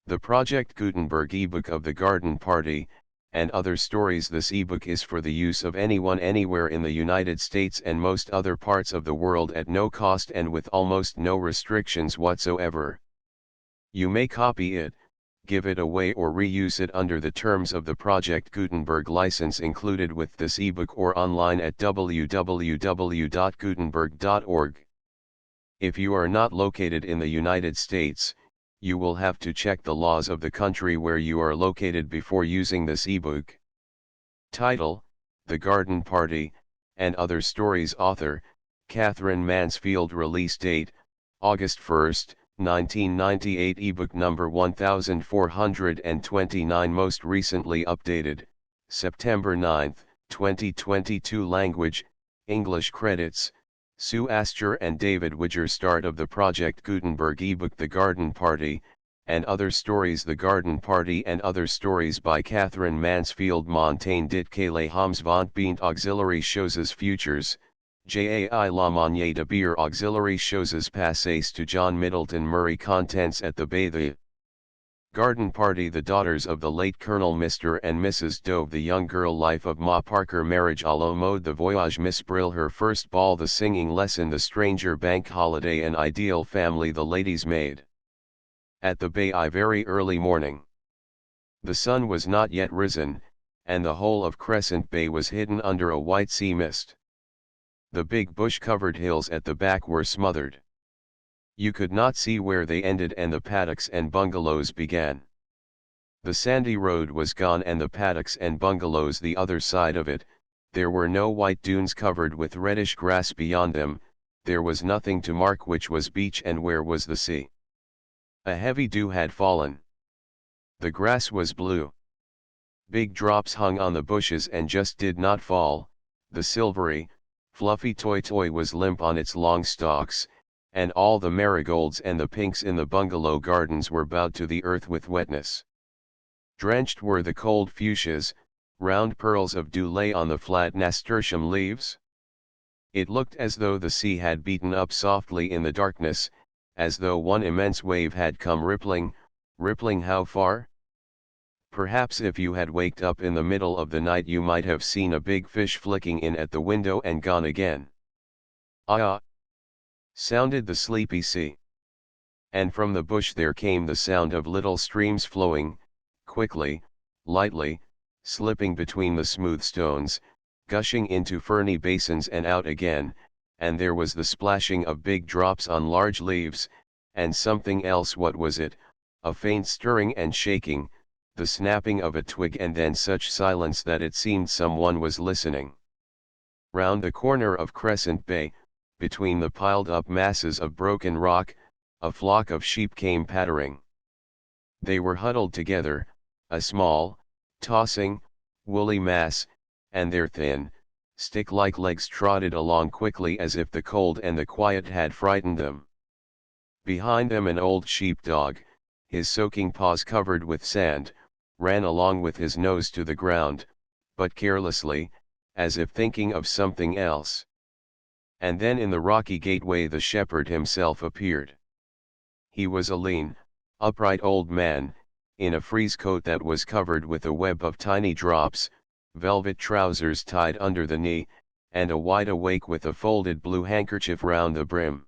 The Project Gutenberg ebook of The Garden Party, and Other Stories. This ebook is for the use of anyone anywhere in the United States and most other parts of the world at no cost and with almost no restrictions whatsoever. You may copy it, give it away or reuse it under the terms of the Project Gutenberg license included with this ebook or online at www.gutenberg.org. If you are not located in the United States, you will have to check the laws of the country where you are located before using this ebook. Title: The Garden Party, and Other Stories. Author: Katherine Mansfield. Release date: August 1, 1998. Ebook number 1429. Most recently updated, September 9, 2022. Language: English. Credits: Sue Astor and David Widger. Start of the Project Gutenberg ebook The Garden Party, and Other Stories. The Garden Party and Other Stories by Katherine Mansfield. Montaigne dit que les hommes vont bien auxiliary choses futures, Jai la manière de bière auxiliary choses passées to John Middleton Murray. Contents at the Bay. The Garden Party. The daughters of the late Colonel Mr. and Mrs. Dove. The young girl life of Ma Parker. Marriage à la mode. The voyage. Miss Brill. Her first ball. The singing lesson. The stranger. Bank holiday. An ideal family. The lady's maid. At the Bay. Very early morning. The sun was not yet risen, and the whole of Crescent Bay was hidden under a white sea mist. The big bush-covered hills at the back were smothered. You could not see where they ended and the paddocks and bungalows began. The sandy road was gone and the paddocks and bungalows the other side of it. There were no white dunes covered with reddish grass beyond them. There was nothing to mark which was beach and where was the sea. A heavy dew had fallen. The grass was blue. Big drops hung on the bushes and just did not fall. The silvery, fluffy toy was limp on its long stalks, and all the marigolds and the pinks in the bungalow gardens were bowed to the earth with wetness. Drenched were the cold fuchsias, round pearls of dew lay on the flat nasturtium leaves. It looked as though the sea had beaten up softly in the darkness, as though one immense wave had come rippling how far? Perhaps if you had waked up in the middle of the night you might have seen a big fish flicking in at the window and gone again. Ah! Sounded the sleepy sea. And from the bush there came the sound of little streams flowing, quickly, lightly, slipping between the smooth stones, gushing into ferny basins and out again, and there was the splashing of big drops on large leaves, and something else. What was it? A faint stirring and shaking, the snapping of a twig, and then such silence that it seemed someone was listening. Round the corner of Crescent Bay, between the piled-up masses of broken rock, a flock of sheep came pattering. They were huddled together, a small, tossing, woolly mass, and their thin, stick-like legs trotted along quickly as if the cold and the quiet had frightened them. Behind them an old sheepdog, his soaking paws covered with sand, ran along with his nose to the ground, but carelessly, as if thinking of something else. And then in the rocky gateway the shepherd himself appeared. He was a lean, upright old man, in a frieze coat that was covered with a web of tiny drops, velvet trousers tied under the knee, and a wide awake with a folded blue handkerchief round the brim.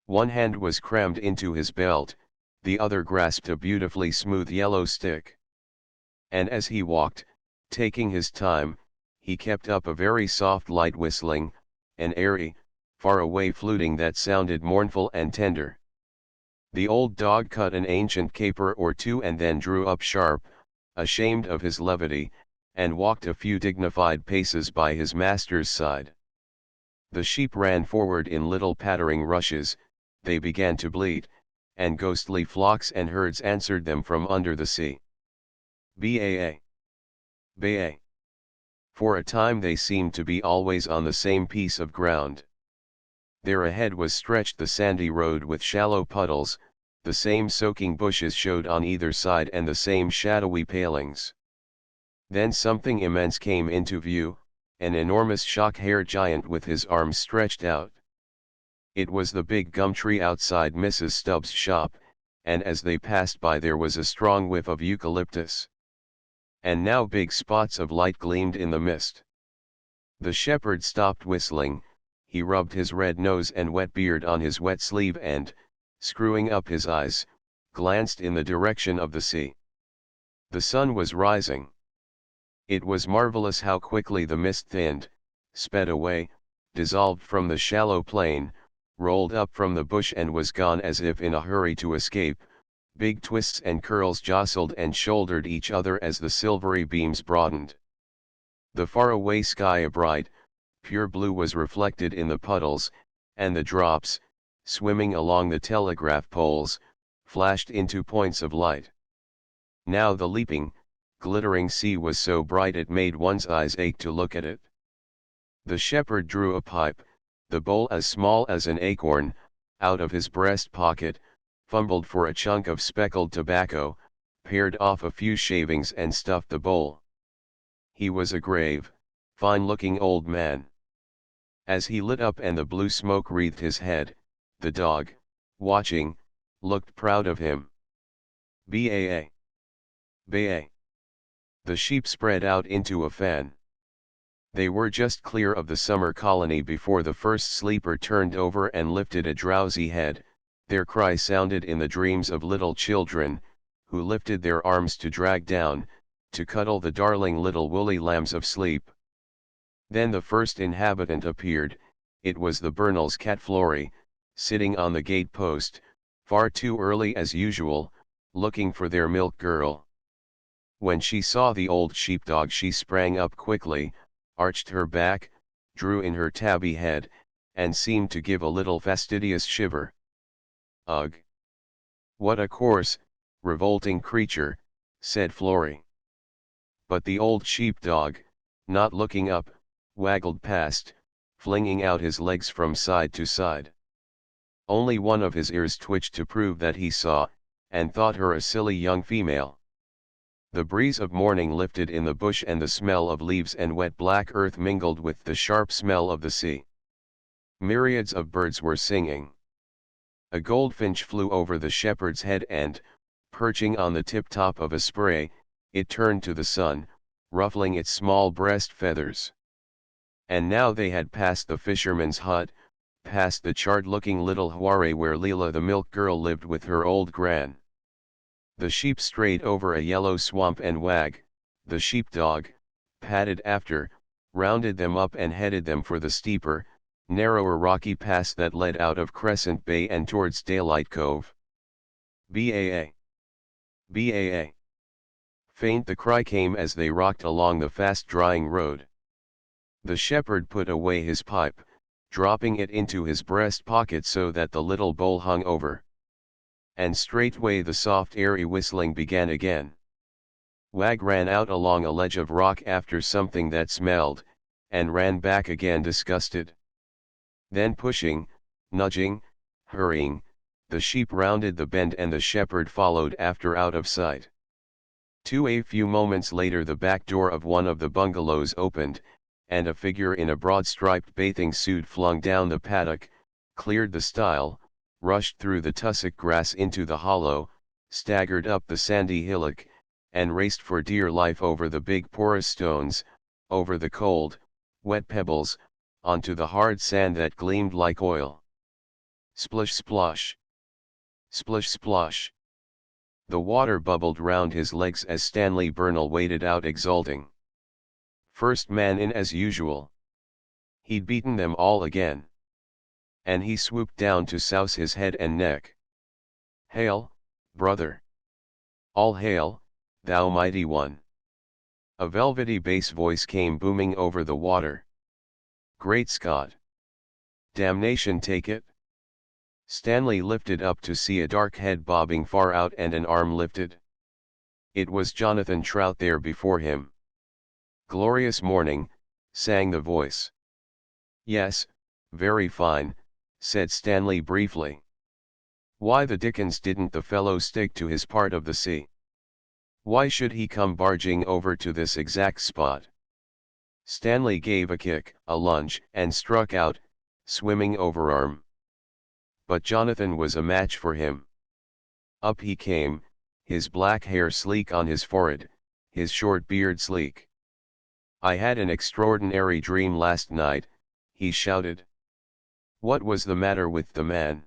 One hand was crammed into his belt, the other grasped a beautifully smooth yellow stick. And as he walked, taking his time, he kept up a very soft light whistling, an airy, far-away fluting that sounded mournful and tender. The old dog cut an ancient caper or two and then drew up sharp, ashamed of his levity, and walked a few dignified paces by his master's side. The sheep ran forward in little pattering rushes, they began to bleat, and ghostly flocks and herds answered them from under the sea. Baa. Baa. For a time they seemed to be always on the same piece of ground. There ahead was stretched the sandy road with shallow puddles, the same soaking bushes showed on either side and the same shadowy palings. Then something immense came into view, an enormous shock-haired giant with his arms stretched out. It was the big gum tree outside Mrs. Stubbs' shop, and as they passed by there was a strong whiff of eucalyptus. And now big spots of light gleamed in the mist. The shepherd stopped whistling, he rubbed his red nose and wet beard on his wet sleeve and, screwing up his eyes, glanced in the direction of the sea. The sun was rising. It was marvelous how quickly the mist thinned, sped away, dissolved from the shallow plain, rolled up from the bush and was gone as if in a hurry to escape. Big twists and curls jostled and shouldered each other as the silvery beams broadened. The faraway sky, a bright, pure blue, was reflected in the puddles, and the drops, swimming along the telegraph poles, flashed into points of light. Now the leaping, glittering sea was so bright it made one's eyes ache to look at it. The shepherd drew a pipe, the bowl as small as an acorn, out of his breast pocket, fumbled for a chunk of speckled tobacco, pared off a few shavings and stuffed the bowl. He was a grave, fine-looking old man. As he lit up and the blue smoke wreathed his head, the dog, watching, looked proud of him. Baa. Baa. The sheep spread out into a fan. They were just clear of the summer colony before the first sleeper turned over and lifted a drowsy head. Their cry sounded in the dreams of little children, who lifted their arms to drag down, to cuddle the darling little woolly lambs of sleep. Then the first inhabitant appeared. It was the Bernal's cat Florrie, sitting on the gate post, far too early as usual, looking for their milk girl. When she saw the old sheepdog she sprang up quickly, arched her back, drew in her tabby head, and seemed to give a little fastidious shiver. Ugh! What a coarse, revolting creature, said Florrie. But the old sheepdog, not looking up, waggled past, flinging out his legs from side to side. Only one of his ears twitched to prove that he saw, and thought her a silly young female. The breeze of morning lifted in the bush and the smell of leaves and wet black earth mingled with the sharp smell of the sea. Myriads of birds were singing. A goldfinch flew over the shepherd's head and, perching on the tip-top of a spray, it turned to the sun, ruffling its small breast feathers. And now they had passed the fisherman's hut, past the charred-looking little huare where Leela the milk girl lived with her old gran. The sheep strayed over a yellow swamp and Wag, the sheepdog, padded after, rounded them up and headed them for the steeper, narrower rocky pass that led out of Crescent Bay and towards Daylight Cove. Baa. Baa. Faint the cry came as they rocked along the fast-drying road. The shepherd put away his pipe, dropping it into his breast pocket so that the little bowl hung over. And straightway the soft airy whistling began again. Wag ran out along a ledge of rock after something that smelled, and ran back again disgusted. Then pushing, nudging, hurrying, the sheep rounded the bend and the shepherd followed after out of sight. A few moments later the back door of one of the bungalows opened, and a figure in a broad-striped bathing suit flung down the paddock, cleared the stile, rushed through the tussock grass into the hollow, staggered up the sandy hillock, and raced for dear life over the big porous stones, over the cold, wet pebbles, onto the hard sand that gleamed like oil. Splish splosh! Splish splosh! The water bubbled round his legs as Stanley Bernal waded out exulting. First man in as usual. He'd beaten them all again. And he swooped down to souse his head and neck. Hail, brother! All hail, thou mighty one! A velvety bass voice came booming over the water. Great Scott! Damnation take it! Stanley lifted up to see a dark head bobbing far out and an arm lifted. It was Jonathan Trout there before him. Glorious morning, sang the voice. Yes, very fine, said Stanley briefly. Why the dickens didn't the fellow stick to his part of the sea? Why should he come barging over to this exact spot? Stanley gave a kick, a lunge, and struck out, swimming overarm. But Jonathan was a match for him. Up he came, his black hair sleek on his forehead, his short beard sleek. "I had an extraordinary dream last night," he shouted. What was the matter with the man?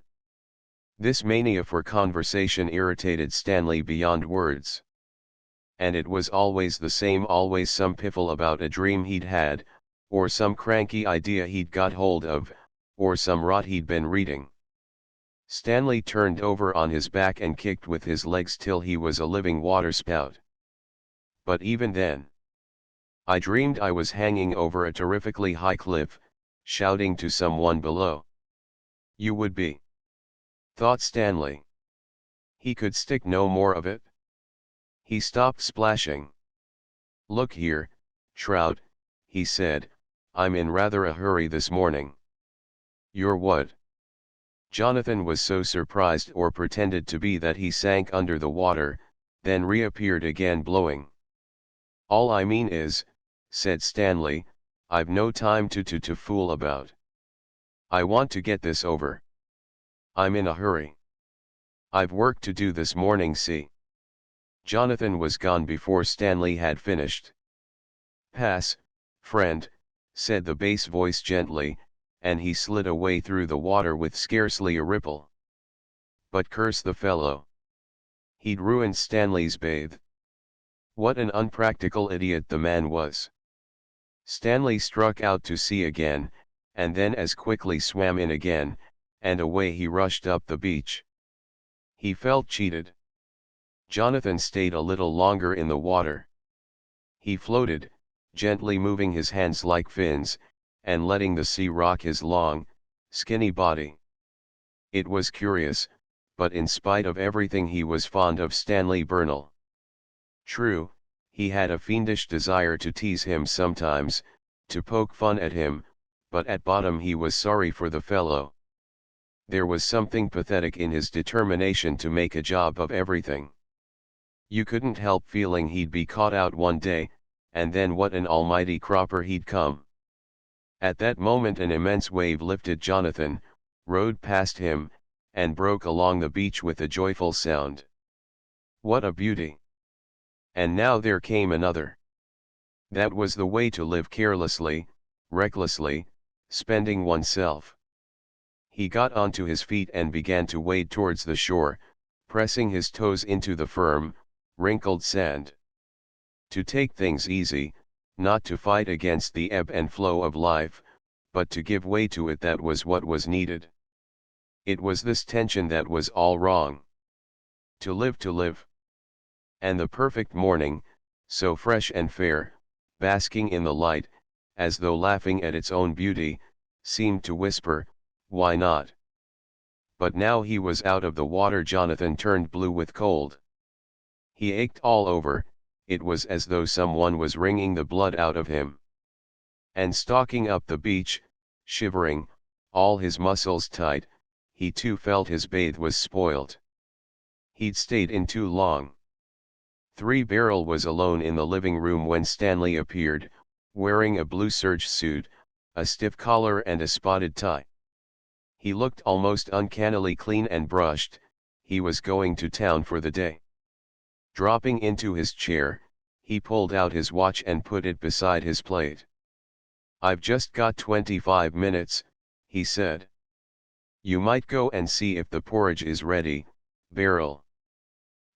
This mania for conversation irritated Stanley beyond words. And it was always the same, always some piffle about a dream he'd had, or some cranky idea he'd got hold of, or some rot he'd been reading. Stanley turned over on his back and kicked with his legs till he was a living waterspout. But even then, I dreamed I was hanging over a terrifically high cliff, shouting to someone below. You would be, thought Stanley. He could stick no more of it. He stopped splashing. Look here, Trout, he said, I'm in rather a hurry this morning. You're what? Jonathan was so surprised, or pretended to be, that he sank under the water, then reappeared again blowing. All I mean is, said Stanley, I've no time to fool about. I want to get this over. I'm in a hurry. I've work to do this morning, see. Jonathan was gone before Stanley had finished. Pass, friend, said the bass voice gently, and he slid away through the water with scarcely a ripple. But curse the fellow. He'd ruined Stanley's bathe. What an unpractical idiot the man was. Stanley struck out to sea again, and then as quickly swam in again, and away he rushed up the beach. He felt cheated. Jonathan stayed a little longer in the water. He floated, gently moving his hands like fins, and letting the sea rock his long, skinny body. It was curious, but in spite of everything he was fond of Stanley Burnell. True, he had a fiendish desire to tease him sometimes, to poke fun at him, but at bottom he was sorry for the fellow. There was something pathetic in his determination to make a job of everything. You couldn't help feeling he'd be caught out one day, and then what an almighty cropper he'd come. At that moment an immense wave lifted Jonathan, rode past him, and broke along the beach with a joyful sound. What a beauty! And now there came another. That was the way to live, carelessly, recklessly, spending oneself. He got onto his feet and began to wade towards the shore, pressing his toes into the firm, wrinkled sand. To take things easy, not to fight against the ebb and flow of life, but to give way to it, that was what was needed. It was this tension that was all wrong. To live. And the perfect morning, so fresh and fair, basking in the light, as though laughing at its own beauty, seemed to whisper, why not? But now he was out of the water. Jonathan turned blue with cold. He ached all over. It was as though someone was wringing the blood out of him. And stalking up the beach, shivering, all his muscles tight, he too felt his bathe was spoilt. He'd stayed in too long. Three Barrel was alone in the living room when Stanley appeared, wearing a blue serge suit, a stiff collar and a spotted tie. He looked almost uncannily clean and brushed. He was going to town for the day. Dropping into his chair, he pulled out his watch and put it beside his plate. I've just got 25 minutes, he said. You might go and see if the porridge is ready, Barrel.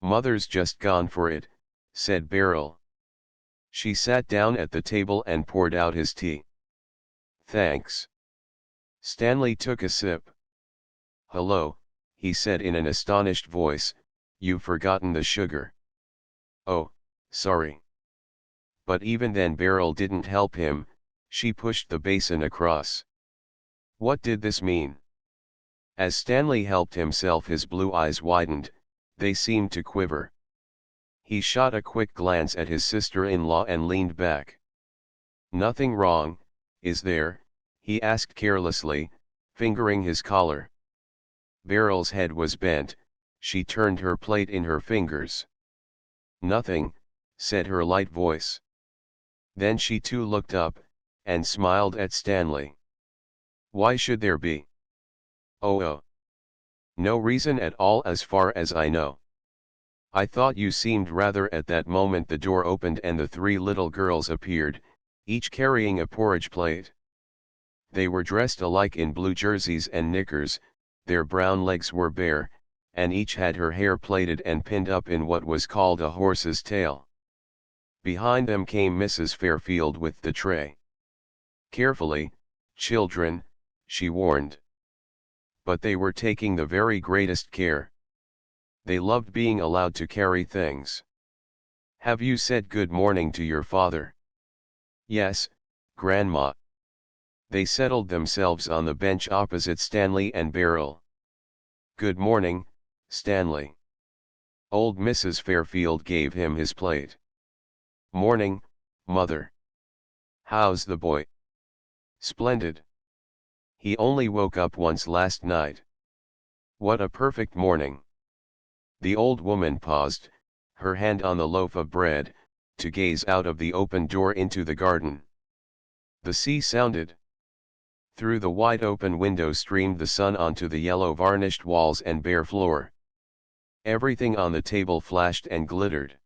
Mother's just gone for it, said Barrel. She sat down at the table and poured out his tea. Thanks. Stanley took a sip. Hello, he said in an astonished voice, you've forgotten the sugar. Oh, sorry. But even then Barrel didn't help him. She pushed the basin across. What did this mean? As Stanley helped himself, his blue eyes widened, they seemed to quiver. He shot a quick glance at his sister-in-law and leaned back. Nothing wrong, is there? He asked carelessly, fingering his collar. Barrel's head was bent. She turned her plate in her fingers. Nothing, said her light voice. Then she too looked up, and smiled at Stanley. Why should there be? Oh. No reason at all as far as I know. I thought you seemed rather. At that moment the door opened and the three little girls appeared, each carrying a porridge plate. They were dressed alike in blue jerseys and knickers, their brown legs were bare, and each had her hair plaited and pinned up in what was called a horse's tail. Behind them came Mrs. Fairfield with the tray. "Carefully, children," she warned. But they were taking the very greatest care. They loved being allowed to carry things. "Have you said good morning to your father?" "Yes, Grandma." They settled themselves on the bench opposite Stanley and Beryl. "Good morning, Stanley." Old Mrs. Fairfield gave him his plate. "Morning, Mother. How's the boy?" "Splendid. He only woke up once last night." "What a perfect morning." The old woman paused, her hand on the loaf of bread, to gaze out of the open door into the garden. The sea sounded. Through the wide open window streamed the sun onto the yellow varnished walls and bare floor. Everything on the table flashed and glittered.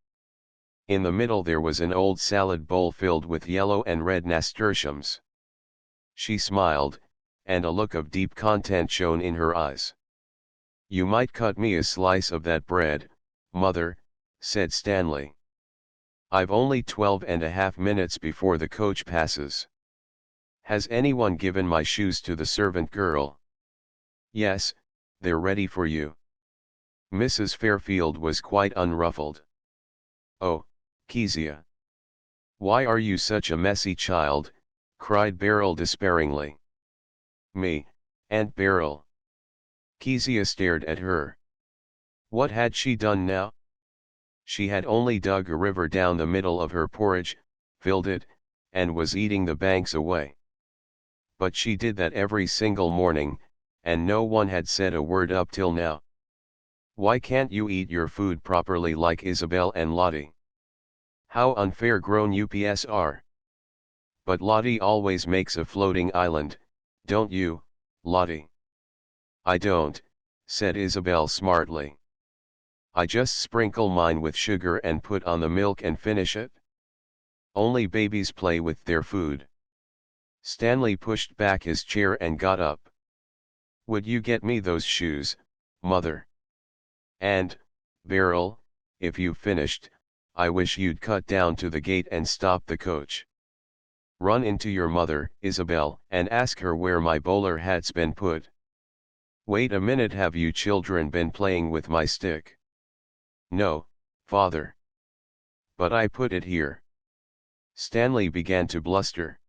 In the middle there was an old salad bowl filled with yellow and red nasturtiums. She smiled, and a look of deep content shone in her eyes. "You might cut me a slice of that bread, Mother," said Stanley. "I've only 12.5 minutes before the coach passes." "Has anyone given my shoes to the servant girl?" "Yes, they're ready for you." Mrs. Fairfield was quite unruffled. "Oh, Kezia. Why are you such a messy child?" cried Beryl despairingly. "Me, Aunt Beryl." Kezia stared at her. What had she done now? She had only dug a river down the middle of her porridge, filled it, and was eating the banks away. But she did that every single morning, and no one had said a word up till now. "Why can't you eat your food properly like Isabel and Lottie? How unfair grown ups are. But Lottie always makes a floating island, don't you, Lottie?" "I don't," said Isabel smartly. "I just sprinkle mine with sugar and put on the milk and finish it. Only babies play with their food." Stanley pushed back his chair and got up. "Would you get me those shoes, Mother? And, Beryl, if you've finished, I wish you'd cut down to the gate and stop the coach. Run into your mother, Isabel, and ask her where my bowler hat's been put." "Wait a minute, have you children been playing with my stick?" "No, Father. But I put it here." Stanley began to bluster.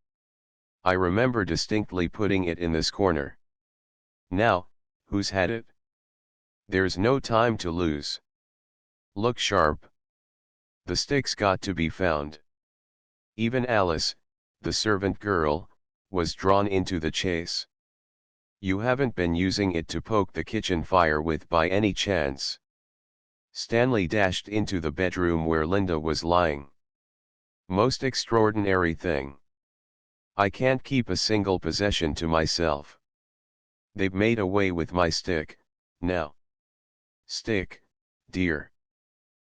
"I remember distinctly putting it in this corner. Now, who's had it? There's no time to lose. Look sharp. The stick's got to be found." Even Alice, the servant girl, was drawn into the chase. "You haven't been using it to poke the kitchen fire with by any chance?" Stanley dashed into the bedroom where Linda was lying. "Most extraordinary thing. I can't keep a single possession to myself. They've made away with my stick, now." "Stick, dear?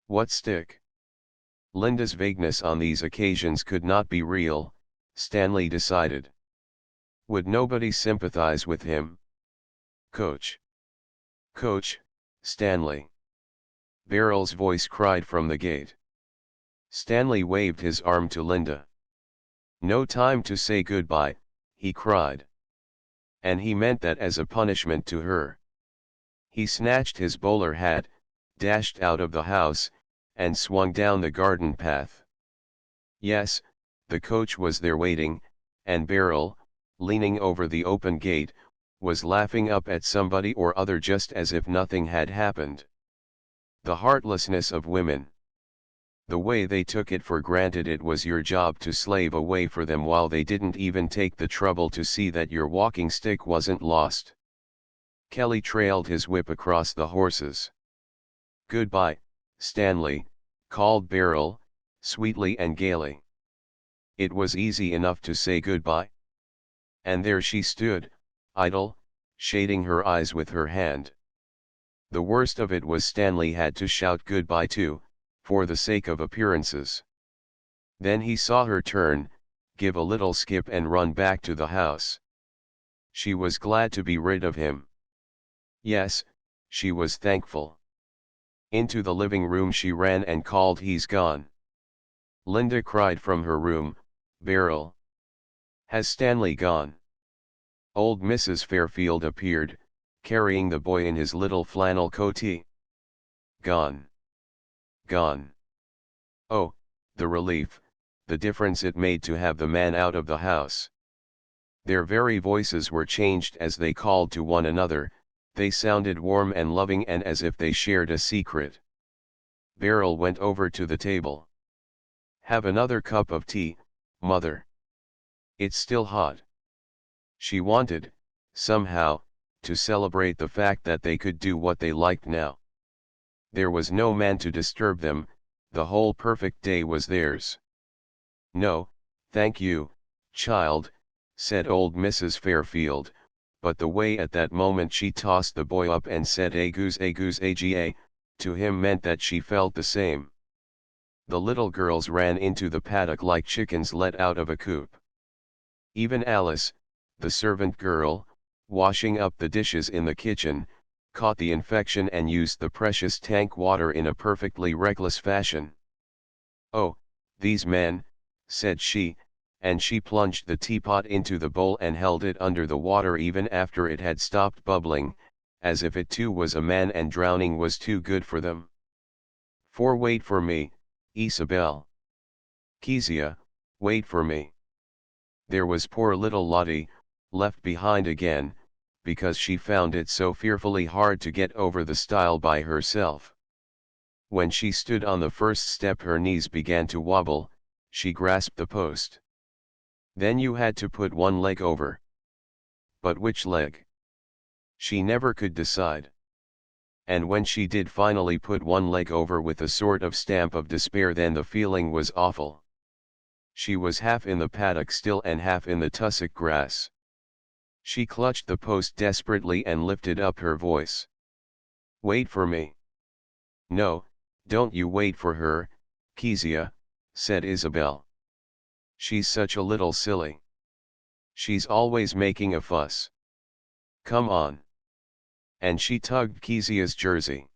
What stick?" Linda's vagueness on these occasions could not be real, Stanley decided. Would nobody sympathize with him? "Coach! Coach, Stanley!" Beryl's voice cried from the gate. Stanley waved his arm to Linda. "No time to say goodbye," he cried. And he meant that as a punishment to her. He snatched his bowler hat, dashed out of the house, and swung down the garden path. Yes, the coach was there waiting, and Beryl, leaning over the open gate, was laughing up at somebody or other just as if nothing had happened. The heartlessness of women. The way they took it for granted it was your job to slave away for them while they didn't even take the trouble to see that your walking stick wasn't lost. Kelly trailed his whip across the horses. "Goodbye, Stanley," called Beryl, sweetly and gaily. It was easy enough to say goodbye. And there she stood, idle, shading her eyes with her hand. The worst of it was Stanley had to shout goodbye to, for the sake of appearances. Then he saw her turn, give a little skip and run back to the house. She was glad to be rid of him. Yes, she was thankful. Into the living room she ran and called, "He's gone." Linda cried from her room, "Beryl! Has Stanley gone?" Old Mrs. Fairfield appeared, carrying the boy in his little flannel coatee. "Gone. Gone." Oh, the relief, the difference it made to have the man out of the house. Their very voices were changed as they called to one another, they sounded warm and loving and as if they shared a secret. Beryl went over to the table. "Have another cup of tea, Mother. It's still hot." She wanted, somehow, to celebrate the fact that they could do what they liked now. There was no man to disturb them, the whole perfect day was theirs. "No, thank you, child," said old Mrs. Fairfield, but the way at that moment she tossed the boy up and said "a goose aga," to him meant that she felt the same. The little girls ran into the paddock like chickens let out of a coop. Even Alice, the servant girl, washing up the dishes in the kitchen, caught the infection and used the precious tank water in a perfectly reckless fashion. "Oh, these men," said she, and she plunged the teapot into the bowl and held it under the water even after it had stopped bubbling, as if it too was a man and drowning was too good for them. "For wait for me, Isabel. Kezia, wait for me." There was poor little Lottie, left behind again, because she found it so fearfully hard to get over the stile by herself. When she stood on the first step her knees began to wobble, she grasped the post. "Then you had to put one leg over." But which leg? She never could decide. And when she did finally put one leg over with a sort of stamp of despair, then the feeling was awful. She was half in the paddock still and half in the tussock grass. She clutched the post desperately and lifted up her voice. "Wait for me." "No, don't you wait for her, Kezia," said Isabel. "She's such a little silly. She's always making a fuss. Come on." And she tugged Kezia's jersey.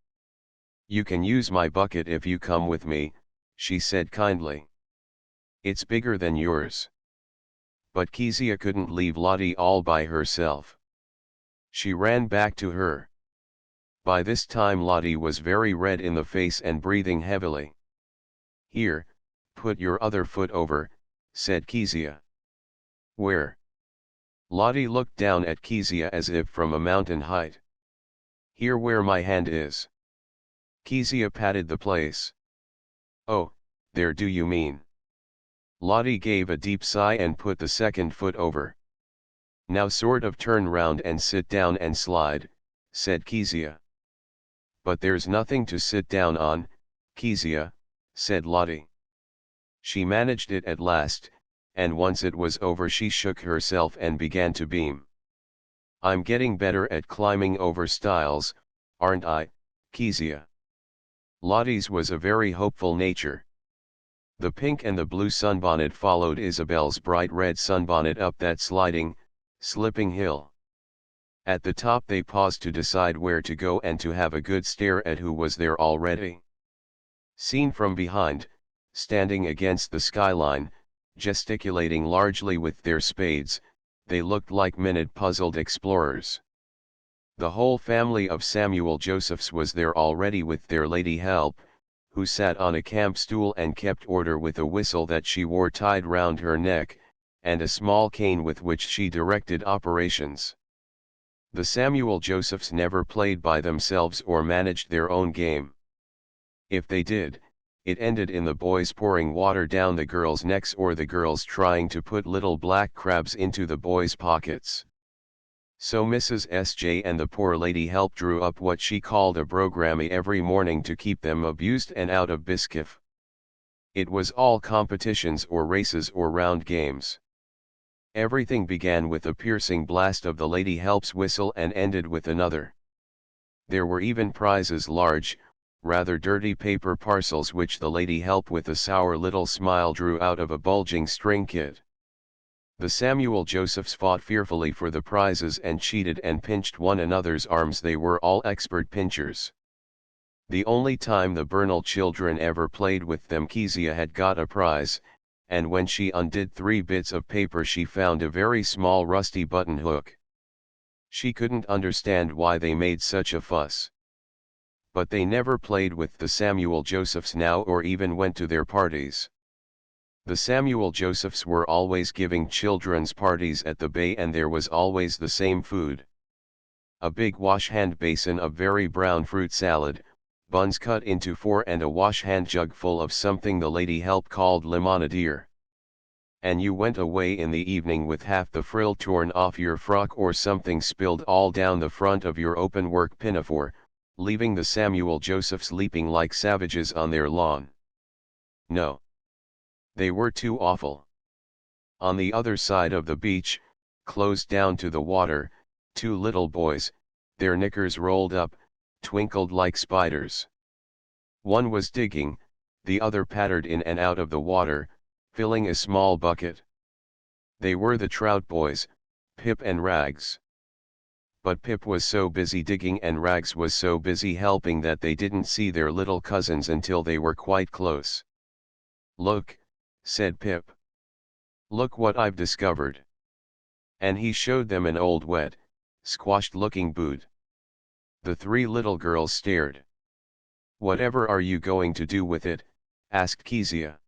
"You can use my bucket if you come with me," she said kindly. "It's bigger than yours." But Kezia couldn't leave Lottie all by herself. She ran back to her. By this time Lottie was very red in the face and breathing heavily. "Here, put your other foot over," said Kezia. "Where?" Lottie looked down at Kezia as if from a mountain height. "Here where my hand is." Kezia patted the place. "Oh, there do you mean?" Lottie gave a deep sigh and put the second foot over. "Now sort of turn round and sit down and slide," said Kezia. "But there's nothing to sit down on, Kezia," said Lottie. She managed it at last, and once it was over she shook herself and began to beam. "I'm getting better at climbing over stiles, aren't I, Kezia?" Lottie's was a very hopeful nature. The pink and the blue sunbonnet followed Isabel's bright red sunbonnet up that sliding, slipping hill. At the top they paused to decide where to go and to have a good stare at who was there already. Seen from behind, standing against the skyline, gesticulating largely with their spades, they looked like minute puzzled explorers. The whole family of Samuel Josephs was there already with their lady help, who sat on a camp stool and kept order with a whistle that she wore tied round her neck, and a small cane with which she directed operations. The Samuel Josephs never played by themselves or managed their own game. If they did, it ended in the boys pouring water down the girls' necks or the girls trying to put little black crabs into the boys' pockets. So Mrs. S.J. and the poor lady help drew up what she called a programme every morning to keep them abused and out of Biskiff. It was all competitions or races or round games. Everything began with a piercing blast of the lady help's whistle and ended with another. There were even prizes, large, rather dirty paper parcels which the lady help with a sour little smile drew out of a bulging string kit. The Samuel Josephs fought fearfully for the prizes and cheated and pinched one another's arms. They were all expert pinchers. The only time the Bernal children ever played with them, Kezia had got a prize, and when she undid 3 bits of paper she found a very small rusty button hook. She couldn't understand why they made such a fuss. But they never played with the Samuel Josephs now or even went to their parties. The Samuel Josephs were always giving children's parties at the Bay, and there was always the same food. A big wash-hand basin of very brown fruit salad, buns cut into 4, and a wash-hand jug full of something the lady help called limonadier. And you went away in the evening with half the frill torn off your frock or something spilled all down the front of your open-work pinafore, leaving the Samuel Josephs leaping like savages on their lawn. No. They were too awful. On the other side of the beach, close down to the water, 2 little boys, their knickers rolled up, twinkled like spiders. One was digging, the other pattered in and out of the water, filling a small bucket. They were the trout boys, Pip and Rags. But Pip was so busy digging and Rags was so busy helping that they didn't see their little cousins until they were quite close. "Look," said Pip. "Look what I've discovered." And he showed them an old wet, squashed-looking boot. The 3 little girls stared. "Whatever are you going to do with it?" asked Kezia.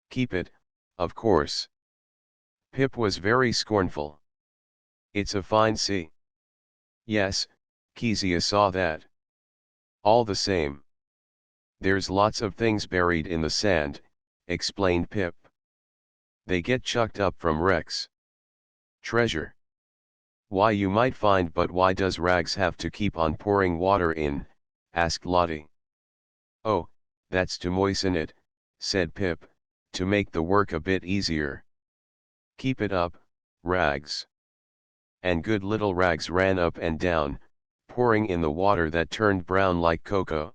"Keep it, of course." Pip was very scornful. "It's a fine sea." "Yes," Kezia saw that. "All the same. There's lots of things buried in the sand," explained Pip. "They get chucked up from wrecks." "Treasure." "Why, you might find, but why does Rags have to keep on pouring water in?" asked Lottie. "Oh, that's to moisten it," said Pip, "to make the work a bit easier." "Keep it up, Rags." And good little Rags ran up and down, pouring in the water that turned brown like cocoa.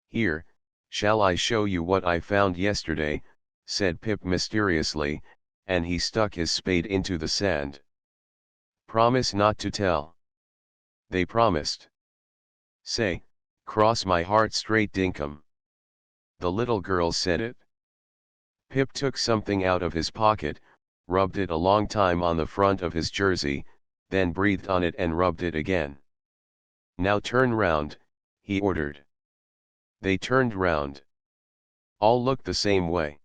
"Here, shall I show you what I found yesterday?" said Pip mysteriously, and he stuck his spade into the sand. "Promise not to tell." They promised. "Say, cross my heart straight dinkum." The little girls said it. Pip took something out of his pocket, rubbed it a long time on the front of his jersey, then breathed on it and rubbed it again. "Now turn round," he ordered. They turned round. "All look the same way."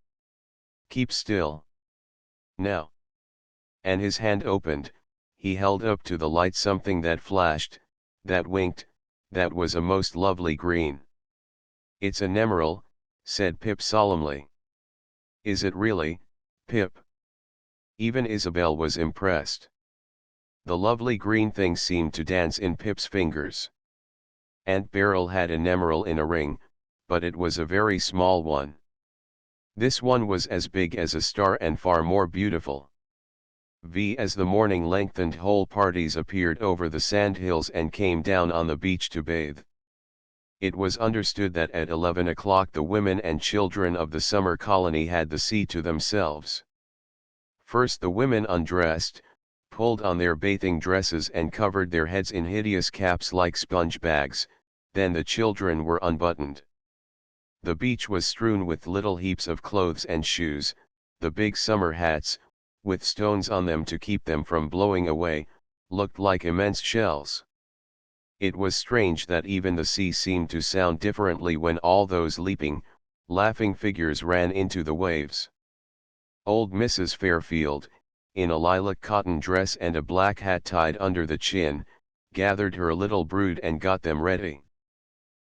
"Keep still. Now." And his hand opened, he held up to the light something that flashed, that winked, that was a most lovely green. "It's an emerald," said Pip solemnly. "Is it really, Pip?" Even Isabel was impressed. The lovely green thing seemed to dance in Pip's fingers. Aunt Beryl had an emerald in a ring, but it was a very small one. This one was as big as a star and far more beautiful. As the morning lengthened, whole parties appeared over the sandhills and came down on the beach to bathe. It was understood that at 11 o'clock the women and children of the summer colony had the sea to themselves. First the women undressed, pulled on their bathing dresses and covered their heads in hideous caps like sponge bags, then the children were unbuttoned. The beach was strewn with little heaps of clothes and shoes, the big summer hats, with stones on them to keep them from blowing away, looked like immense shells. It was strange that even the sea seemed to sound differently when all those leaping, laughing figures ran into the waves. Old Mrs. Fairfield, in a lilac cotton dress and a black hat tied under the chin, gathered her little brood and got them ready.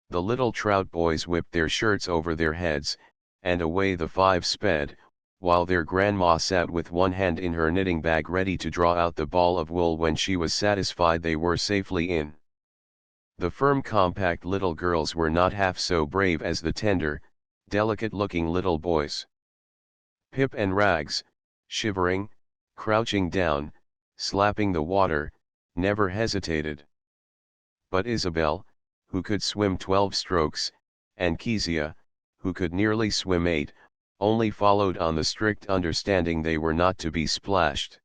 The little trout boys whipped their shirts over their heads, and away the 5 sped, while their grandma sat with one hand in her knitting bag ready to draw out the ball of wool when she was satisfied they were safely in. The firm, compact little girls were not half so brave as the tender, delicate-looking little boys. Pip and Rags, shivering, crouching down, slapping the water, never hesitated. But Isabel, who could swim 12 strokes, and Kezia, who could nearly swim 8, only followed on the strict understanding they were not to be splashed.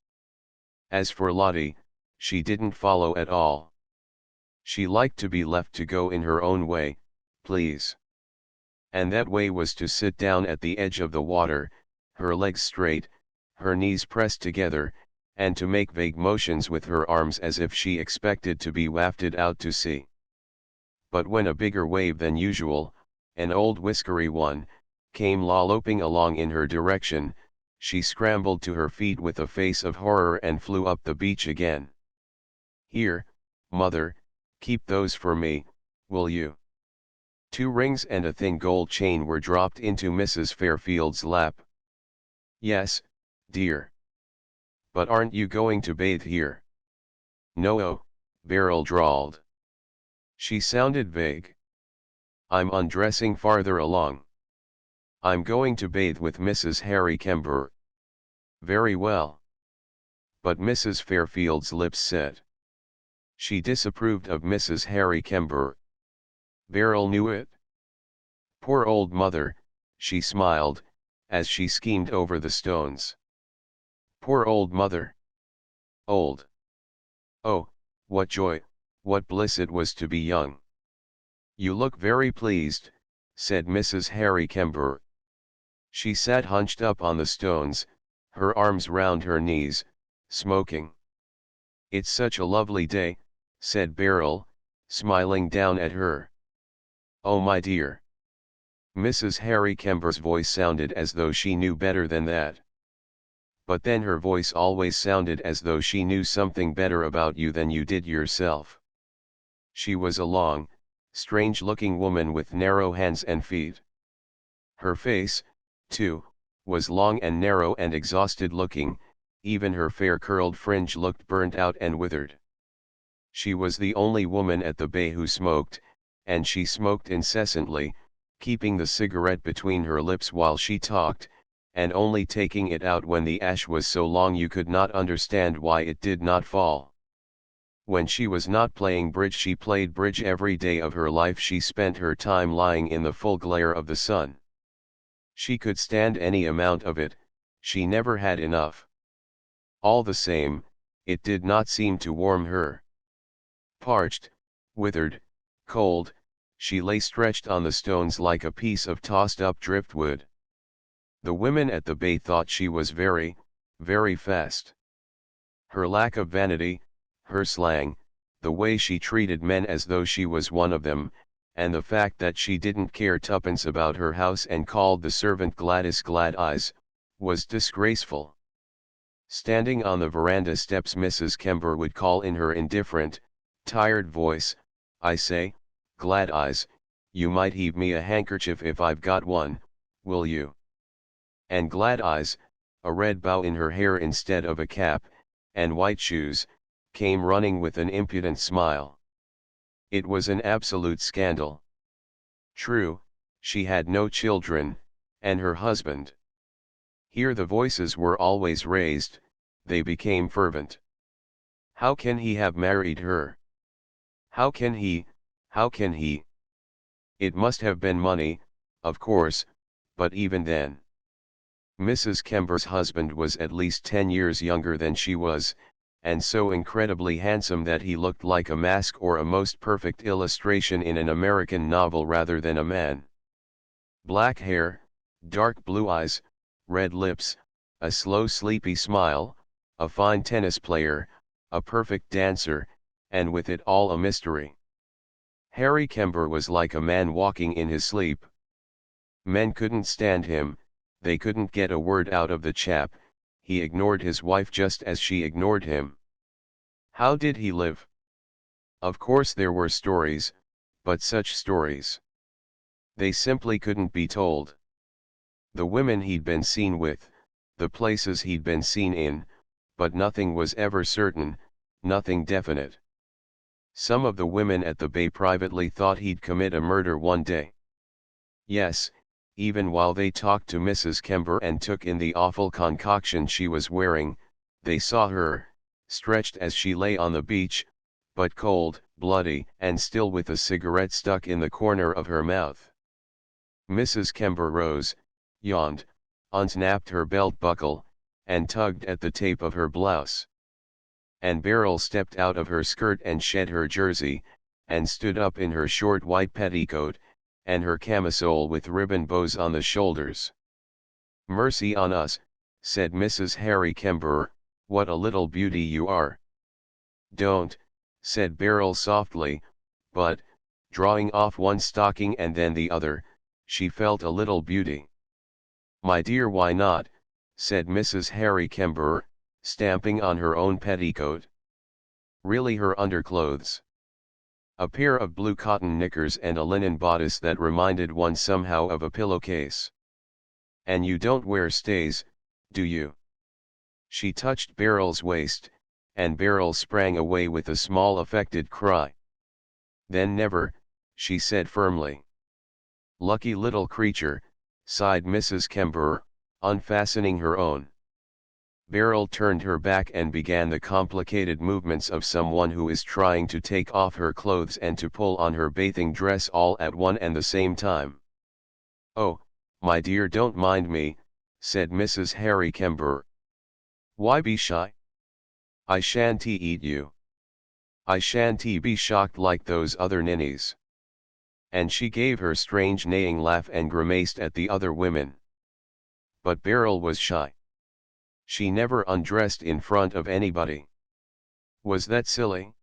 As for Lottie, she didn't follow at all. She liked to be left to go in her own way, please. And that way was to sit down at the edge of the water, her legs straight, her knees pressed together, and to make vague motions with her arms as if she expected to be wafted out to sea. But when a bigger wave than usual, an old whiskery one, came lolloping along in her direction, she scrambled to her feet with a face of horror and flew up the beach again. "Here, mother, keep those for me, will you?" 2 rings and a thin gold chain were dropped into Mrs. Fairfield's lap. "Yes, dear. But aren't you going to bathe here?" "No, Beryl drawled. She sounded vague. "I'm undressing farther along. I'm going to bathe with Mrs. Harry Kember." "Very well." But Mrs. Fairfield's lips set. She disapproved of Mrs. Harry Kember. Beryl knew it. Poor old mother, she smiled, as she schemed over the stones. Poor old mother. Old. Oh, what joy, what bliss it was to be young. "You look very pleased," said Mrs. Harry Kember. She sat hunched up on the stones, her arms round her knees, smoking. "It's such a lovely day," said Beryl, smiling down at her. "Oh my dear." Mrs. Harry Kember's voice sounded as though she knew better than that. But then her voice always sounded as though she knew something better about you than you did yourself. She was a long, strange-looking woman with narrow hands and feet. Her face, too, was long and narrow and exhausted-looking, even her fair curled fringe looked burnt out and withered. She was the only woman at the bay who smoked, and she smoked incessantly, keeping the cigarette between her lips while she talked, and only taking it out when the ash was so long you could not understand why it did not fall. When she was not playing bridge, she played bridge every day of her life. She spent her time lying in the full glare of the sun. She could stand any amount of it, she never had enough. All the same, it did not seem to warm her. Parched, withered, cold, she lay stretched on the stones like a piece of tossed-up driftwood. The women at the bay thought she was very, very fast. Her lack of vanity, her slang, the way she treated men as though she was one of them, and the fact that she didn't care tuppence about her house and called the servant Gladys Glad-Eyes, was disgraceful. Standing on the veranda steps, Mrs. Kember would call in her indifferent, tired voice, "I say, Glad-Eyes, you might heave me a handkerchief if I've got one, will you?" And Glad-Eyes, a red bow in her hair instead of a cap, and white shoes, came running with an impudent smile. It was an absolute scandal. True, she had no children, and her husband. Here the voices were always raised, they became fervent. How can he have married her? How can he, how can he? It must have been money, of course, but even then. Mrs. Kember's husband was at least 10 years younger than she was, and so incredibly handsome that he looked like a mask or a most perfect illustration in an American novel rather than a man. Black hair, dark blue eyes, red lips, a slow sleepy smile, a fine tennis player, a perfect dancer, and with it all a mystery. Harry Kember was like a man walking in his sleep. Men couldn't stand him, they couldn't get a word out of the chap. He ignored his wife just as she ignored him. How did he live? Of course there were stories, but such stories. They simply couldn't be told. The women he'd been seen with, the places he'd been seen in, but nothing was ever certain, nothing definite. Some of the women at the bay privately thought he'd commit a murder one day. Yes, even while they talked to Mrs. Kember and took in the awful concoction she was wearing, they saw her, stretched as she lay on the beach, but cold, bloody, and still with a cigarette stuck in the corner of her mouth. Mrs. Kember rose, yawned, unsnapped her belt buckle, and tugged at the tape of her blouse. And Beryl stepped out of her skirt and shed her jersey, and stood up in her short white petticoat, and her camisole with ribbon bows on the shoulders. "Mercy on us," said Mrs. Harry Kember, "what a little beauty you are." "Don't," said Beryl softly, but, drawing off one stocking and then the other, she felt a little beauty. "My dear, why not?" said Mrs. Harry Kember, stamping on her own petticoat. Really her underclothes. A pair of blue cotton knickers and a linen bodice that reminded one somehow of a pillowcase. "And you don't wear stays, do you?" She touched Beryl's waist, and Beryl sprang away with a small affected cry. "Then never," she said firmly. "Lucky little creature," sighed Mrs. Kember, unfastening her own. Beryl turned her back and began the complicated movements of someone who is trying to take off her clothes and to pull on her bathing dress all at one and the same time. "Oh, my dear, don't mind me," said Mrs. Harry Kember. "Why be shy? I shan't eat you. I shan't be shocked like those other ninnies." And she gave her strange neighing laugh and grimaced at the other women. But Beryl was shy. She never undressed in front of anybody. Was that silly?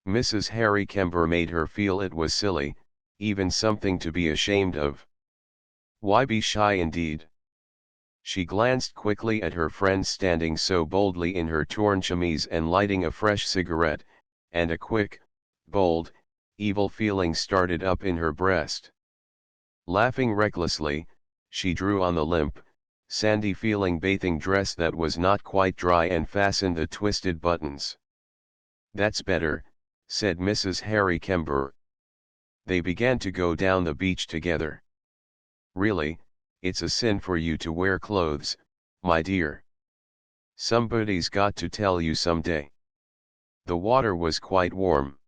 Mrs. Harry Kember made her feel it was silly, even something to be ashamed of. Why be shy indeed? She glanced quickly at her friend standing so boldly in her torn chemise and lighting a fresh cigarette, and a quick, bold, evil feeling started up in her breast. Laughing recklessly, she drew on the limp, sandy-feeling bathing dress that was not quite dry and fastened the twisted buttons. "That's better," said Mrs. Harry Kember. They began to go down the beach together. "Really, it's a sin for you to wear clothes, my dear. Somebody's got to tell you someday." The water was quite warm.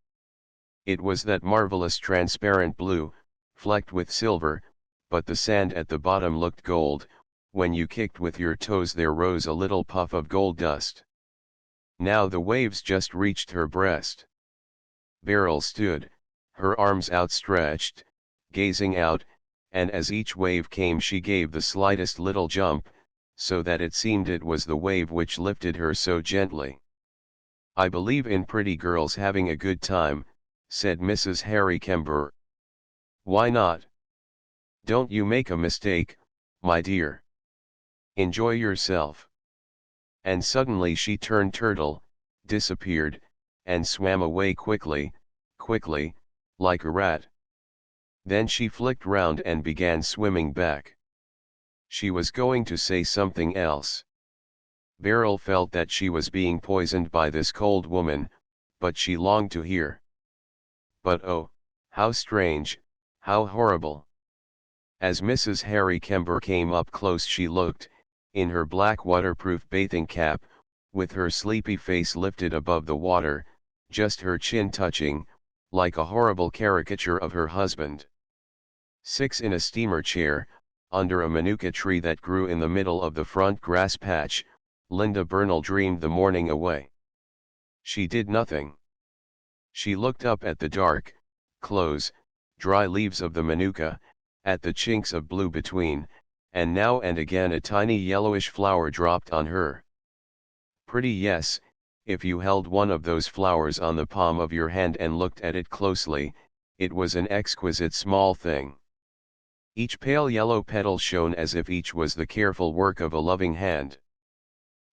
It was that marvelous transparent blue, flecked with silver, but the sand at the bottom looked gold. When you kicked with your toes there rose a little puff of gold dust. Now the waves just reached her breast. Beryl stood, her arms outstretched, gazing out, and as each wave came she gave the slightest little jump, so that it seemed it was the wave which lifted her so gently. "I believe in pretty girls having a good time," said Mrs. Harry Kember. "Why not? Don't you make a mistake, my dear. Enjoy yourself." And suddenly she turned turtle, disappeared, and swam away quickly, quickly, like a rat. Then she flicked round and began swimming back. She was going to say something else. Beryl felt that she was being poisoned by this cold woman, but she longed to hear. But oh, how strange, how horrible. As Mrs. Harry Kember came up close she looked, in her black waterproof bathing cap, with her sleepy face lifted above the water, just her chin touching, like a horrible caricature of her husband. Six in a steamer chair, under a manuka tree that grew in the middle of the front grass patch, Linda Burnell dreamed the morning away. She did nothing. She looked up at the dark, close, dry leaves of the manuka, at the chinks of blue between, and now and again a tiny yellowish flower dropped on her. Pretty, yes, if you held one of those flowers on the palm of your hand and looked at it closely, it was an exquisite small thing. Each pale yellow petal shone as if each was the careful work of a loving hand.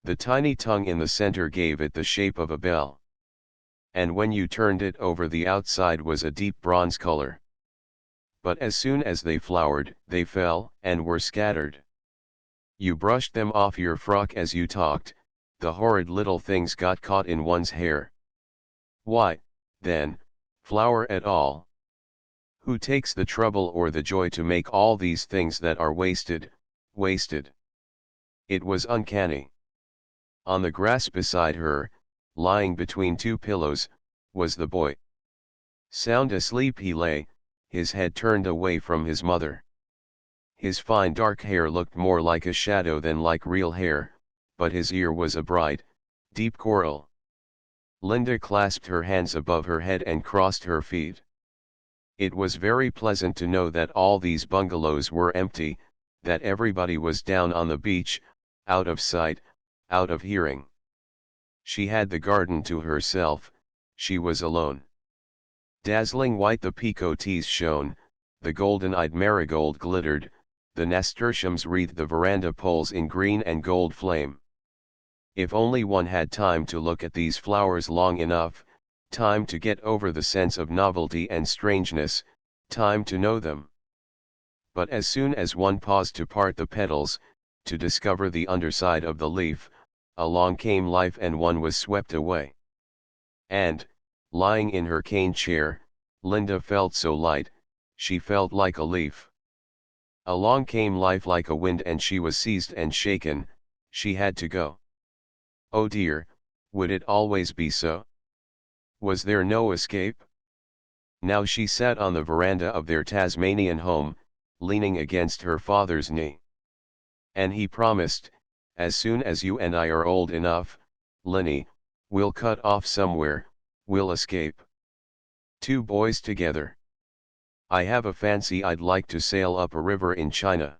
The tiny tongue in the center gave it the shape of a bell. And when you turned it over the outside was a deep bronze color. But as soon as they flowered, they fell, and were scattered. You brushed them off your frock as you talked, the horrid little things got caught in one's hair. Why, then, flower at all? Who takes the trouble or the joy to make all these things that are wasted, wasted? It was uncanny. On the grass beside her, lying between two pillows, was the boy. Sound asleep he lay, his head turned away from his mother. His fine dark hair looked more like a shadow than like real hair, but his ear was a bright, deep coral. Linda clasped her hands above her head and crossed her feet. It was very pleasant to know that all these bungalows were empty, that everybody was down on the beach, out of sight, out of hearing. She had the garden to herself, she was alone. Dazzling white the picotees shone, the golden-eyed marigold glittered, the nasturtiums wreathed the veranda poles in green and gold flame. If only one had time to look at these flowers long enough, time to get over the sense of novelty and strangeness, time to know them. But as soon as one paused to part the petals, to discover the underside of the leaf, along came life and one was swept away. And, lying in her cane chair, Linda felt so light, she felt like a leaf. Along came life like a wind and she was seized and shaken, she had to go. Oh dear, would it always be so? Was there no escape? Now she sat on the veranda of their Tasmanian home, leaning against her father's knee. And he promised, as soon as you and I are old enough, Linny, we'll cut off somewhere, we'll escape. Two boys together. I have a fancy I'd like to sail up a river in China.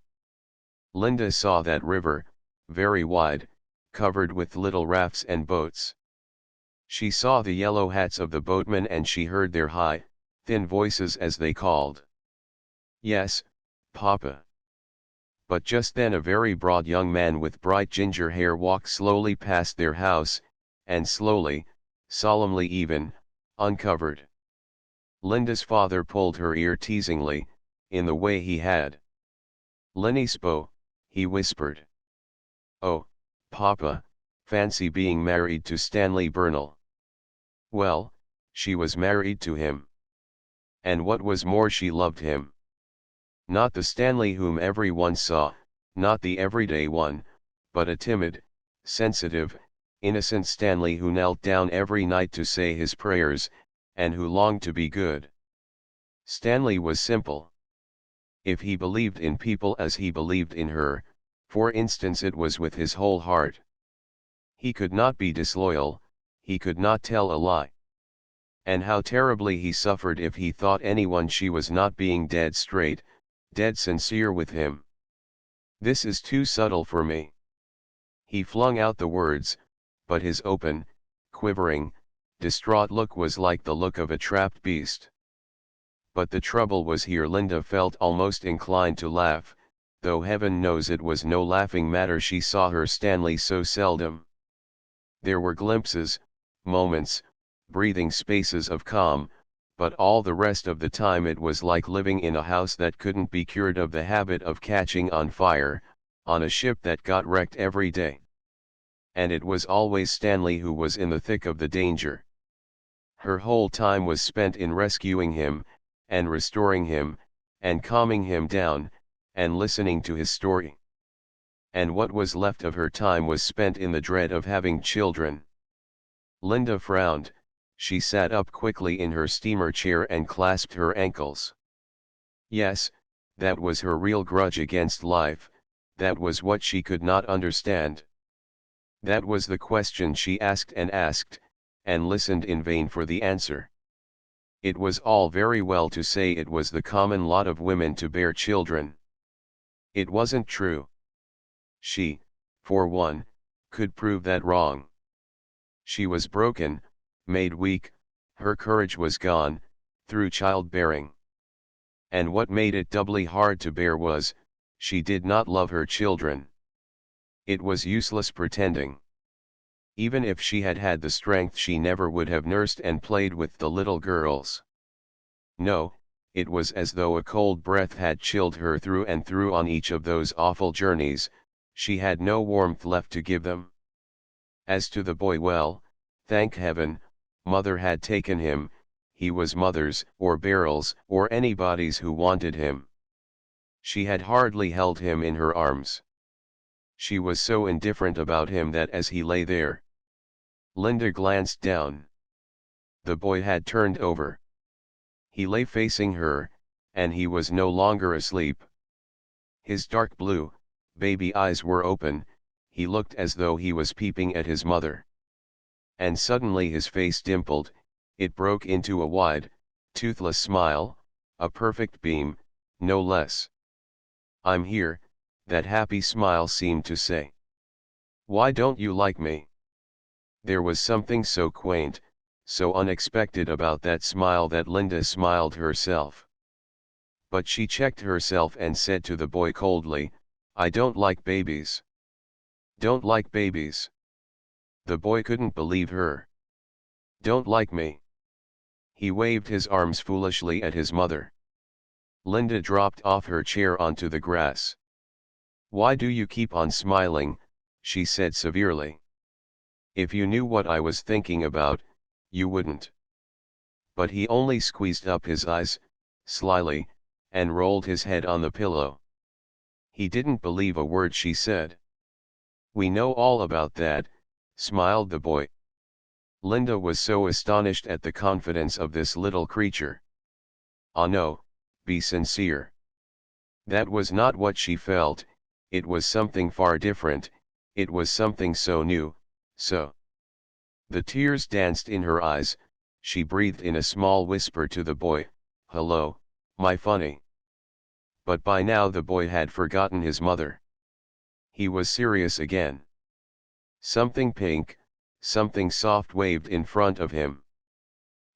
Linda saw that river, very wide, covered with little rafts and boats. She saw the yellow hats of the boatmen and she heard their high, thin voices as they called. Yes, Papa. But just then a very broad young man with bright ginger hair walked slowly past their house, and slowly, solemnly even, uncovered. Linda's father pulled her ear teasingly, in the way he had. Lenny Spo, he whispered. Oh, Papa, fancy being married to Stanley Burnell. Well, she was married to him. And what was more, she loved him. Not the Stanley whom everyone saw, not the everyday one, but a timid, sensitive, innocent Stanley who knelt down every night to say his prayers, and who longed to be good. Stanley was simple. If he believed in people as he believed in her, for instance, it was with his whole heart. He could not be disloyal, he could not tell a lie. And how terribly he suffered if he thought anyone she was not being dead straight, dead sincere with him. This is too subtle for me. He flung out the words, but his open, quivering, distraught look was like the look of a trapped beast. But the trouble was here. Linda felt almost inclined to laugh, though heaven knows it was no laughing matter. She saw her Stanley so seldom. There were glimpses, moments, breathing spaces of calm, but all the rest of the time it was like living in a house that couldn't be cured of the habit of catching on fire, on a ship that got wrecked every day. And it was always Stanley who was in the thick of the danger. Her whole time was spent in rescuing him, and restoring him, and calming him down, and listening to his story. And what was left of her time was spent in the dread of having children. Linda frowned, she sat up quickly in her steamer chair and clasped her ankles. Yes, that was her real grudge against life, that was what she could not understand. That was the question she asked, and listened in vain for the answer. It was all very well to say it was the common lot of women to bear children. It wasn't true. She, for one, could prove that wrong. She was broken, made weak, her courage was gone, through childbearing. And what made it doubly hard to bear was, she did not love her children. It was useless pretending. Even if she had had the strength, she never would have nursed and played with the little girls. No, it was as though a cold breath had chilled her through and through on each of those awful journeys. She had no warmth left to give them. As to the boy, well, thank heaven, mother had taken him. He was mother's, or Beryl's, or anybody's who wanted him. She had hardly held him in her arms. She was so indifferent about him that as he lay there, Linda glanced down. The boy had turned over. He lay facing her, and he was no longer asleep. His dark blue, baby eyes were open, he looked as though he was peeping at his mother. And suddenly his face dimpled, it broke into a wide, toothless smile, a perfect beam, no less. "I'm here," that happy smile seemed to say. "Why don't you like me?" There was something so quaint, so unexpected about that smile that Linda smiled herself. But she checked herself and said to the boy coldly, "I don't like babies." "Don't like babies?" The boy couldn't believe her. "Don't like me?" He waved his arms foolishly at his mother. Linda dropped off her chair onto the grass. "Why do you keep on smiling?" she said severely. "If you knew what I was thinking about, you wouldn't." But he only squeezed up his eyes, slyly, and rolled his head on the pillow. He didn't believe a word she said. "We know all about that," smiled the boy. Linda was so astonished at the confidence of this little creature. "Ah no, be sincere." That was not what she felt, it was something far different, it was something so new, so. The tears danced in her eyes, she breathed in a small whisper to the boy, "Hello, my funny." But by now the boy had forgotten his mother. He was serious again. Something pink, something soft waved in front of him.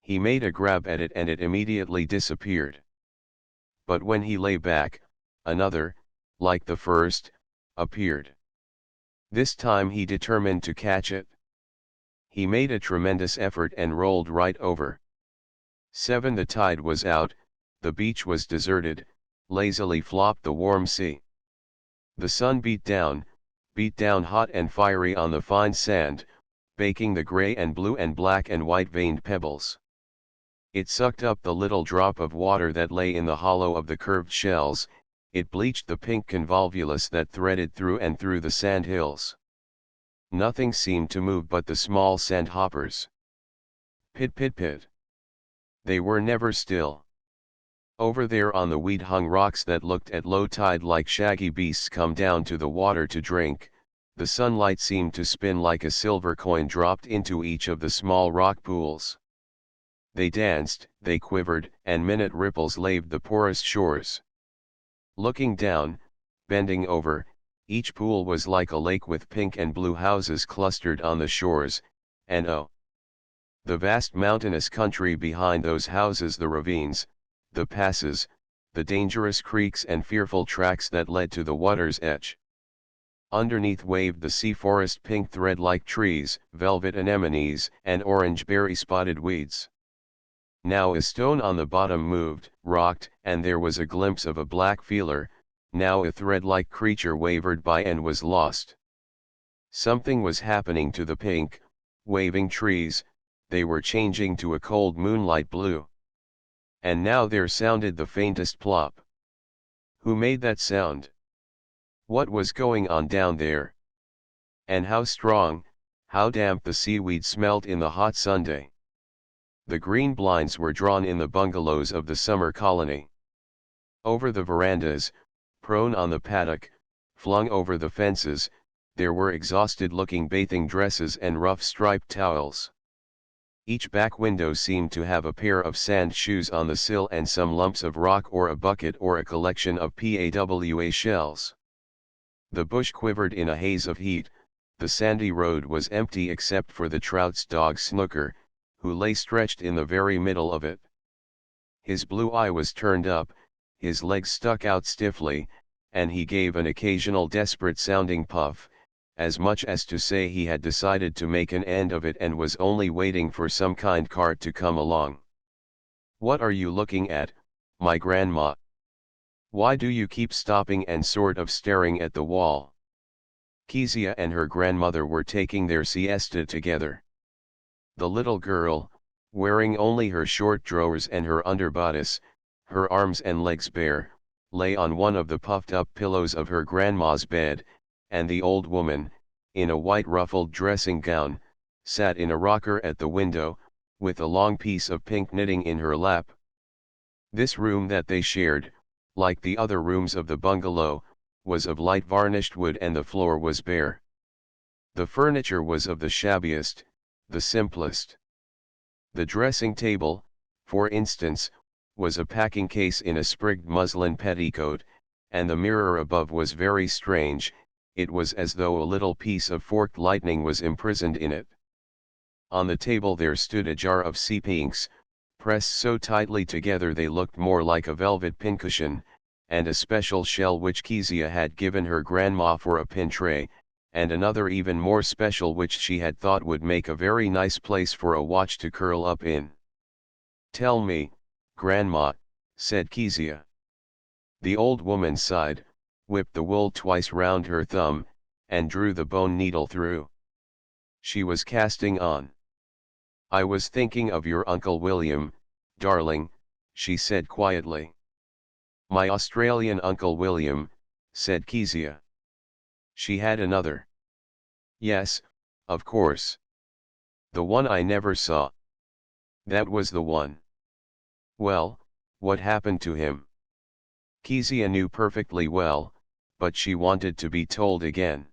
He made a grab at it and it immediately disappeared. But when he lay back, another, like the first, appeared. This time he determined to catch it. He made a tremendous effort and rolled right over. 7. The tide was out, the beach was deserted, lazily flopped the warm sea. The sun beat down hot and fiery on the fine sand, baking the gray and blue and black and white veined pebbles. It sucked up the little drop of water that lay in the hollow of the curved shells, it bleached the pink convolvulus that threaded through and through the sand hills. Nothing seemed to move but the small sandhoppers. Pit pit pit. They were never still. Over there on the weed-hung rocks that looked at low tide like shaggy beasts come down to the water to drink, the sunlight seemed to spin like a silver coin dropped into each of the small rock pools. They danced, they quivered, and minute ripples laved the porous shores. Looking down, bending over, each pool was like a lake with pink and blue houses clustered on the shores, and oh, the vast mountainous country behind those houses, the ravines, the passes, the dangerous creeks and fearful tracks that led to the water's edge. Underneath waved the sea forest, pink thread-like trees, velvet anemones, and orange berry-spotted weeds. Now a stone on the bottom moved, rocked, and there was a glimpse of a black feeler, now a thread-like creature wavered by and was lost. Something was happening to the pink, waving trees, they were changing to a cold moonlight blue. And now there sounded the faintest plop. Who made that sound? What was going on down there? And how strong, how damp the seaweed smelt in the hot Sunday. The green blinds were drawn in the bungalows of the summer colony. Over the verandas, prone on the paddock, flung over the fences, there were exhausted-looking bathing dresses and rough striped towels. Each back window seemed to have a pair of sand shoes on the sill and some lumps of rock or a bucket or a collection of PAWA shells. The bush quivered in a haze of heat, the sandy road was empty except for the trout's dog Snooker, who lay stretched in the very middle of it. His blue eye was turned up, his legs stuck out stiffly, and he gave an occasional desperate-sounding puff, as much as to say he had decided to make an end of it and was only waiting for some kind cart to come along. "What are you looking at, my grandma? Why do you keep stopping and sort of staring at the wall?" Kezia and her grandmother were taking their siesta together. The little girl, wearing only her short drawers and her underbodice, her arms and legs bare, lay on one of the puffed-up pillows of her grandma's bed, and the old woman, in a white ruffled dressing gown, sat in a rocker at the window, with a long piece of pink knitting in her lap. This room that they shared, like the other rooms of the bungalow, was of light varnished wood and the floor was bare. The furniture was of the shabbiest, the simplest. The dressing table, for instance, was a packing case in a sprigged muslin petticoat, and the mirror above was very strange, it was as though a little piece of forked lightning was imprisoned in it. On the table there stood a jar of sea pinks, pressed so tightly together they looked more like a velvet pincushion, and a special shell which Kezia had given her grandma for a pin tray, and another even more special which she had thought would make a very nice place for a watch to curl up in. "Tell me, Grandma," said Kezia. The old woman sighed, whipped the wool twice round her thumb, and drew the bone needle through. She was casting on. "I was thinking of your Uncle William, darling," she said quietly. "My Australian Uncle William," said Kezia. She had another. "Yes, of course. The one I never saw." "That was the one." "Well, what happened to him?" Kezia knew perfectly well, but she wanted to be told again.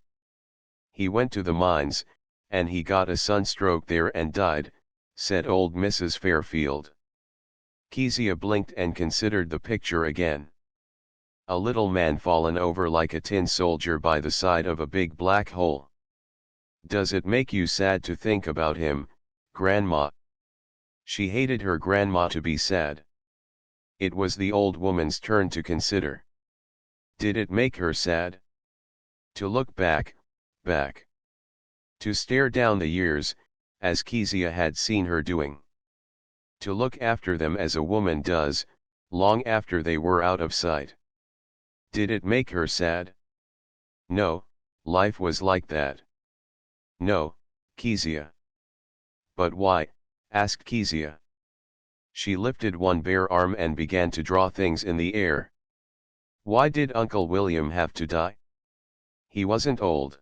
"He went to the mines, and he got a sunstroke there and died," said old Mrs. Fairfield. Kezia blinked and considered the picture again. A little man fallen over like a tin soldier by the side of a big black hole. "Does it make you sad to think about him, Grandma?" She hated her grandma to be sad. It was the old woman's turn to consider. Did it make her sad? To look back, back. To stare down the years, as Kezia had seen her doing. To look after them as a woman does, long after they were out of sight. Did it make her sad? No, life was like that. No, Kezia. But why? Asked Kezia. She lifted one bare arm and began to draw things in the air. Why did Uncle William have to die? He wasn't old.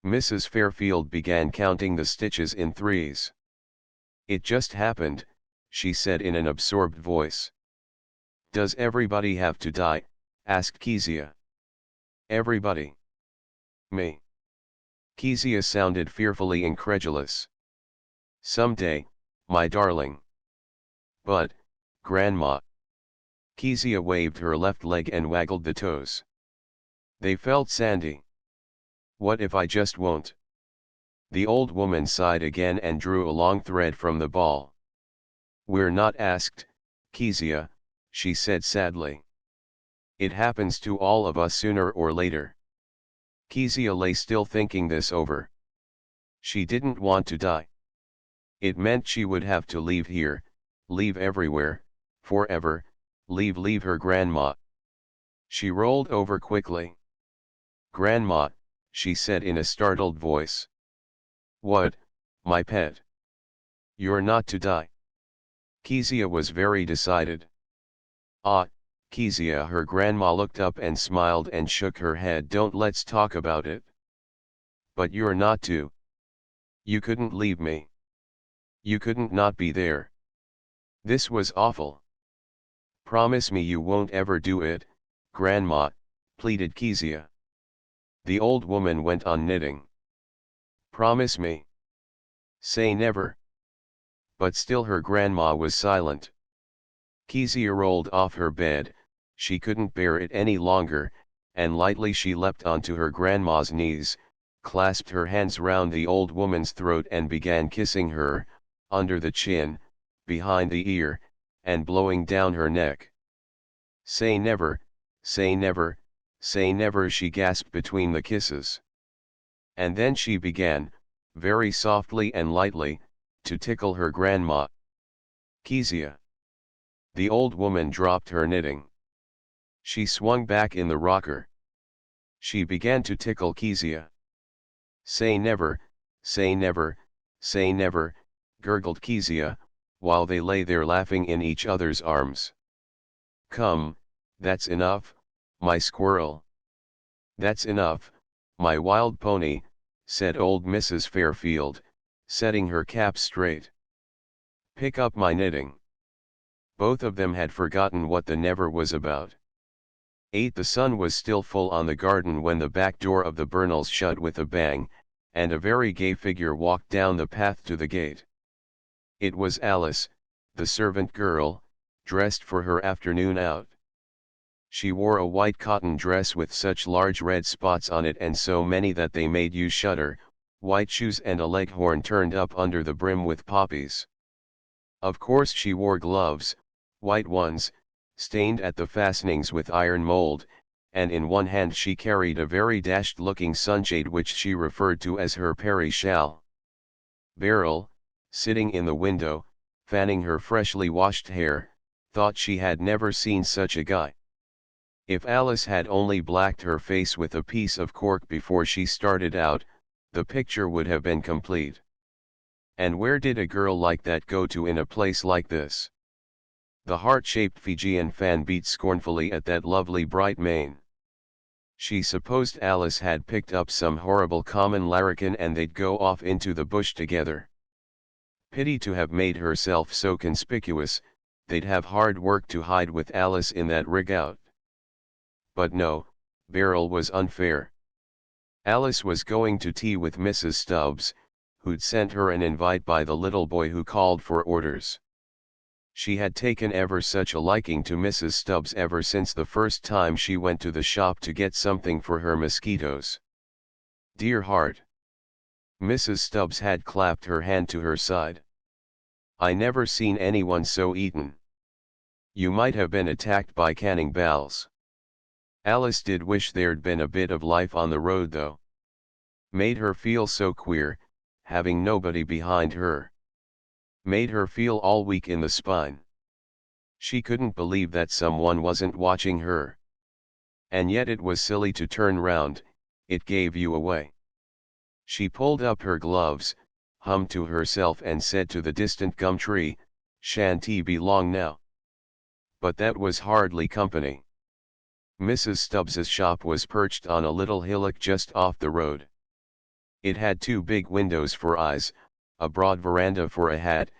Mrs. Fairfield began counting the stitches in threes. "It just happened," she said in an absorbed voice. "Does everybody have to die?" asked Kezia. "Everybody." "Me?" Kezia sounded fearfully incredulous. "Someday, my darling." "But, Grandma." Kezia waved her left leg and waggled the toes. They felt sandy. "What if I just won't?" The old woman sighed again and drew a long thread from the ball. "We're not asked, Kezia," she said sadly. "It happens to all of us sooner or later." Kezia lay still thinking this over. She didn't want to die. It meant she would have to leave here, leave everywhere, forever, leave her grandma. She rolled over quickly. "Grandma," she said in a startled voice. "What, my pet? You're not to die?" Kezia was very decided. "Ah, Kezia," her grandma looked up and smiled and shook her head. "Don't let's talk about it." "But you're not to. You couldn't leave me. You couldn't not be there." This was awful. "Promise me you won't ever do it, Grandma," pleaded Kezia. The old woman went on knitting. "Promise me. Say never." But still her grandma was silent. Kezia rolled off her bed, she couldn't bear it any longer, and lightly she leapt onto her grandma's knees, clasped her hands round the old woman's throat and began kissing her, under the chin, behind the ear, and blowing down her neck. "Say never, say never, say never," she gasped between the kisses. And then she began, very softly and lightly, to tickle her grandma. "Kezia." The old woman dropped her knitting. She swung back in the rocker. She began to tickle Kezia. "Say never, say never, say never," gurgled Kezia, while they lay there laughing in each other's arms. "Come, that's enough, my squirrel. That's enough, my wild pony," said old Mrs. Fairfield, setting her cap straight. "Pick up my knitting." Both of them had forgotten what the never was about. 8. The sun was still full on the garden when the back door of the Bernals shut with a bang, and a very gay figure walked down the path to the gate. It was Alice, the servant girl, dressed for her afternoon out. She wore a white cotton dress with such large red spots on it and so many that they made you shudder, white shoes and a leghorn turned up under the brim with poppies. Of course she wore gloves, white ones, stained at the fastenings with iron mold, and in one hand she carried a very dashed-looking sunshade which she referred to as her Perry-shawl. Beryl, sitting in the window, fanning her freshly washed hair, thought she had never seen such a guy. If Alice had only blacked her face with a piece of cork before she started out, the picture would have been complete. And where did a girl like that go to in a place like this? The heart-shaped Fijian fan beat scornfully at that lovely bright mane. She supposed Alice had picked up some horrible common larrikin and they'd go off into the bush together. Pity to have made herself so conspicuous, they'd have hard work to hide with Alice in that rig-out. But no, Beryl was unfair. Alice was going to tea with Mrs. Stubbs, who'd sent her an invite by the little boy who called for orders. She had taken ever such a liking to Mrs. Stubbs ever since the first time she went to the shop to get something for her mosquitoes. Dear heart! Mrs. Stubbs had clapped her hand to her side. I never seen anyone so eaten. You might have been attacked by cannibals. Alice did wish there'd been a bit of life on the road though. Made her feel so queer, having nobody behind her. Made her feel all weak in the spine. She couldn't believe that someone wasn't watching her. And yet it was silly to turn round, it gave you away. She pulled up her gloves, hummed to herself and said to the distant gum tree, "Shan't be long now." But that was hardly company. Mrs. Stubbs's shop was perched on a little hillock just off the road. It had two big windows for eyes, a broad veranda for a hat,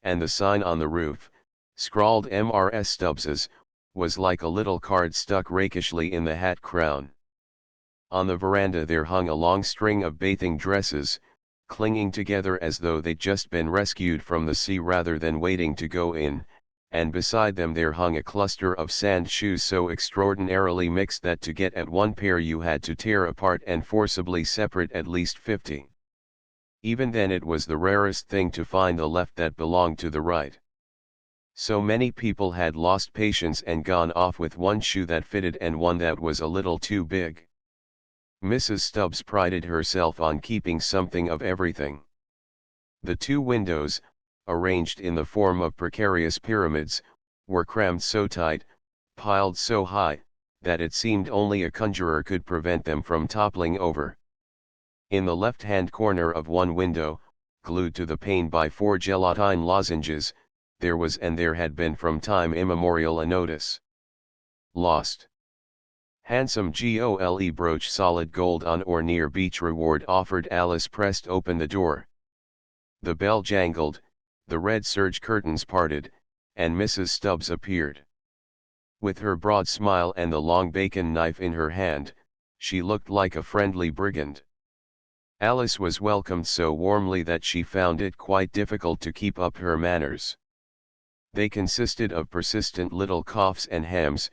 and the sign on the roof, scrawled "M.R.S. Stubbs's," was like a little card stuck rakishly in the hat crown. On the veranda there hung a long string of bathing dresses, clinging together as though they'd just been rescued from the sea rather than waiting to go in, and beside them there hung a cluster of sand shoes so extraordinarily mixed that to get at one pair you had to tear apart and forcibly separate at least 50. Even then it was the rarest thing to find the left that belonged to the right. So many people had lost patience and gone off with one shoe that fitted and one that was a little too big. Mrs. Stubbs prided herself on keeping something of everything. The two windows, arranged in the form of precarious pyramids, were crammed so tight, piled so high, that it seemed only a conjurer could prevent them from toppling over. In the left-hand corner of one window, glued to the pane by 4 gelatine lozenges, there was and there had been from time immemorial a notice. Lost. Handsome gold brooch, solid gold on or near beach, reward offered. Alice pressed open the door. The bell jangled, the red serge curtains parted, and Mrs. Stubbs appeared. With her broad smile and the long bacon knife in her hand, she looked like a friendly brigand. Alice was welcomed so warmly that she found it quite difficult to keep up her manners. They consisted of persistent little coughs and hems,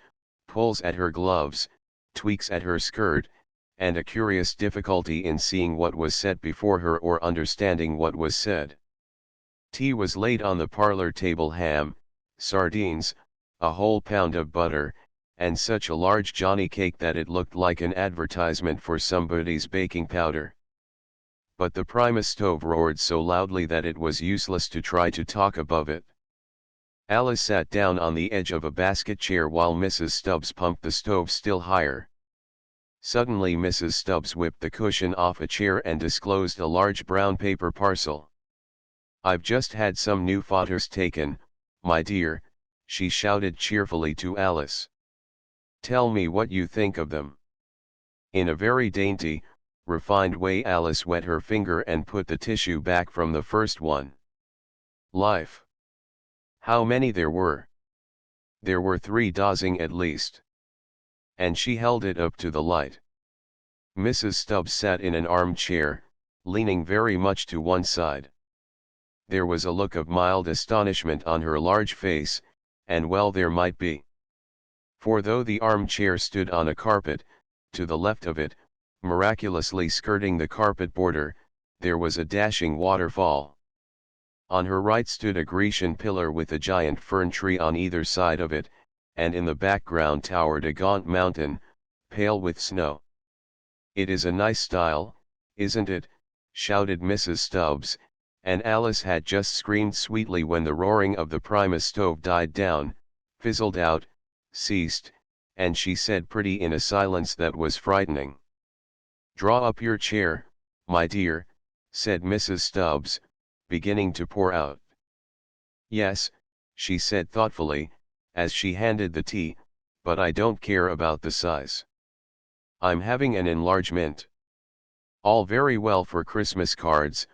pulls at her gloves, tweaks at her skirt, and a curious difficulty in seeing what was set before her or understanding what was said. Tea was laid on the parlor table: ham, sardines, a whole pound of butter, and such a large Johnny cake that it looked like an advertisement for somebody's baking powder. But the Primus stove roared so loudly that it was useless to try to talk above it. Alice sat down on the edge of a basket chair while Mrs. Stubbs pumped the stove still higher. Suddenly Mrs. Stubbs whipped the cushion off a chair and disclosed a large brown paper parcel. "I've just had some new photos taken, my dear," she shouted cheerfully to Alice. "Tell me what you think of them." In a very dainty, refined way Alice wet her finger and put the tissue back from the first one. Life! How many there were! There were 3 dozen at least. And she held it up to the light. Mrs. Stubbs sat in an armchair, leaning very much to one side. There was a look of mild astonishment on her large face, and well there might be. For though the armchair stood on a carpet, to the left of it, miraculously skirting the carpet border, there was a dashing waterfall. On her right stood a Grecian pillar with a giant fern tree on either side of it, and in the background towered a gaunt mountain, pale with snow. "It is a nice style, isn't it?" shouted Mrs. Stubbs, and Alice had just screamed sweetly when the roaring of the Primus stove died down, fizzled out, ceased, and she said pretty in a silence that was frightening. "Draw up your chair, my dear," said Mrs. Stubbs, beginning to pour out. "Yes," she said thoughtfully, as she handed the tea, "but I don't care about the size. I'm having an enlargement. All very well for Christmas cards,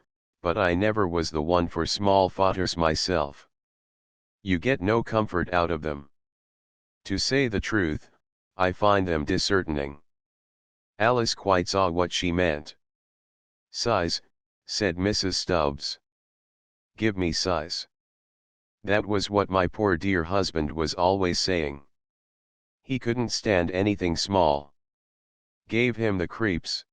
but I never was the one for small photos myself. You get no comfort out of them. To say the truth, I find them disheartening." Alice quite saw what she meant. "Size," said Mrs. Stubbs. "Give me size. That was what my poor dear husband was always saying. He couldn't stand anything small. Gave him the creeps.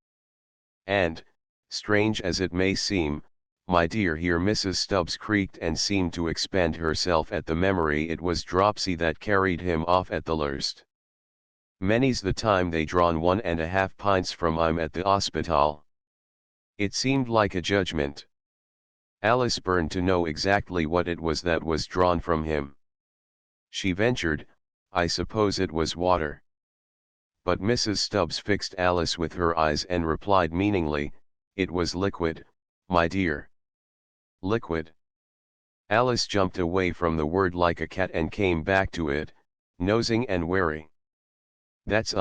And, strange as it may seem, my dear," here Mrs. Stubbs creaked and seemed to expand herself at the memory, "it was dropsy that carried him off at the lurst. Many's the time they drawn 1.5 pints from him at the hospital. It seemed like a judgment." Alice burned to know exactly what it was that was drawn from him. She ventured, "I suppose it was water." But Mrs. Stubbs fixed Alice with her eyes and replied meaningly, "It was liquid, my dear." Liquid. Alice jumped away from the word like a cat and came back to it, nosing and wary. "That's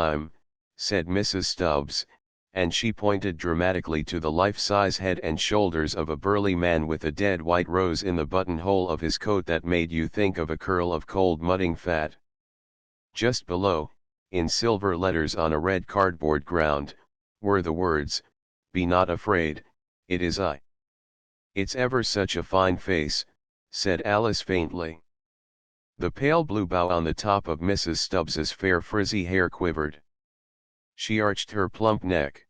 said Mrs. Stubbs, and she pointed dramatically to the life-size head and shoulders of a burly man with a dead white rose in the buttonhole of his coat that made you think of a curl of cold mudding fat. Just below, in silver letters on a red cardboard ground, were the words, "Be not afraid, it is I." "It's ever such a fine face," said Alice faintly. The pale blue bow on the top of Mrs. Stubbs's fair frizzy hair quivered. She arched her plump neck.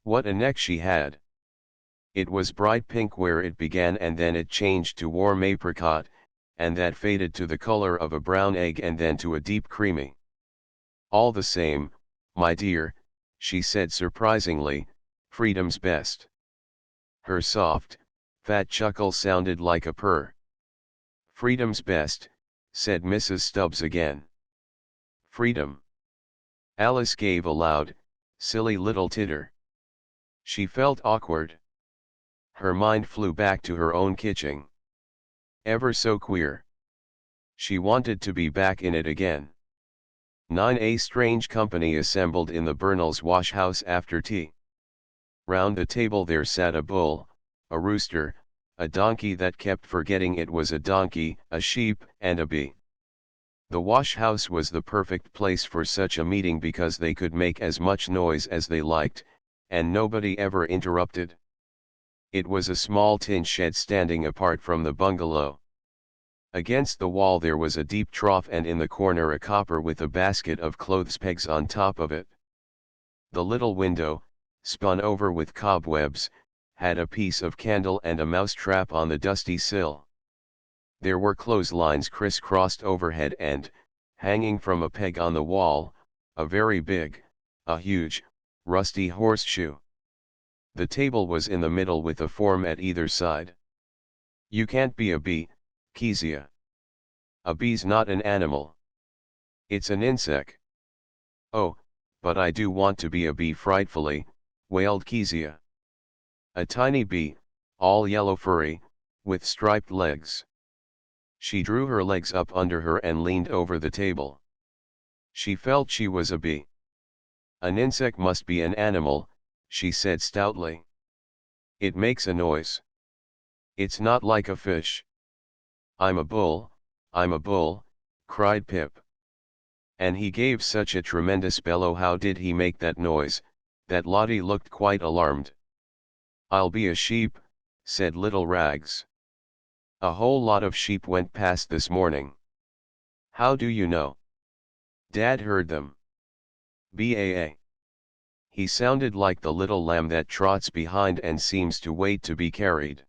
What a neck she had! It was bright pink where it began and then it changed to warm apricot, and that faded to the color of a brown egg and then to a deep creamy. "All the same, my dear," she said surprisingly, "freedom's best." Her soft, fat chuckle sounded like a purr. "Freedom's best," said Mrs. Stubbs again. "Freedom." Alice gave a loud, silly little titter. She felt awkward. Her mind flew back to her own kitchen. Ever so queer. She wanted to be back in it again. 9. A strange company assembled in the Burnells' wash-house after tea. Round the table there sat a bull, a rooster, a donkey that kept forgetting it was a donkey, a sheep, and a bee. The wash-house was the perfect place for such a meeting because they could make as much noise as they liked, and nobody ever interrupted. It was a small tin shed standing apart from the bungalow. Against the wall there was a deep trough and in the corner a copper with a basket of clothes pegs on top of it. The little window, spun over with cobwebs, had a piece of candle and a mousetrap on the dusty sill. There were clotheslines criss-crossed overhead and, hanging from a peg on the wall, a very big, a huge, rusty horseshoe. The table was in the middle with a form at either side. "You can't be a bee, Kezia. A bee's not an animal. It's an insect." "Oh, but I do want to be a bee frightfully," wailed Kezia. "A tiny bee, all yellow furry, with striped legs." She drew her legs up under her and leaned over the table. She felt she was a bee. "An insect must be an animal," she said stoutly. "It makes a noise. It's not like a fish." I'm a bull," cried Pip. And he gave such a tremendous bellow. How did he make that noise, that Lottie looked quite alarmed. "I'll be a sheep," said little Rags. "A whole lot of sheep went past this morning." "How do you know?" "Dad heard them." "Baa. He sounded like the little lamb that trots behind and seems to wait to be carried."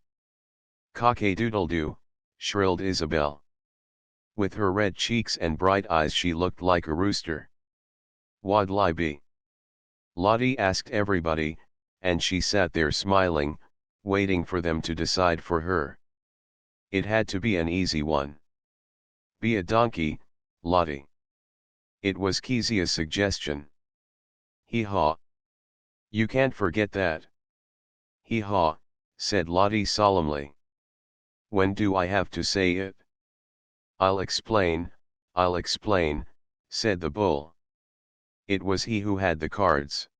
"Cock-a-doodle-doo," shrilled Isabel. With her red cheeks and bright eyes she looked like a rooster. "What'll I be?" Lottie asked everybody, and she sat there smiling, waiting for them to decide for her. It had to be an easy one. "Be a donkey, Lottie." It was Kezia's suggestion. "Hee-haw. You can't forget that." "Hee-haw," said Lottie solemnly. "When do I have to say it?" I'll explain," said the bull. It was he who had the cards.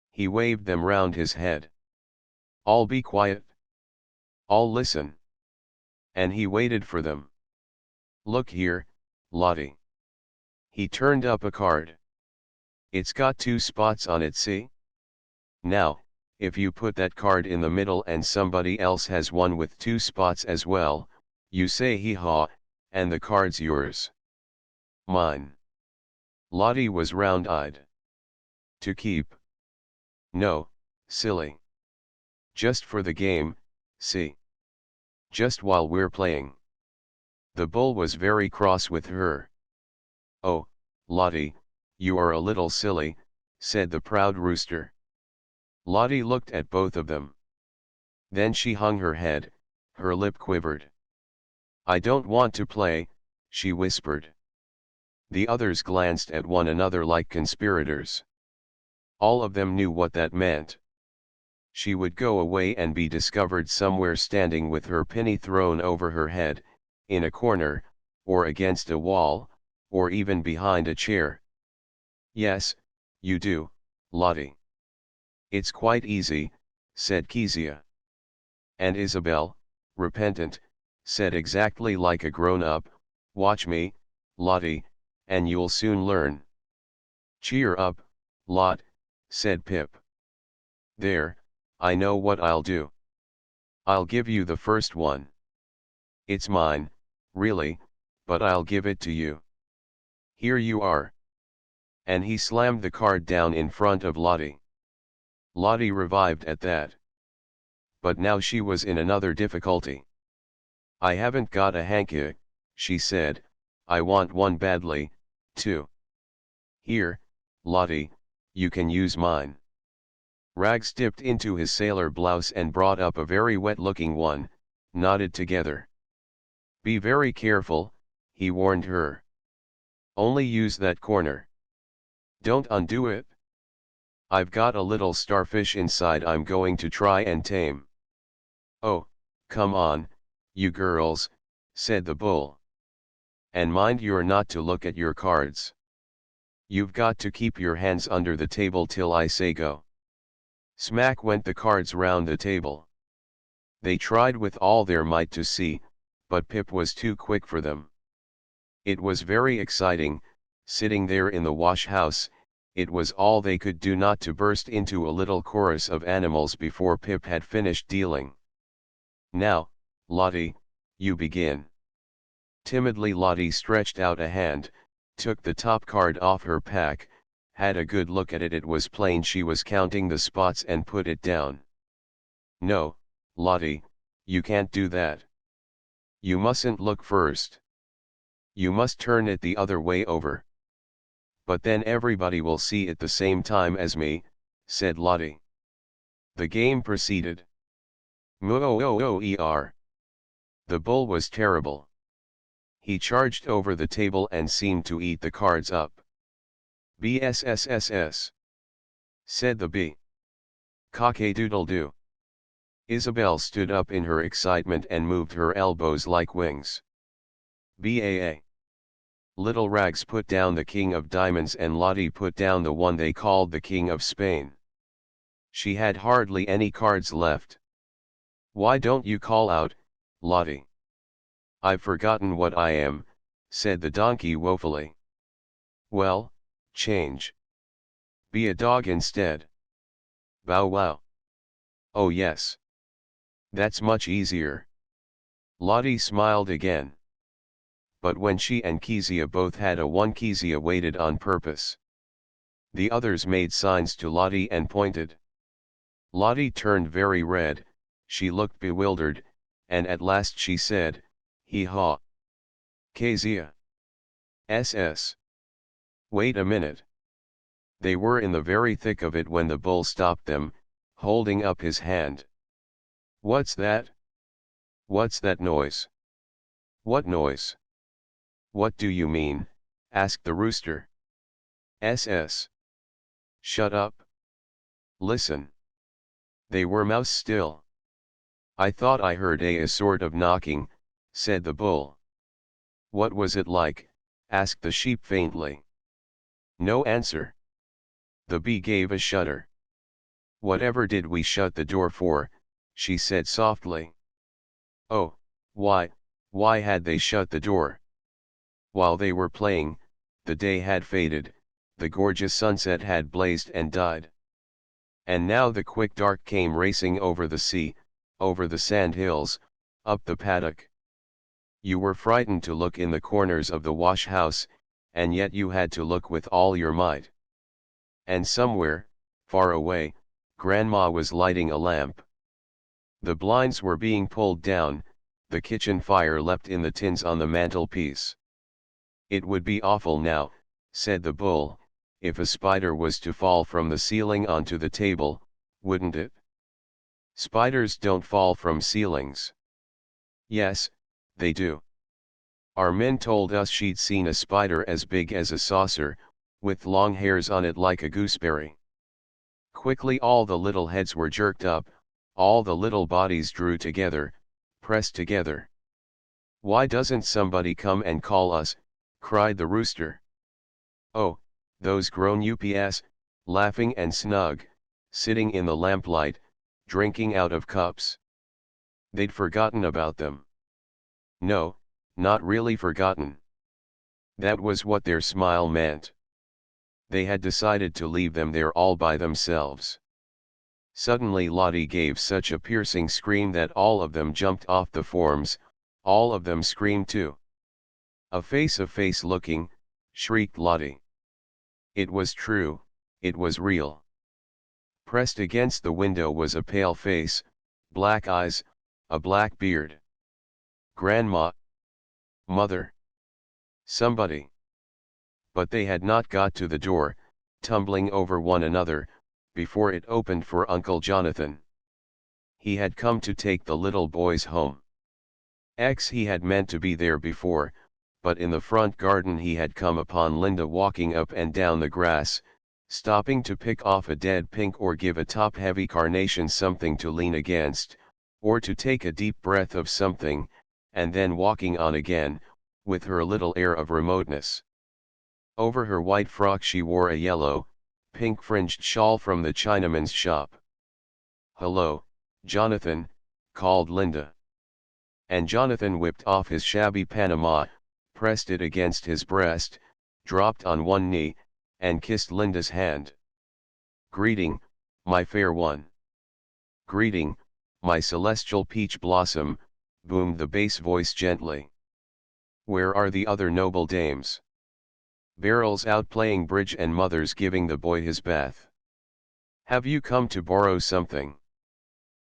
He waved them round his head. "All be quiet. All listen." And he waited for them. "Look here, Lottie." He turned up a card. "It's got 2 spots on it, see? Now, if you put that card in the middle and somebody else has one with 2 spots as well, you say hee-haw, and the card's yours." "Mine." Lottie was round-eyed. "To keep?" "No, silly. Just for the game, see? Just while we're playing." The bull was very cross with her. "Oh, Lottie, you are a little silly," said the proud rooster. Lottie looked at both of them. Then she hung her head, her lip quivered. "I don't want to play," she whispered. The others glanced at one another like conspirators. All of them knew what that meant. She would go away and be discovered somewhere standing with her penny thrown over her head, in a corner, or against a wall, or even behind a chair. "Yes, you do, Lottie." "It's quite easy," said Kezia. And Isabel, repentant, said exactly like a grown-up, "Watch me, Lottie, and you'll soon learn." "Cheer up, Lot," said Pip. "There, I know what I'll do. I'll give you the first one. It's mine, really, but I'll give it to you. Here you are." And he slammed the card down in front of Lottie. Lottie revived at that. But now she was in another difficulty. "I haven't got a hanky," she said. "I want one badly, too." "Here, Lottie, you can use mine." Rags dipped into his sailor blouse and brought up a very wet-looking one, knotted together. "Be very careful," he warned her. "Only use that corner. Don't undo it. I've got a little starfish inside I'm going to try and tame." "Oh, come on, you girls," said the bull. "And mind you're not to look at your cards. You've got to keep your hands under the table till I say go." Smack went the cards round the table. They tried with all their might to see, but Pip was too quick for them. It was very exciting, sitting there in the wash house. It was all they could do not to burst into a little chorus of animals before Pip had finished dealing. "Now, Lottie, you begin." Timidly Lottie stretched out a hand, took the top card off her pack, had a good look at it. It was plain she was counting the spots and put it down. "No, Lottie, you can't do that. You mustn't look first. You must turn it the other way over." "But then everybody will see it the same time as me," said Lottie. The game proceeded. Moo-oh-oh-oh-er. The bull was terrible. He charged over the table and seemed to eat the cards up. "Bsssss," said the bee. "Cock-a-doodle-doo." Isabel stood up in her excitement and moved her elbows like wings. "Baa." Little Rags put down the king of diamonds and Lottie put down the one they called the king of Spain. She had hardly any cards left. "Why don't you call out, Lottie?" "I've forgotten what I am," said the donkey woefully. Well, change. Be a dog instead. Bow wow. Oh yes. That's much easier. Lottie smiled again. But when she and Kezia both had a one, Kezia waited on purpose. The others made signs to Lottie and pointed. Lottie turned very red, she looked bewildered, and at last she said, hee-haw. Kezia. SS. Wait a minute. They were in the very thick of it when the bull stopped them, holding up his hand. What's that? What's that noise? What noise? What do you mean? Asked the rooster. SS. Shut up. Listen. They were mouse still. I thought I heard a sort of knocking, said the bull. What was it like? Asked the sheep faintly. No answer. The bee gave a shudder. Whatever did we shut the door for? She said softly. Oh, why had they shut the door? While they were playing, the day had faded, the gorgeous sunset had blazed and died. And now the quick dark came racing over the sea, over the sand hills, up the paddock. You were frightened to look in the corners of the wash house, and yet you had to look with all your might. And somewhere, far away, Grandma was lighting a lamp. The blinds were being pulled down, the kitchen fire leapt in the tins on the mantelpiece. It would be awful now, said the bull, if a spider was to fall from the ceiling onto the table, wouldn't it? Spiders don't fall from ceilings. Yes, they do. Our men told us she'd seen a spider as big as a saucer, with long hairs on it like a gooseberry. Quickly all the little heads were jerked up, all the little bodies drew together, pressed together. Why doesn't somebody come and call us? Cried the rooster. Oh, those grown ups, laughing and snug, sitting in the lamplight, drinking out of cups. They'd forgotten about them. No, not really forgotten. That was what their smile meant. They had decided to leave them there all by themselves. Suddenly Lottie gave such a piercing scream that all of them jumped off the forms, all of them screamed too. A face looking, shrieked Lottie. It was true, it was real. Pressed against the window was a pale face, black eyes, a black beard. Grandma. Mother. Somebody. But they had not got to the door, tumbling over one another, before it opened for Uncle Jonathan. He had come to take the little boys home. He had meant to be there before, but in the front garden he had come upon Linda walking up and down the grass, stopping to pick off a dead pink or give a top-heavy carnation something to lean against, or to take a deep breath of something, and then walking on again, with her little air of remoteness. Over her white frock she wore a yellow, pink-fringed shawl from the Chinaman's shop. "Hello, Jonathan," called Linda. And Jonathan whipped off his shabby Panama, pressed it against his breast, dropped on one knee, and kissed Linda's hand. "Greeting, my fair one." "Greeting, my celestial peach blossom," boomed the bass voice gently. "Where are the other noble dames? Beryl's out playing bridge and Mother's giving the boy his bath. Have you come to borrow something?"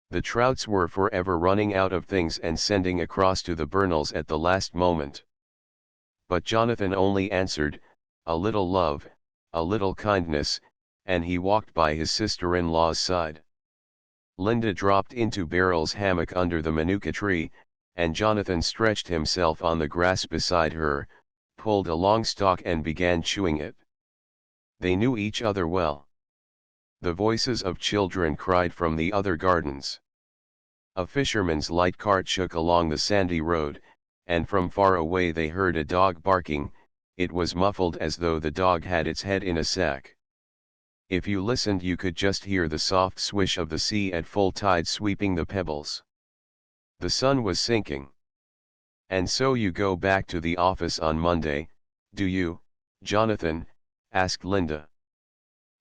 The Trouts were forever running out of things and sending across to the Bernals at the last moment. But Jonathan only answered, "A little love, a little kindness," and he walked by his sister-in-law's side. Linda dropped into Beryl's hammock under the manuka tree, and Jonathan stretched himself on the grass beside her, pulled a long stalk and began chewing it. They knew each other well. The voices of children cried from the other gardens. A fisherman's light cart shook along the sandy road, and from far away they heard a dog barking. It was muffled as though the dog had its head in a sack. If you listened you could just hear the soft swish of the sea at full tide sweeping the pebbles. The sun was sinking. And so you go back to the office on Monday, do you, Jonathan? Asked Linda.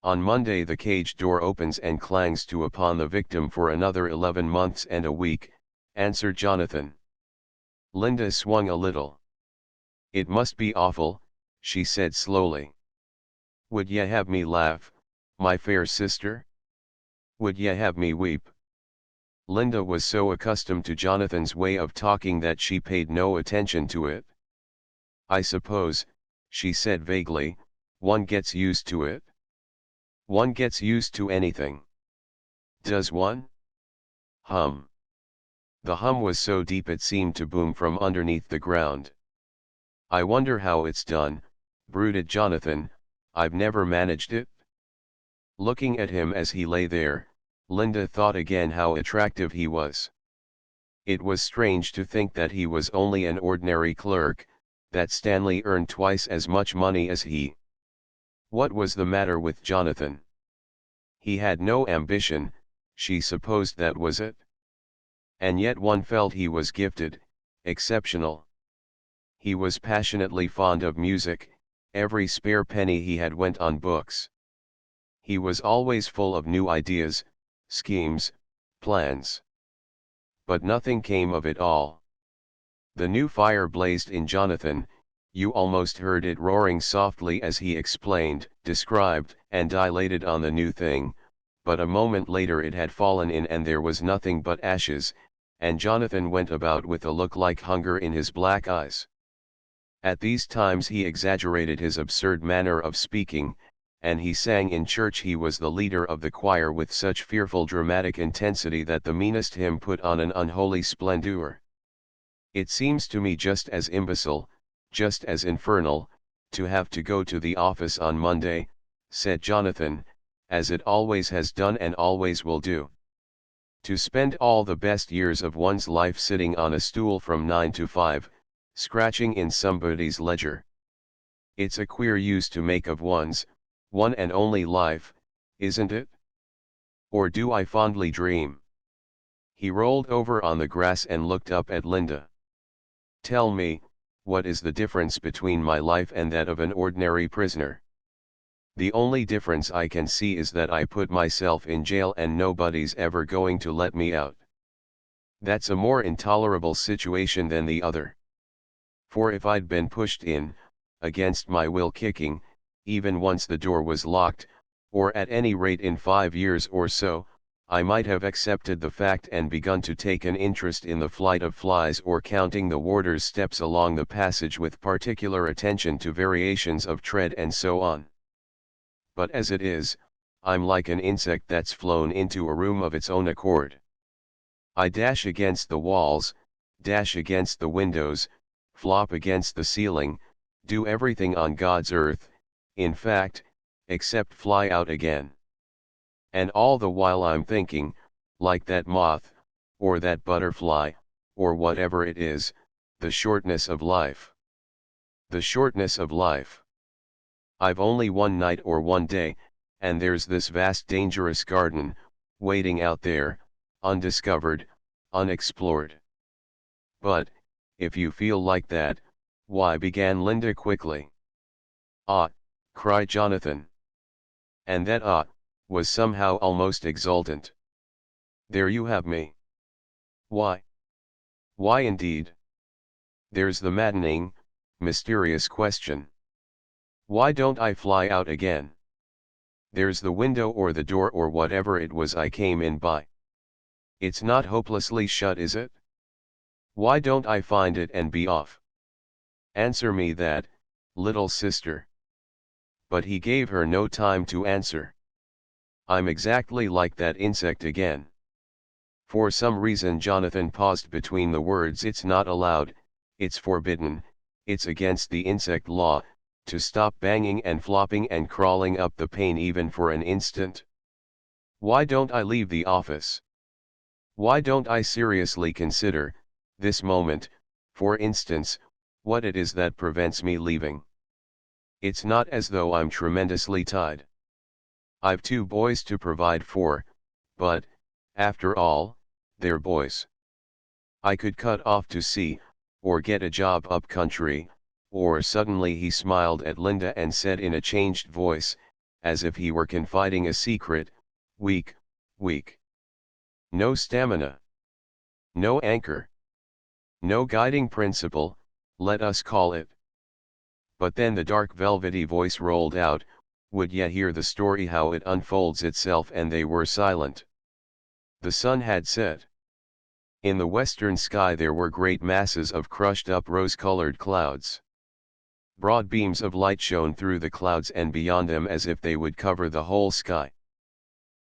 On Monday the cage door opens and clangs to upon the victim for another 11 months and a week, answered Jonathan. Linda swung a little. It must be awful, she said slowly. Would ye have me laugh, my fair sister? Would ye have me weep? Linda was so accustomed to Jonathan's way of talking that she paid no attention to it. I suppose, she said vaguely, one gets used to it. One gets used to anything. Does one? Hum. The hum was so deep it seemed to boom from underneath the ground. I wonder how it's done, brooded Jonathan, I've never managed it. Looking at him as he lay there, Linda thought again how attractive he was. It was strange to think that he was only an ordinary clerk, that Stanley earned twice as much money as he. What was the matter with Jonathan? He had no ambition, she supposed that was it. And yet one felt he was gifted, exceptional. He was passionately fond of music, every spare penny he had went on books. He was always full of new ideas, schemes, plans. But nothing came of it all. The new fire blazed in Jonathan, you almost heard it roaring softly as he explained, described, and dilated on the new thing, but a moment later it had fallen in and there was nothing but ashes, and Jonathan went about with a look like hunger in his black eyes. At these times he exaggerated his absurd manner of speaking, and he sang in church. He was the leader of the choir with such fearful dramatic intensity that the meanest hymn put on an unholy splendor. It seems to me just as imbecile, just as infernal, to have to go to the office on Monday, said Jonathan, as it always has done and always will do. To spend all the best years of one's life sitting on a stool from 9 to 5, scratching in somebody's ledger. It's a queer use to make of one's, one and only life, isn't it? Or do I fondly dream? He rolled over on the grass and looked up at Linda. Tell me, what is the difference between my life and that of an ordinary prisoner? The only difference I can see is that I put myself in jail and nobody's ever going to let me out. That's a more intolerable situation than the other. For if I'd been pushed in, against my will kicking, even once the door was locked, or at any rate in 5 years or so, I might have accepted the fact and begun to take an interest in the flight of flies or counting the warder's steps along the passage with particular attention to variations of tread and so on. But as it is, I'm like an insect that's flown into a room of its own accord. I dash against the walls, dash against the windows, flop against the ceiling, do everything on God's earth, in fact, except fly out again. And all the while I'm thinking, like that moth, or that butterfly, or whatever it is, the shortness of life. The shortness of life. I've only one night or one day, and there's this vast dangerous garden, waiting out there, undiscovered, unexplored. But, if you feel like that, why, began Linda quickly. Ah, cried Jonathan. And that was somehow almost exultant. There you have me. Why? Why indeed? There's the maddening, mysterious question. Why don't I fly out again? There's the window or the door or whatever it was I came in by. It's not hopelessly shut, is it? Why don't I find it and be off? Answer me that, little sister. But he gave her no time to answer. I'm exactly like that insect again. For some reason Jonathan paused between the words. It's not allowed, it's forbidden, it's against the insect law, to stop banging and flopping and crawling up the pane even for an instant. Why don't I leave the office? Why don't I seriously consider, this moment, for instance, what it is that prevents me leaving? It's not as though I'm tremendously tied. I've 2 boys to provide for, but, after all, they're boys. I could cut off to sea, or get a job up country, or suddenly he smiled at Linda and said in a changed voice, as if he were confiding a secret, weak, weak. No stamina. No anchor. No guiding principle, let us call it. But then the dark velvety voice rolled out, would yet hear the story how it unfolds itself, and they were silent. The sun had set. In the western sky there were great masses of crushed-up rose-colored clouds. Broad beams of light shone through the clouds and beyond them as if they would cover the whole sky.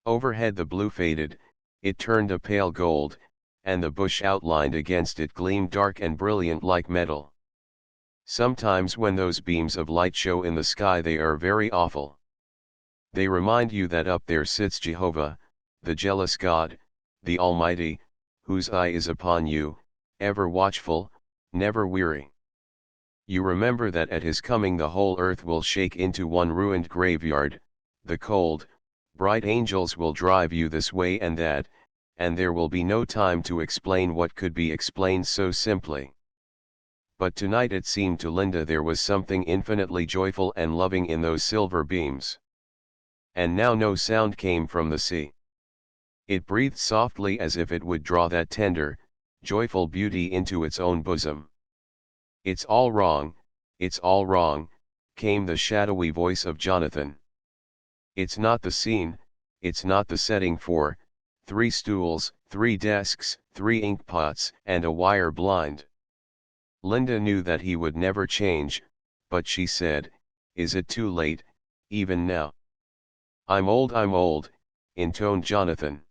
Overhead the blue faded, it turned a pale gold, and the bush outlined against it gleamed dark and brilliant like metal. Sometimes when those beams of light show in the sky they are very awful. They remind you that up there sits Jehovah, the jealous God, the Almighty, whose eye is upon you, ever watchful, never weary. You remember that at his coming the whole earth will shake into one ruined graveyard, the cold, bright angels will drive you this way and that, and there will be no time to explain what could be explained so simply. But tonight it seemed to Linda there was something infinitely joyful and loving in those silver beams. And now no sound came from the sea. It breathed softly as if it would draw that tender, joyful beauty into its own bosom. It's all wrong, came the shadowy voice of Jonathan. It's not the scene, it's not the setting for 3 stools, 3 desks, 3 inkpots, and a wire blind. Linda knew that he would never change, but she said, is it too late, even now? I'm old, intoned Jonathan.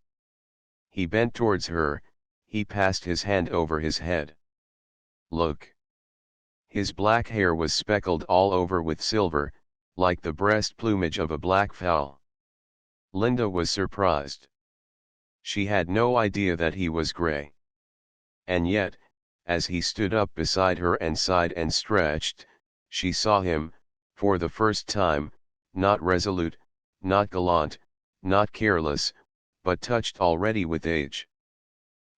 He bent towards her, he passed his hand over his head. Look. His black hair was speckled all over with silver, like the breast plumage of a black fowl. Linda was surprised. She had no idea that he was gray. And yet, as he stood up beside her and sighed and stretched, she saw him, for the first time, not resolute, not gallant, not careless, but touched already with age.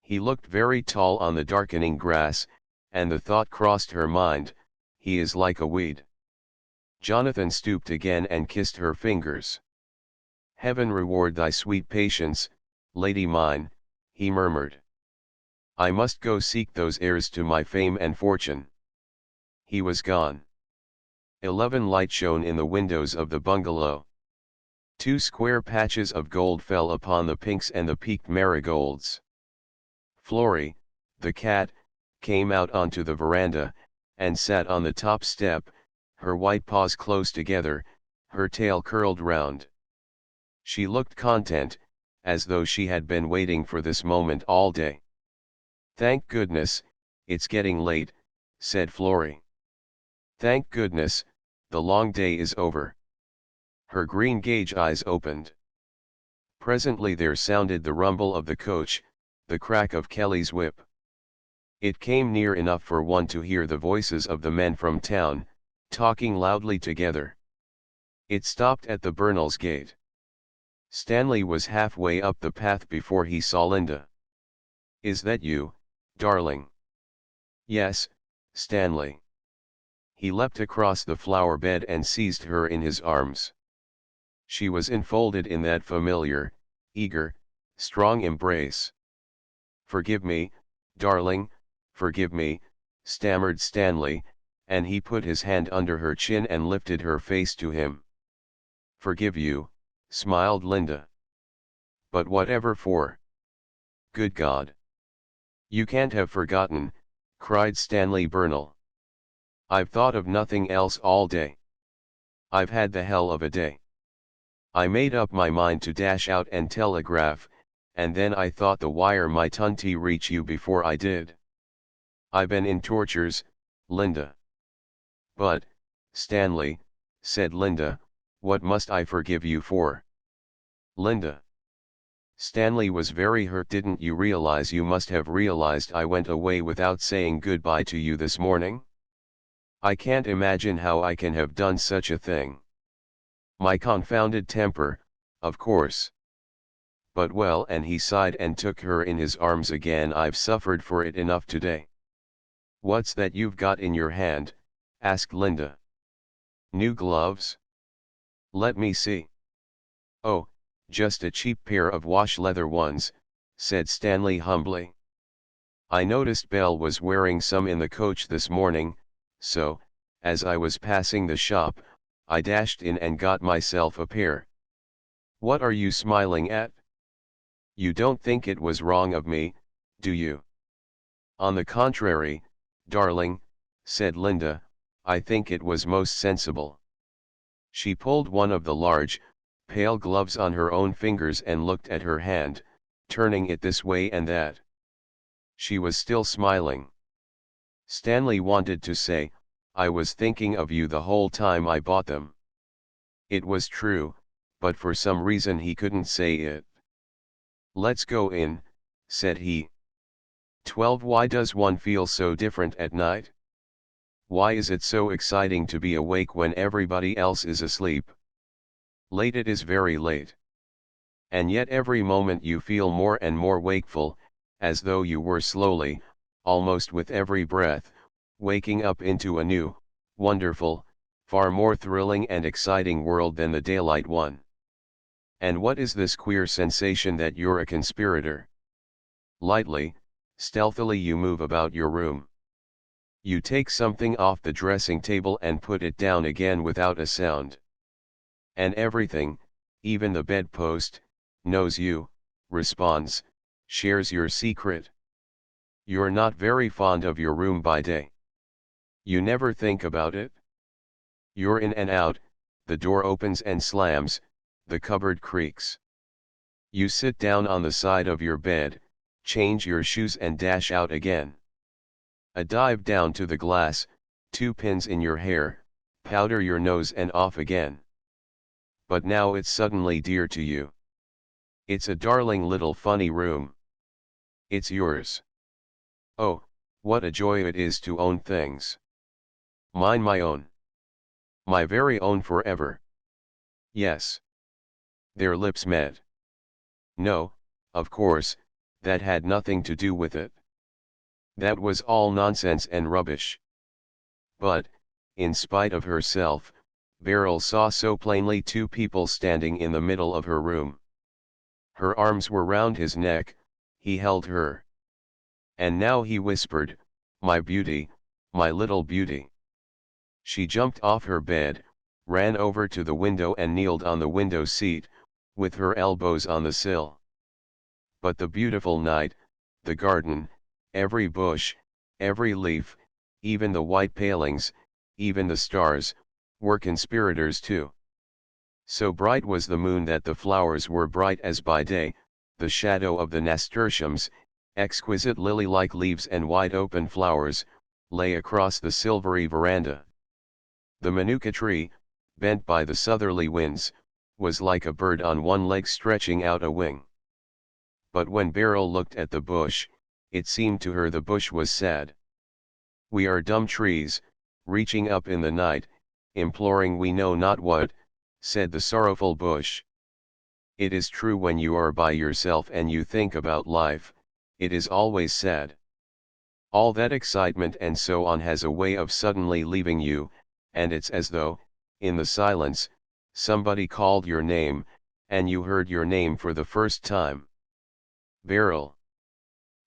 He looked very tall on the darkening grass, and the thought crossed her mind, he is like a weed. Jonathan stooped again and kissed her fingers. Heaven reward thy sweet patience, lady mine, he murmured. I must go seek those heirs to my fame and fortune. He was gone. 11 light shone in the windows of the bungalow. 2 square patches of gold fell upon the pinks and the peaked marigolds. Florrie, the cat, came out onto the veranda, and sat on the top step, her white paws close together, her tail curled round. She looked content, as though she had been waiting for this moment all day. Thank goodness, it's getting late, said Florrie. Thank goodness, the long day is over. Her green gauge eyes opened. Presently there sounded the rumble of the coach, the crack of Kelly's whip. It came near enough for one to hear the voices of the men from town, talking loudly together. It stopped at the Burnells' gate. Stanley was halfway up the path before he saw Linda. Is that you, darling? Yes, Stanley. He leapt across the flower bed and seized her in his arms. She was enfolded in that familiar, eager, strong embrace. Forgive me, darling, forgive me, stammered Stanley, and he put his hand under her chin and lifted her face to him. Forgive you, smiled Linda. But whatever for? Good God! You can't have forgotten, cried Stanley Burnell. I've thought of nothing else all day. I've had the hell of a day. I made up my mind to dash out and telegraph, and then I thought the wire might reach you before I did. I've been in tortures, Linda. But, Stanley, said Linda, what must I forgive you for? Linda. Stanley was very hurt. Didn't you realize? You must have realized I went away without saying goodbye to you this morning? I can't imagine how I can have done such a thing. My confounded temper, of course. But well, and he sighed and took her in his arms again, I've suffered for it enough today. What's that you've got in your hand? Asked Linda. New gloves? Let me see. Oh, just a cheap pair of wash leather ones, said Stanley humbly. I noticed Belle was wearing some in the coach this morning, so, as I was passing the shop, I dashed in and got myself a pair. What are you smiling at? You don't think it was wrong of me, do you? On the contrary, darling, said Linda, I think it was most sensible. She pulled one of the large, pale gloves on her own fingers and looked at her hand, turning it this way and that. She was still smiling. Stanley wanted to say, I was thinking of you the whole time I bought them. It was true, but for some reason he couldn't say it. Let's go in, said he. 12. Why does one feel so different at night? Why is it so exciting to be awake when everybody else is asleep? Late, it is very late. And yet every moment you feel more and more wakeful, as though you were slowly, almost with every breath, waking up into a new, wonderful, far more thrilling and exciting world than the daylight one. And what is this queer sensation that you're a conspirator? Lightly, stealthily you move about your room. You take something off the dressing table and put it down again without a sound. And everything, even the bedpost, knows you, responds, shares your secret. You're not very fond of your room by day. You never think about it. You're in and out, the door opens and slams, the cupboard creaks. You sit down on the side of your bed, change your shoes and dash out again. A dive down to the glass, 2 pins in your hair, powder your nose and off again. But now it's suddenly dear to you. It's a darling little funny room. It's yours. Oh, what a joy it is to own things. Mine, my own. My very own forever. Yes. Their lips met. No, of course, that had nothing to do with it. That was all nonsense and rubbish. But, in spite of herself, Beryl saw so plainly 2 people standing in the middle of her room. Her arms were round his neck, he held her. And now he whispered, my beauty, my little beauty. She jumped off her bed, ran over to the window and kneeled on the window seat, with her elbows on the sill. But the beautiful night, the garden, every bush, every leaf, even the white palings, even the stars, were conspirators too. So bright was the moon that the flowers were bright as by day, the shadow of the nasturtiums, exquisite lily-like leaves and wide-open flowers, lay across the silvery veranda. The manuka tree, bent by the southerly winds, was like a bird on one leg stretching out a wing. But when Beryl looked at the bush, it seemed to her the bush was sad. We are dumb trees, reaching up in the night, imploring we know not what, said the sorrowful bush. It is true when you are by yourself and you think about life, it is always sad. All that excitement and so on has a way of suddenly leaving you, and it's as though, in the silence, somebody called your name, and you heard your name for the first time. Beryl.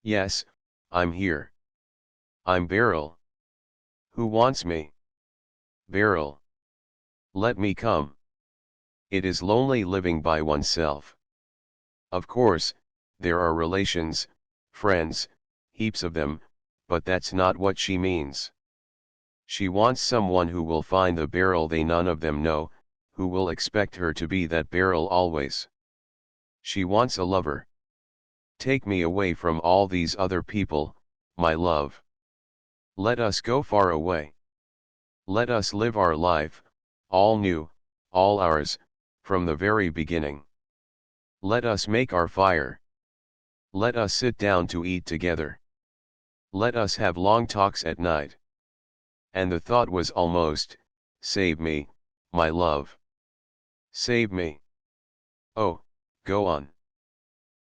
Yes, I'm here. I'm Beryl. Who wants me? Beryl. Let me come. It is lonely living by oneself. Of course, there are relations, friends, heaps of them, but that's not what she means. She wants someone who will find the Beryl they none of them know, who will expect her to be that Beryl always. She wants a lover. Take me away from all these other people, my love. Let us go far away. Let us live our life, all new, all ours, from the very beginning. Let us make our fire. Let us sit down to eat together. Let us have long talks at night. And the thought was almost, save me, my love. Save me. Oh, go on.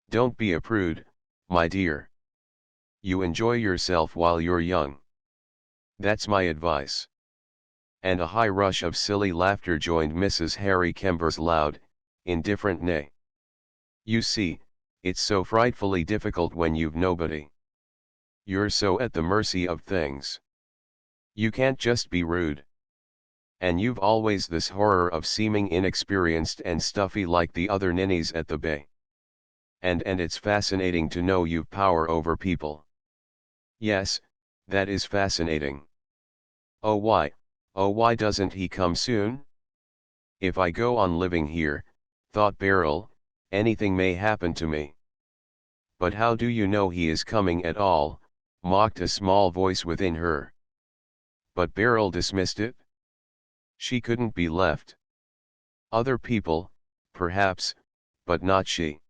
Don't be a prude, my dear. You enjoy yourself while you're young. That's my advice. And a high rush of silly laughter joined Mrs. Harry Kember's loud, indifferent neigh. You see, it's so frightfully difficult when you've nobody. You're so at the mercy of things. You can't just be rude. And you've always this horror of seeming inexperienced and stuffy like the other ninnies at the bay. And it's fascinating to know you've power over people. Yes, that is fascinating. Oh why doesn't he come soon? If I go on living here, thought Beryl, anything may happen to me. But how do you know he is coming at all? Mocked a small voice within her. But Beryl dismissed it. She couldn't be left. Other people, perhaps, but not she.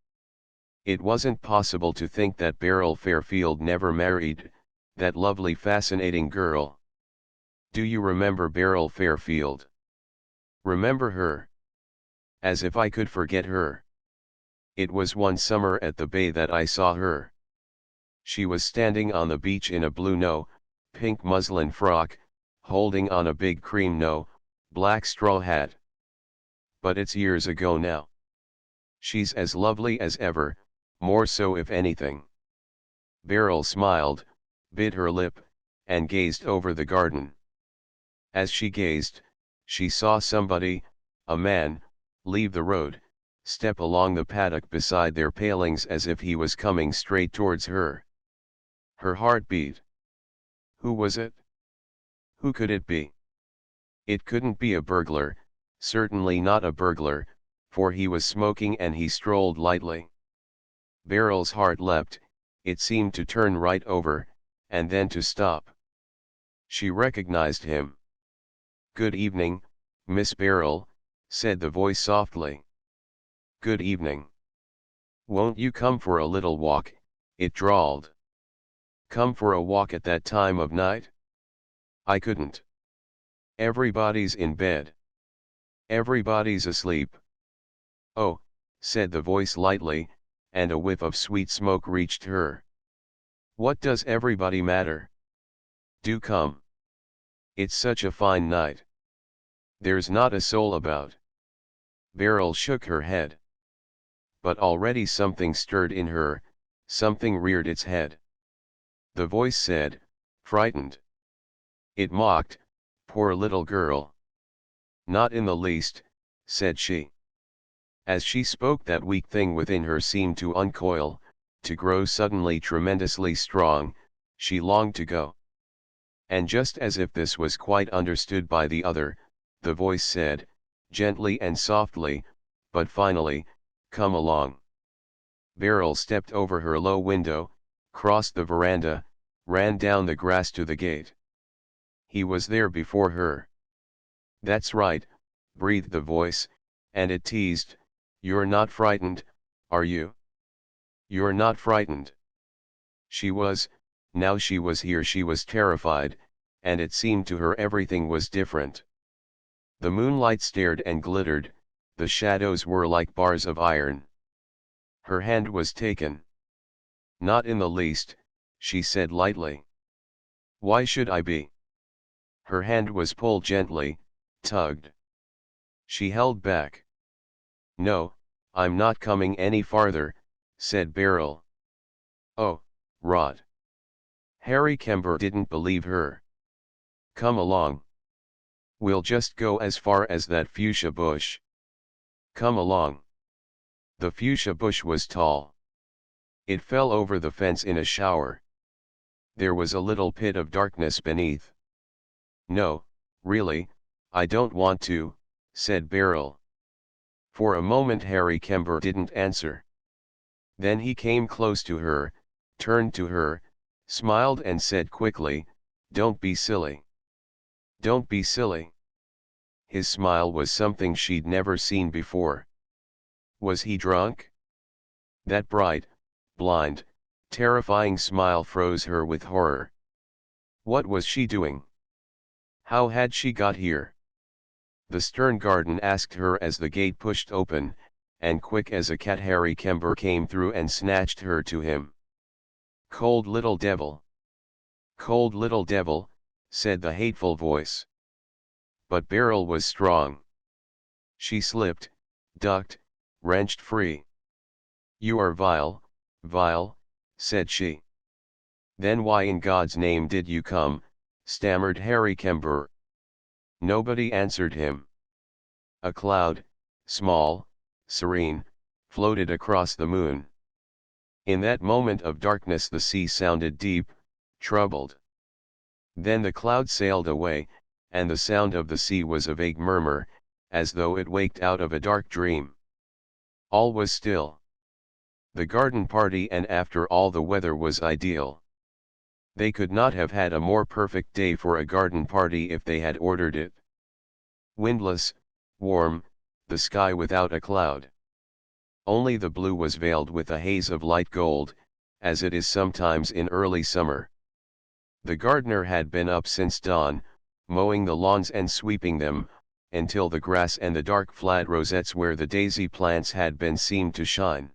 It wasn't possible to think that Beryl Fairfield never married, that lovely fascinating girl. Do you remember Beryl Fairfield? Remember her? As if I could forget her. It was one summer at the bay that I saw her. She was standing on the beach in a blue pink muslin frock, holding on a big cream black straw hat. But it's years ago now. She's as lovely as ever, more so if anything. Beryl smiled, bit her lip, and gazed over the garden. As she gazed, she saw somebody, a man, leave the road, step along the paddock beside their palings as if he was coming straight towards her. Her heart beat. Who was it? Who could it be? It couldn't be a burglar, certainly not a burglar, for he was smoking and he strolled lightly. Beryl's heart leapt, it seemed to turn right over, and then to stop. She recognized him. "Good evening, Miss Beryl," said the voice softly. "Good evening. Won't you come for a little walk?" it drawled. "Come for a walk at that time of night? I couldn't. Everybody's in bed. Everybody's asleep." "Oh," said the voice lightly, and a whiff of sweet smoke reached her. "What does everybody matter? Do come. It's such a fine night. There's not a soul about." Beryl shook her head. But already something stirred in her, something reared its head. The voice said, "Frightened." It mocked, "Poor little girl." "Not in the least," said she. As she spoke, that weak thing within her seemed to uncoil, to grow suddenly tremendously strong. She longed to go. And just as if this was quite understood by the other, the voice said, gently and softly, but finally, "Come along." Beryl stepped over her low window, crossed the veranda, ran down the grass to the gate. He was there before her. "That's right," breathed the voice, and it teased, "You're not frightened, are you? You're not frightened." She was. Now she was here she was terrified, and it seemed to her everything was different. The moonlight stared and glittered, the shadows were like bars of iron. Her hand was taken. "Not in the least," she said lightly. "Why should I be?" Her hand was pulled gently, tugged. She held back. "No, I'm not coming any farther," said Beryl. "Oh, rot." Harry Kember didn't believe her. "Come along. We'll just go as far as that fuchsia bush. Come along." The fuchsia bush was tall. It fell over the fence in a shower. There was a little pit of darkness beneath. "No, really, I don't want to," said Beryl. For a moment Harry Kember didn't answer. Then he came close to her, turned to her, smiled and said quickly, "Don't be silly. Don't be silly." His smile was something she'd never seen before. Was he drunk? That bright, blind, terrifying smile froze her with horror. What was she doing? How had she got here? The stern garden asked her as the gate pushed open, and quick as a cat Harry Kember came through and snatched her to him. "Cold little devil. Cold little devil," said the hateful voice. But Beryl was strong. She slipped, ducked, wrenched free. "You are vile, vile," said she. "Then why in God's name did you come?" stammered Harry Kember. Nobody answered him. A cloud, small, serene, floated across the moon. In that moment of darkness the sea sounded deep, troubled. Then the cloud sailed away, and the sound of the sea was a vague murmur, as though it waked out of a dark dream. All was still. The garden party, and after all the weather was ideal. They could not have had a more perfect day for a garden party if they had ordered it. Windless, warm, the sky without a cloud. Only the blue was veiled with a haze of light gold, as it is sometimes in early summer. The gardener had been up since dawn, mowing the lawns and sweeping them, until the grass and the dark flat rosettes where the daisy plants had been seemed to shine.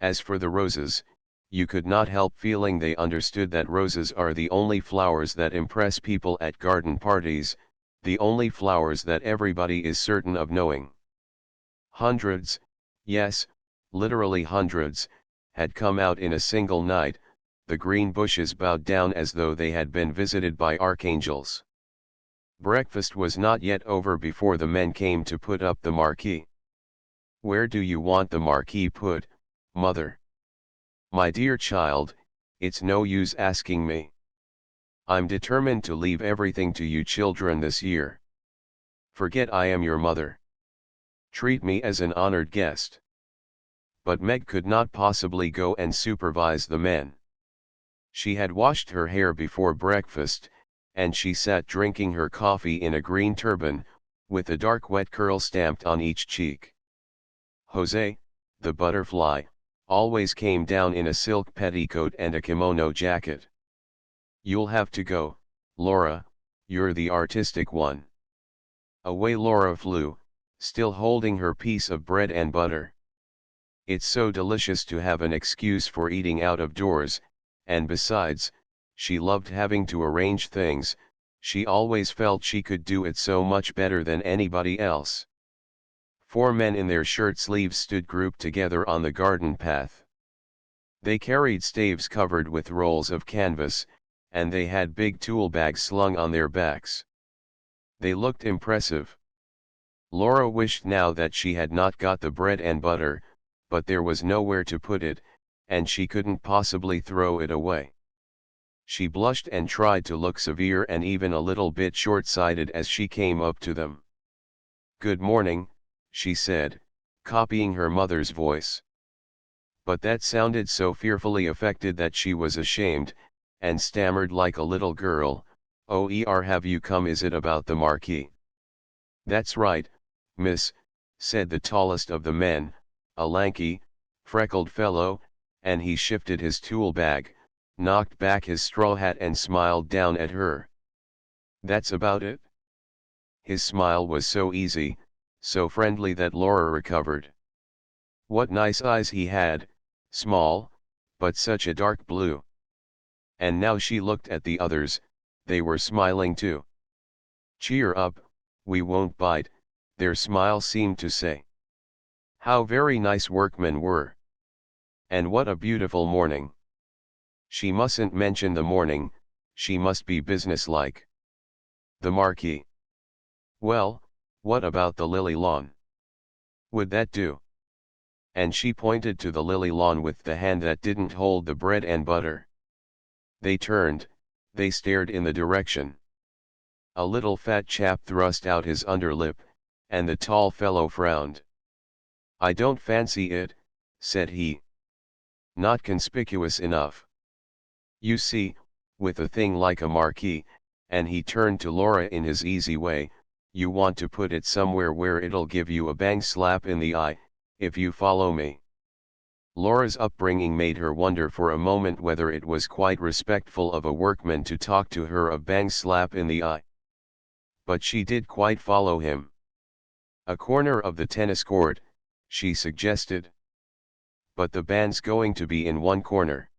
As for the roses, you could not help feeling they understood that roses are the only flowers that impress people at garden parties, the only flowers that everybody is certain of knowing. Hundreds, yes, literally hundreds, had come out in a single night. The green bushes bowed down as though they had been visited by archangels. Breakfast was not yet over before the men came to put up the marquee. "Where do you want the marquee put, mother?" "My dear child, it's no use asking me. I'm determined to leave everything to you children this year. Forget I am your mother. Treat me as an honored guest." But Meg could not possibly go and supervise the men. She had washed her hair before breakfast, and she sat drinking her coffee in a green turban, with a dark wet curl stamped on each cheek. Jose, the butterfly, always came down in a silk petticoat and a kimono jacket. "You'll have to go, Laura, you're the artistic one." Away Laura flew, still holding her piece of bread and butter. It's so delicious to have an excuse for eating out of doors, and besides, she loved having to arrange things. She always felt she could do it so much better than anybody else. 4 men in their shirt sleeves stood grouped together on the garden path. They carried staves covered with rolls of canvas, and they had big tool bags slung on their backs. They looked impressive. Laura wished now that she had not got the bread and butter, but there was nowhere to put it, and she couldn't possibly throw it away. She blushed and tried to look severe and even a little bit short-sighted as she came up to them. "Good morning," she said, copying her mother's voice. But that sounded so fearfully affected that she was ashamed, and stammered like a little girl, have you come? Is it about the marquee?" "That's right, miss," said the tallest of the men, a lanky, freckled fellow, and he shifted his tool bag, knocked back his straw hat and smiled down at her. "That's about it?" His smile was so easy, so friendly that Laura recovered. What nice eyes he had, small, but such a dark blue. And now she looked at the others, they were smiling too. "Cheer up, we won't bite," their smile seemed to say. How very nice workmen were. And what a beautiful morning. She mustn't mention the morning, she must be businesslike. The marquee. Well, what about the lily lawn? Would that do? And she pointed to the lily lawn with the hand that didn't hold the bread and butter. They turned, they stared in the direction. A little fat chap thrust out his underlip, and the tall fellow frowned. "I don't fancy it," said he. "Not conspicuous enough. You see, with a thing like a marquee," and he turned to Laura in his easy way, "you want to put it somewhere where it'll give you a bang slap in the eye, if you follow me." Laura's upbringing made her wonder for a moment whether it was quite respectful of a workman to talk to her of bang slap in the eye. But she did quite follow him. "A corner of the tennis court," she suggested. "But the band's going to be in one corner."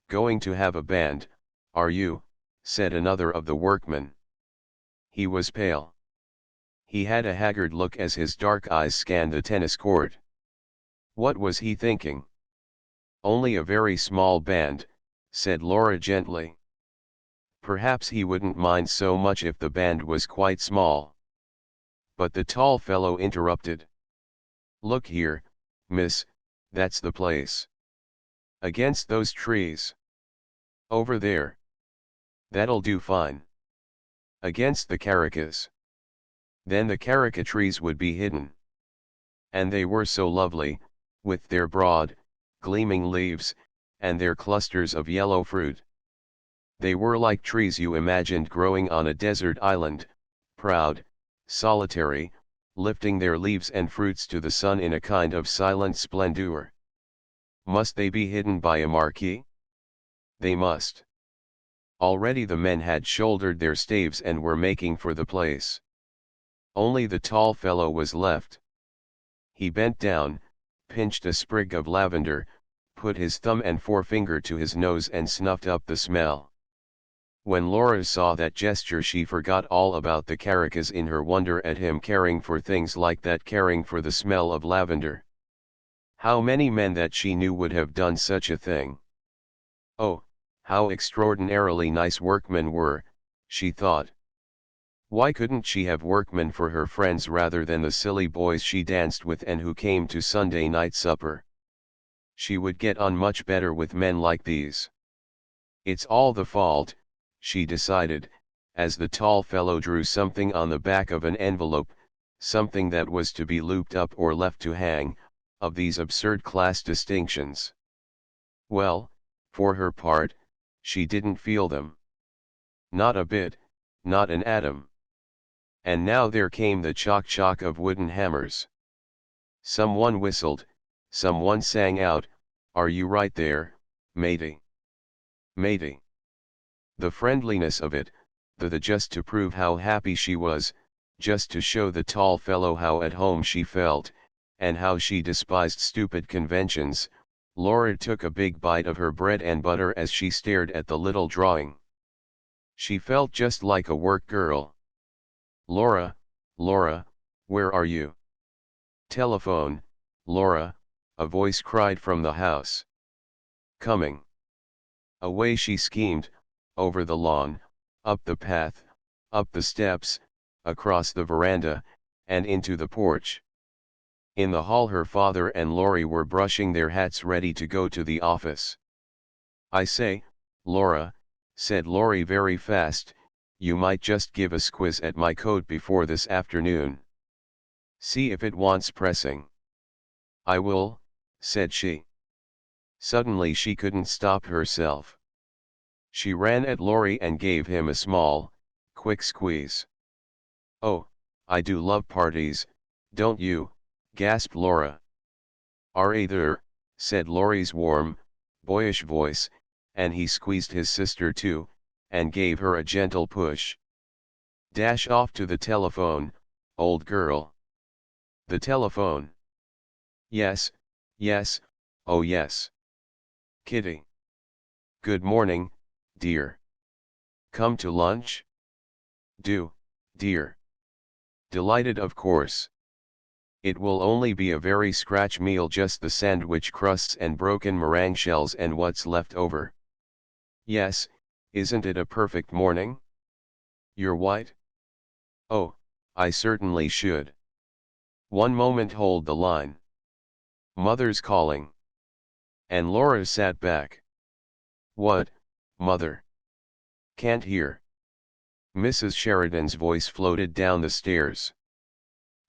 Going to have a band, are you?" said another of the workmen. He was pale. He had a haggard look as his dark eyes scanned the tennis court. What was he thinking? Only a very small band, said Laura gently. Perhaps he wouldn't mind so much if the band was quite small. But the tall fellow interrupted. Look here, miss, that's the place. Against those trees. Over there. That'll do fine. Against the caracas. Then the caraca trees would be hidden. And they were so lovely, with their broad, gleaming leaves, and their clusters of yellow fruit. They were like trees you imagined growing on a desert island, proud, solitary, lifting their leaves and fruits to the sun in a kind of silent splendor. Must they be hidden by a marquee? They must. Already the men had shouldered their staves and were making for the place. Only the tall fellow was left. He bent down, pinched a sprig of lavender, put his thumb and forefinger to his nose and snuffed up the smell. When Laura saw that gesture she forgot all about the caracas in her wonder at him caring for things like that, caring for the smell of lavender. How many men that she knew would have done such a thing? Oh, how extraordinarily nice workmen were, she thought. Why couldn't she have workmen for her friends rather than the silly boys she danced with and who came to Sunday night supper? She would get on much better with men like these. It's all the fault, she decided, as the tall fellow drew something on the back of an envelope, something that was to be looped up or left to hang, of these absurd class distinctions. Well, for her part, she didn't feel them. Not a bit, not an atom. And now there came the chock-chock of wooden hammers. Someone whistled, someone sang out, "Are you right there, matey? Matey." The friendliness of it, the just to prove how happy she was, just to show the tall fellow how at home she felt, and how she despised stupid conventions. Laura took a big bite of her bread and butter as she stared at the little drawing. She felt just like a work girl. Laura, Laura, where are you? Telephone, Laura, a voice cried from the house. Coming. Away she schemed, over the lawn, up the path, up the steps, across the veranda, and into the porch. In the hall her father and Laurie were brushing their hats ready to go to the office. I say, Laura, said Laurie very fast, you might just give a squiz at my coat before this afternoon. See if it wants pressing. I will, said she. Suddenly she couldn't stop herself. She ran at Laurie and gave him a small, quick squeeze. Oh, I do love parties, don't you? Gasped Laura. There, said Laurie's warm, boyish voice, and he squeezed his sister too, and gave her a gentle push. Dash off to the telephone, old girl. The telephone. Yes, yes, oh yes. Kitty. Good morning, dear. Come to lunch? Do, dear. Delighted of course. It will only be a very scratch meal, just the sandwich crusts and broken meringue shells and what's left over. Yes, isn't it a perfect morning? You're white? Oh, I certainly should. One moment, hold the line. Mother's calling. And Laura sat back. What, Mother? Can't hear. Mrs. Sheridan's voice floated down the stairs.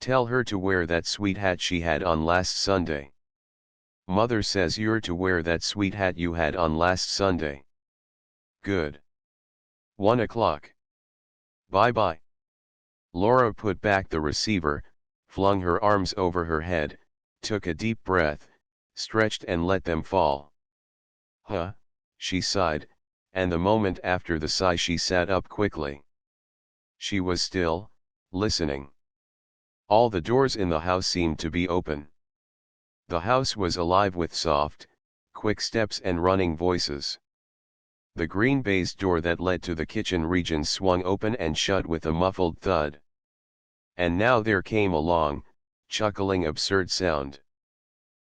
Tell her to wear that sweet hat she had on last Sunday. Mother says you're to wear that sweet hat you had on last Sunday. Good. 1 o'clock. Bye-bye. Laura put back the receiver, flung her arms over her head, took a deep breath, stretched and let them fall. Huh, she sighed, and the moment after the sigh she sat up quickly. She was still, listening. All the doors in the house seemed to be open. The house was alive with soft, quick steps and running voices. The green baize door that led to the kitchen region swung open and shut with a muffled thud. And now there came a long, chuckling absurd sound.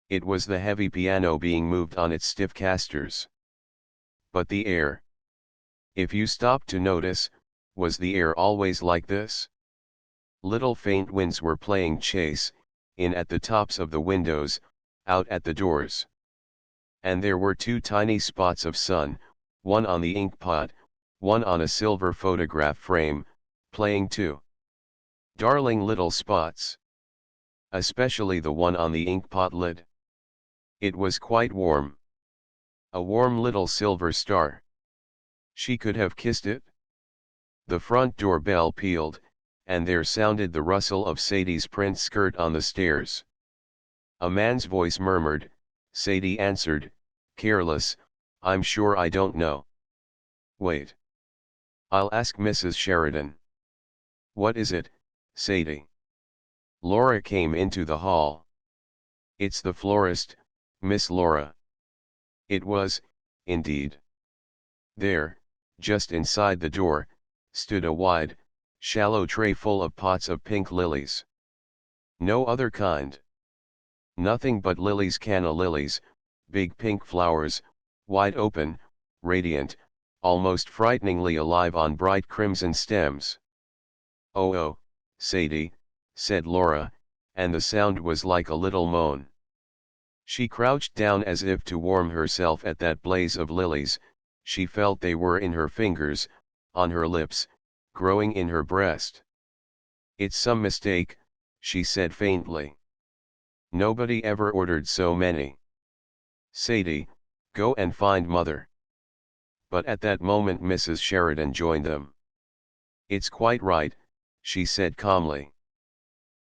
It was the heavy piano being moved on its stiff casters. But the air. If you stopped to notice, was the air always like this? Little faint winds were playing chase, in at the tops of the windows, out at the doors. And there were two tiny spots of sun, one on the inkpot, one on a silver photograph frame, playing too. Darling little spots. Especially the one on the inkpot lid. It was quite warm. A warm little silver star. She could have kissed it. The front door bell pealed, and there sounded the rustle of Sadie's print skirt on the stairs. A man's voice murmured. Sadie answered, careless, I'm sure I don't know. Wait. I'll ask Mrs. Sheridan. What is it, Sadie? Laura came into the hall. It's the florist, Miss Laura. It was, indeed. There, just inside the door, stood a wide, shallow tray full of pots of pink lilies. No other kind. Nothing but lilies, canna lilies, big pink flowers, wide open, radiant, almost frighteningly alive on bright crimson stems. Oh, Sadie, said Laura, and the sound was like a little moan. She crouched down as if to warm herself at that blaze of lilies. She felt they were in her fingers, on her lips, growing in her breast. It's some mistake, she said faintly. Nobody ever ordered so many. Sadie, go and find Mother. But at that moment Mrs. Sheridan joined them. It's quite right, she said calmly.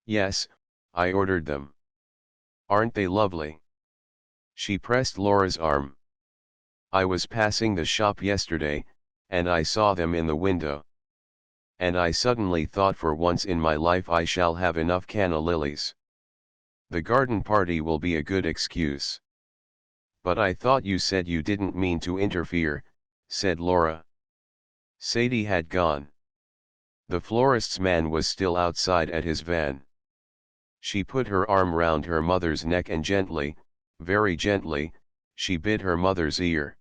Yes, I ordered them. Aren't they lovely? She pressed Laura's arm. I was passing the shop yesterday, and I saw them in the window. And I suddenly thought for once in my life I shall have enough canna lilies. The garden party will be a good excuse. But I thought you said you didn't mean to interfere, said Laura. Sadie had gone. The florist's man was still outside at his van. She put her arm round her mother's neck and gently, very gently, she bit her mother's ear.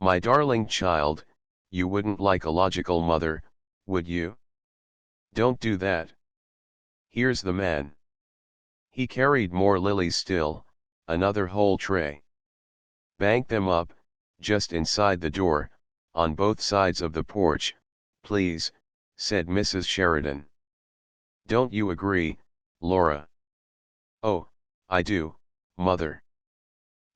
My darling child, you wouldn't like a logical mother, would you? Don't do that. Here's the man. He carried more lilies still, another whole tray. Bank them up, just inside the door, on both sides of the porch, please, said Mrs. Sheridan. Don't you agree, Laura? Oh, I do, Mother.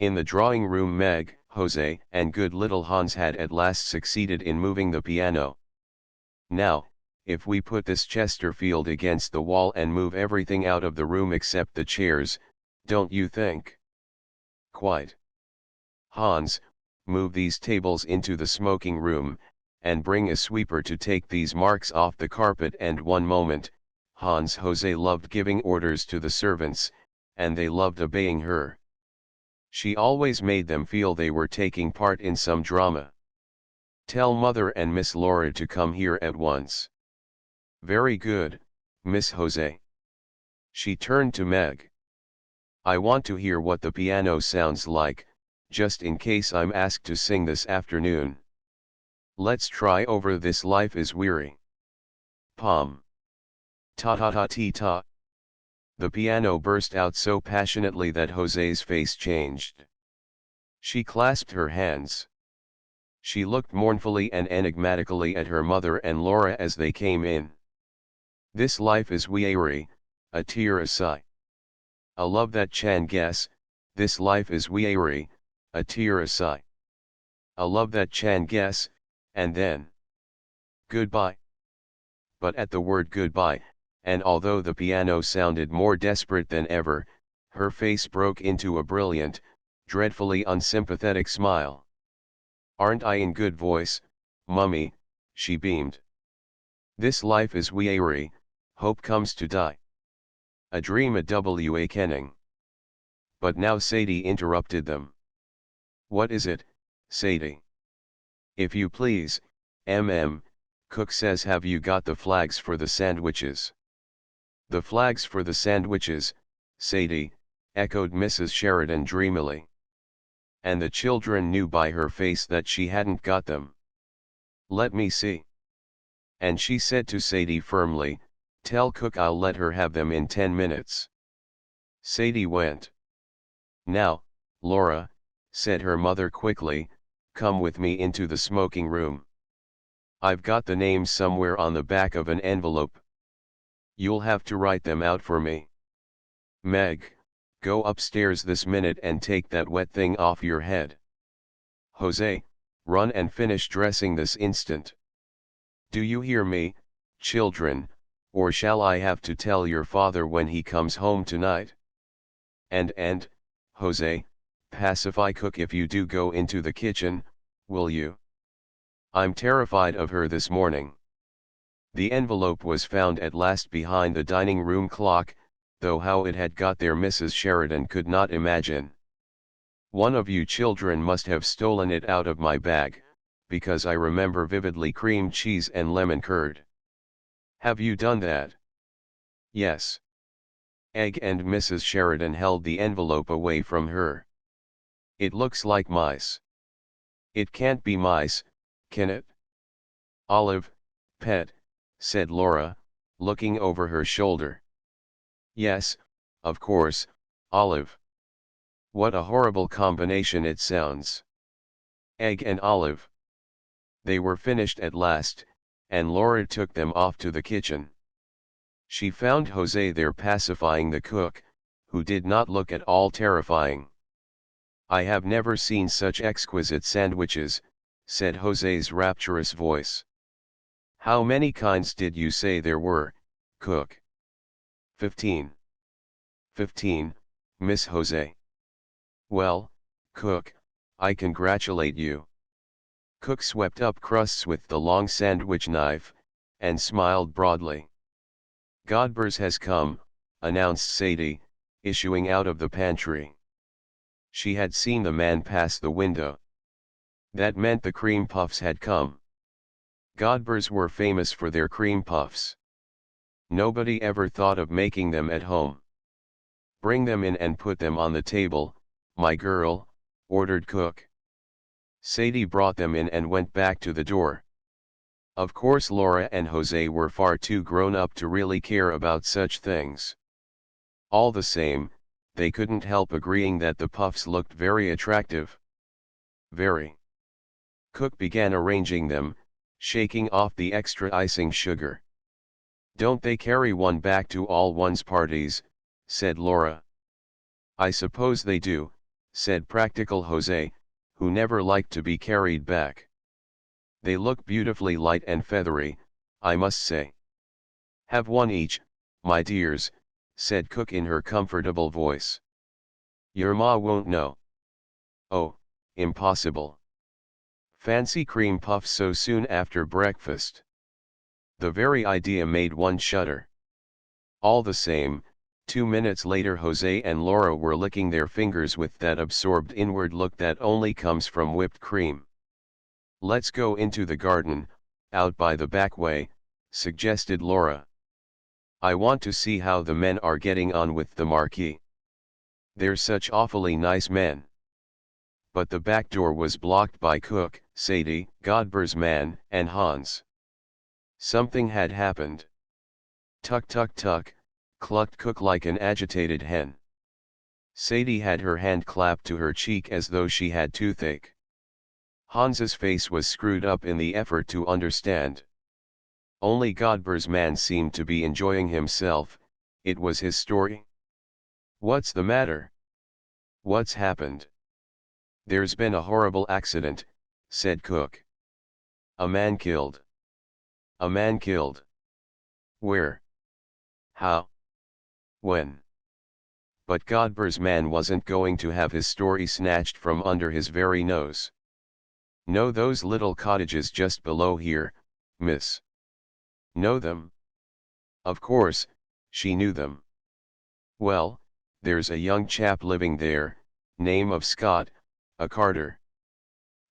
In the drawing room Meg, Jose, and good little Hans had at last succeeded in moving the piano. Now, if we put this Chesterfield against the wall and move everything out of the room except the chairs, don't you think? Quite. Hans, move these tables into the smoking room, and bring a sweeper to take these marks off the carpet. And one moment, Hans Jose loved giving orders to the servants, and they loved obeying her. She always made them feel they were taking part in some drama. Tell Mother and Miss Laura to come here at once. Very good, Miss Jose. She turned to Meg. I want to hear what the piano sounds like, just in case I'm asked to sing this afternoon. Let's try over This Life is Weary. Pom. Ta-ta-ta-tee-ta. The piano burst out so passionately that Jose's face changed. She clasped her hands. She looked mournfully and enigmatically at her mother and Laura as they came in. This life is weary, a tear a sigh. I love that chan guess, this life is weary, a tear a sigh. I love that chan guess, and then. Goodbye. But at the word goodbye, and although the piano sounded more desperate than ever, her face broke into a brilliant, dreadfully unsympathetic smile. Aren't I in good voice, Mummy? She beamed. This life is weary, hope comes to die. A dream a W.A. Kenning. But now Sadie interrupted them. What is it, Sadie? If you please, Cook says, have you got the flags for the sandwiches? The flags for the sandwiches, Sadie, echoed Mrs. Sheridan dreamily. And the children knew by her face that she hadn't got them. Let me see. And she said to Sadie firmly, tell Cook I'll let her have them in 10 minutes. Sadie went. Now, Laura, said her mother quickly, come with me into the smoking room. I've got the names somewhere on the back of an envelope. You'll have to write them out for me. Meg, go upstairs this minute and take that wet thing off your head. Jose, run and finish dressing this instant. Do you hear me, children, or shall I have to tell your father when he comes home tonight? And, Jose, pacify Cook if you do go into the kitchen, will you? I'm terrified of her this morning. The envelope was found at last behind the dining room clock, though how it had got there Mrs. Sheridan could not imagine. One of you children must have stolen it out of my bag, because I remember vividly cream cheese and lemon curd. Have you done that? Yes. Egg, and Mrs. Sheridan held the envelope away from her. It looks like mice. It can't be mice, can it? Olive, pet, said Laura, looking over her shoulder. Yes, of course, Olive. What a horrible combination it sounds. Egg and Olive. They were finished at last, and Laura took them off to the kitchen. She found Jose there pacifying the cook, who did not look at all terrifying. I have never seen such exquisite sandwiches, said Jose's rapturous voice. How many kinds did you say there were, cook? 15. 15, Miss Jose. Well, cook, I congratulate you. Cook swept up crusts with the long sandwich knife, and smiled broadly. Godber's has come, announced Sadie, issuing out of the pantry. She had seen the man pass the window. That meant the cream puffs had come. Godber's were famous for their cream puffs. Nobody ever thought of making them at home. Bring them in and put them on the table, my girl, ordered Cook. Sadie brought them in and went back to the door. Of course Laura and Jose were far too grown up to really care about such things. All the same, they couldn't help agreeing that the puffs looked very attractive. Very. Cook began arranging them, shaking off the extra icing sugar. Don't they carry one back to all one's parties, said Laura. I suppose they do, said practical Jose, who never liked to be carried back. They look beautifully light and feathery, I must say. Have one each, my dears, said Cook in her comfortable voice. Your ma won't know. Oh, impossible. Fancy cream puffs so soon after breakfast. The very idea made one shudder. All the same, 2 minutes later Jose and Laura were licking their fingers with that absorbed inward look that only comes from whipped cream. Let's go into the garden, out by the back way, suggested Laura. I want to see how the men are getting on with the marquee. They're such awfully nice men. But the back door was blocked by Cook, Sadie, Godber's man, and Hans. Something had happened. Tuck tuck tuck, clucked Cook like an agitated hen. Sadie had her hand clapped to her cheek as though she had toothache. Hans's face was screwed up in the effort to understand. Only Godber's man seemed to be enjoying himself, it was his story. What's the matter? What's happened? There's been a horrible accident, said Cook. A man killed. A man killed. Where? How? When? But Godber's man wasn't going to have his story snatched from under his very nose. Know those little cottages just below here, miss? Know them? Of course, she knew them. Well, there's a young chap living there, name of Scott, a carter.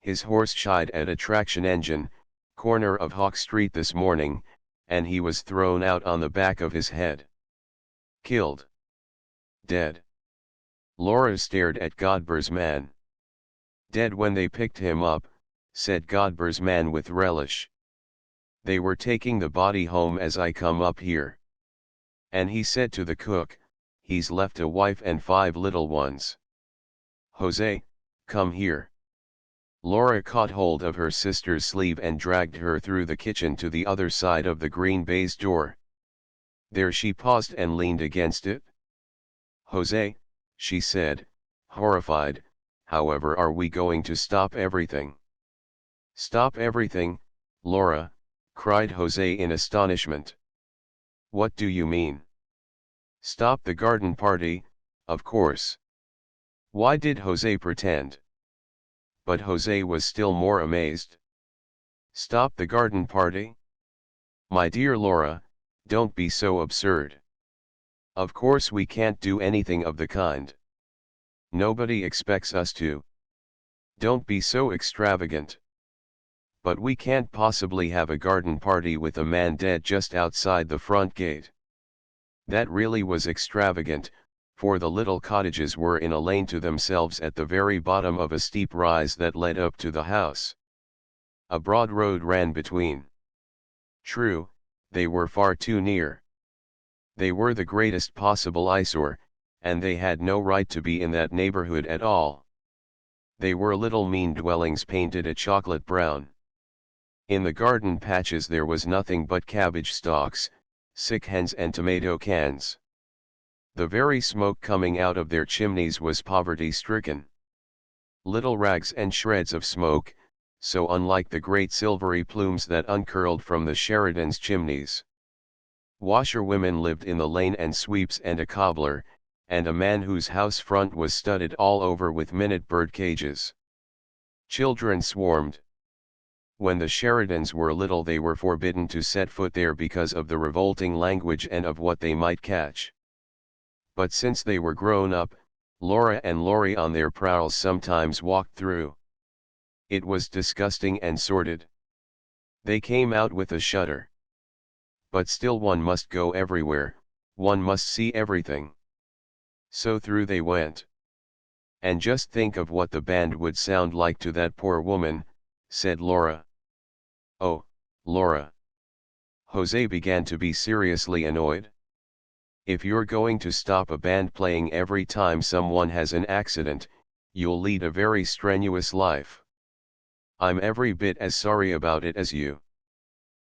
His horse shied at a traction engine, corner of Hawk Street this morning, and he was thrown out on the back of his head. Killed. Dead. Laura stared at Godber's man. Dead when they picked him up, said Godber's man with relish. They were taking the body home as I come up here. And he said to the cook, he's left a wife and 5 little ones. Jose, come here. Laura caught hold of her sister's sleeve and dragged her through the kitchen to the other side of the green baize door. There she paused and leaned against it. Jose, she said, horrified, however are we going to stop everything? Stop everything, Laura, cried Jose in astonishment. What do you mean? Stop the garden party, of course. Why did Jose pretend? But Jose was still more amazed. Stop the garden party? My dear Laura, don't be so absurd. Of course we can't do anything of the kind. Nobody expects us to. Don't be so extravagant. But we can't possibly have a garden party with a man dead just outside the front gate. That really was extravagant, for the little cottages were in a lane to themselves at the very bottom of a steep rise that led up to the house. A broad road ran between. True, they were far too near. They were the greatest possible eyesore, and they had no right to be in that neighborhood at all. They were little mean dwellings painted a chocolate brown. In the garden patches there was nothing but cabbage stalks, sick hens and tomato cans. The very smoke coming out of their chimneys was poverty-stricken. Little rags and shreds of smoke, so unlike the great silvery plumes that uncurled from the Sheridans' chimneys. Washerwomen lived in the lane and sweeps and a cobbler, and a man whose house front was studded all over with minute bird cages. Children swarmed. When the Sheridans were little they were forbidden to set foot there because of the revolting language and of what they might catch. But since they were grown up, Laura and Laurie on their prowls sometimes walked through. It was disgusting and sordid. They came out with a shudder. But still one must go everywhere, one must see everything. So through they went. And just think of what the band would sound like to that poor woman, said Laura. Oh, Laura. Jose began to be seriously annoyed. If you're going to stop a band playing every time someone has an accident, you'll lead a very strenuous life. I'm every bit as sorry about it as you.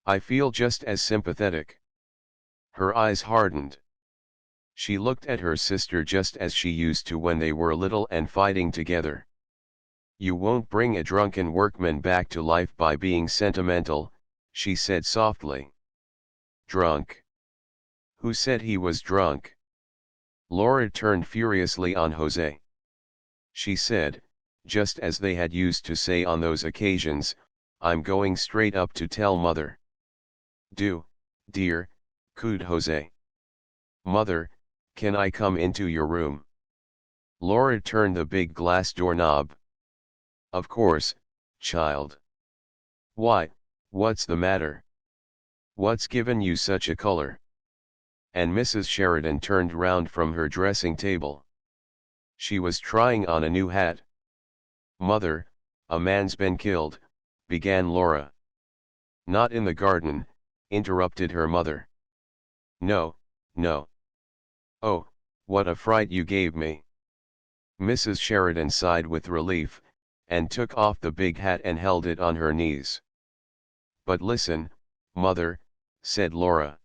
I feel just as sympathetic. Her eyes hardened. She looked at her sister just as she used to when they were little and fighting together. You won't bring a drunken workman back to life by being sentimental, she said softly. Drunk? Who said he was drunk? Laura turned furiously on Jose. She said, just as they had used to say on those occasions, I'm going straight up to tell Mother. Do, dear, cooed Jose. Mother, can I come into your room? Laura turned the big glass doorknob. Of course, child. Why, what's the matter? What's given you such a color? And Mrs. Sheridan turned round from her dressing table. She was trying on a new hat. Mother, a man's been killed, began Laura. Not in the garden, interrupted her mother. No, no. Oh, what a fright you gave me. Mrs. Sheridan sighed with relief, and took off the big hat and held it on her knees. But listen, Mother, said Laura.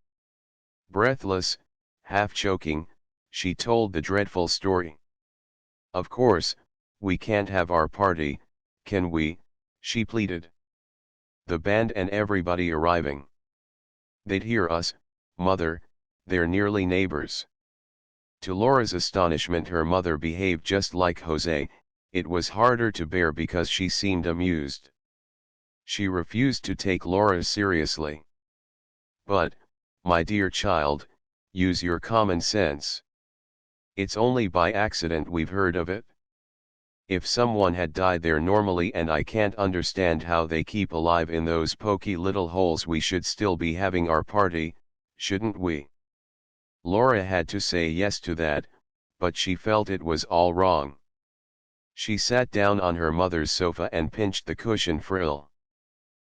Breathless, half choking, she told the dreadful story. Of course, we can't have our party, can we, she pleaded. The band and everybody arriving. They'd hear us, Mother, they're nearly neighbors. To Laura's astonishment her mother behaved just like Jose. It was harder to bear because she seemed amused. She refused to take Laura seriously. But, my dear child, use your common sense. It's only by accident we've heard of it. If someone had died there normally and I can't understand how they keep alive in those poky little holes, we should still be having our party, shouldn't we? Laura had to say yes to that, but she felt it was all wrong. She sat down on her mother's sofa and pinched the cushion frill.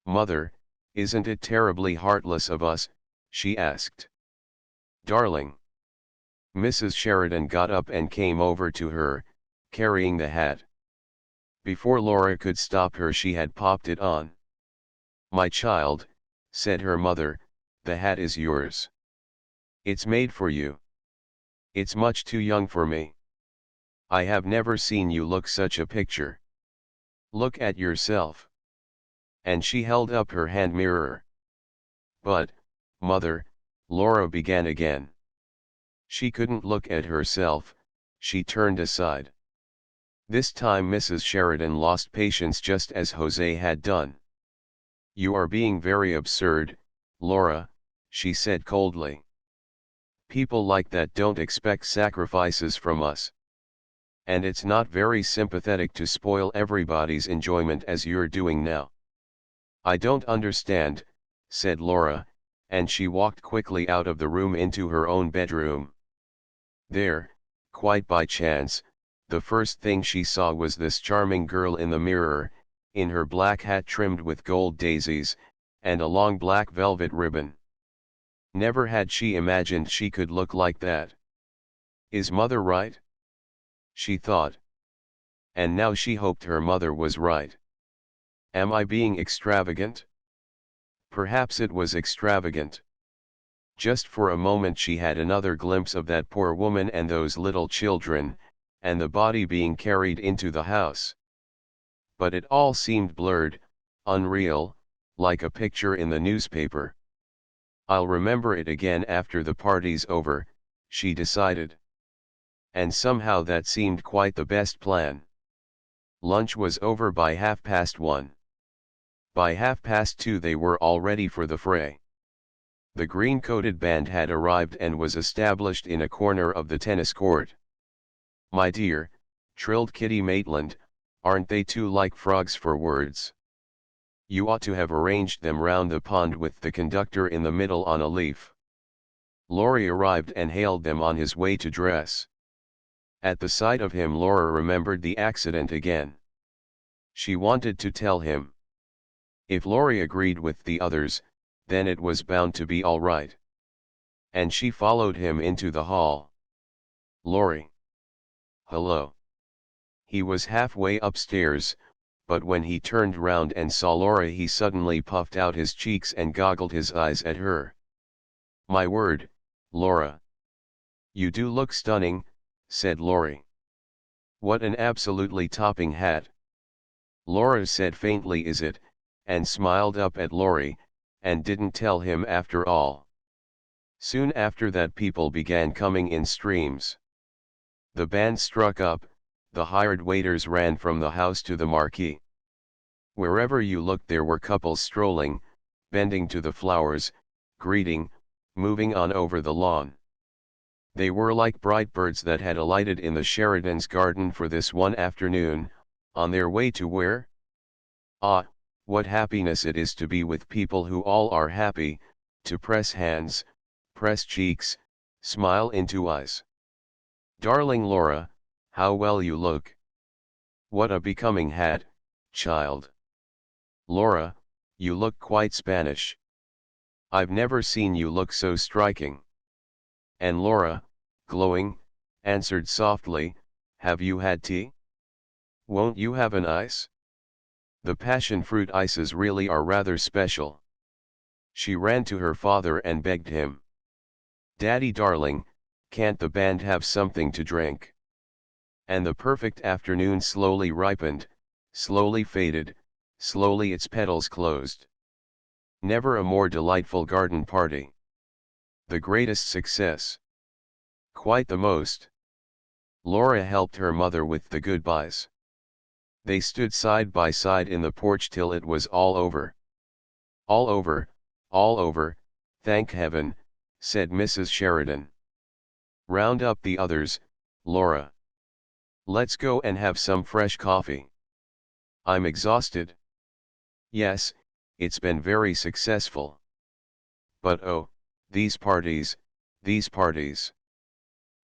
"Mother, isn't it terribly heartless of us?" she asked. "Darling." Mrs. Sheridan got up and came over to her, carrying the hat. Before Laura could stop her, she had popped it on. "My child," said her mother, "the hat is yours. It's made for you. It's much too young for me. I have never seen you look such a picture. Look at yourself." And she held up her hand mirror. "But, mother," Laura began again. She couldn't look at herself, she turned aside. This time Mrs. Sheridan lost patience just as Jose had done. "You are being very absurd, Laura," she said coldly. "People like that don't expect sacrifices from us. And it's not very sympathetic to spoil everybody's enjoyment as you're doing now." "I don't understand," said Laura, and she walked quickly out of the room into her own bedroom. There, quite by chance, the first thing she saw was this charming girl in the mirror, in her black hat trimmed with gold daisies, and a long black velvet ribbon. Never had she imagined she could look like that. "Is mother right?" she thought. And now she hoped her mother was right. "Am I being extravagant?" Perhaps it was extravagant. Just for a moment she had another glimpse of that poor woman and those little children, and the body being carried into the house. But it all seemed blurred, unreal, like a picture in the newspaper. "I'll remember it again after the party's over," she decided. And somehow that seemed quite the best plan. Lunch was over by 1:30. By 2:30 they were all ready for the fray. The green-coated band had arrived and was established in a corner of the tennis court. "My dear," trilled Kitty Maitland, "aren't they too like frogs for words? You ought to have arranged them round the pond with the conductor in the middle on a leaf." Laurie arrived and hailed them on his way to dress. At the sight of him Laura remembered the accident again. She wanted to tell him. If Laurie agreed with the others, then it was bound to be all right. And she followed him into the hall. "Laurie." "Hello." He was halfway upstairs, but when he turned round and saw Laura he suddenly puffed out his cheeks and goggled his eyes at her. "My word, Laura. You do look stunning," said Laurie. "What an absolutely topping hat." Laura said faintly, "Is it?" and smiled up at Laurie, and didn't tell him after all. Soon after that people began coming in streams. The band struck up, the hired waiters ran from the house to the marquee. Wherever you looked there were couples strolling, bending to the flowers, greeting, moving on over the lawn. They were like bright birds that had alighted in the Sheridans' garden for this one afternoon, on their way to where? Ah, what happiness it is to be with people who all are happy, to press hands, press cheeks, smile into eyes. "Darling Laura, how well you look. What a becoming hat, child. Laura, you look quite Spanish. I've never seen you look so striking." And Laura, glowing, answered softly, "Have you had tea? Won't you have an ice? The passion fruit ices really are rather special." She ran to her father and begged him. "Daddy darling, can't the band have something to drink?" And the perfect afternoon slowly ripened, slowly faded, slowly its petals closed. Never a more delightful garden party. The greatest success. Quite the most. Laura helped her mother with the goodbyes. They stood side by side in the porch till it was all over. "All over, all over, thank heaven," said Mrs. Sheridan. "Round up the others, Laura." Let's go and have some fresh coffee. I'm exhausted. Yes, it's been very successful. But oh, these parties, these parties.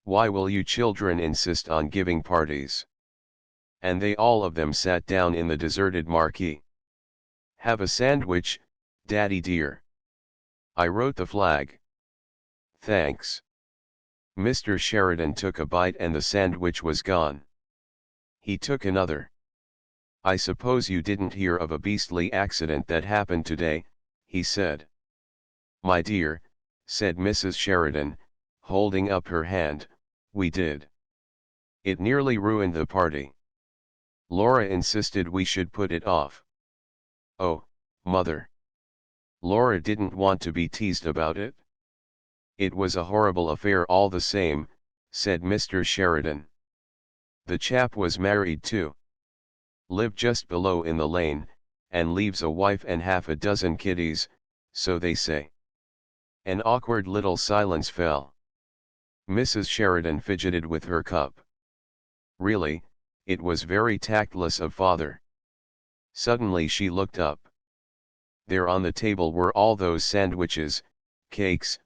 Why will you children insist on giving parties? And they all of them sat down in the deserted marquee. Have a sandwich, Daddy dear. I wrote the flag. Thanks. Mr. Sheridan took a bite and the sandwich was gone. He took another. I suppose you didn't hear of a beastly accident that happened today, he said. My dear, said Mrs. Sheridan, holding up her hand, we did. It nearly ruined the party. Laura insisted we should put it off. Oh, mother. Laura didn't want to be teased about it. It was a horrible affair all the same, said Mr. Sheridan. The chap was married too. Lived just below in the lane, and leaves a wife and half a dozen kiddies, so they say. An awkward little silence fell. Mrs. Sheridan fidgeted with her cup. Really, it was very tactless of father. Suddenly she looked up. There on the table were all those sandwiches, cakes,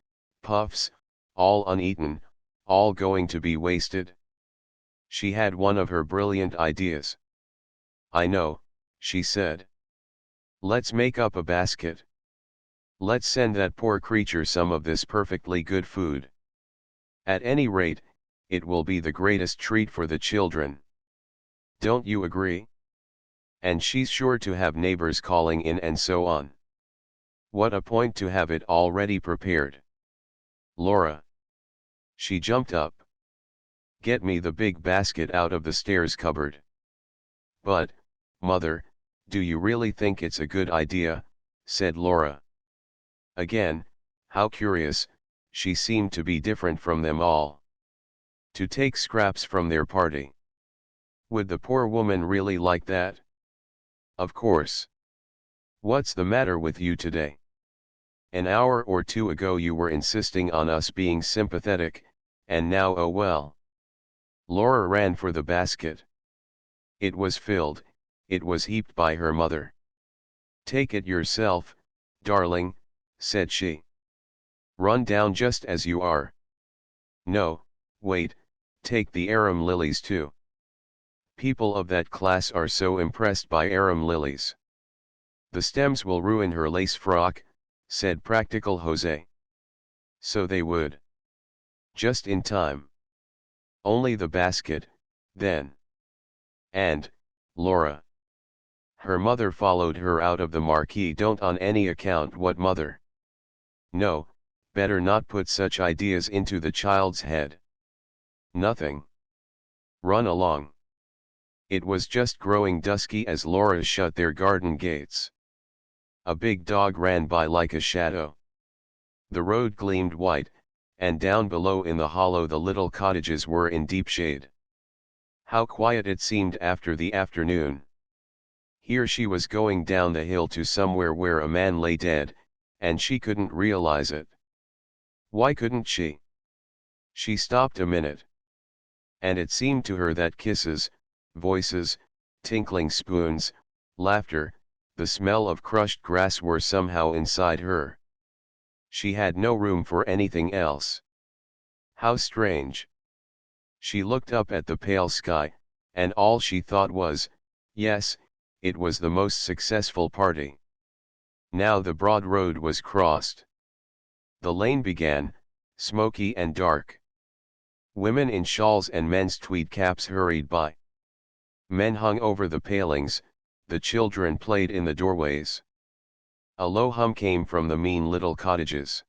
puffs, all uneaten, all going to be wasted. She had one of her brilliant ideas. I know, she said. Let's make up a basket. Let's send that poor creature some of this perfectly good food. At any rate, it will be the greatest treat for the children. Don't you agree? And she's sure to have neighbors calling in and so on. What a point to have it already prepared. Laura. She jumped up. Get me the big basket out of the stairs cupboard. But, mother, do you really think it's a good idea, said Laura. Again, how curious, she seemed to be different from them all. To take scraps from their party. Would the poor woman really like that? Of course. What's the matter with you today? An hour or two ago you were insisting on us being sympathetic, and now oh well. Laura ran for the basket. It was filled, it was heaped by her mother. Take it yourself, darling, said she. Run down just as you are. No, wait, take the arum lilies too. People of that class are so impressed by arum lilies. The stems will ruin her lace frock, said practical Jose. So they would. Just in time. Only the basket, then. And, Laura. Her mother followed her out of the marquee. Don't on any account. What mother? No, better not put such ideas into the child's head. Nothing. Run along. It was just growing dusky as Laura shut their garden gates. A big dog ran by like a shadow. The road gleamed white, and down below in the hollow the little cottages were in deep shade. How quiet it seemed after the afternoon. Here she was going down the hill to somewhere where a man lay dead, and she couldn't realize it. Why couldn't she? She stopped a minute. And it seemed to her that kisses, voices, tinkling spoons, laughter, the smell of crushed grass were somehow inside her. She had no room for anything else. How strange. She looked up at the pale sky, and all she thought was, yes, it was the most successful party. Now the broad road was crossed. The lane began, smoky and dark. Women in shawls and men's tweed caps hurried by. Men hung over the palings, the children played in the doorways. A low hum came from the mean little cottages.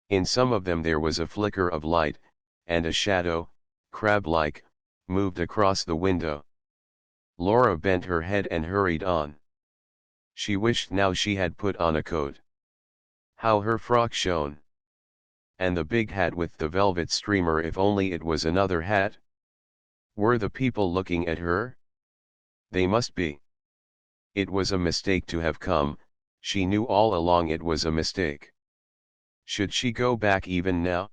In some of them there was a flicker of light, and a shadow, crab-like, moved across the window. Laura bent her head and hurried on. She wished now she had put on a coat. How her frock shone! And the big hat with the velvet streamer, if only it was another hat? Were the people looking at her? They must be. It was a mistake to have come, she knew all along it was a mistake. Should she go back even now?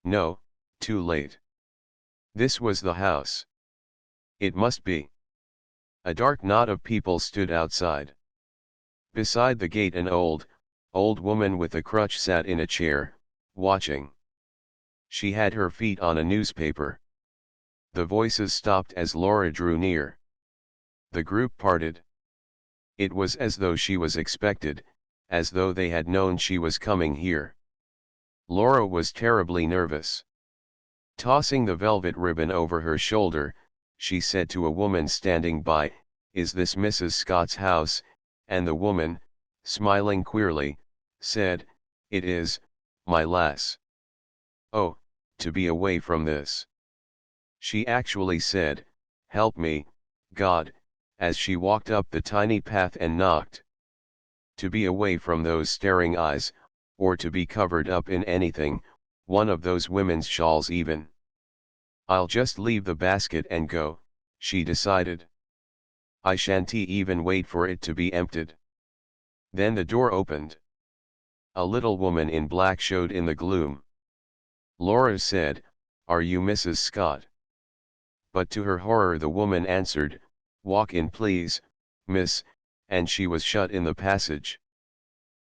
No, too late. This was the house. It must be. A dark knot of people stood outside. Beside the gate an old woman with a crutch sat in a chair, watching. She had her feet on a newspaper. The voices stopped as Laura drew near. The group parted. It was as though she was expected, as though they had known she was coming here. Laura was terribly nervous. Tossing the velvet ribbon over her shoulder, she said to a woman standing by, "Is this Mrs. Scott's house?" And the woman, smiling queerly, said, "It is, my lass." "Oh, to be away from this." She actually said, "Help me, God," as she walked up the tiny path and knocked. To be away from those staring eyes, or to be covered up in anything, one of those women's shawls even. "I'll just leave the basket and go," she decided. "I shan't even wait for it to be emptied." Then the door opened. A little woman in black showed in the gloom. Laura said, "Are you Mrs. Scott?" But to her horror the woman answered, "Walk in please, miss," and she was shut in the passage.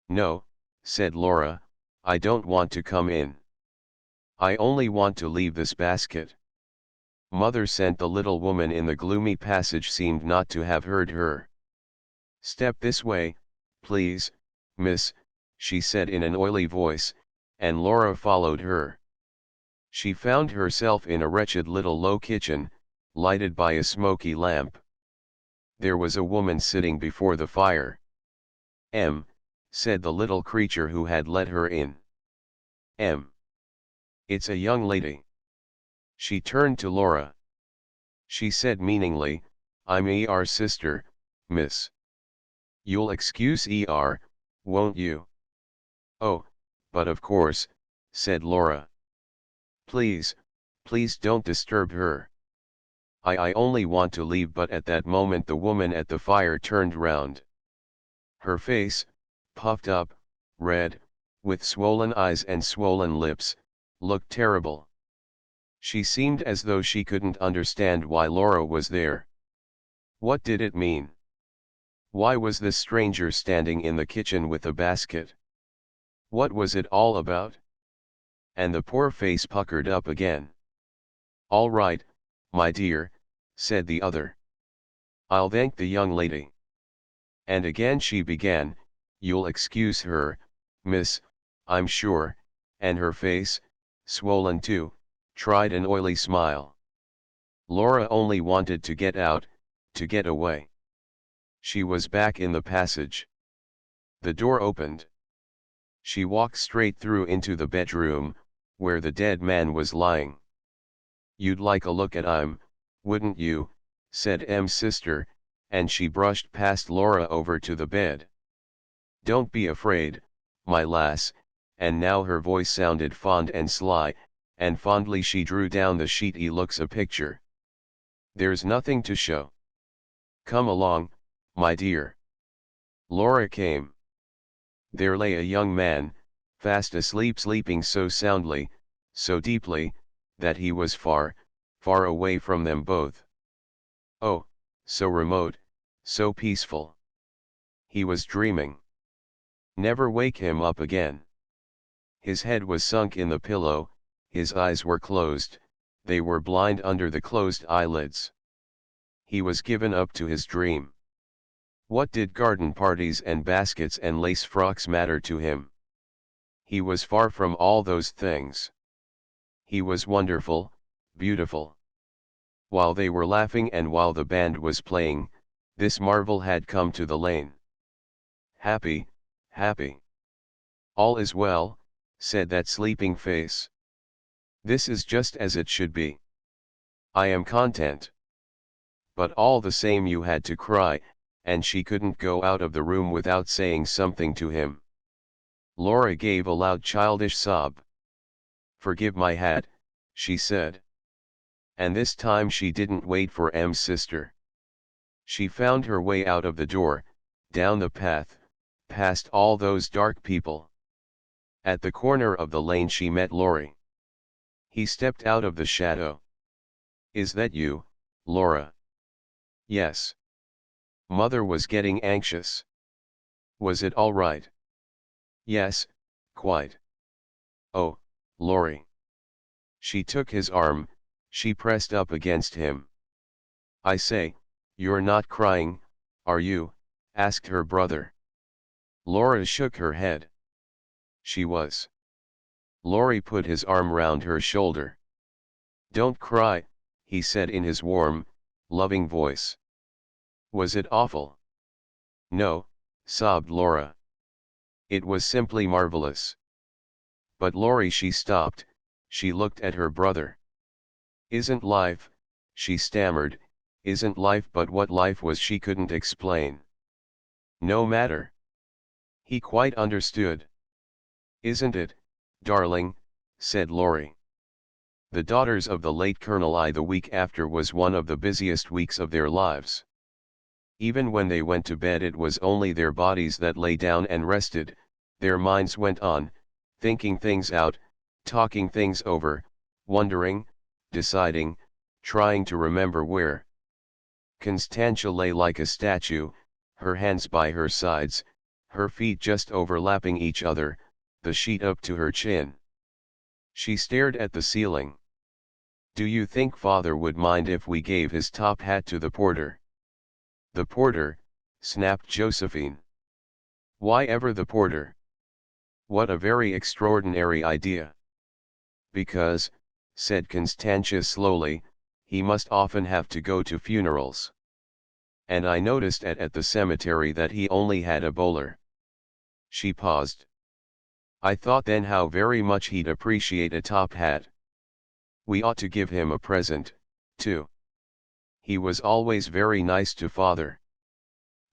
"No," said Laura, "I don't want to come in. I only want to leave this basket." Mother sent the little woman in the gloomy passage seemed not to have heard her. "Step this way, please, miss," she said in an oily voice, and Laura followed her. She found herself in a wretched little low kitchen, lighted by a smoky lamp. There was a woman sitting before the fire. Said the little creature who had let her in. It's a young lady." She turned to Laura. She said meaningly, "I'm ER sister, miss. You'll excuse ER, won't you?" "Oh, but of course," said Laura. Please don't disturb her. I only want to leave." But at that moment the woman at the fire turned round. Her face, puffed up, red, with swollen eyes and swollen lips, looked terrible. She seemed as though she couldn't understand why Laura was there. What did it mean? Why was this stranger standing in the kitchen with a basket? What was it all about? And the poor face puckered up again. "All right, my dear," said the other. "I'll thank the young lady." And again she began, "You'll excuse her, miss, I'm sure," and her face, swollen too, tried an oily smile. Laura only wanted to get out, to get away. She was back in the passage. The door opened. She walked straight through into the bedroom, where the dead man was lying. "You'd like a look at him, wouldn't you?" said M's sister, and she brushed past Laura over to the bed. "Don't be afraid, my lass," and now her voice sounded fond and sly, and fondly she drew down the sheet. "He looks a picture. There's nothing to show. Come along, my dear." Laura came. There lay a young man, fast asleep, sleeping so soundly, so deeply, that he was far, far away from them both. Oh, so remote, so peaceful. He was dreaming. Never wake him up again. His head was sunk in the pillow, his eyes were closed, they were blind under the closed eyelids. He was given up to his dream. What did garden parties and baskets and lace frocks matter to him? He was far from all those things. He was wonderful, beautiful. While they were laughing and while the band was playing, this marvel had come to the lane. Happy, happy. "All is well," said that sleeping face. "This is just as it should be. I am content." But all the same you had to cry, and she couldn't go out of the room without saying something to him. Laura gave a loud childish sob. "Forgive my hat," she said. And this time she didn't wait for M's sister. She found her way out of the door, down the path, past all those dark people. At the corner of the lane she met Laurie. He stepped out of the shadow. "Is that you, Laura?" Yes. Mother was getting anxious. Was it all right? Yes, quite. Oh, Laurie. She took his arm, she pressed up against him. I say, you're not crying, are you? Asked her brother. Laura shook her head. She was. Laurie put his arm round her shoulder. Don't cry, he said in his warm, loving voice. Was it awful? No, sobbed Laura. It was simply marvelous. But Laurie, she stopped, she looked at her brother. Isn't life, she stammered, isn't life, but what life was she couldn't explain. No matter. He quite understood. Isn't it, darling, said Laurie. The daughters of the late Colonel I. The week after was one of the busiest weeks of their lives. Even when they went to bed it was only their bodies that lay down and rested, their minds went on, thinking things out, talking things over, wondering, deciding, trying to remember where. Constantia lay like a statue, her hands by her sides, her feet just overlapping each other, the sheet up to her chin. She stared at the ceiling. Do you think Father would mind if we gave his top hat to the porter? The porter, snapped Josephine. Why ever the porter? What a very extraordinary idea. Because, said Constantia slowly, he must often have to go to funerals. And I noticed at the cemetery that he only had a bowler. She paused. I thought then how very much he'd appreciate a top hat. We ought to give him a present, too. He was always very nice to Father.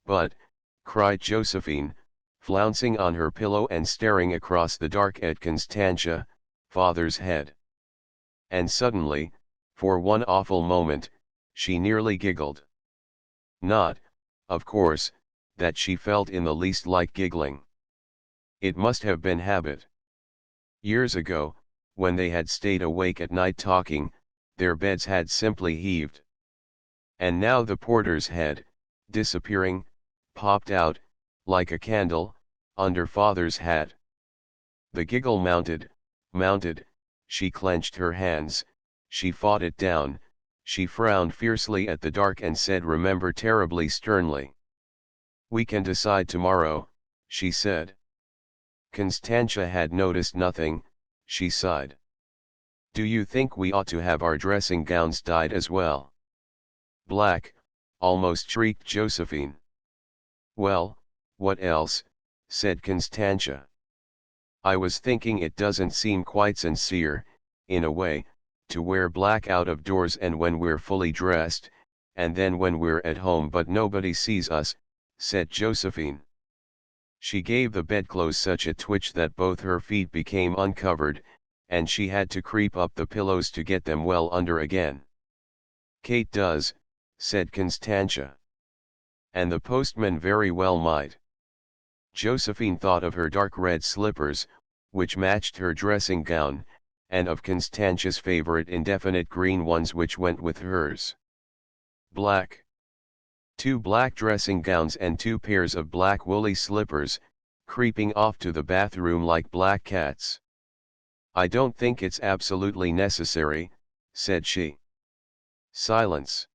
But, cried Josephine, flouncing on her pillow and staring across the dark at Constantia, Father's head. And suddenly, for one awful moment, she nearly giggled. Not, of course, that she felt in the least like giggling. It must have been habit. Years ago, when they had stayed awake at night talking, their beds had simply heaved. And now the porter's head, disappearing, popped out, like a candle, under Father's hat. The giggle mounted, she clenched her hands, she fought it down, she frowned fiercely at the dark and said, remember, terribly sternly. We can decide tomorrow, she said. Constantia had noticed nothing, she sighed. Do you think we ought to have our dressing gowns dyed as well? Black, almost shrieked Josephine. Well, what else, said Constantia. I was thinking it doesn't seem quite sincere, in a way, to wear black out of doors and when we're fully dressed, and then when we're at home but nobody sees us, said Josephine. She gave the bedclothes such a twitch that both her feet became uncovered, and she had to creep up the pillows to get them well under again. Kate does, said Constantia. And the postman very well might. Josephine thought of her dark red slippers, which matched her dressing gown, and of Constantia's favorite indefinite green ones which went with hers. Black. 2 black dressing gowns and 2 pairs of black woolly slippers, creeping off to the bathroom like black cats. I don't think it's absolutely necessary, said she. Silence.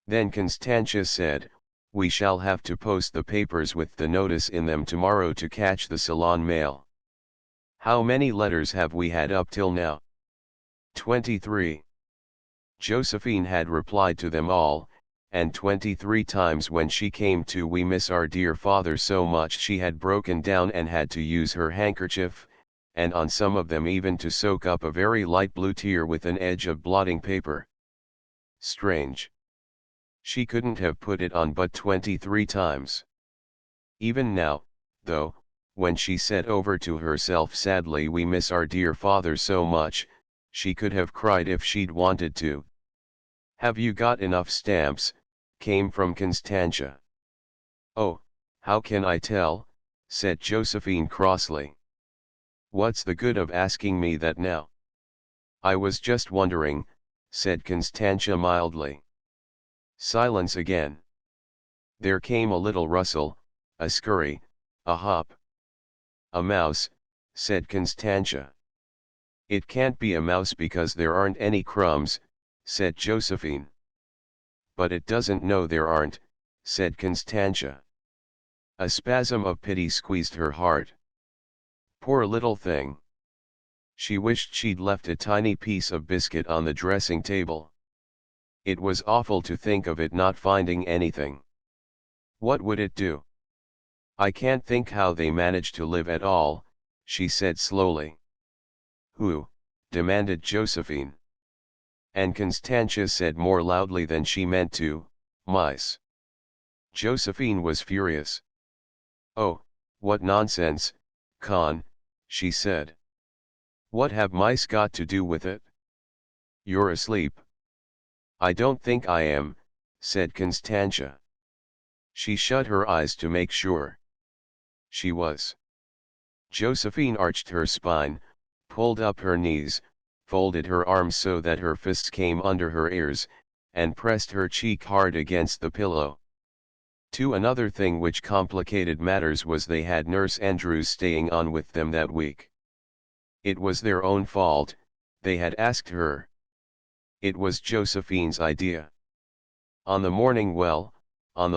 Then Constantia said, we shall have to post the papers with the notice in them tomorrow to catch the Ceylon mail. How many letters have we had up till now? 23. Josephine had replied to them all, and 23 times when she came to we miss our dear father so much she had broken down and had to use her handkerchief, and on some of them even to soak up a very light blue tear with an edge of blotting paper. Strange. She couldn't have put it on but 23 times. Even now, though, when she said over to herself sadly we miss our dear father so much, she could have cried if she'd wanted to. Have you got enough stamps? Came from Constantia. Oh, how can I tell? Said Josephine crossly. What's the good of asking me that now? I was just wondering, said Constantia mildly. Silence again. There came a little rustle, a scurry, a hop. A mouse, said Constantia. It can't be a mouse because there aren't any crumbs, said Josephine. But it doesn't know there aren't, said Constantia. A spasm of pity squeezed her heart. Poor little thing. She wished she'd left a tiny piece of biscuit on the dressing table. It was awful to think of it not finding anything. What would it do? I can't think how they manage to live at all, she said slowly. Who? Demanded Josephine. And Constantia said more loudly than she meant to, mice. Josephine was furious. Oh, what nonsense, Con, she said. What have mice got to do with it? You're asleep. I don't think I am, said Constantia. She shut her eyes to make sure. She was. Josephine arched her spine, pulled up her knees, folded her arms so that her fists came under her ears, and pressed her cheek hard against the pillow. Another thing which complicated matters was they had Nurse Andrews staying on with them that week. It was their own fault, they had asked her. It was Josephine's idea. On the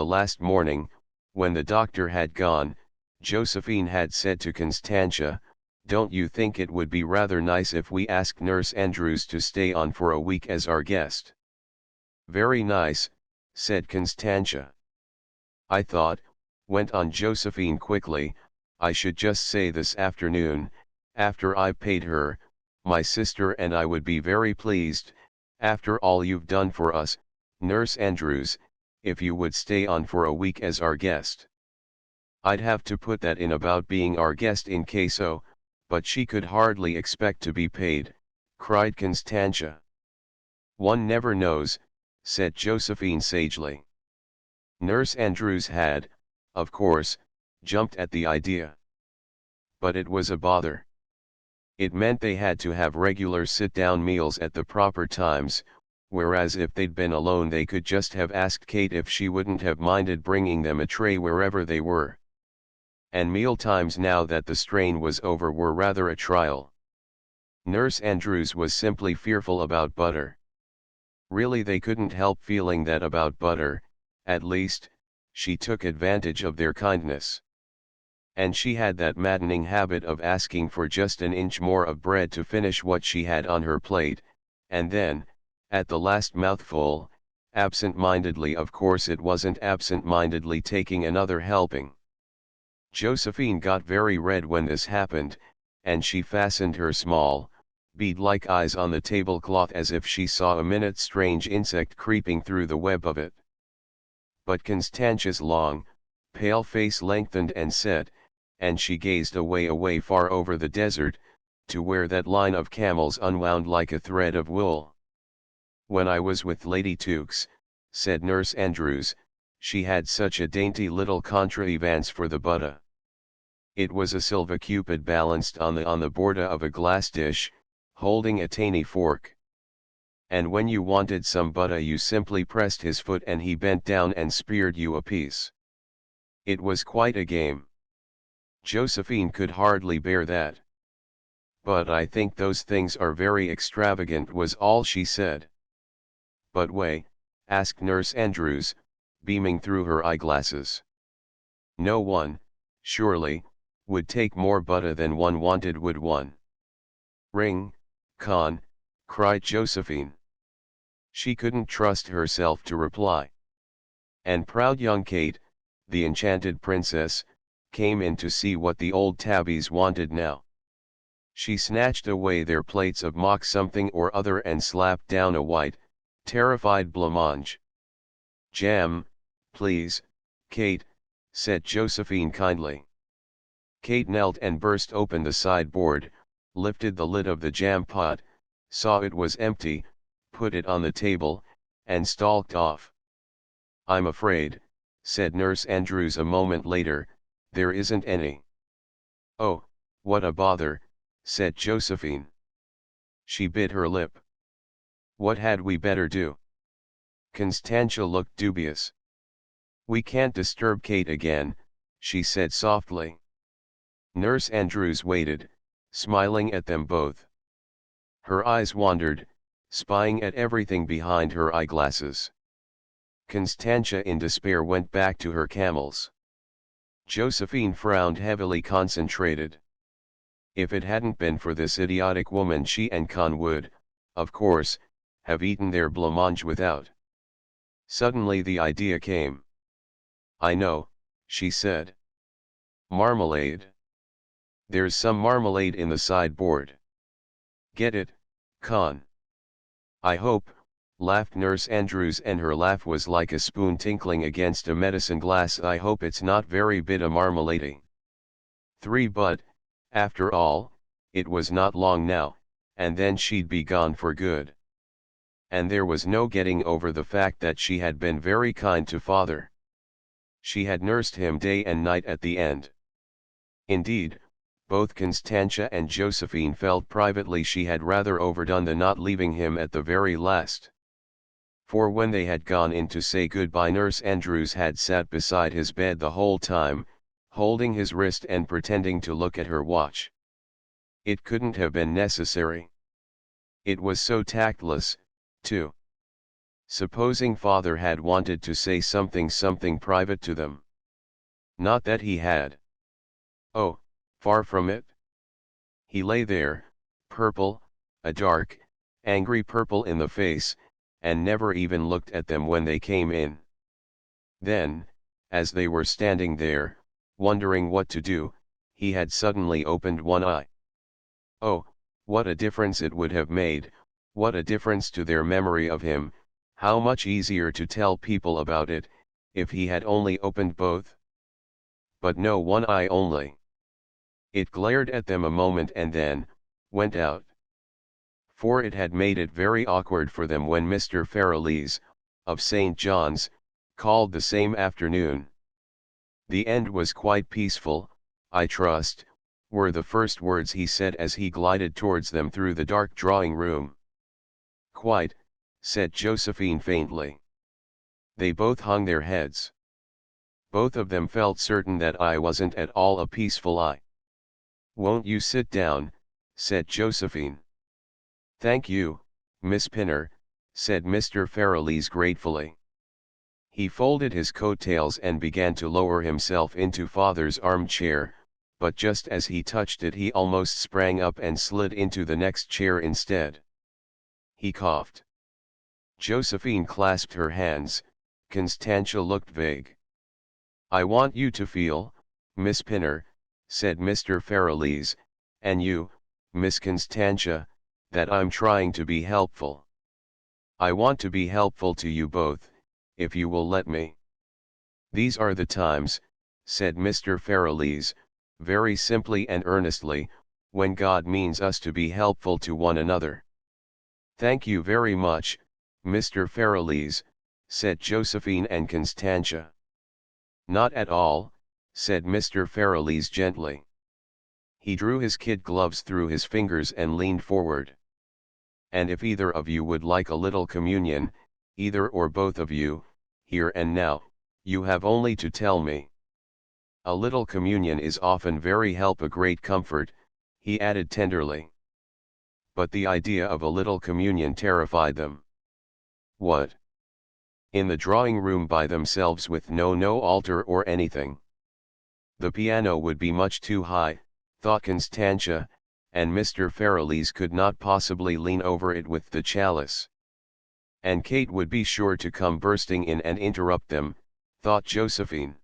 last morning, when the doctor had gone, Josephine had said to Constantia, "Don't you think it would be rather nice if we asked Nurse Andrews to stay on for a week as our guest?" "Very nice," said Constantia. "I thought," went on Josephine quickly, "I should just say this afternoon, after I paid her, my sister and I would be very pleased, after all you've done for us, Nurse Andrews, if you would stay on for a week as our guest." I'd have to put that in about being our guest in caso, but she could hardly expect to be paid, cried Constantia. "One never knows," said Josephine sagely. Nurse Andrews had, of course, jumped at the idea. But it was a bother. It meant they had to have regular sit-down meals at the proper times, whereas if they'd been alone they could just have asked Kate if she wouldn't have minded bringing them a tray wherever they were. And meal times now that the strain was over were rather a trial. Nurse Andrews was simply fearful about butter. Really they couldn't help feeling that about butter, at least, she took advantage of their kindness. And she had that maddening habit of asking for just an inch more of bread to finish what she had on her plate, and then, at the last mouthful, absent-mindedly, of course it wasn't absent-mindedly, taking another helping. Josephine got very red when this happened, and she fastened her small, bead-like eyes on the tablecloth as if she saw a minute strange insect creeping through the web of it. But Constantia's long, pale face lengthened and set, and she gazed away far over the desert, to where that line of camels unwound like a thread of wool. "When I was with Lady Tukes," said Nurse Andrews, "she had such a dainty little contrivance for the butter. It was a silver cupid balanced on the border of a glass dish, holding a tiny fork. And when you wanted some butter you simply pressed his foot and he bent down and speared you a piece. It was quite a game." Josephine could hardly bear that. "But I think those things are very extravagant," was all she said. "But why?" asked Nurse Andrews, beaming through her eyeglasses. "No one, surely, would take more butter than one wanted, would one?" "Ring, Con," cried Josephine. She couldn't trust herself to reply. And proud young Kate, the enchanted princess, came in to see what the old tabbies wanted now. She snatched away their plates of mock something or other and slapped down a white, terrified blancmange. "Jam, please, Kate," said Josephine kindly. Kate knelt and burst open the sideboard, lifted the lid of the jam pot, saw it was empty, put it on the table, and stalked off. "I'm afraid," said Nurse Andrews a moment later, "there isn't any." "Oh, what a bother," said Josephine. She bit her lip. "What had we better do?" Constantia looked dubious. "We can't disturb Kate again," she said softly. Nurse Andrews waited, smiling at them both. Her eyes wandered, spying at everything behind her eyeglasses. Constantia in despair went back to her camels. Josephine frowned heavily, concentrated. If it hadn't been for this idiotic woman, she and Con would, of course, have eaten their blancmange without. Suddenly the idea came. "I know," she said. "Marmalade. There's some marmalade in the sideboard. Get it, Con." "I hope," laughed Nurse Andrews, and her laugh was like a spoon tinkling against a medicine glass, "I hope it's not very bit a marmalade." 3 But, after all, it was not long now, and then she'd be gone for good. And there was no getting over the fact that she had been very kind to father. She had nursed him day and night at the end. Indeed, both Constantia and Josephine felt privately she had rather overdone the not leaving him at the very last. For when they had gone in to say goodbye, Nurse Andrews had sat beside his bed the whole time, holding his wrist and pretending to look at her watch. It couldn't have been necessary. It was so tactless, too. Supposing father had wanted to say something private to them? Not that he had. Oh, far from it. He lay there, purple, a dark, angry purple in the face, and never even looked at them when they came in. Then, as they were standing there, wondering what to do, he had suddenly opened one eye. Oh, what a difference it would have made, what a difference to their memory of him, how much easier to tell people about it, if he had only opened both. But no, one eye only. It glared at them a moment and then went out. For it had made it very awkward for them when Mr. Ferralese, of St. John's, called the same afternoon. "The end was quite peaceful, I trust," were the first words he said as he glided towards them through the dark drawing room. "Quite," said Josephine faintly. They both hung their heads. Both of them felt certain that eye wasn't at all a peaceful eye. "Won't you sit down?" said Josephine. "Thank you, Miss Pinner," said Mr. Ferralese gratefully. He folded his coattails and began to lower himself into father's armchair, but just as he touched it he almost sprang up and slid into the next chair instead. He coughed. Josephine clasped her hands. Constantia looked vague. "I want you to feel, Miss Pinner," said Mr. Ferralese, "and you, Miss Constantia, that I'm trying to be helpful. I want to be helpful to you both, if you will let me." "These are the times," said Mr. Ferralese, very simply and earnestly, "when God means us to be helpful to one another." "Thank you very much, Mr. Ferralese," said Josephine and Constantia. "Not at all," said Mr. Ferralese gently. He drew his kid gloves through his fingers and leaned forward. "And if either of you would like a little communion, either or both of you, here and now, you have only to tell me. A little communion is often very help, a great comfort," he added tenderly. But the idea of a little communion terrified them. What? In the drawing room by themselves with no altar or anything. The piano would be much too high, thought Constantia, and Mr. Ferralese could not possibly lean over it with the chalice. And Kate would be sure to come bursting in and interrupt them, thought Josephine.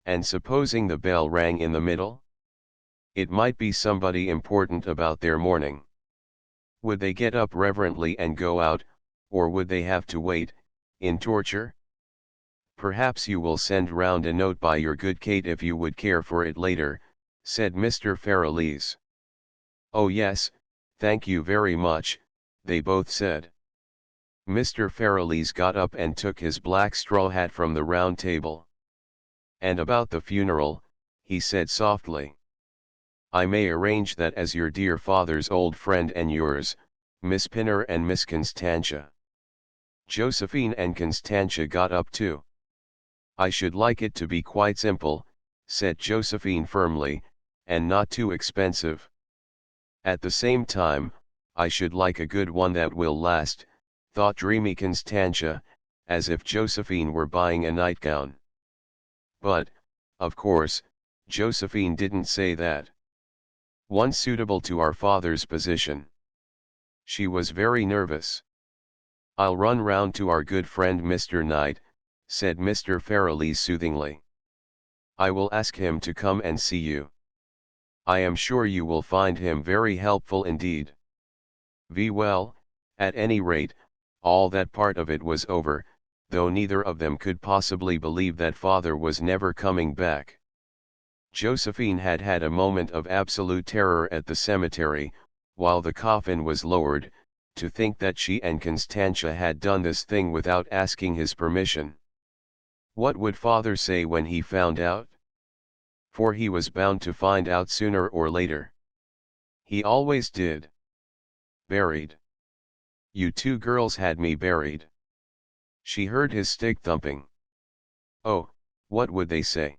And supposing the bell rang in the middle? It might be somebody important about their morning. Would they get up reverently and go out, or would they have to wait, in torture? "Perhaps you will send round a note by your good Kate if you would care for it later," said Mr. Ferralese. "Oh yes, thank you very much," they both said. Mr. Ferralese got up and took his black straw hat from the round table. "And about the funeral," he said softly. "I may arrange that as your dear father's old friend and yours, Miss Pinner and Miss Constantia." Josephine and Constantia got up too. I should like it to be quite simple, said Josephine firmly, and not too expensive. At the same time, I should like a good one that will last, thought dreamy Constantia, as if Josephine were buying a nightgown. But, of course, Josephine didn't say that. One suitable to our father's position. She was very nervous. I'll run round to our good friend Mr. Knight, said Mr. Farrelly soothingly. I will ask him to come and see you. I am sure you will find him very helpful indeed. Well, at any rate, all that part of it was over, though neither of them could possibly believe that father was never coming back. Josephine had had a moment of absolute terror at the cemetery, while the coffin was lowered, to think that she and Constantia had done this thing without asking his permission. What would father say when he found out? For he was bound to find out sooner or later. He always did. Buried. You two girls had me buried. She heard his stick thumping. Oh, what would they say?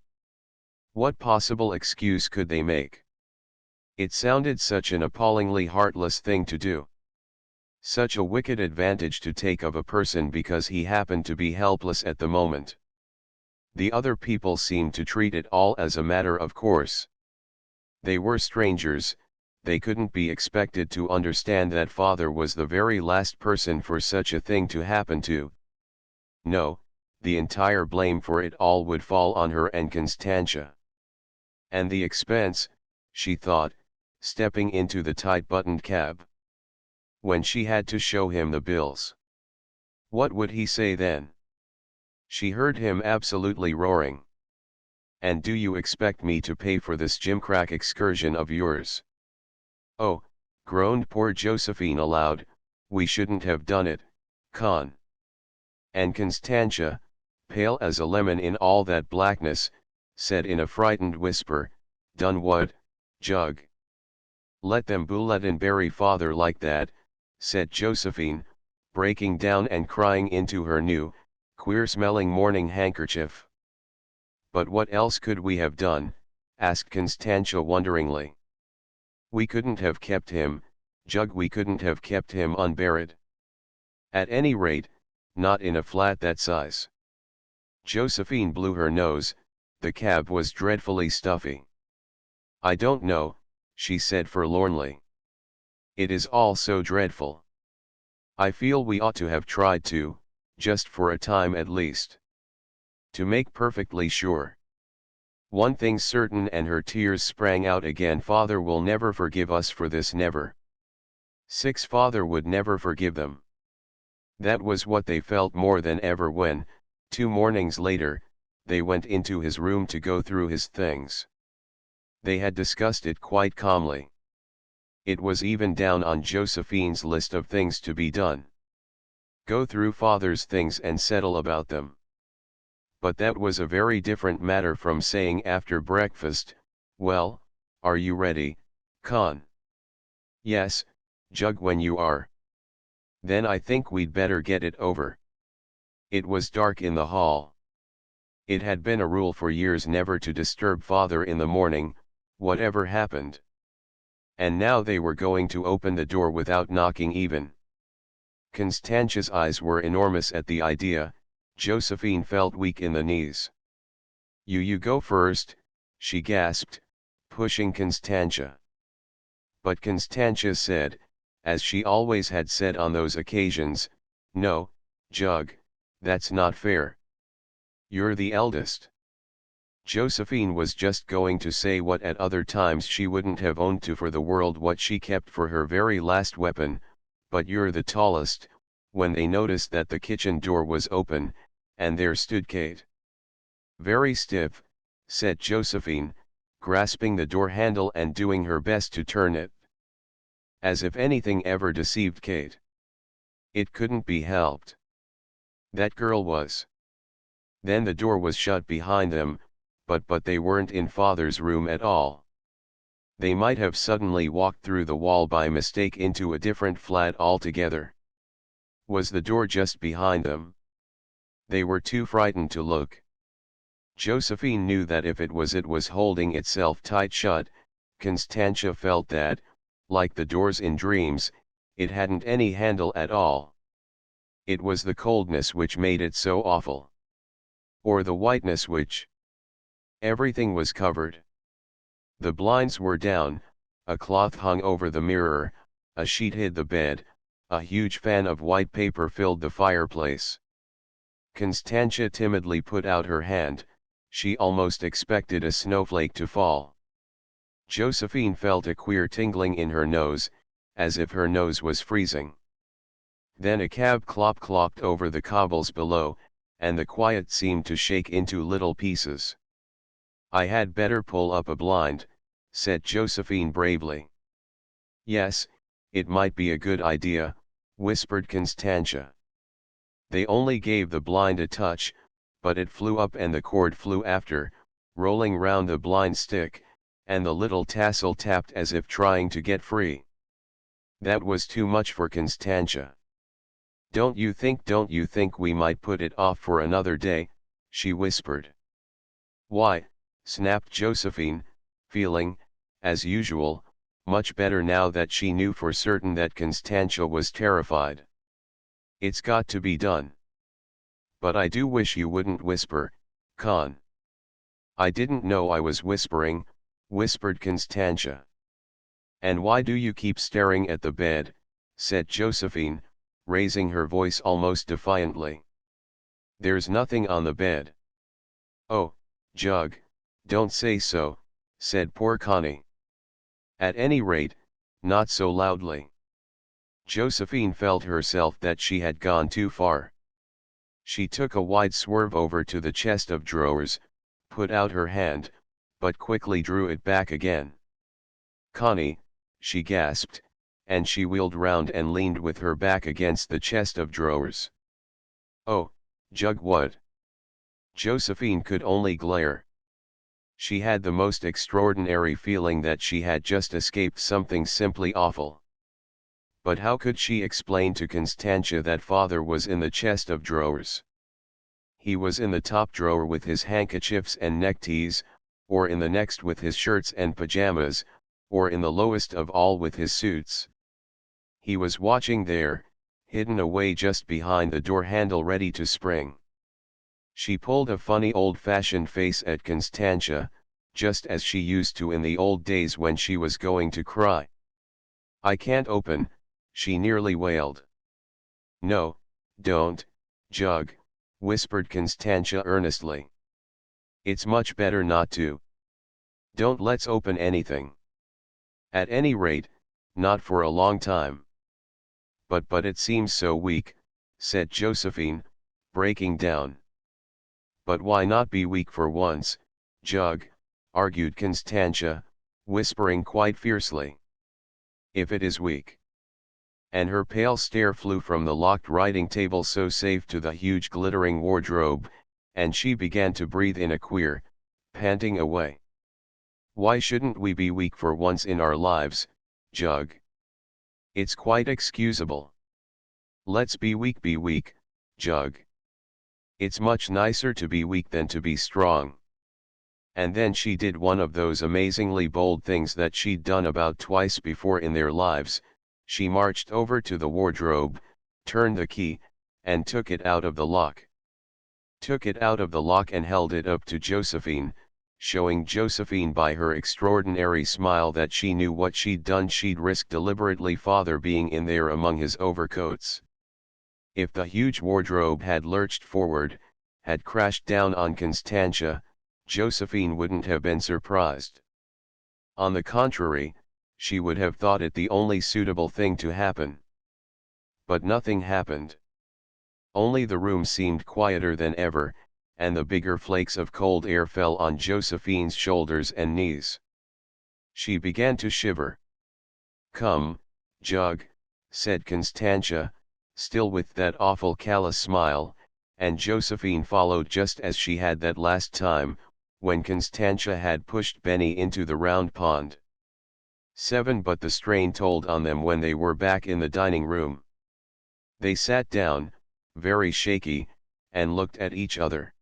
What possible excuse could they make? It sounded such an appallingly heartless thing to do. Such a wicked advantage to take of a person because he happened to be helpless at the moment. The other people seemed to treat it all as a matter of course. They were strangers, they couldn't be expected to understand that father was the very last person for such a thing to happen to. No, the entire blame for it all would fall on her and Constantia. And the expense, she thought, stepping into the tight-buttoned cab. When she had to show him the bills. What would he say then? She heard him absolutely roaring. And do you expect me to pay for this gimcrack excursion of yours? Oh, groaned poor Josephine aloud, we shouldn't have done it, Con. And Constantia, pale as a lemon in all that blackness, said in a frightened whisper, done what, Jug? Let them bullet and bury father like that, said Josephine, breaking down and crying into her new, queer-smelling morning handkerchief. But what else could we have done? Asked Constantia wonderingly. We couldn't have kept him, Jug, we couldn't have kept him unburied. At any rate, not in a flat that size. Josephine blew her nose, the cab was dreadfully stuffy. I don't know, she said forlornly. It is all so dreadful. I feel we ought to have tried to, just for a time at least. To make perfectly sure. One thing's certain, and her tears sprang out again, father will never forgive us for this, never. 6. Father would never forgive them. That was what they felt more than ever when, 2 mornings later, they went into his room to go through his things. They had discussed it quite calmly. It was even down on Josephine's list of things to be done. Go through father's things and settle about them. But that was a very different matter from saying after breakfast, well, are you ready, Con? Yes, Jug, when you are. Then I think we'd better get it over. It was dark in the hall. It had been a rule for years never to disturb father in the morning, whatever happened. And now they were going to open the door without knocking even. Constantia's eyes were enormous at the idea. Josephine felt weak in the knees. You go first, she gasped, pushing Constantia. But Constantia said, as she always had said on those occasions, no, Jug, that's not fair. You're the eldest. Josephine was just going to say what at other times she wouldn't have owned to for the world, what she kept for her very last weapon, but you're the tallest, when they noticed that the kitchen door was open, and there stood Kate. Very stiff, said Josephine, grasping the door handle and doing her best to turn it. As if anything ever deceived Kate. It couldn't be helped. That girl was. Then the door was shut behind them, but they weren't in father's room at all. They might have suddenly walked through the wall by mistake into a different flat altogether. Was the door just behind them? They were too frightened to look. Josephine knew that if it was holding itself tight shut. Constantia felt that, like the doors in dreams, it hadn't any handle at all. It was the coldness which made it so awful. Or the whiteness which. Everything was covered. The blinds were down, a cloth hung over the mirror, a sheet hid the bed, a huge fan of white paper filled the fireplace. Constantia timidly put out her hand, she almost expected a snowflake to fall. Josephine felt a queer tingling in her nose, as if her nose was freezing. Then a cab clop-clopped over the cobbles below, and the quiet seemed to shake into little pieces. "I had better pull up a blind," said Josephine bravely. "Yes, it might be a good idea," whispered Constantia. They only gave the blind a touch, but it flew up and the cord flew after, rolling round the blind stick, and the little tassel tapped as if trying to get free. That was too much for Constantia. Don't you think we might put it off for another day?" she whispered. "Why?" snapped Josephine, feeling, as usual, much better now that she knew for certain that Constantia was terrified. "It's got to be done." "But I do wish you wouldn't whisper, Con." "I didn't know I was whispering," whispered Constantia. "And why do you keep staring at the bed?" said Josephine, raising her voice almost defiantly. "There's nothing on the bed." "Oh, Jug, don't say so," said poor Connie. "At any rate, not so loudly." Josephine felt herself that she had gone too far. She took a wide swerve over to the chest of drawers, put out her hand, but quickly drew it back again. "Connie," she gasped, and she wheeled round and leaned with her back against the chest of drawers. "Oh, Jug, what?" Josephine could only glare. She had the most extraordinary feeling that she had just escaped something simply awful. But how could she explain to Constantia that father was in the chest of drawers? He was in the top drawer with his handkerchiefs and neckties, or in the next with his shirts and pajamas, or in the lowest of all with his suits. He was watching there, hidden away just behind the door handle ready to spring. She pulled a funny old-fashioned face at Constantia, just as she used to in the old days when she was going to cry. "I can't open," she nearly wailed. "No, don't, Jug," whispered Constantia earnestly. "It's much better not to. Don't let's open anything. At any rate, not for a long time." But it seems so weak," said Josephine, breaking down. "But why not be weak for once, Jug?" argued Constantia, whispering quite fiercely. "If it is weak." And her pale stare flew from the locked writing table so safe to the huge glittering wardrobe, and she began to breathe in a queer, panting way. "Why shouldn't we be weak for once in our lives, Jug? It's quite excusable. Let's be weak, Jug. It's much nicer to be weak than to be strong." And then she did one of those amazingly bold things that she'd done about twice before in their lives. She marched over to the wardrobe, turned the key, and took it out of the lock. Took it out of the lock and held it up to Josephine, showing Josephine by her extraordinary smile that she knew what she'd done. She'd risked deliberately father being in there among his overcoats. If the huge wardrobe had lurched forward, had crashed down on Constantia, Josephine wouldn't have been surprised. On the contrary, she would have thought it the only suitable thing to happen. But nothing happened. Only the room seemed quieter than ever, and the bigger flakes of cold air fell on Josephine's shoulders and knees. She began to shiver. "Come, Jug," said Constantia, still with that awful callous smile, and Josephine followed just as she had that last time, when Constantia had pushed Benny into the round pond. 7 But the strain told on them when they were back in the dining room. They sat down, very shaky, and looked at each other.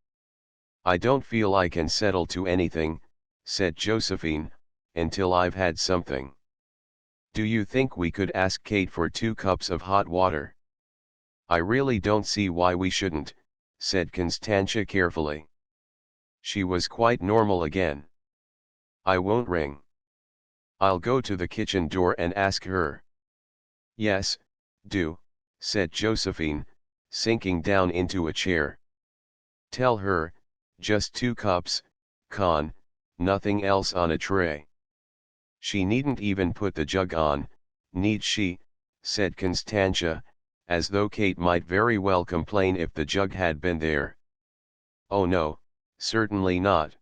"I don't feel I can settle to anything," said Josephine, "until I've had something." "Do you think we could ask Kate for 2 cups of hot water?" "I really don't see why we shouldn't," said Constantia carefully. She was quite normal again. "I won't ring. I'll go to the kitchen door and ask her." "Yes, do," said Josephine, sinking down into a chair. "Tell her, just 2 cups, Con, nothing else on a tray." "She needn't even put the jug on, need she?" said Constantia, as though Kate might very well complain if the jug had been there. "Oh no, certainly not.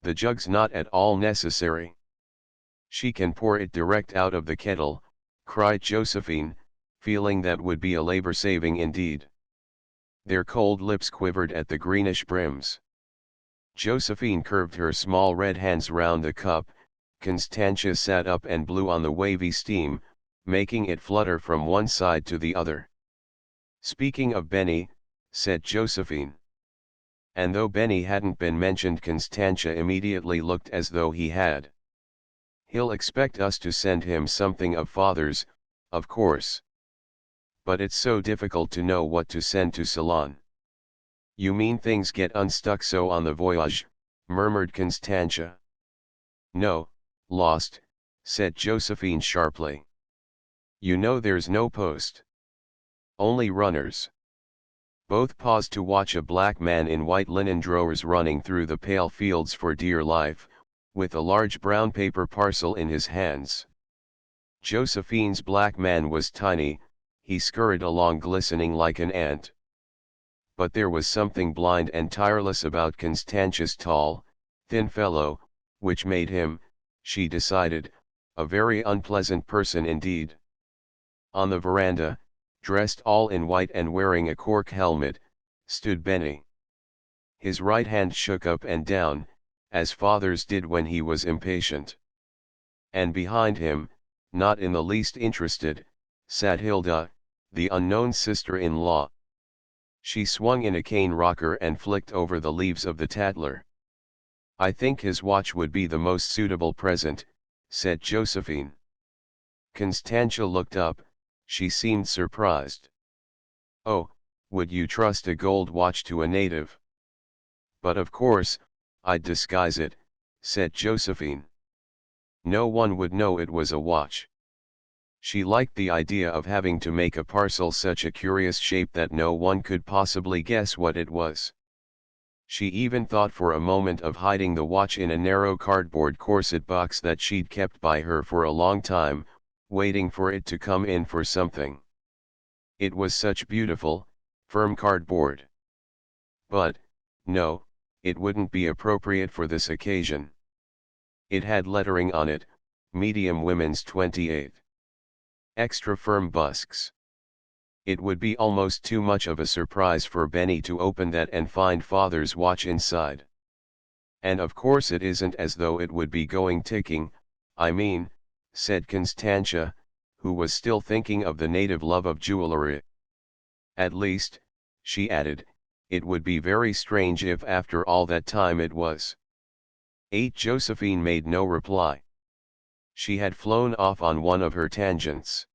The jug's not at all necessary. She can pour it direct out of the kettle," cried Josephine, feeling that would be a labor saving indeed. Their cold lips quivered at the greenish brims. Josephine curved her small red hands round the cup. Constantia sat up and blew on the wavy steam, making it flutter from one side to the other. "Speaking of Benny," said Josephine. And though Benny hadn't been mentioned, Constantia immediately looked as though he had. "He'll expect us to send him something of father's, of course. But it's so difficult to know what to send to Ceylon." "You mean things get unstuck so on the voyage," murmured Constantia. "No, lost," said Josephine sharply. "You know there's no post. Only runners." Both paused to watch a black man in white linen drawers running through the pale fields for dear life, with a large brown paper parcel in his hands. Josephine's black man was tiny, he scurried along glistening like an ant. But there was something blind and tireless about Constantia's tall, thin fellow, which made him, she decided, a very unpleasant person indeed. On the veranda, dressed all in white and wearing a cork helmet, stood Benny. His right hand shook up and down, as father's did when he was impatient. And behind him, not in the least interested, sat Hilda, the unknown sister-in-law. She swung in a cane rocker and flicked over the leaves of the Tatler. "I think his watch would be the most suitable present," said Josephine. Constantia looked up, she seemed surprised. "Oh, would you trust a gold watch to a native?" "But of course, I'd disguise it," said Josephine. "No one would know it was a watch." She liked the idea of having to make a parcel such a curious shape that no one could possibly guess what it was. She even thought for a moment of hiding the watch in a narrow cardboard corset box that she'd kept by her for a long time, waiting for it to come in for something. It was such beautiful, firm cardboard. But, no, it wouldn't be appropriate for this occasion. It had lettering on it, medium women's 28. Extra firm busks. It would be almost too much of a surprise for Benny to open that and find father's watch inside. "And of course it isn't as though it would be going ticking, I mean," said Constantia, who was still thinking of the native love of jewelry. "At least," she added, "it would be very strange if after all that time it was." Josephine made no reply. She had flown off on one of her tangents.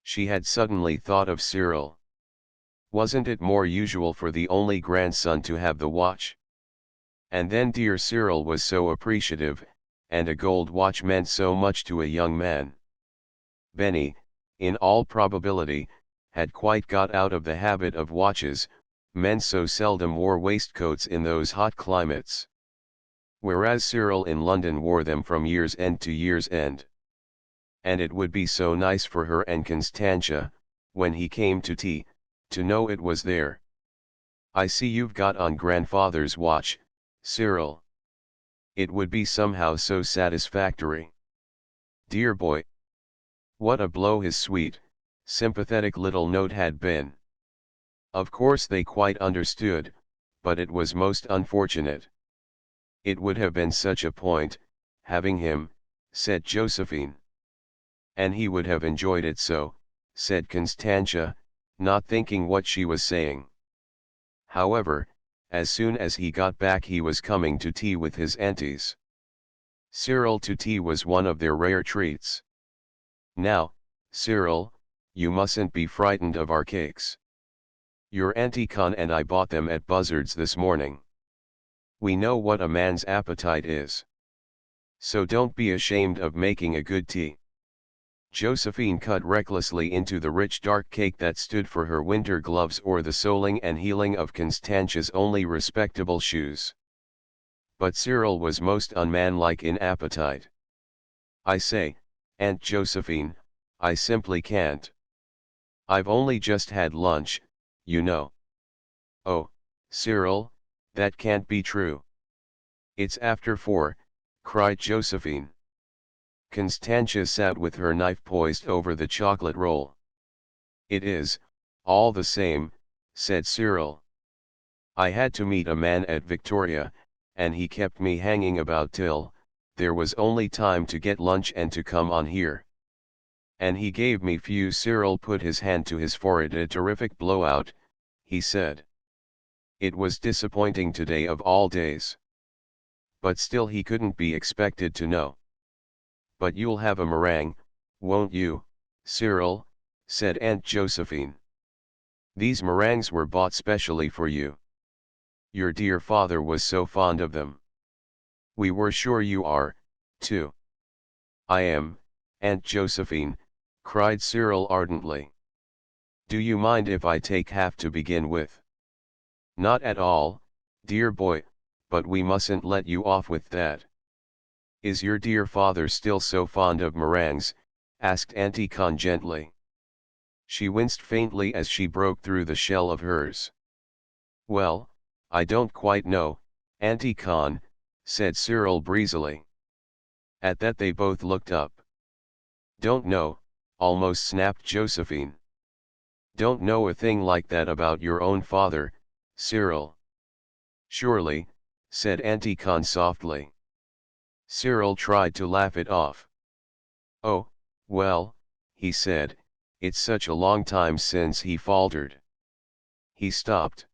She had suddenly thought of Cyril. Wasn't it more usual for the only grandson to have the watch? And then dear Cyril was so appreciative, and a gold watch meant so much to a young man. Benny, in all probability, had quite got out of the habit of watches, men so seldom wore waistcoats in those hot climates. Whereas Cyril in London wore them from year's end to year's end. And it would be so nice for her and Constantia, when he came to tea, to know it was there. "I see you've got on grandfather's watch, Cyril." It would be somehow so satisfactory. Dear boy. What a blow his sweet, sympathetic little note had been. Of course they quite understood, but it was most unfortunate. It would have been such a point, having him, said Josephine. And he would have enjoyed it so, said Constantia, not thinking what she was saying. However, as soon as he got back he was coming to tea with his aunties. Cyril to tea was one of their rare treats. Now, Cyril, you mustn't be frightened of our cakes. Your Auntie Con and I bought them at Buzzards this morning. We know what a man's appetite is. So don't be ashamed of making a good tea. Josephine cut recklessly into the rich dark cake that stood for her winter gloves or the soling and heeling of Constantia's only respectable shoes. But Cyril was most unmanlike in appetite. I say, Aunt Josephine, I simply can't. I've only just had lunch, you know. Oh, Cyril, that can't be true. It's after 4, cried Josephine. Constantia sat with her knife poised over the chocolate roll. It is, all the same, said Cyril. I had to meet a man at Victoria, and he kept me hanging about till there was only time to get lunch and to come on here. And he gave me few. Cyril put his hand to his forehead. A terrific blowout, he said. It was disappointing today of all days. But still he couldn't be expected to know. But you'll have a meringue, won't you, Cyril, said Aunt Josephine. These meringues were bought specially for you. Your dear father was so fond of them. We were sure you are, too. I am, Aunt Josephine, cried Cyril ardently. Do you mind if I take half to begin with? Not at all, dear boy, but we mustn't let you off with that. Is your dear father still so fond of meringues? Asked Auntie Con gently. She winced faintly as she broke through the shell of hers. Well, I don't quite know, Auntie Con, said Cyril breezily. At that they both looked up. Don't know, almost snapped Josephine. Don't know a thing like that about your own father, Cyril. Surely, said Auntie Con softly. Cyril tried to laugh it off. Oh, well, he said, it's such a long time since. He faltered. He stopped.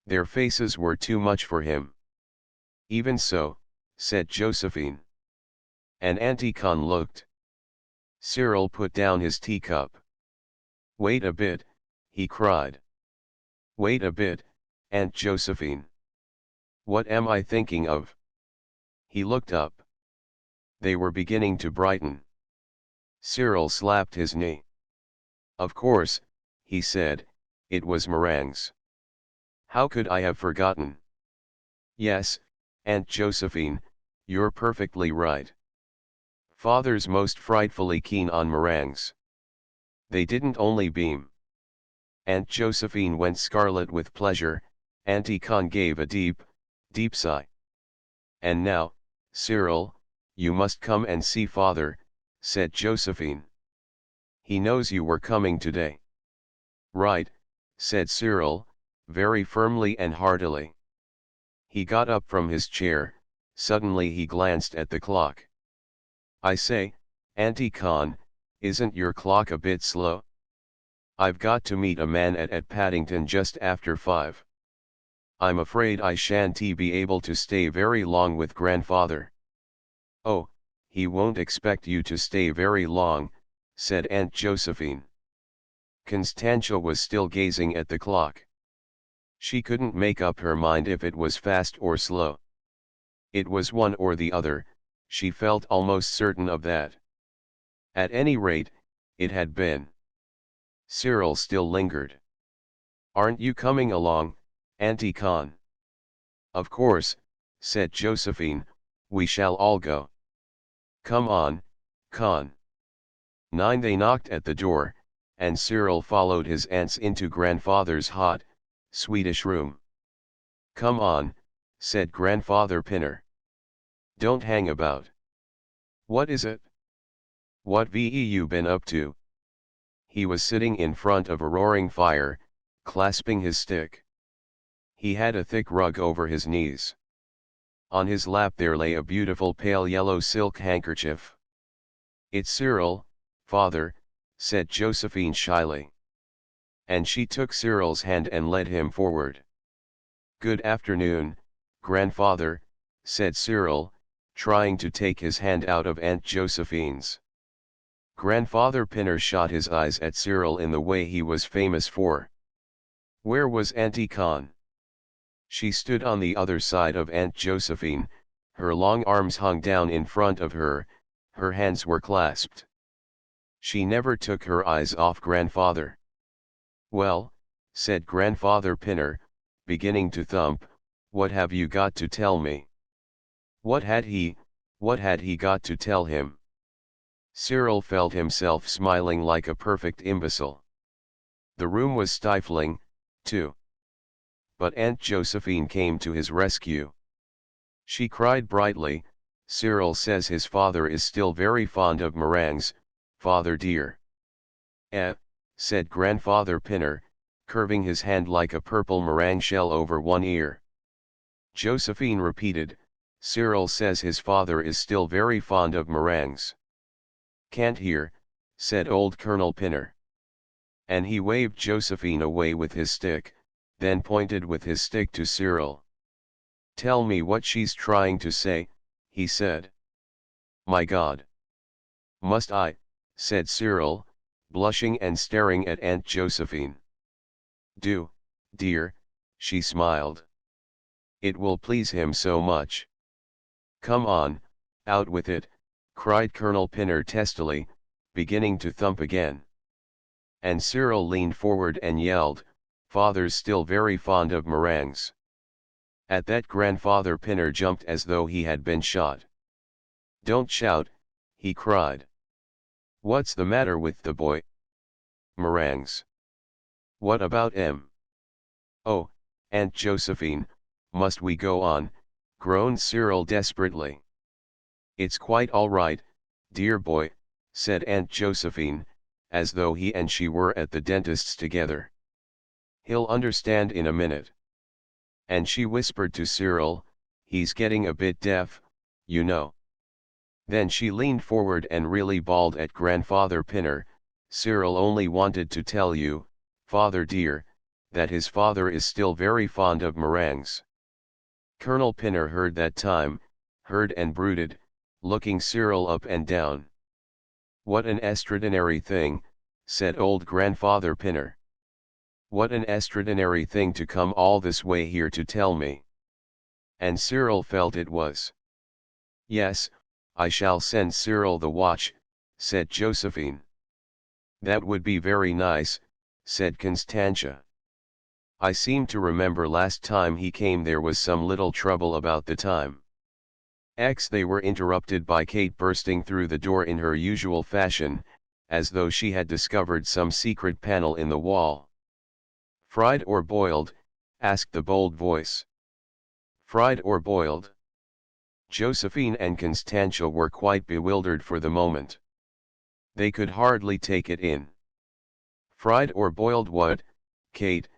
Their faces were too much for him. Even so, said Josephine. And Auntie Con looked. Cyril put down his teacup. Wait a bit, he cried. Wait a bit, Aunt Josephine. What am I thinking of? He looked up. They were beginning to brighten. Cyril slapped his knee. Of course, he said, it was meringues. How could I have forgotten? Yes, Aunt Josephine, you're perfectly right. Father's most frightfully keen on meringues. They didn't only beam. Aunt Josephine went scarlet with pleasure. Auntie Con gave a deep, deep sigh. And now, Cyril, you must come and see father, said Josephine. He knows you were coming today. Right, said Cyril, very firmly and heartily. He got up from his chair. Suddenly he glanced at the clock. I say, Auntie Con, isn't your clock a bit slow? I've got to meet a man at Paddington just after 5. I'm afraid I shan't be able to stay very long with grandfather. Oh, he won't expect you to stay very long, said Aunt Josephine. Constantia was still gazing at the clock. She couldn't make up her mind if it was fast or slow. It was one or the other, she felt almost certain of that. At any rate, it had been. Cyril still lingered. Aren't you coming along, Auntie Con? Of course, said Josephine, we shall all go. Come on, Con. 9. They knocked at the door, and Cyril followed his aunts into grandfather's hot, Swedish room. Come on, said Grandfather Pinner. Don't hang about. What is it? What ve you been up to? He was sitting in front of a roaring fire, clasping his stick. He had a thick rug over his knees. On his lap there lay a beautiful pale yellow silk handkerchief. It's Cyril, father, said Josephine shyly. and she took Cyril's hand and led him forward. "Good afternoon, grandfather," said Cyril, trying to take his hand out of Aunt Josephine's. Grandfather Pinner shot his eyes at Cyril in the way he was famous for. Where was Auntie Con? She stood on the other side of Aunt Josephine, her long arms hung down in front of her, her hands were clasped. She never took her eyes off grandfather. "Well," said Grandfather Pinner, beginning to thump, "what have you got to tell me?" What had he got to tell him? Cyril felt himself smiling like a perfect imbecile. The room was stifling, too. But Aunt Josephine came to his rescue. She cried brightly, "Cyril says his father is still very fond of meringues, father dear." "Eh," said Grandfather Pinner, curving his hand like a purple meringue shell over one ear. Josephine repeated, "Cyril says his father is still very fond of meringues." "Can't hear," said old Colonel Pinner. And he waved Josephine away with his stick, then pointed with his stick to Cyril. "Tell me what she's trying to say," he said. "My God! Must I?" said Cyril, blushing and staring at Aunt Josephine. "Do, dear," she smiled. "It will please him so much." "Come on, out with it," cried Colonel Pinner testily, beginning to thump again. And Cyril leaned forward and yelled, "Father's still very fond of meringues." At that Grandfather Pinner jumped as though he had been shot. "Don't shout," he cried. "What's the matter with the boy?" "Meringues. What about 'em?" "Oh, Aunt Josephine, must we go on?" groaned Cyril desperately. "It's quite all right, dear boy," said Aunt Josephine, as though he and she were at the dentist's together. "He'll understand in a minute." And she whispered to Cyril, "He's getting a bit deaf, you know." Then she leaned forward and really bawled at Grandfather Pinner, "Cyril only wanted to tell you, father dear, that his father is still very fond of meringues." Colonel Pinner heard that time, heard and brooded, looking Cyril up and down. "What an extraordinary thing," said old Grandfather Pinner. "What an extraordinary thing to come all this way here to tell me." And Cyril felt it was. "Yes, I shall send Cyril the watch," said Josephine. "That would be very nice," said Constantia. "I seem to remember last time he came there was some little trouble about the time." They were interrupted by Kate bursting through the door in her usual fashion, as though she had discovered some secret panel in the wall. "Fried or boiled?" asked the bold voice. "Fried or boiled?" Josephine and Constantia were quite bewildered for the moment. They could hardly take it in. "Fried or boiled what, Kate?"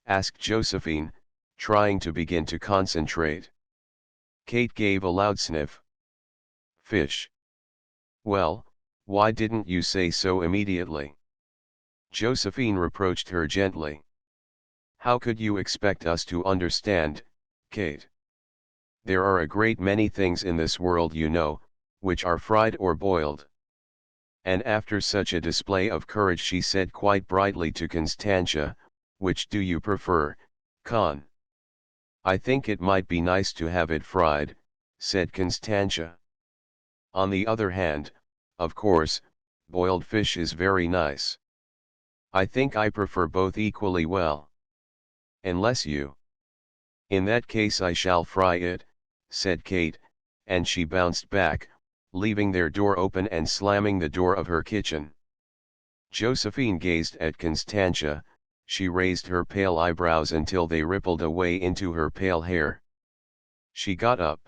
asked Josephine, trying to begin to concentrate. Kate gave a loud sniff. "Fish." "Well, why didn't you say so immediately?" Josephine reproached her gently. "How could you expect us to understand, Kate? There are a great many things in this world you know, which are fried or boiled." And after such a display of courage she said quite brightly to Constantia, "Which do you prefer, Con?" "I think it might be nice to have it fried," said Constantia. "On the other hand, of course, boiled fish is very nice. I think I prefer both equally well." "Unless you—" "In that case I shall fry it," said Kate, and she bounced back, leaving their door open and slamming the door of her kitchen. Josephine gazed at Constantia. She raised her pale eyebrows until they rippled away into her pale hair. She got up.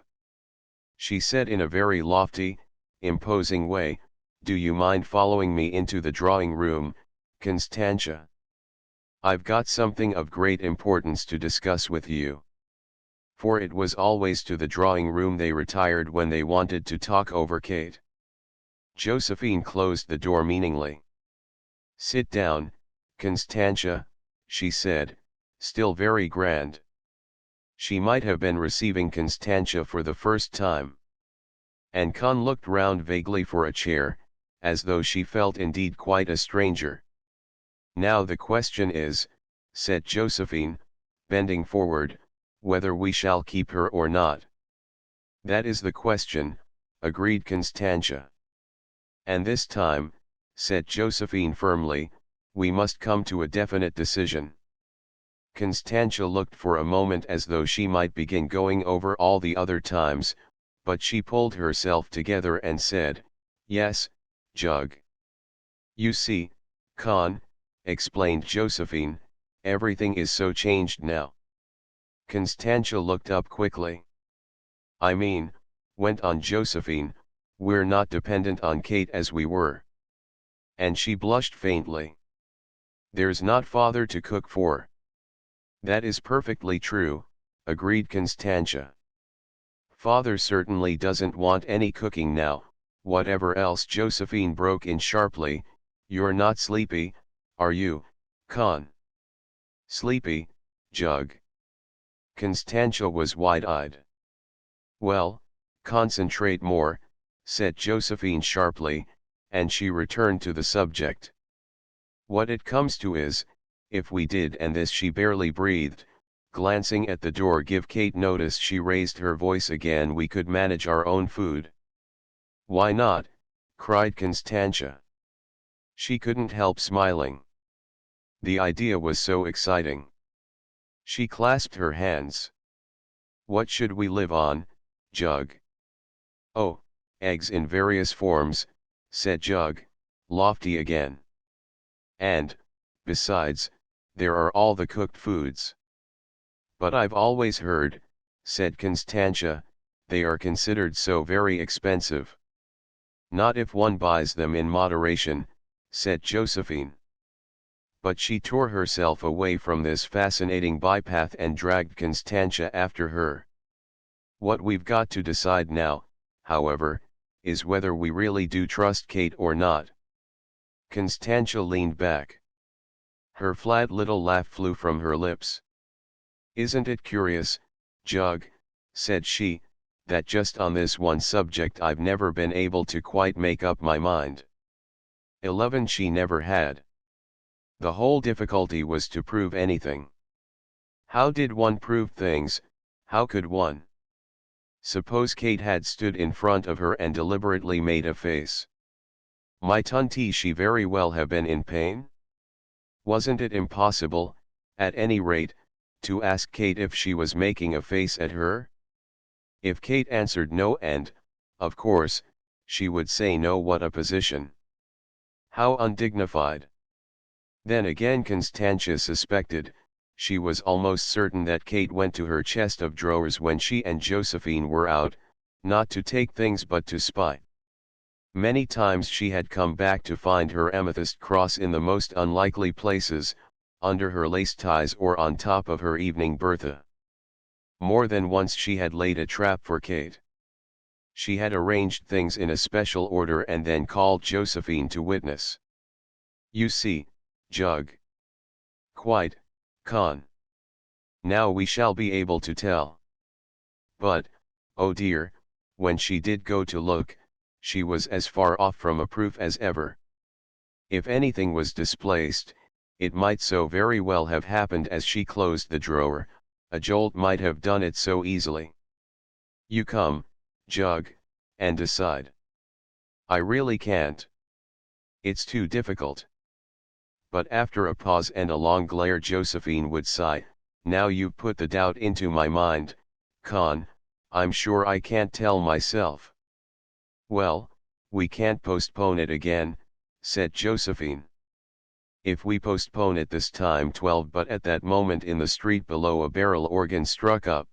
She said in a very lofty, imposing way, "Do you mind following me into the drawing room, Constantia? I've got something of great importance to discuss with you." For it was always to the drawing room they retired when they wanted to talk over Kate. Josephine closed the door meaningly. "Sit down, Constantia," she said, still very grand. She might have been receiving Constantia for the first time. And Con looked round vaguely for a chair, as though she felt indeed quite a stranger. Now the question is, said Josephine, bending forward, whether we shall keep her or not. That is the question, agreed Constantia. And this time, said Josephine firmly, we must come to a definite decision. Constantia looked for a moment as though she might begin going over all the other times, but she pulled herself together and said, yes, Jug. You see, Con, explained Josephine, everything is so changed now. Constantia looked up quickly. I mean, went on Josephine, we're not dependent on Kate as we were. And she blushed faintly. There's not father to cook for. That is perfectly true, agreed Constantia. Father certainly doesn't want any cooking now, whatever else. Josephine broke in sharply, you're not sleepy, are you, Con? Sleepy, Jug. Constantia was wide-eyed. Well, concentrate more, said Josephine sharply, and she returned to the subject. What it comes to is, if we did, and this she barely breathed, glancing at the door, give Kate notice, she raised her voice again, we could manage our own food. Why not? Cried Constantia. She couldn't help smiling. The idea was so exciting. She clasped her hands. What should we live on, Jug? Oh, eggs in various forms, said Jug, lofty again. And, besides, there are all the cooked foods. But I've always heard, said Constantia, they are considered so very expensive. Not if one buys them in moderation, said Josephine. But she tore herself away from this fascinating bypath and dragged Constantia after her. What we've got to decide now, however, is whether we really do trust Kate or not. Constantia leaned back. Her flat little laugh flew from her lips. Isn't it curious, Jug, said she, that just on this one subject I've never been able to quite make up my mind. 11 she never had. The whole difficulty was to prove anything. How did one prove things, how could one? Suppose Kate had stood in front of her and deliberately made a face. Mightn't she very well have been in pain? Wasn't it impossible, at any rate, to ask Kate if she was making a face at her? If Kate answered no, and, of course, she would say no, what a position. How undignified. Then again Constantia suspected, she was almost certain that Kate went to her chest of drawers when she and Josephine were out, not to take things but to spy. Many times she had come back to find her amethyst cross in the most unlikely places, under her lace ties or on top of her evening bertha. More than once she had laid a trap for Kate. She had arranged things in a special order and then called Josephine to witness. You see, Jug. Quite, Con. Now we shall be able to tell. But, oh dear, when she did go to look, she was as far off from a proof as ever. If anything was displaced, it might so very well have happened as she closed the drawer, a jolt might have done it so easily. You come, Jug, and decide. I really can't. It's too difficult. But after a pause and a long glare, Josephine would sigh, now you've put the doubt into my mind, Con, I'm sure I can't tell myself. Well, we can't postpone it again, said Josephine. If we postpone it this time 12. But at that moment in the street below a barrel organ struck up.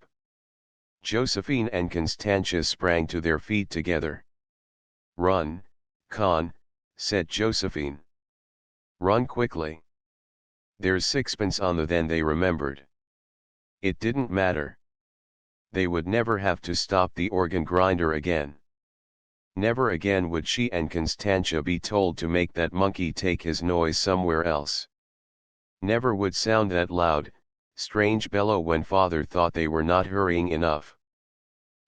Josephine and Constantia sprang to their feet together. Run, Con, said Josephine. Run quickly. There's sixpence on the. Then they remembered. It didn't matter. They would never have to stop the organ grinder again. Never again would she and Constantia be told to make that monkey take his noise somewhere else. Never would sound that loud, strange bellow when father thought they were not hurrying enough.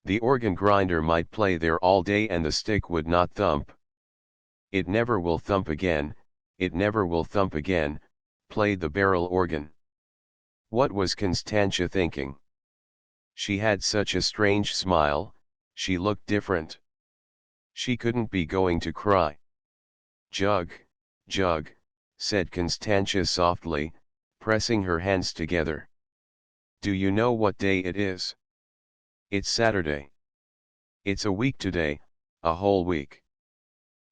The organ grinder might play there all day and the stick would not thump. It never will thump again, it never will thump again, played the barrel organ. What was Constantia thinking? She had such a strange smile, she looked different. She couldn't be going to cry. Jug, Jug, said Constantia softly, pressing her hands together. Do you know what day it is? It's Saturday. It's a week today, a whole week.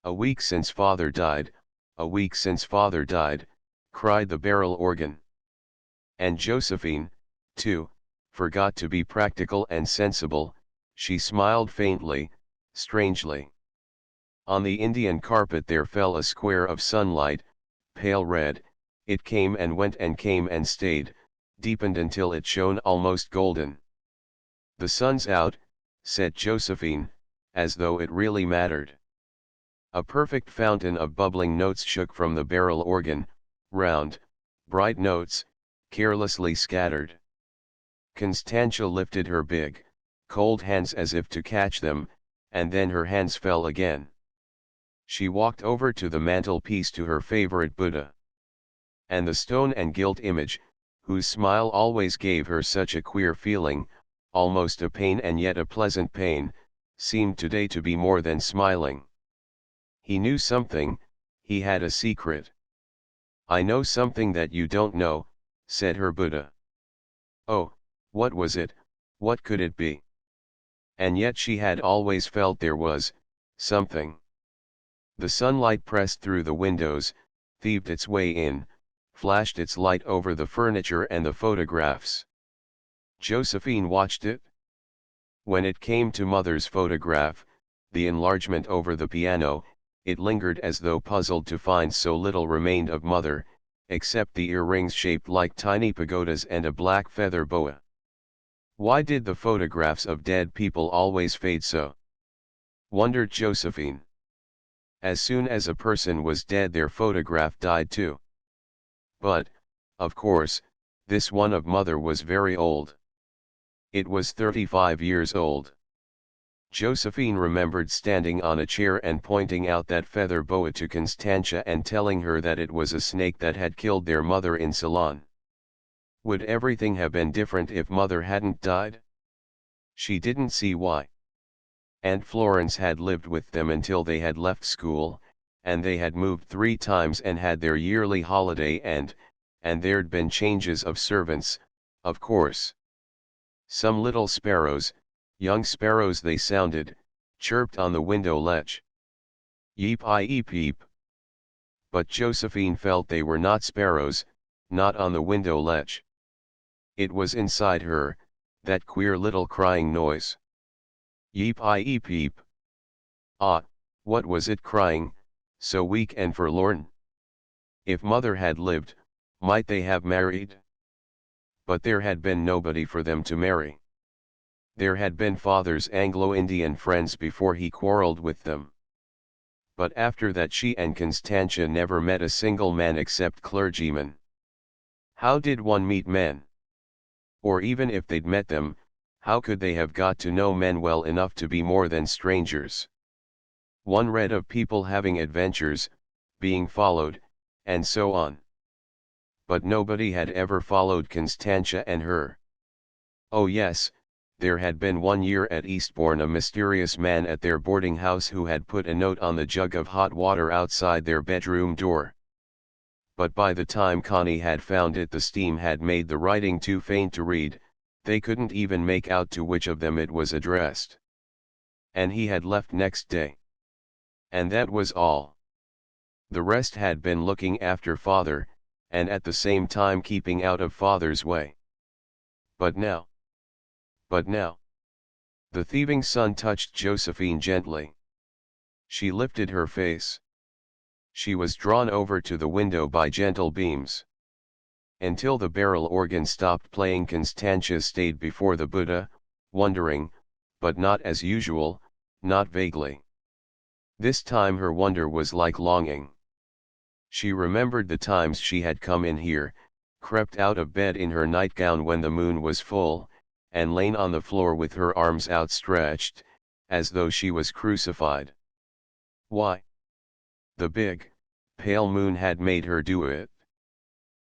A week since father died, a week since father died, cried the barrel organ. And Josephine, too, forgot to be practical and sensible, she smiled faintly, strangely. On the Indian carpet there fell a square of sunlight, pale red, it came and stayed, deepened until it shone almost golden. The sun's out, said Josephine, as though it really mattered. A perfect fountain of bubbling notes shook from the barrel organ, round, bright notes, carelessly scattered. Constantia lifted her big, cold hands as if to catch them, and then her hands fell again. She walked over to the mantelpiece to her favorite Buddha. And the stone and gilt image, whose smile always gave her such a queer feeling, almost a pain and yet a pleasant pain, seemed today to be more than smiling. He knew something, he had a secret. I know something that you don't know, said her Buddha. Oh, what was it, what could it be? And yet she had always felt there was something. The sunlight pressed through the windows, thieved its way in, flashed its light over the furniture and the photographs. Josephine watched it. When it came to mother's photograph, the enlargement over the piano, it lingered as though puzzled to find so little remained of mother, except the earrings shaped like tiny pagodas and a black feather boa. Why did the photographs of dead people always fade so? Wondered Josephine. As soon as a person was dead their photograph died too. But, of course, this one of mother was very old. It was 35 years old. Josephine remembered standing on a chair and pointing out that feather boa to Constantia and telling her that it was a snake that had killed their mother in Ceylon. Would everything have been different if mother hadn't died? She didn't see why. Aunt Florence had lived with them until they had left school, and they had moved 3 times and had their yearly holiday and there'd been changes of servants, of course. Some little sparrows, young sparrows they sounded, chirped on the window ledge. Yeep-I-eep yeep. But Josephine felt they were not sparrows, not on the window ledge. It was inside her, that queer little crying noise. Yeep-I-eep yeep. Ah, what was it crying, so weak and forlorn? If mother had lived, might they have married? But there had been nobody for them to marry. There had been father's Anglo-Indian friends before he quarreled with them. But after that she and Constantia never met a single man except clergymen. How did one meet men? Or even if they'd met them, how could they have got to know men well enough to be more than strangers? One read of people having adventures, being followed, and so on. But nobody had ever followed Constantia and her. Oh yes, there had been one year at Eastbourne a mysterious man at their boarding house who had put a note on the jug of hot water outside their bedroom door. But by the time Connie had found it the steam had made the writing too faint to read, they couldn't even make out to which of them it was addressed. And he had left next day. And that was all. The rest had been looking after father, and at the same time keeping out of father's way. But now. The thieving sun touched Josephine gently. She lifted her face. She was drawn over to the window by gentle beams. Until the barrel organ stopped playing, Constantia stayed before the Buddha, wondering, but not as usual, not vaguely. This time her wonder was like longing. She remembered the times she had come in here, crept out of bed in her nightgown when the moon was full, and lain on the floor with her arms outstretched, as though she was crucified. Why? The big, pale moon had made her do it.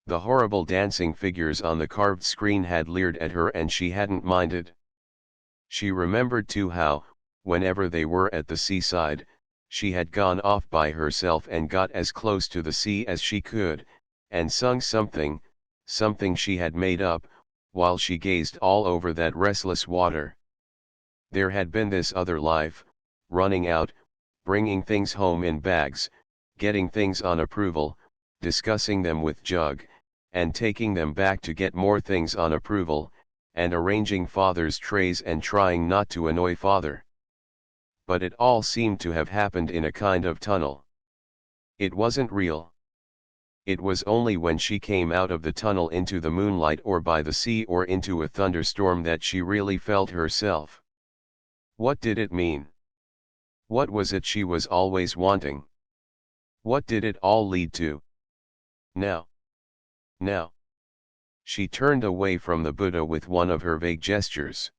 The horrible dancing figures on the carved screen had leered at her and she hadn't minded. She remembered too how, whenever they were at the seaside, she had gone off by herself and got as close to the sea as she could, and sung something she had made up, while she gazed all over that restless water. There had been this other life, running out, bringing things home in bags, getting things on approval, discussing them with Jug, and taking them back to get more things on approval, and arranging father's trays and trying not to annoy father. But it all seemed to have happened in a kind of tunnel. It wasn't real. It was only when she came out of the tunnel into the moonlight or by the sea or into a thunderstorm that she really felt herself. What did it mean? What was it she was always wanting? What did it all lead to? Now. She turned away from the Buddha with one of her vague gestures.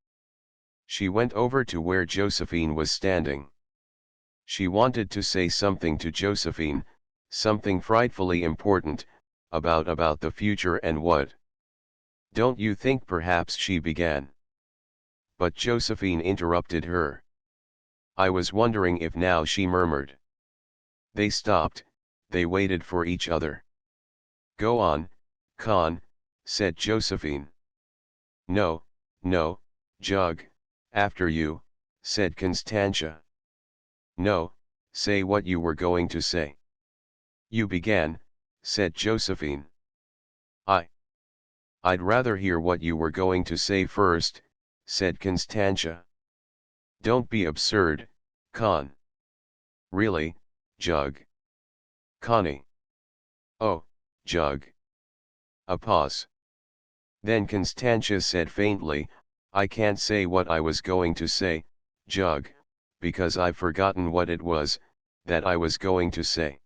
She went over to where Josephine was standing. She wanted to say something to Josephine, something frightfully important, about the future and what. Don't you think perhaps she began? But Josephine interrupted her. I was wondering if now, she murmured. They stopped, they waited for each other. Go on, Con, said Josephine. No, Jug, after you, said Constantia. No, say what you were going to say. You began, said Josephine. I'd rather hear what you were going to say first, said Constantia. Don't be absurd, Con. Really, Jug. Connie. Oh, Jug. A pause. Then Constantia said faintly, I can't say what I was going to say, Jug, because I've forgotten what it was that I was going to say.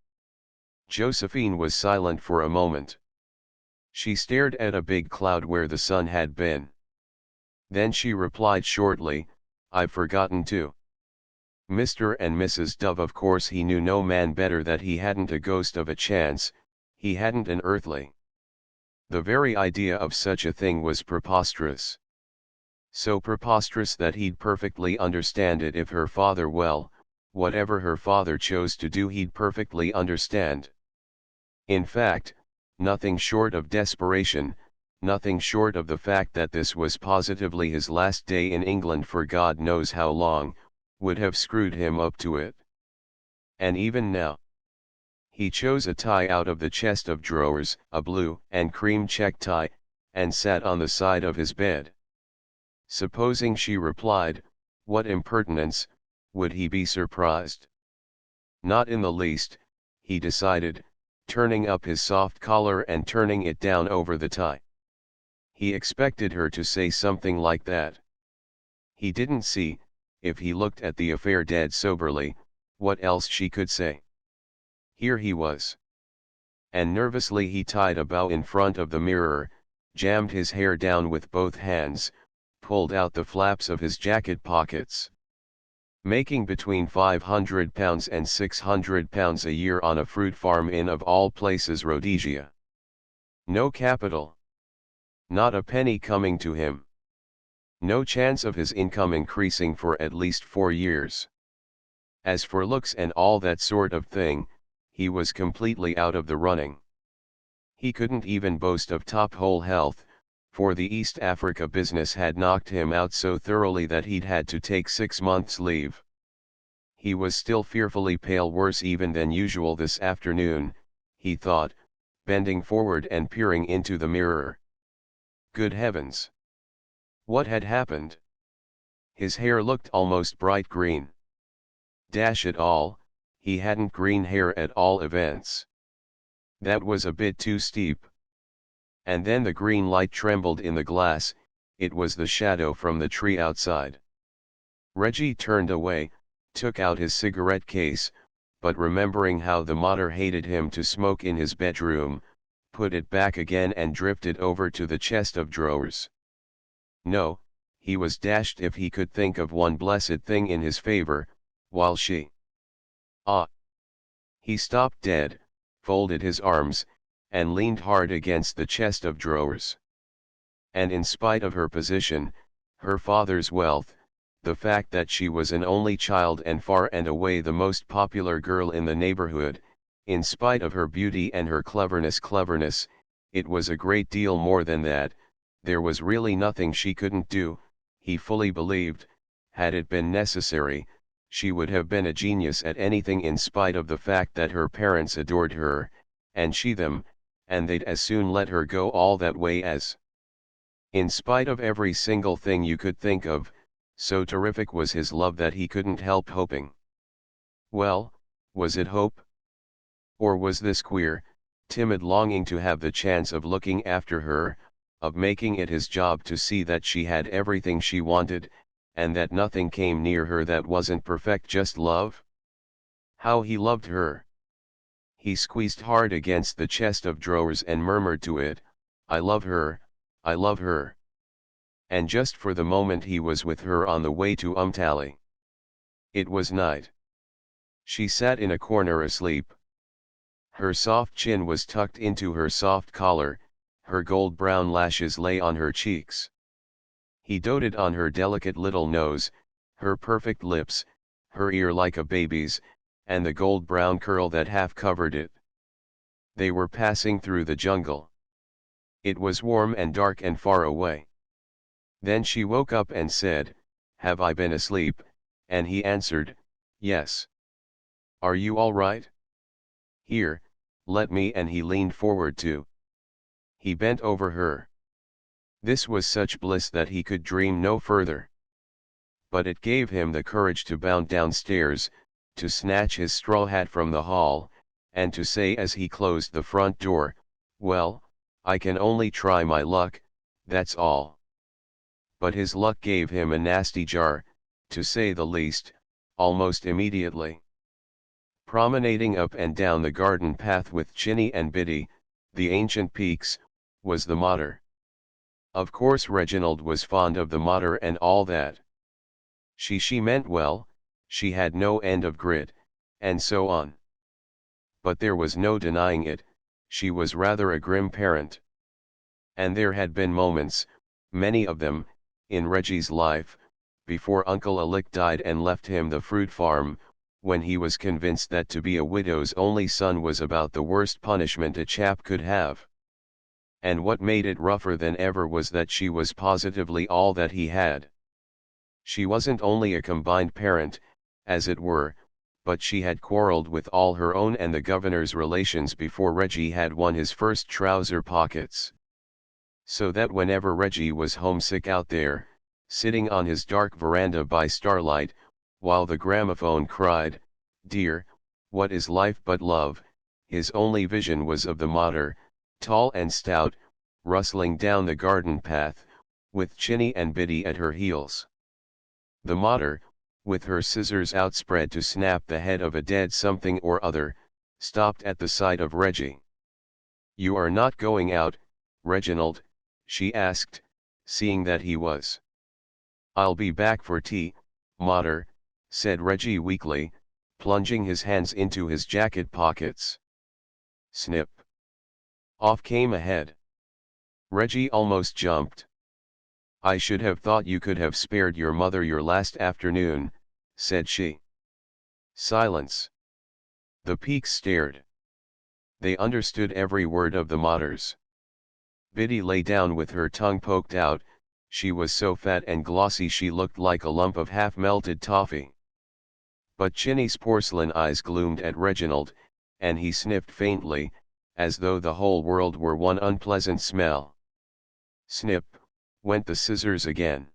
Josephine was silent for a moment. She stared at a big cloud where the sun had been. Then she replied shortly, I've forgotten too. Mr. and Mrs. Dove, of course he knew no man better that he hadn't a ghost of a chance, he hadn't an earthly. The very idea of such a thing was preposterous. So preposterous that he'd perfectly understand it if her father, well, whatever her father chose to do he'd perfectly understand. In fact, nothing short of desperation, nothing short of the fact that this was positively his last day in England for God knows how long, would have screwed him up to it. And even now, he chose a tie out of the chest of drawers, a blue and cream check tie, and sat on the side of his bed. Supposing she replied, what impertinence, would he be surprised? Not in the least, he decided, turning up his soft collar and turning it down over the tie. He expected her to say something like that. He didn't see, if he looked at the affair dead soberly, what else she could say. Here he was. And nervously he tied a bow in front of the mirror, jammed his hair down with both hands, pulled out the flaps of his jacket pockets. Making between £500 and £600 a year on a fruit farm in, of all places, Rhodesia. No capital. Not a penny coming to him. No chance of his income increasing for at least 4 years. As for looks and all that sort of thing, he was completely out of the running. He couldn't even boast of top-hole health, for the East Africa business had knocked him out so thoroughly that he'd had to take 6 months' leave. He was still fearfully pale, worse even than usual this afternoon, he thought, bending forward and peering into the mirror. Good heavens! What had happened? His hair looked almost bright green. Dash it all, he hadn't green hair at all events. That was a bit too steep. And then the green light trembled in the glass, it was the shadow from the tree outside. Reggie turned away, took out his cigarette case, but remembering how the mater hated him to smoke in his bedroom, put it back again and drifted over to the chest of drawers. No, he was dashed if he could think of one blessed thing in his favor, while she. Ah! He stopped dead, folded his arms, and leaned hard against the chest of drawers. And in spite of her position, her father's wealth, the fact that she was an only child and far and away the most popular girl in the neighborhood, in spite of her beauty and her cleverness, it was a great deal more than that. There was really nothing she couldn't do, he fully believed. Had it been necessary, she would have been a genius at anything in spite of the fact that her parents adored her, and she them, and they'd as soon let her go all that way as. In spite of every single thing you could think of, so terrific was his love that he couldn't help hoping. Well, was it hope? Or was this queer, timid longing to have the chance of looking after her, of making it his job to see that she had everything she wanted, and that nothing came near her that wasn't perfect, just love? How he loved her! He squeezed hard against the chest of drawers and murmured to it, "I love her, I love her." And just for the moment he was with her on the way to Umtali. It was night. She sat in a corner asleep. Her soft chin was tucked into her soft collar, her gold brown lashes lay on her cheeks. He doted on her delicate little nose, her perfect lips, her ear like a baby's, and the gold brown curl that half covered it. They were passing through the jungle. It was warm and dark and far away. Then she woke up and said, "Have I been asleep?" And he answered, "Yes." "Are you all right? Here, let me," and he leaned forward too. He bent over her. This was such bliss that he could dream no further. But it gave him the courage to bound downstairs, to snatch his straw hat from the hall, and to say as he closed the front door, "Well, I can only try my luck, that's all." But his luck gave him a nasty jar, to say the least, almost immediately. Promenading up and down the garden path with Chinny and Biddy, the ancient peaks, was the mater. Of course Reginald was fond of the mater and all that. She meant well, she had no end of grit, and so on. But there was no denying it, she was rather a grim parent. And there had been moments, many of them, in Reggie's life, before Uncle Alick died and left him the fruit farm, when he was convinced that to be a widow's only son was about the worst punishment a chap could have. And what made it rougher than ever was that she was positively all that he had. She wasn't only a combined parent, as it were, but she had quarreled with all her own and the governor's relations before Reggie had won his first trouser pockets. So that whenever Reggie was homesick out there, sitting on his dark veranda by starlight, while the gramophone cried, "Dear, what is life but love," his only vision was of the mater, tall and stout, rustling down the garden path, with Chinny and Biddy at her heels. The mater, with her scissors outspread to snap the head of a dead something or other, stopped at the sight of Reggie. "You are not going out, Reginald?" she asked, seeing that he was. "I'll be back for tea, mater," said Reggie weakly, plunging his hands into his jacket pockets. Snip! Off came a head. Reggie almost jumped. "I should have thought you could have spared your mother your last afternoon," said she. Silence. The Peaks stared. They understood every word of the mater's. Biddy lay down with her tongue poked out, she was so fat and glossy she looked like a lump of half-melted toffee. But Chinny's porcelain eyes gloomed at Reginald, and he sniffed faintly, as though the whole world were one unpleasant smell. Snip, went the scissors again.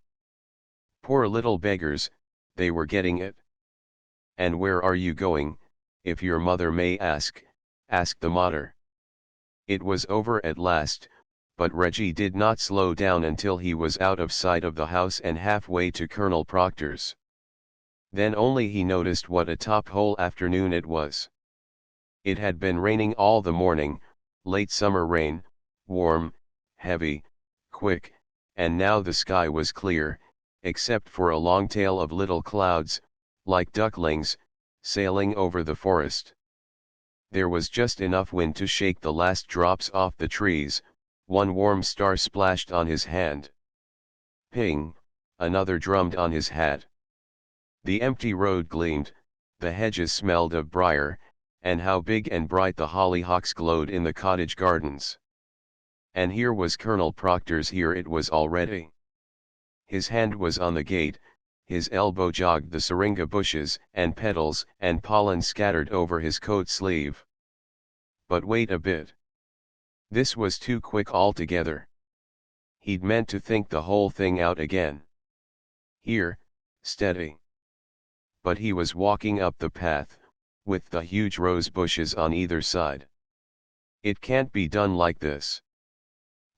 Poor little beggars, they were getting it. "And where are you going, if your mother may ask?" asked the mater. It was over at last, but Reggie did not slow down until he was out of sight of the house and halfway to Colonel Proctor's. Then only he noticed what a top-hole afternoon it was. It had been raining all the morning, Late summer rain, warm, heavy, quick, and now the sky was clear, except for a long tail of little clouds, like ducklings, sailing over the forest. There was just enough wind to shake the last drops off the trees. One warm star splashed on his hand. Ping! Another drummed on his hat. The empty road gleamed, the hedges smelled of briar, and how big and bright the hollyhocks glowed in the cottage gardens. And here was Colonel Proctor's, here it was already. His hand was on the gate, his elbow jogged the syringa bushes and petals and pollen scattered over his coat sleeve. But wait a bit. This was too quick altogether. He'd meant to think the whole thing out again. Here, steady. But he was walking up the path, with the huge rose bushes on either side. It can't be done like this.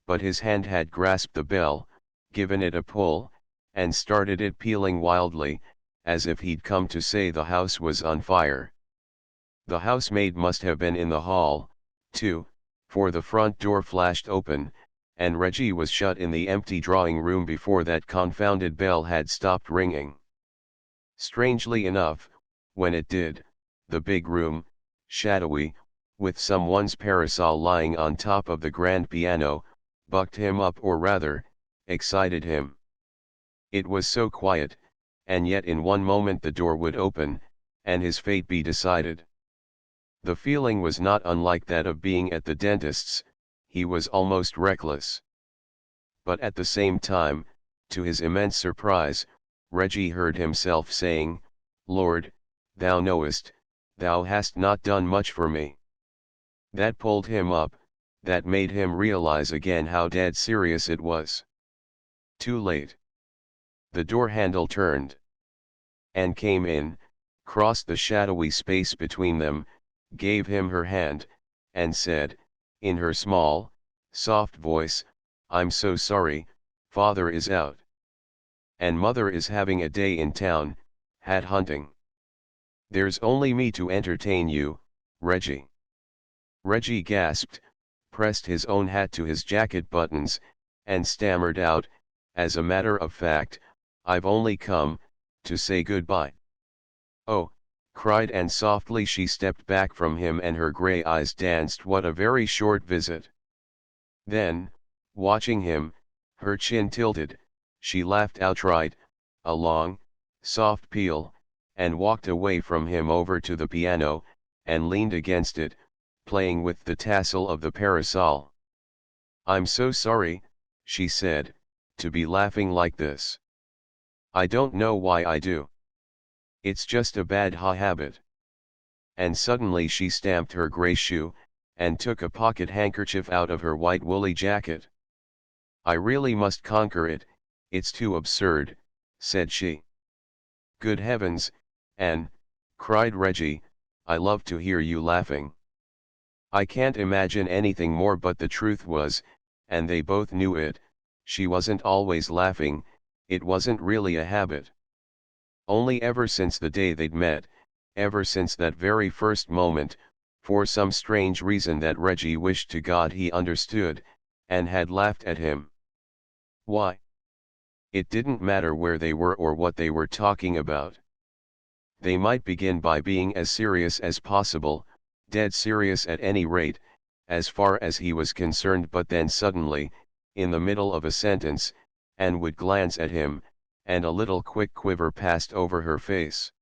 But his hand had grasped the bell, given it a pull, and started it pealing wildly, as if he'd come to say the house was on fire. The housemaid must have been in the hall, too, for the front door flashed open, and Reggie was shut in the empty drawing room before that confounded bell had stopped ringing. Strangely enough, when it did, the big room, shadowy, with someone's parasol lying on top of the grand piano, bucked him up, or rather, excited him. It was so quiet, and yet in one moment the door would open, and his fate be decided. The feeling was not unlike that of being at the dentist's. He was almost reckless. But at the same time, to his immense surprise, Reggie heard himself saying, "Lord, thou knowest, thou hast not done much for me." That pulled him up, that made him realize again how dead serious it was. Too late. The door handle turned. Anne came in, crossed the shadowy space between them, gave him her hand, and said, in her small, soft voice, "I'm so sorry, father is out. And mother is having a day in town, hat hunting. There's only me to entertain you, Reggie." Reggie gasped, pressed his own hat to his jacket buttons, and stammered out, "As a matter of fact, I've only come to say goodbye." "Oh," cried Anne softly. She stepped back from him and her grey eyes danced. "What a very short visit." Then, watching him, her chin tilted, she laughed outright, a long, soft peal, and walked away from him over to the piano, and leaned against it, playing with the tassel of the parasol. "I'm so sorry," she said, "to be laughing like this. I don't know why I do. It's just a bad habit." And suddenly she stamped her grey shoe, and took a pocket handkerchief out of her white woolly jacket. "I really must conquer it, it's too absurd," said she. "Good heavens, Anne," cried Reggie, "I love to hear you laughing. I can't imagine anything more." But the truth was, and they both knew it, she wasn't always laughing. It wasn't really a habit. Only ever since the day they'd met, ever since that very first moment, for some strange reason that Reggie wished to God he understood, and had laughed at him. Why? It didn't matter where they were or what they were talking about. They might begin by being as serious as possible, dead serious at any rate, as far as he was concerned, but then suddenly, in the middle of a sentence, Anne would glance at him, and a little quick quiver passed over her face.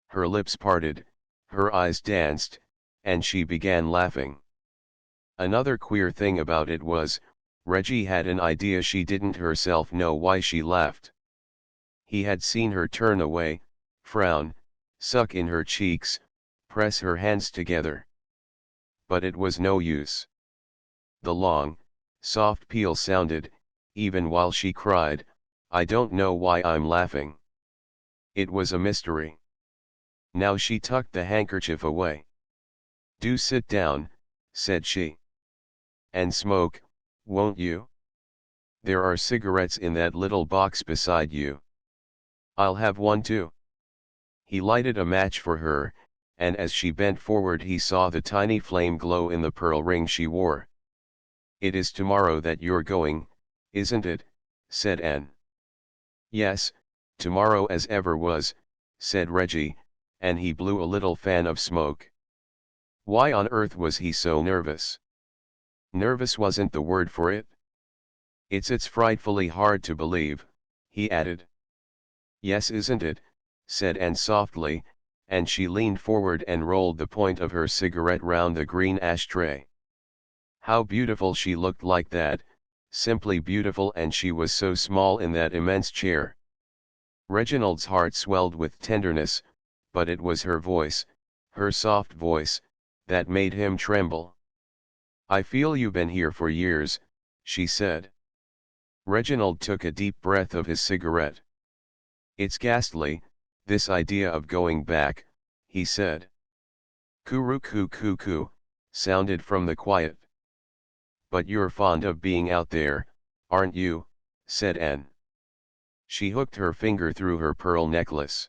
Her lips parted, her eyes danced, and she began laughing. Another queer thing about it was, Reggie had an idea she didn't herself know why she laughed. He had seen her turn away, frown, suck in her cheeks, press her hands together. But it was no use. The long, soft peal sounded, even while she cried, "I don't know why I'm laughing." It was a mystery. Now she tucked the handkerchief away. "Do sit down," said she. "And smoke, won't you? There are cigarettes in that little box beside you. I'll have one too." He lighted a match for her, and as she bent forward he saw the tiny flame glow in the pearl ring she wore. "It is tomorrow that you're going, isn't it?" said Anne. "Yes, tomorrow as ever was," said Reggie, and he blew a little fan of smoke. Why on earth was he so nervous? Nervous wasn't the word for it. It's frightfully hard to believe," he added. "Yes, isn't it?" said Anne softly, and she leaned forward and rolled the point of her cigarette round the green ashtray. How beautiful she looked like that, simply beautiful, and she was so small in that immense chair. Reginald's heart swelled with tenderness, but it was her voice, her soft voice, that made him tremble. "I feel you've been here for years," she said. Reginald took a deep breath of his cigarette. "It's ghastly, this idea of going back," he said. "Coo-roo-coo-coo-coo," sounded from the quiet. "But you're fond of being out there, aren't you?" said Anne. She hooked her finger through her pearl necklace.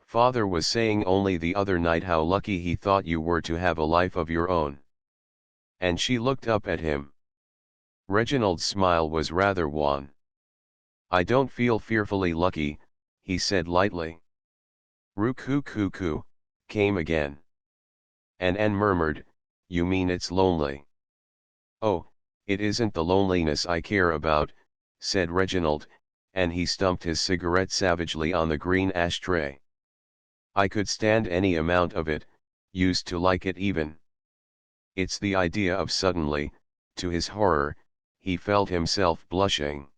"Father was saying only the other night how lucky he thought you were to have a life of your own." And she looked up at him. Reginald's smile was rather wan. "I don't feel fearfully lucky," he said lightly. "Roo-coo-coo-coo," came again. And Anne murmured, "You mean it's lonely?" "Oh, it isn't the loneliness I care about," said Reginald, and he stumped his cigarette savagely on the green ashtray. "I could stand any amount of it, used to like it even. It's the idea of suddenly, to his horror, he felt himself blushing.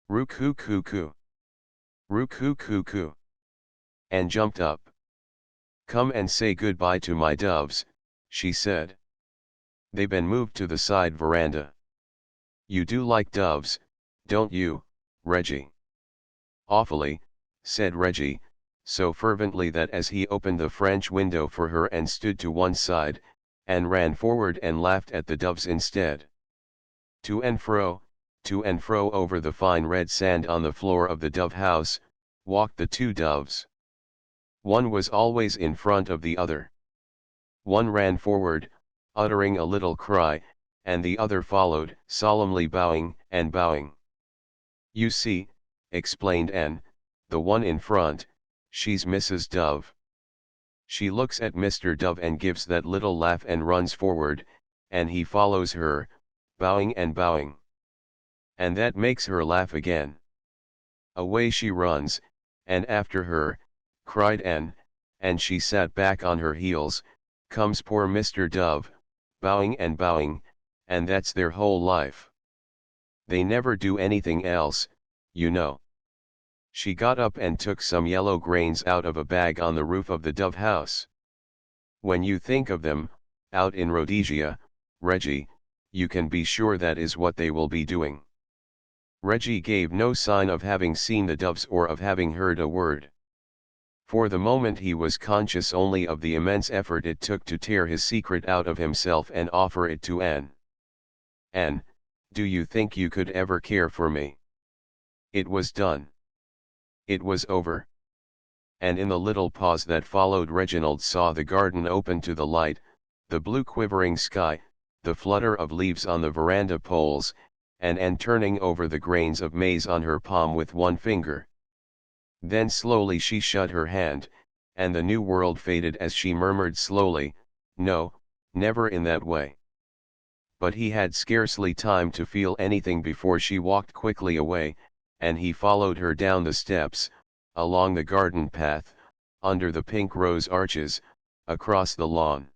Roo-coo-coo-coo. Roo-coo-coo-coo." And jumped up. "Come and say goodbye to my doves," she said. "They've been moved to the side veranda. You do like doves, don't you, Reggie?" "Awfully," said Reggie, so fervently that as he opened the French window for her and stood to one side, Anne ran forward and laughed at the doves instead. To and fro over the fine red sand on the floor of the dove house, walked the two doves. One was always in front of the other. One ran forward, uttering a little cry, and the other followed, solemnly bowing and bowing. "You see," explained Anne, "the one in front, she's Mrs. Dove. She looks at Mr. Dove and gives that little laugh and runs forward, and he follows her, bowing and bowing. And that makes her laugh again. Away she runs, and after her," cried Anne, and she sat back on her heels, "comes poor Mr. Dove, bowing and bowing, and that's their whole life. They never do anything else, you know." She got up and took some yellow grains out of a bag on the roof of the dove house. "When you think of them, out in Rhodesia, Reggie, you can be sure that is what they will be doing." Reggie gave no sign of having seen the doves or of having heard a word. For the moment he was conscious only of the immense effort it took to tear his secret out of himself and offer it to Anne. "Anne, do you think you could ever care for me?" It was done. It was over. And in the little pause that followed Reginald saw the garden open to the light, the blue quivering sky, the flutter of leaves on the veranda poles, and Anne turning over the grains of maize on her palm with one finger. Then slowly she shut her hand, and the new world faded as she murmured slowly, "No, never in that way." But he had scarcely time to feel anything before she walked quickly away, and he followed her down the steps, along the garden path, under the pink rose arches, across the lawn.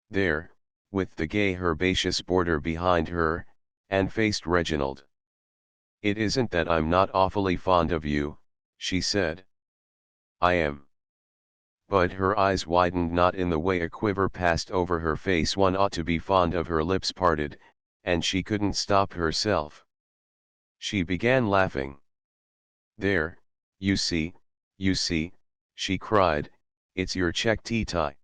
There, with the gay herbaceous border behind her, Anne faced Reginald. "It isn't that I'm not awfully fond of you," she said. "I am." But her eyes widened not in the way a quiver passed over her face one ought to be fond of. Her lips parted, and she couldn't stop herself. She began laughing. "There, you see," she cried, "it's your check tea-tie.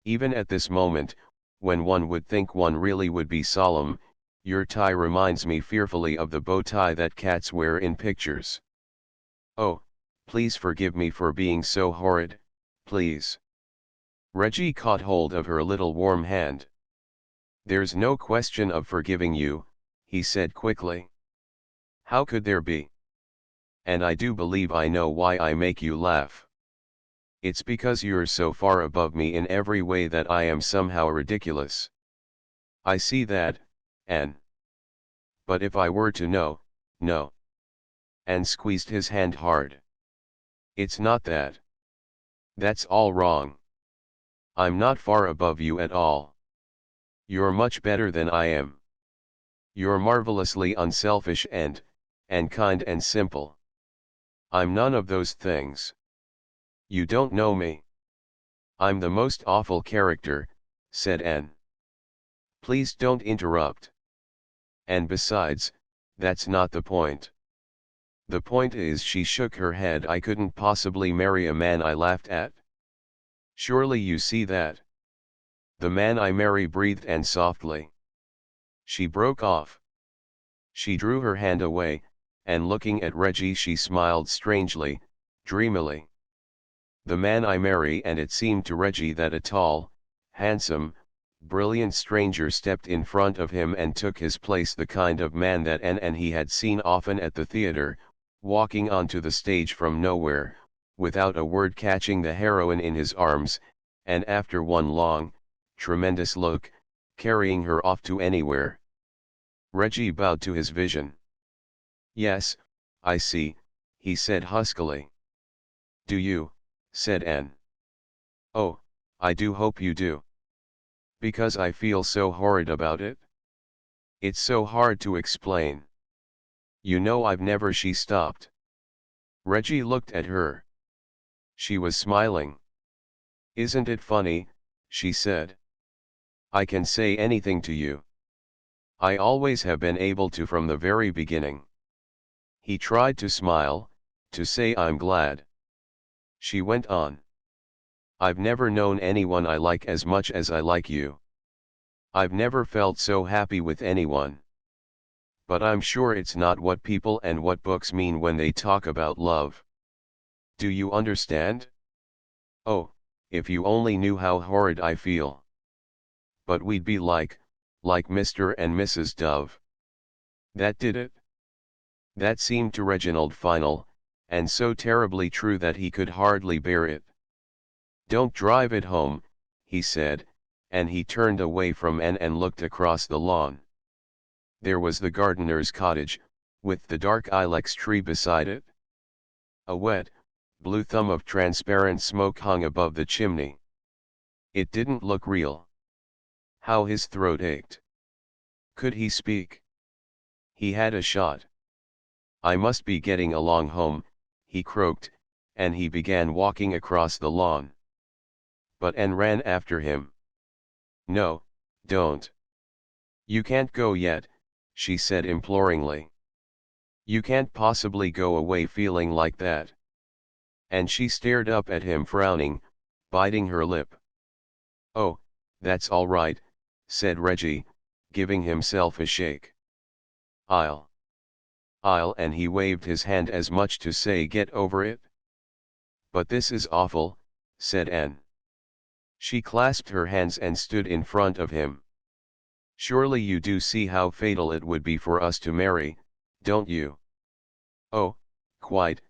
Even at this moment, when one would think one really would be solemn, your tie reminds me fearfully of the bow tie that cats wear in pictures. Oh, please forgive me for being so horrid, please." Reggie caught hold of her little warm hand. "There's no question of forgiving you," he said quickly. "How could there be? And I do believe I know why I make you laugh. It's because you're so far above me in every way that I am somehow ridiculous. I see that, Anne. But if I were to know, no." Anne squeezed his hand hard. "It's not that. That's all wrong. I'm not far above you at all. You're much better than I am. You're marvelously unselfish and kind and simple. I'm none of those things. You don't know me. I'm the most awful character," said Anne. "Please don't interrupt. And besides, that's not the point. The point is," she shook her head, "I couldn't possibly marry a man I laughed at. Surely you see that. The man I marry," breathed Anne softly. She broke off. She drew her hand away, and looking at Reggie she smiled strangely, dreamily. "The man I marry," and it seemed to Reggie that a tall, handsome, brilliant stranger stepped in front of him and took his place, the kind of man that Anne and he had seen often at the theater, walking onto the stage from nowhere, without a word catching the heroine in his arms, and after one long, tremendous look, carrying her off to anywhere. Reggie bowed to his vision. "Yes, I see," he said huskily. "Do you?" said Anne. "Oh, I do hope you do. Because I feel so horrid about it. It's so hard to explain. You know I've never..." She stopped. Reggie looked at her. She was smiling. "Isn't it funny," she said. "I can say anything to you. I always have been able to from the very beginning." He tried to smile, to say "I'm glad." She went on. "I've never known anyone I like as much as I like you. I've never felt so happy with anyone. But I'm sure it's not what people and what books mean when they talk about love. Do you understand? Oh, if you only knew how horrid I feel. But we'd be like Mr. and Mrs. Dove." That did it. That seemed to Reginald final, and so terribly true that he could hardly bear it. "Don't drive it home," he said, and he turned away from Anne and looked across the lawn. There was the gardener's cottage, with the dark ilex tree beside it. A wet, blue thumb of transparent smoke hung above the chimney. It didn't look real. How his throat ached. Could he speak? He had a shot. "I must be getting along home," he croaked, and he began walking across the lawn. But Anne ran after him. "No, don't. You can't go yet," she said imploringly. "You can't possibly go away feeling like that." And she stared up at him frowning, biting her lip. "Oh, that's all right," said Reggie, giving himself a shake. I'll, and he waved his hand as much to say get over it. "But this is awful," said Anne. She clasped her hands and stood in front of him. "Surely you do see how fatal it would be for us to marry, don't you?" "Oh, quite,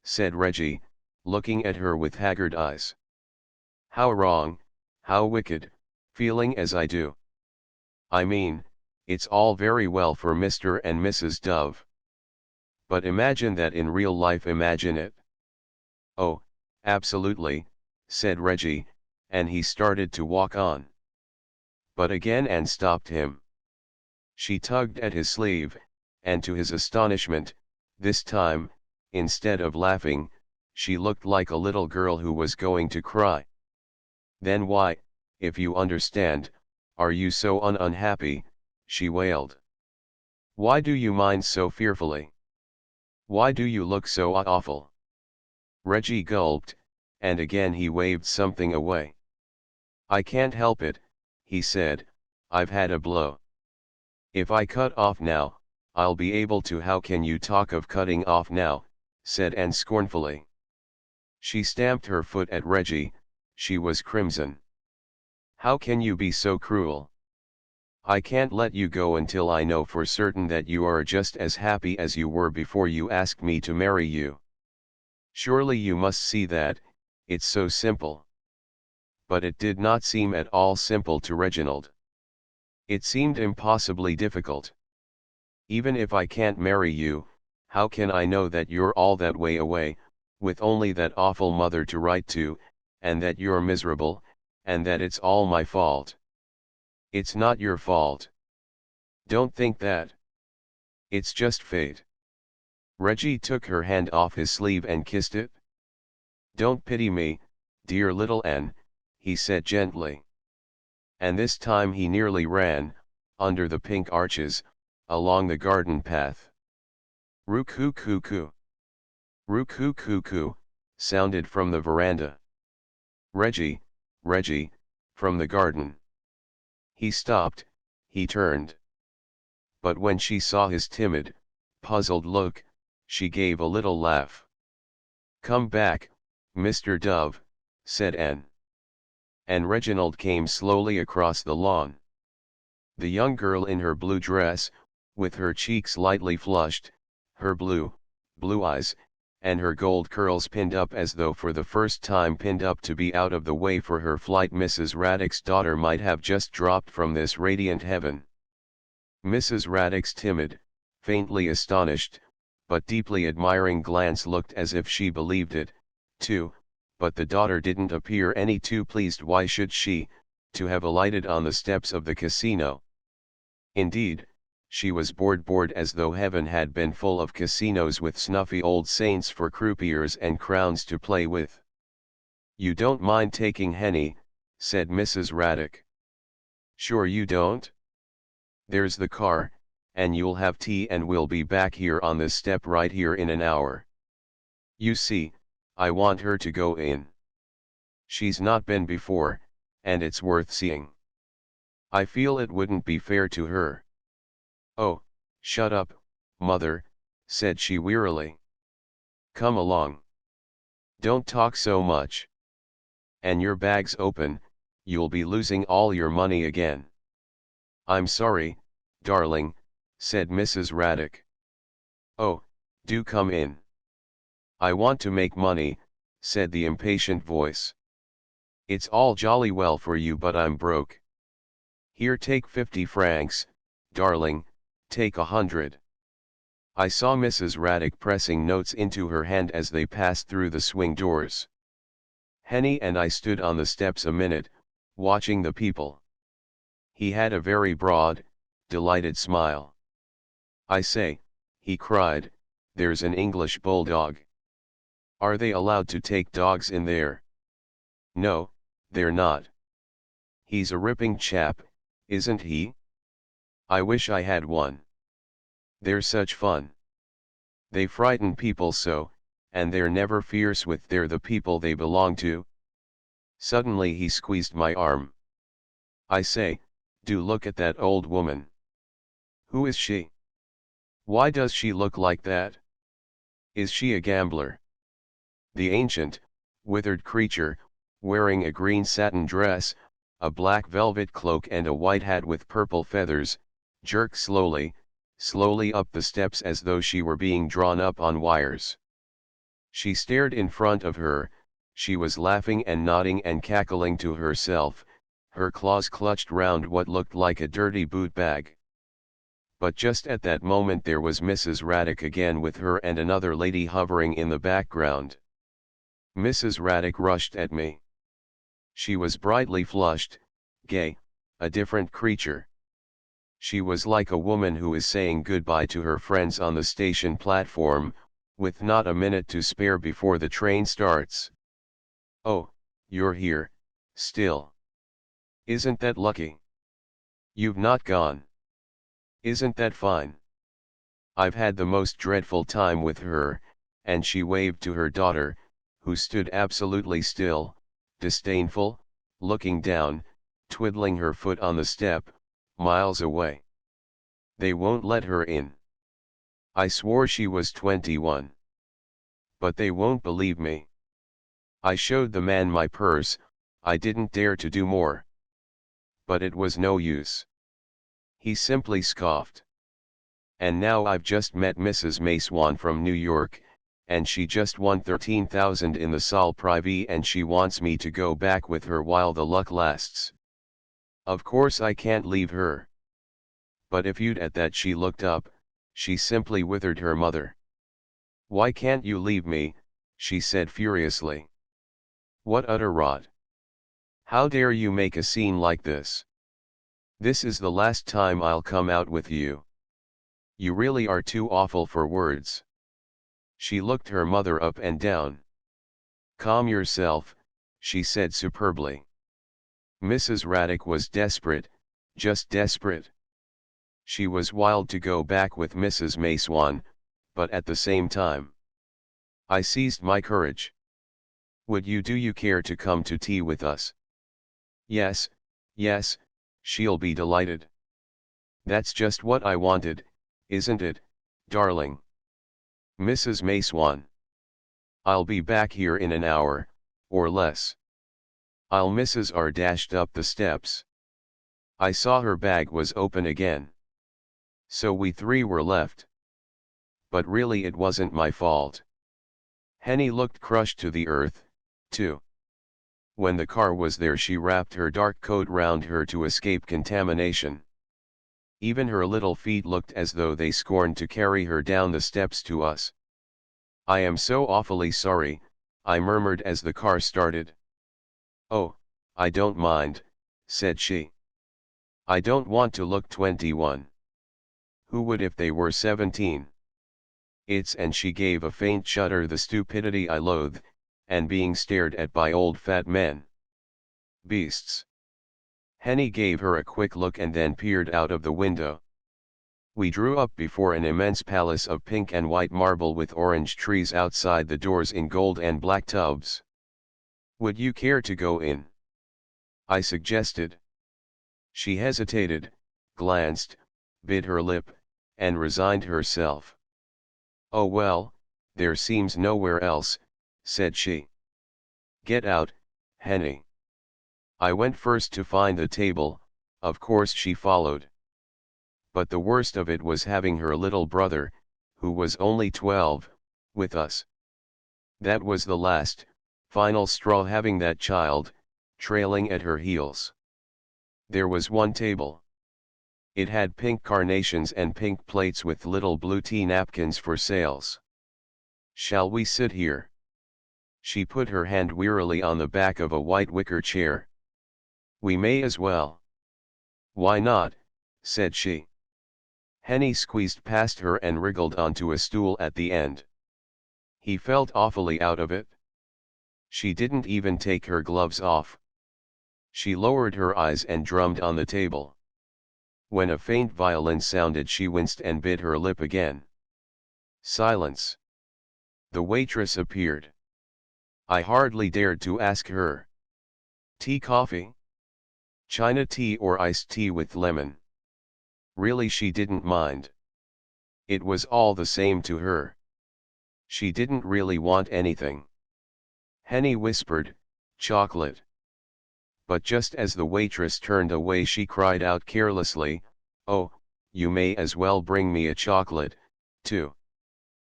said Reggie, looking at her with haggard eyes. "How wrong, how wicked, feeling as I do. I mean, it's all very well for Mr. and Mrs. Dove. But imagine that in real life, imagine it." "Oh, absolutely," said Reggie, and he started to walk on. But again Anne stopped him. She tugged at his sleeve, and to his astonishment, this time, instead of laughing, she looked like a little girl who was going to cry. "Then why, if you understand, are you so unhappy?" she wailed. "Why do you mind so fearfully? Why do you look so awful?" Reggie gulped, and again he waved something away. "I can't help it," he said, "I've had a blow. If I cut off now, I'll be able to." "How can you talk of cutting off now?" said Anne scornfully. She stamped her foot at Reggie, she was crimson. "How can you be so cruel? I can't let you go until I know for certain that you are just as happy as you were before you asked me to marry you. Surely you must see that, it's so simple." But it did not seem at all simple to Reginald. It seemed impossibly difficult. "Even if I can't marry you, how can I know that you're all that way away, with only that awful mother to write to, and that you're miserable, and that it's all my fault?" "It's not your fault. Don't think that. It's just fate." Reggie took her hand off his sleeve and kissed it. "Don't pity me, dear little Anne," he said gently. And this time he nearly ran, under the pink arches, along the garden path. "Roo-coo coo coo. Roo-coo coo coo," sounded from the veranda. "Reggie, Reggie," from the garden. He stopped, he turned. But when she saw his timid, puzzled look, she gave a little laugh. "Come back, Mr. Dove," said Anne. And Reginald came slowly across the lawn. The young girl in her blue dress, with her cheeks lightly flushed, her blue eyes, and her gold curls pinned up as though for the first time pinned up to be out of the way for her flight. Mrs. Raddick's daughter might have just dropped from this radiant heaven. Mrs. Raddick's timid, faintly astonished, but deeply admiring glance looked as if she believed it, too, but the daughter didn't appear any too pleased. Why should she, to have alighted on the steps of the casino? Indeed, she was bored as though heaven had been full of casinos with snuffy old saints for croupiers and crowns to play with. "You don't mind taking Henny," said Mrs. Raddick. "Sure you don't? There's the car, and you'll have tea and we'll be back here on this step right here in an hour. You see, I want her to go in. She's not been before, and it's worth seeing. I feel it wouldn't be fair to her." "Oh, shut up, mother," said she wearily. "Come along. Don't talk so much. And your bag's open, you'll be losing all your money again." "I'm sorry, darling," said Mrs. Raddick. "Oh, do come in." "I want to make money," said the impatient voice. "It's all jolly well for you, but I'm broke. Here, take 50 francs, darling, take 100. I saw Mrs. Raddick pressing notes into her hand as they passed through the swing doors. Henny and I stood on the steps a minute, watching the people. He had a very broad, delighted smile. "I say," he cried, "there's an English bulldog. Are they allowed to take dogs in there?" "No, they're not. He's a ripping chap, isn't he? I wish I had one. They're such fun. They frighten people so, and they're never fierce with the people they belong to." Suddenly he squeezed my arm. "I say, do look at that old woman. Who is she? Why does she look like that? Is she a gambler?" The ancient, withered creature, wearing a green satin dress, a black velvet cloak and a white hat with purple feathers, jerked slowly up the steps as though she were being drawn up on wires. She stared in front of her, she was laughing and nodding and cackling to herself, her claws clutched round what looked like a dirty boot bag. But just at that moment there was Mrs. Raddick again with her and another lady hovering in the background. Mrs. Raddick rushed at me. She was brightly flushed, gay, a different creature. She was like a woman who is saying goodbye to her friends on the station platform, with not a minute to spare before the train starts. "Oh, you're here, still. Isn't that lucky? You've not gone. Isn't that fine? I've had the most dreadful time with her," and she waved to her daughter, who stood absolutely still, disdainful, looking down, twiddling her foot on the step, miles away. "They won't let her in. I swore she was 21. But they won't believe me. I showed the man my purse, I didn't dare to do more. But it was no use. He simply scoffed. And now I've just met Mrs. Mayswan from New York, and she just won 13,000 in the Sol Privé and she wants me to go back with her while the luck lasts. Of course I can't leave her. But if you'd at that she looked up, she simply withered her mother. Why can't you leave me, she said furiously. What utter rot. How dare you make a scene like this? This is the last time I'll come out with you. You really are too awful for words. She looked her mother up and down. Calm yourself, she said superbly. Mrs. Raddick was desperate, just desperate. She was wild to go back with Mrs. Mayswan, but at the same time, I seized my courage. Do you care to come to tea with us? Yes, yes, she'll be delighted. That's just what I wanted, isn't it, darling? Mrs. Mayswan. I'll be back here in an hour, or less. Mrs. R dashed up the steps. I saw her bag was open again. So we three were left. But really it wasn't my fault. Henny looked crushed to the earth, too. When the car was there she wrapped her dark coat round her to escape contamination. Even her little feet looked as though they scorned to carry her down the steps to us. I am so awfully sorry, I murmured as the car started. Oh, I don't mind, said she. I don't want to look 21. Who would if they were 17? And she gave a faint shudder. The stupidity I loathe, and being stared at by old fat men. Beasts. Henny gave her a quick look and then peered out of the window. We drew up before an immense palace of pink and white marble with orange trees outside the doors in gold and black tubs. Would you care to go in? I suggested. She hesitated, glanced, bit her lip, and resigned herself. Oh well, there seems nowhere else, said she. Get out, Henny. I went first to find the table, of course she followed. But the worst of it was having her little brother, who was only 12, with us. That was the last, final straw, having that child, trailing at her heels. There was one table. It had pink carnations and pink plates with little blue tea napkins for sales. Shall we sit here? She put her hand wearily on the back of a white wicker chair. We may as well. Why not, said she. Henny squeezed past her and wriggled onto a stool at the end. He felt awfully out of it. She didn't even take her gloves off. She lowered her eyes and drummed on the table. When a faint violin sounded she winced and bit her lip again. Silence. The waitress appeared. I hardly dared to ask her. Tea, coffee? China tea or iced tea with lemon? Really she didn't mind. It was all the same to her. She didn't really want anything. Henny whispered, chocolate. But just as the waitress turned away she cried out carelessly, oh, you may as well bring me a chocolate, too.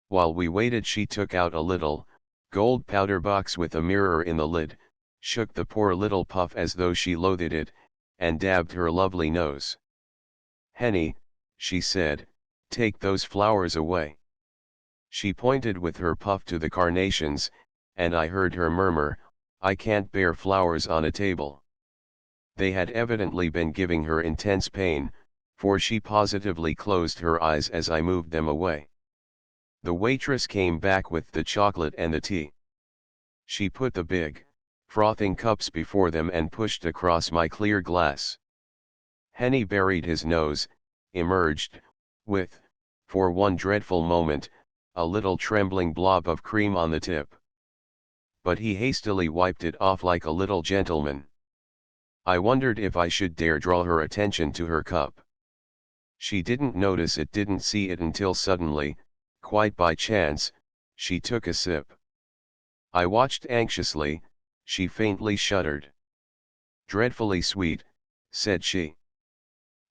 While we waited she took out a little, gold powder box with a mirror in the lid, shook the poor little puff as though she loathed it, and dabbed her lovely nose. Henny, she said, take those flowers away. She pointed with her puff to the carnations, and I heard her murmur, I can't bear flowers on a table. They had evidently been giving her intense pain, for she positively closed her eyes as I moved them away. The waitress came back with the chocolate and the tea. She put the big, frothing cups before them and pushed across my clear glass. Henny buried his nose, emerged, with, for one dreadful moment, a little trembling blob of cream on the tip. But he hastily wiped it off like a little gentleman. I wondered if I should dare draw her attention to her cup. She didn't notice it, didn't see it until suddenly, quite by chance, she took a sip. I watched anxiously, she faintly shuddered. Dreadfully sweet, said she.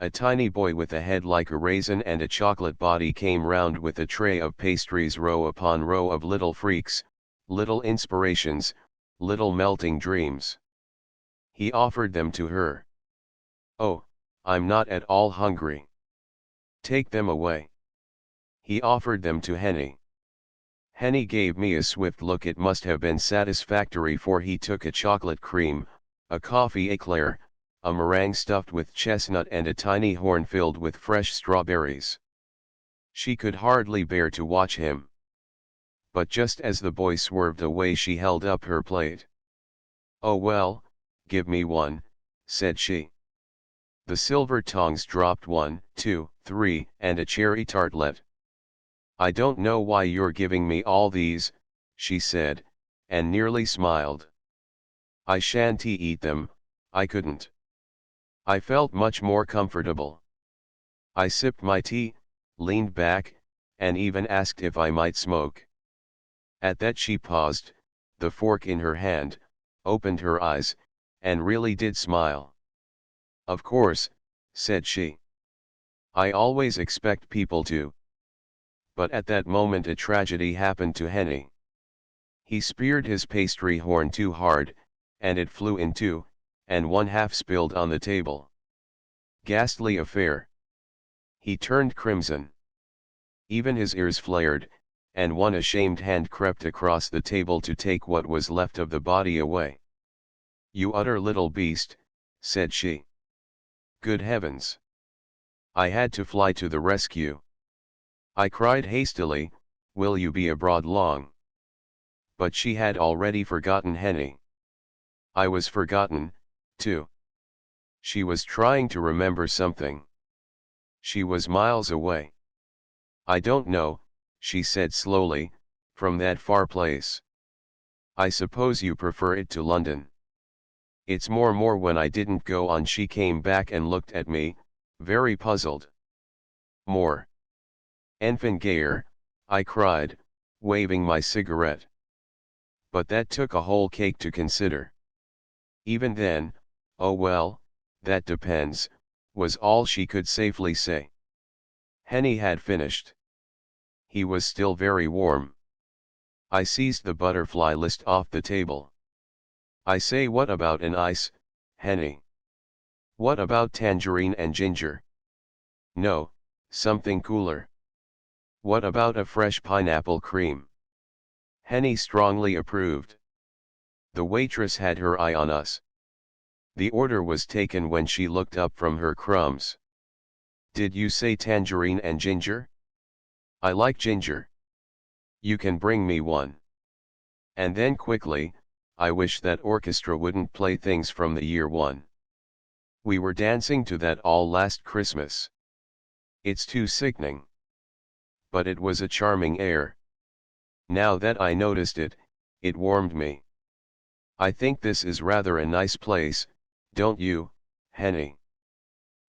A tiny boy with a head like a raisin and a chocolate body came round with a tray of pastries, row upon row of little freaks, little inspirations, little melting dreams. He offered them to her. Oh, I'm not at all hungry. Take them away. He offered them to Henny. Henny gave me a swift look. It must have been satisfactory, for he took a chocolate cream, a coffee eclair, a meringue stuffed with chestnut, and a tiny horn filled with fresh strawberries. She could hardly bear to watch him. But just as the boy swerved away, she held up her plate. Oh well, give me one, said she. The silver tongs dropped 1, 2, 3, and a cherry tartlet. I don't know why you're giving me all these, she said, and nearly smiled. I shan't eat them, I couldn't. I felt much more comfortable. I sipped my tea, leaned back, and even asked if I might smoke. At that she paused, the fork in her hand, opened her eyes, and really did smile. Of course, said she. I always expect people to. But at that moment a tragedy happened to Henny. He speared his pastry horn too hard, and it flew in two, and one half spilled on the table. Ghastly affair. He turned crimson. Even his ears flared, and one ashamed hand crept across the table to take what was left of the body away. You utter little beast, said she. Good heavens! I had to fly to the rescue. I cried hastily, will you be abroad long? But she had already forgotten Henny. I was forgotten, too. She was trying to remember something. She was miles away. I don't know, she said slowly, from that far place. I suppose you prefer it to London. It's more when I didn't go on. She came back and looked at me, very puzzled. More. Enfin gayer, I cried, waving my cigarette. But that took a whole cake to consider. Even then, oh well, that depends, was all she could safely say. Henny had finished. He was still very warm. I seized the butterfly list off the table. I say, what about an ice, Henny? What about tangerine and ginger? No, something cooler. What about a fresh pineapple cream? Henny strongly approved. The waitress had her eye on us. The order was taken when she looked up from her crumbs. Did you say tangerine and ginger? I like ginger. You can bring me one. And then quickly, I wish that orchestra wouldn't play things from the year one. We were dancing to that all last Christmas. It's too sickening. But it was a charming air. Now that I noticed it, it warmed me. I think this is rather a nice place, don't you, Henny?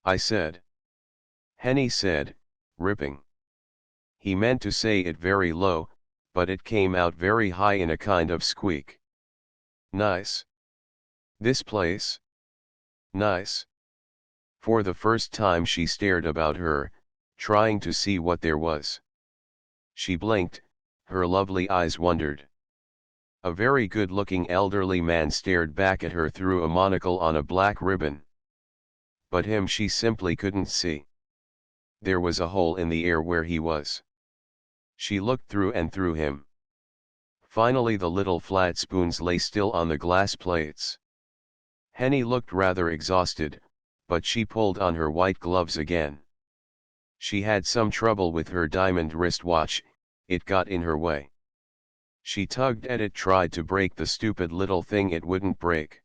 I said. Henny said, ripping. He meant to say it very low, but it came out very high in a kind of squeak. Nice. This place? Nice. For the first time she stared about her, trying to see what there was. She blinked, her lovely eyes wondered. A very good-looking elderly man stared back at her through a monocle on a black ribbon. But him she simply couldn't see. There was a hole in the air where he was. She looked through and through him. Finally the little flat spoons lay still on the glass plates. Henny looked rather exhausted, but she pulled on her white gloves again. She had some trouble with her diamond wristwatch, it got in her way. She tugged at it, tried to break the stupid little thing, it wouldn't break.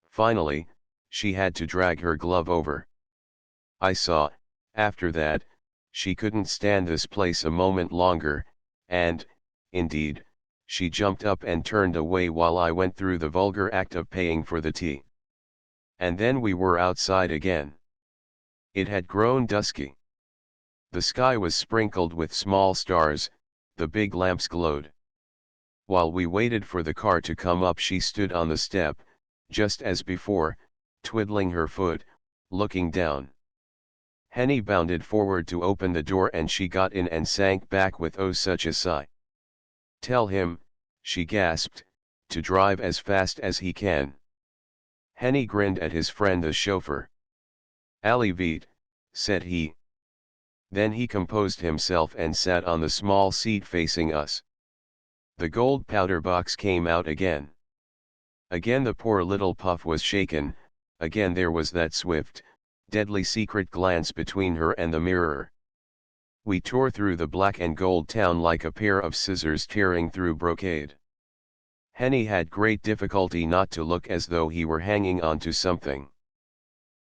Finally, she had to drag her glove over. I saw, after that, she couldn't stand this place a moment longer, and, indeed, she jumped up and turned away while I went through the vulgar act of paying for the tea. And then we were outside again. It had grown dusky. The sky was sprinkled with small stars, the big lamps glowed. While we waited for the car to come up, she stood on the step, just as before, twiddling her foot, looking down. Henny bounded forward to open the door and she got in and sank back with oh such a sigh. "Tell him," she gasped, "to drive as fast as he can." Henny grinned at his friend the chauffeur. "Allez vite," said he. Then he composed himself and sat on the small seat facing us. The gold powder box came out again. Again the poor little puff was shaken, again there was that swift, deadly secret glance between her and the mirror. We tore through the black and gold town like a pair of scissors tearing through brocade. Henny had great difficulty not to look as though he were hanging on to something.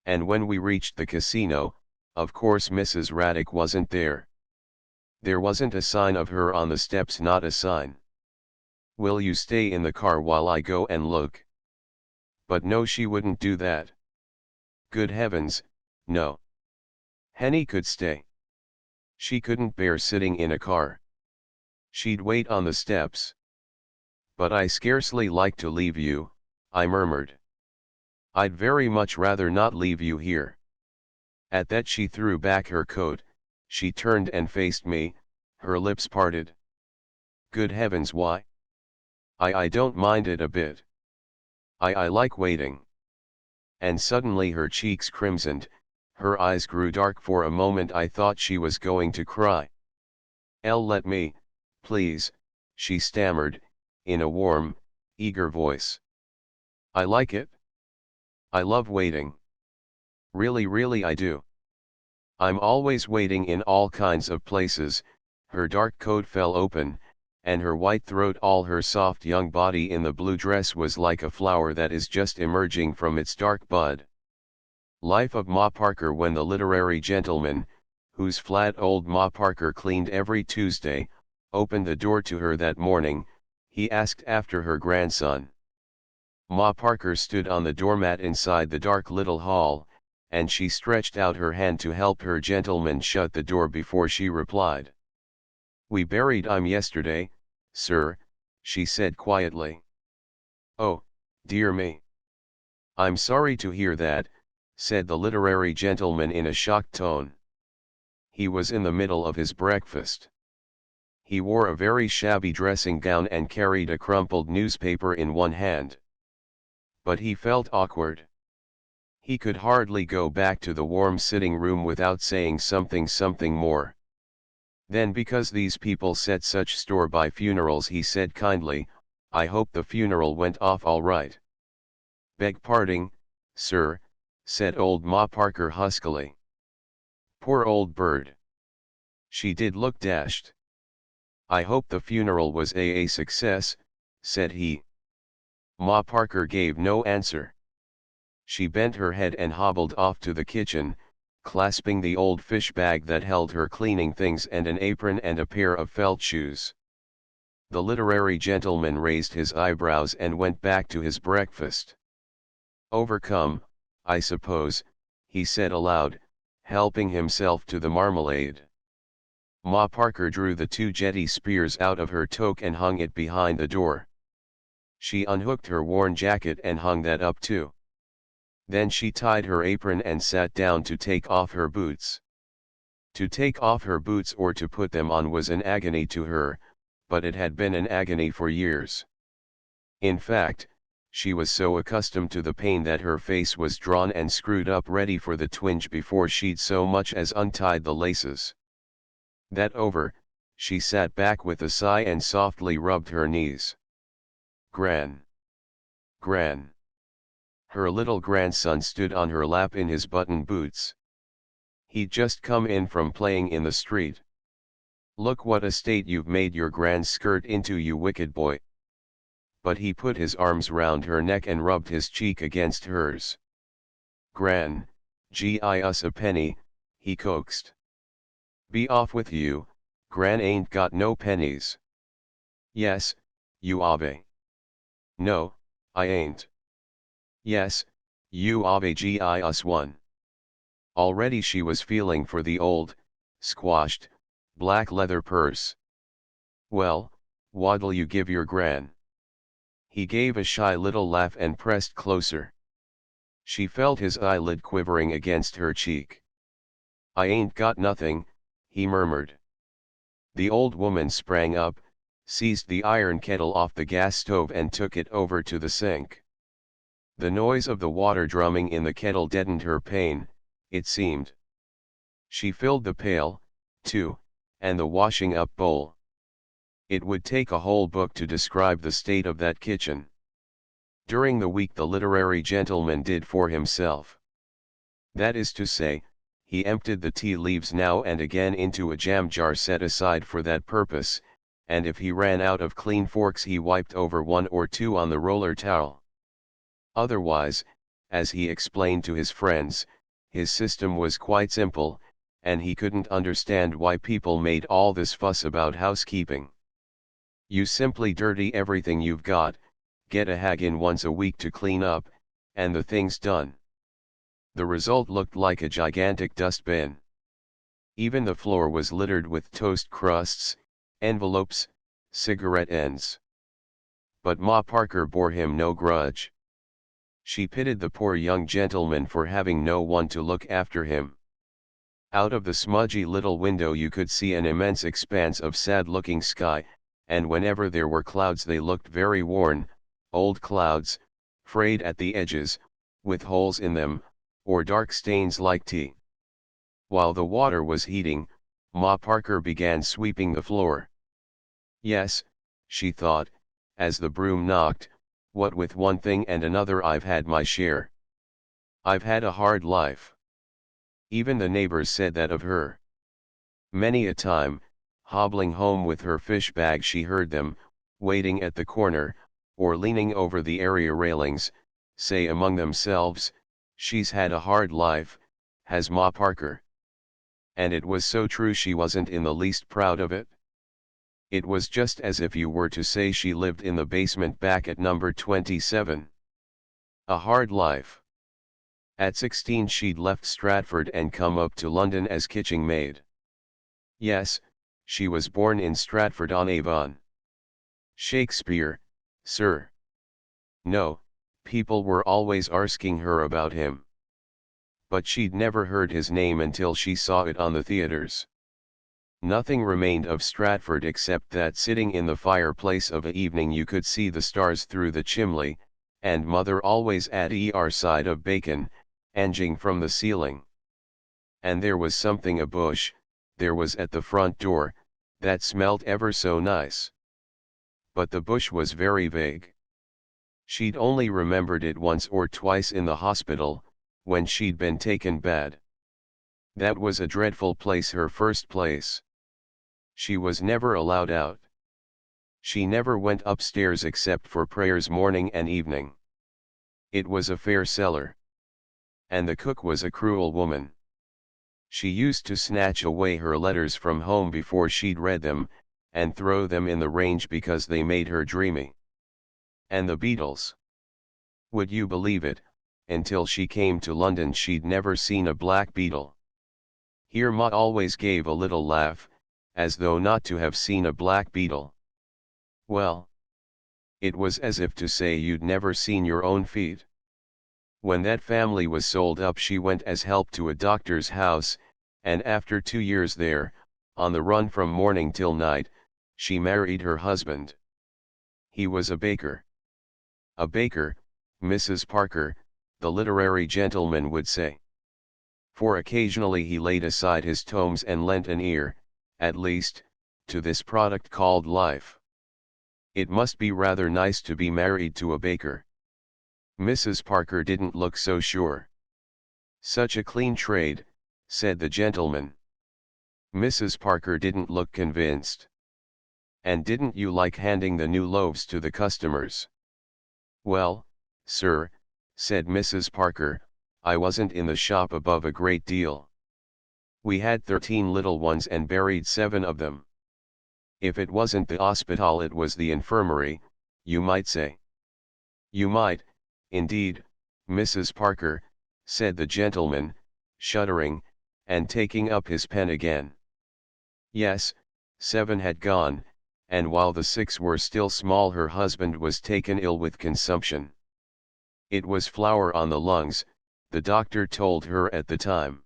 And when we reached the casino, of course Mrs. Raddick wasn't there. There wasn't a sign of her on the steps, not a sign. "Will you stay in the car while I go and look?" But no, she wouldn't do that. Good heavens, no. Henny could stay. She couldn't bear sitting in a car. She'd wait on the steps. "But I scarcely like to leave you," I murmured. "I'd very much rather not leave you here." At that she threw back her coat, she turned and faced me, her lips parted. "Good heavens, why? I don't mind it a bit. I like waiting." And suddenly her cheeks crimsoned, her eyes grew dark. For a moment I thought she was going to cry. Let me, please," she stammered, in a warm, eager voice. "I like it. I love waiting. Really, really I do. I'm always waiting in all kinds of places." Her dark coat fell open, and her white throat, all her soft young body in the blue dress was like a flower that is just emerging from its dark bud. Life of Ma Parker. When the literary gentleman, whose flat old Ma Parker cleaned every Tuesday, opened the door to her that morning, he asked after her grandson. Ma Parker stood on the doormat inside the dark little hall, and she stretched out her hand to help her gentleman shut the door before she replied. "We buried him yesterday, sir," she said quietly. "Oh, dear me. I'm sorry to hear that," said the literary gentleman in a shocked tone. He was in the middle of his breakfast. He wore a very shabby dressing gown and carried a crumpled newspaper in one hand. But he felt awkward. He could hardly go back to the warm sitting room without saying something more. Then, because these people set such store by funerals, he said kindly, "I hope the funeral went off all right." "Beg parding, sir," said old Ma Parker huskily. Poor old bird. She did look dashed. "I hope the funeral was a success," said he. Ma Parker gave no answer. She bent her head and hobbled off to the kitchen, clasping the old fish bag that held her cleaning things and an apron and a pair of felt shoes. The literary gentleman raised his eyebrows and went back to his breakfast. "Overcome, I suppose," he said aloud, helping himself to the marmalade. Ma Parker drew the 2 jetty spears out of her toque and hung it behind the door. She unhooked her worn jacket and hung that up too. Then she tied her apron and sat down to take off her boots. To take off her boots or to put them on was an agony to her, but it had been an agony for years. In fact, she was so accustomed to the pain that her face was drawn and screwed up ready for the twinge before she'd so much as untied the laces. That over, she sat back with a sigh and softly rubbed her knees. Gran. Gran. Her little grandson stood on her lap in his button boots. He'd just come in from playing in the street. "Look what a state you've made your grand skirt into, you wicked boy." But he put his arms round her neck and rubbed his cheek against hers. "Gran, gi us a penny," he coaxed. "Be off with you, Gran ain't got no pennies." "Yes, you ave." "No, I ain't." "Yes, you ave gi us one." Already she was feeling for the old, squashed, black leather purse. "Well, what'll you give your gran?" He gave a shy little laugh and pressed closer. She felt his eyelid quivering against her cheek. "I ain't got nothing," he murmured. The old woman sprang up, seized the iron kettle off the gas stove and took it over to the sink. The noise of the water drumming in the kettle deadened her pain, it seemed. She filled the pail, too, and the washing up bowl. It would take a whole book to describe the state of that kitchen. During the week the literary gentleman did for himself. That is to say, he emptied the tea leaves now and again into a jam jar set aside for that purpose, and if he ran out of clean forks he wiped over one or two on the roller towel. Otherwise, as he explained to his friends, his system was quite simple, and he couldn't understand why people made all this fuss about housekeeping. You simply dirty everything you've got, get a hag in once a week to clean up, and the thing's done. The result looked like a gigantic dustbin. Even the floor was littered with toast crusts, envelopes, cigarette ends. But Ma Parker bore him no grudge. She pitied the poor young gentleman for having no one to look after him. Out of the smudgy little window you could see an immense expanse of sad-looking sky, and whenever there were clouds they looked very worn, old clouds, frayed at the edges, with holes in them, or dark stains like tea. While the water was heating, Ma Parker began sweeping the floor. Yes, she thought, as the broom knocked, what with one thing and another I've had my share. I've had a hard life. Even the neighbors said that of her. Many a time, hobbling home with her fish bag she heard them, waiting at the corner, or leaning over the area railings, say among themselves, "She's had a hard life, has Ma Parker." And it was so true she wasn't in the least proud of it. It was just as if you were to say she lived in the basement back at number 27. A hard life. At 16 she'd left Stratford and come up to London as kitchen maid. Yes, she was born in Stratford-on-Avon. Shakespeare, sir. No, people were always asking her about him. But she'd never heard his name until she saw it on the theatres. Nothing remained of Stratford except that sitting in the fireplace of an evening you could see the stars through the chimney, and mother always at her side of bacon, hanging from the ceiling. And there was something a bush, there was at the front door, that smelt ever so nice. But the bush was very vague. She'd only remembered it once or twice in the hospital, when she'd been taken bad. That was a dreadful place, her first place. She was never allowed out. She never went upstairs except for prayers morning and evening. It was a fair cellar. And the cook was a cruel woman. She used to snatch away her letters from home before she'd read them, and throw them in the range because they made her dreamy. And the beetles. Would you believe it, until she came to London she'd never seen a black beetle. Here Ma always gave a little laugh, as though not to have seen a black beetle. Well, it was as if to say you'd never seen your own feet. When that family was sold up she went as help to a doctor's house, and after 2 years there, on the run from morning till night, she married her husband. He was a baker. A baker, Mrs. Parker, the literary gentleman would say. For occasionally he laid aside his tomes and lent an ear, at least, to this product called life. It must be rather nice to be married to a baker. Mrs. Parker didn't look so sure. Such a clean trade, said the gentleman. Mrs. Parker didn't look convinced. And didn't you like handing the new loaves to the customers? Well, sir, said Mrs. Parker, I wasn't in the shop above a great deal. We had 13 little ones and buried 7 of them. If it wasn't the hospital it was the infirmary, you might say. You might, indeed, Mrs. Parker, said the gentleman, shuddering, and taking up his pen again. Yes, 7 had gone, and while the 6 were still small her husband was taken ill with consumption. It was flour on the lungs, the doctor told her at the time.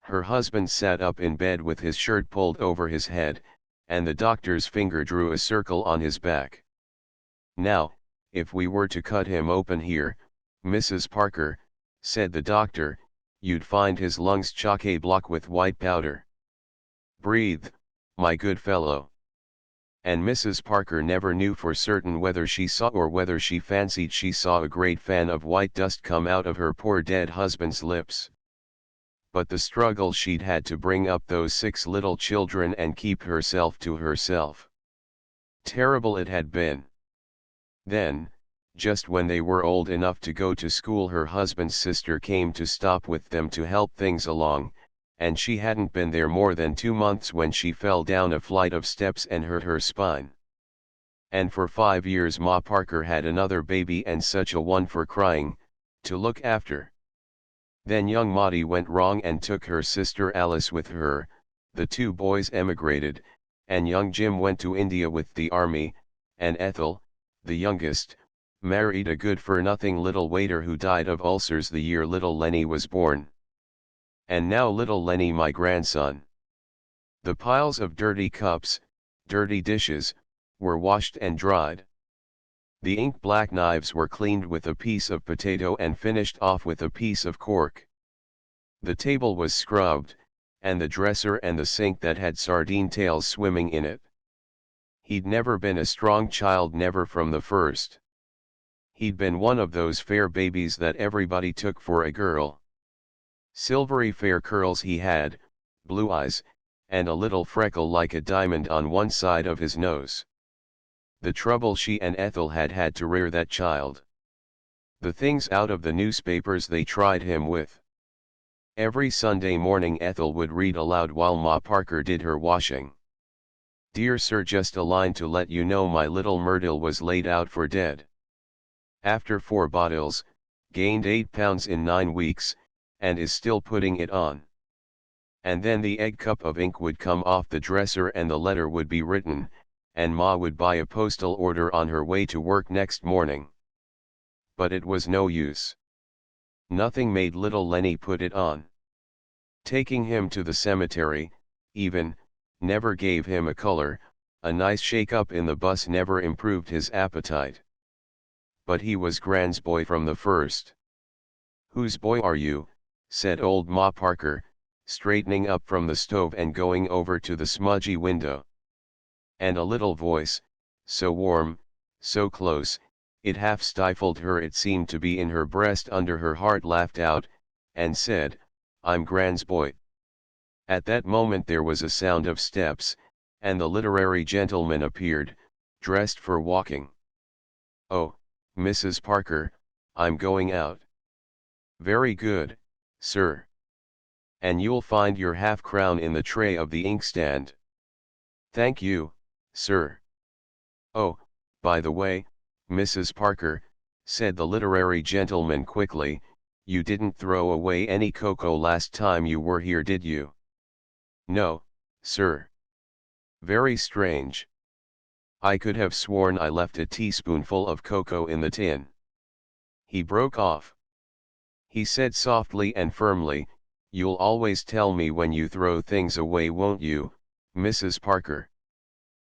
Her husband sat up in bed with his shirt pulled over his head, and the doctor's finger drew a circle on his back. Now, if we were to cut him open here, Mrs. Parker, said the doctor, you'd find his lungs chock-a-block with white powder. Breathe, my good fellow. And Mrs. Parker never knew for certain whether she saw or whether she fancied she saw a great fan of white dust come out of her poor dead husband's lips. But the struggle she'd had to bring up those 6 little children and keep herself to herself. Terrible it had been. Then, just when they were old enough to go to school, her husband's sister came to stop with them to help things along, and she hadn't been there more than 2 months when she fell down a flight of steps and hurt her spine. And for 5 years Ma Parker had another baby, and such a one for crying, to look after. Then young Maudie went wrong and took her sister Alice with her, the 2 boys emigrated, and young Jim went to India with the army, and Ethel, the youngest, married a good-for-nothing little waiter who died of ulcers the year little Lenny was born. And now little Lenny, my grandson. The piles of dirty cups, dirty dishes, were washed and dried. The ink-black knives were cleaned with a piece of potato and finished off with a piece of cork. The table was scrubbed, and the dresser and the sink that had sardine tails swimming in it. He'd never been a strong child, never from the first. He'd been one of those fair babies that everybody took for a girl. Silvery fair curls he had, blue eyes, and a little freckle like a diamond on one side of his nose. The trouble she and Ethel had had to rear that child. The things out of the newspapers they tried him with. Every Sunday morning Ethel would read aloud while Ma Parker did her washing. Dear sir, just a line to let you know my little Myrtle was laid out for dead. After 4 bottles, gained 8 pounds in 9 weeks, and is still putting it on. And then the egg cup of ink would come off the dresser and the letter would be written, and Ma would buy a postal order on her way to work next morning. But it was no use. Nothing made little Lenny put it on. Taking him to the cemetery, even, never gave him a color, a nice shake-up in the bus never improved his appetite. But he was Gran's boy from the first. Whose boy are you? Said old Ma Parker, straightening up from the stove and going over to the smudgy window. And a little voice, so warm, so close, it half stifled her, it seemed to be in her breast under her heart, laughed out, and said, I'm Gran's boy. At that moment there was a sound of steps, and the literary gentleman appeared, dressed for walking. Oh, Mrs. Parker, I'm going out. Very good, sir. And you'll find your half-crown in the tray of the inkstand. Thank you, sir. Oh, by the way, Mrs. Parker, said the literary gentleman quickly, you didn't throw away any cocoa last time you were here, did you? No, sir. Very strange. I could have sworn I left a teaspoonful of cocoa in the tin. He broke off. He said softly and firmly, you'll always tell me when you throw things away, won't you, Mrs. Parker?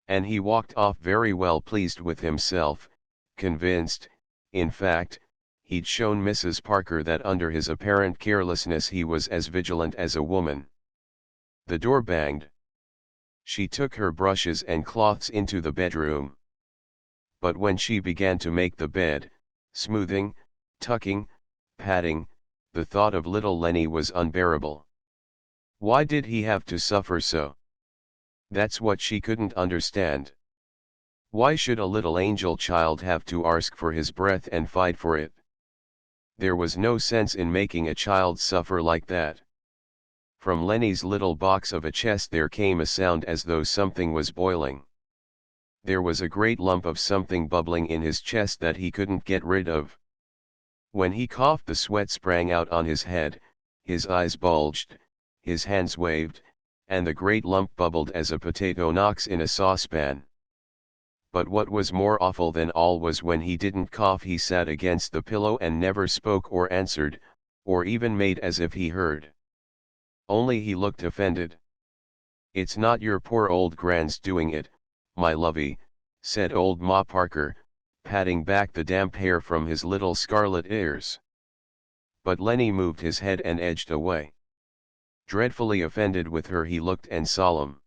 And he walked off very well pleased with himself, convinced, in fact, he'd shown Mrs. Parker that under his apparent carelessness he was as vigilant as a woman. The door banged. She took her brushes and cloths into the bedroom. But when she began to make the bed, smoothing, tucking, patting, the thought of little Lenny was unbearable. Why did he have to suffer so? That's what she couldn't understand. Why should a little angel child have to ask for his breath and fight for it? There was no sense in making a child suffer like that. From Lenny's little box of a chest there came a sound as though something was boiling. There was a great lump of something bubbling in his chest that he couldn't get rid of. When he coughed the sweat sprang out on his head, his eyes bulged, his hands waved, and the great lump bubbled as a potato knocks in a saucepan. But what was more awful than all was when he didn't cough he sat against the pillow and never spoke or answered, or even made as if he heard. Only he looked offended. "It's not your poor old gran's doing it, my lovey," said old Ma Parker, patting back the damp hair from his little scarlet ears. But Lenny moved his head and edged away. Dreadfully offended with her, he looked and solemn.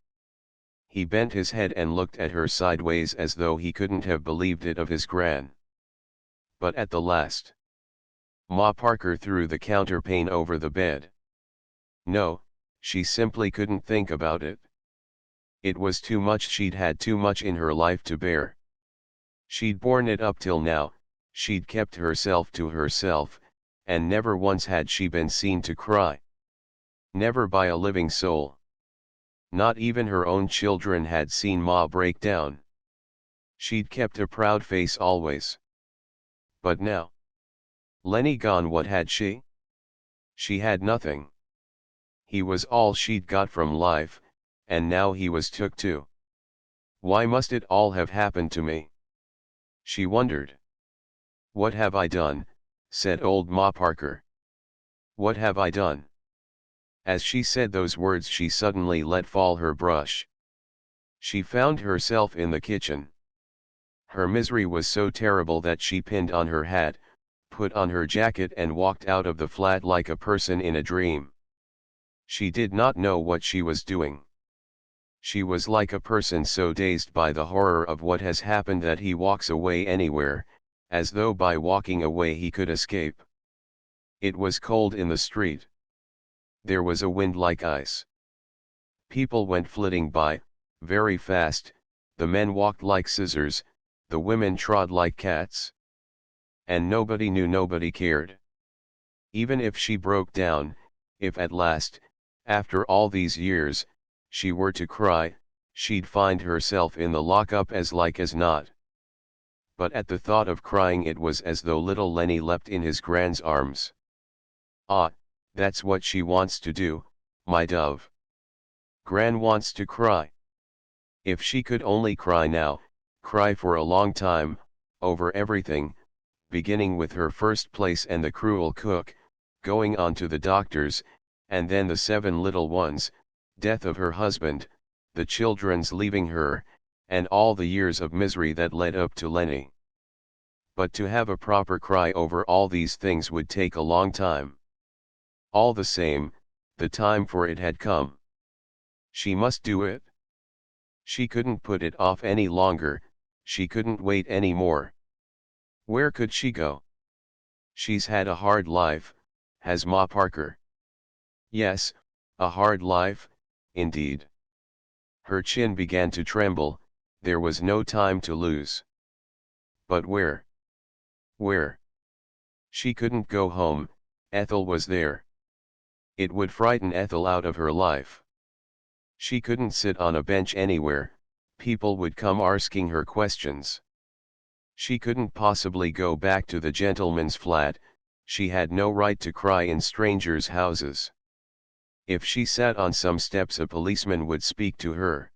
He bent his head and looked at her sideways as though he couldn't have believed it of his gran. But at the last, Ma Parker threw the counterpane over the bed. No, she simply couldn't think about it. It was too much. She'd had too much in her life to bear. She'd borne it up till now, she'd kept herself to herself, and never once had she been seen to cry. Never by a living soul. Not even her own children had seen Ma break down. She'd kept a proud face always. But now, Lenny gone, what had she? She had nothing. He was all she'd got from life, and now he was took too. Why must it all have happened to me? She wondered. "What have I done?" said old Ma Parker. "What have I done?" As she said those words, she suddenly let fall her brush. She found herself in the kitchen. Her misery was so terrible that she pinned on her hat, put on her jacket and walked out of the flat like a person in a dream. She did not know what she was doing. She was like a person so dazed by the horror of what has happened that he walks away anywhere, as though by walking away he could escape. It was cold in the street. There was a wind like ice. People went flitting by, very fast, the men walked like scissors, the women trod like cats. And nobody knew, nobody cared. Even if she broke down, if at last, after all these years, she were to cry, she'd find herself in the lock-up as like as not. But at the thought of crying, it was as though little Lenny leapt in his gran's arms. "Ah, that's what she wants to do, my dove. Gran wants to cry." If she could only cry now, cry for a long time, over everything, beginning with her first place and the cruel cook, going on to the doctors, and then the 7 little ones, death of her husband, the children's leaving her, and all the years of misery that led up to Lenny. But to have a proper cry over all these things would take a long time. All the same, the time for it had come. She must do it. She couldn't put it off any longer, she couldn't wait any more. Where could she go? She's had a hard life, has Ma Parker. Yes, a hard life, indeed. Her chin began to tremble, there was no time to lose. But where? Where? She couldn't go home, Ethel was there. It would frighten Ethel out of her life. She couldn't sit on a bench anywhere, people would come asking her questions. She couldn't possibly go back to the gentleman's flat, she had no right to cry in strangers' houses. If she sat on some steps, a policeman would speak to her.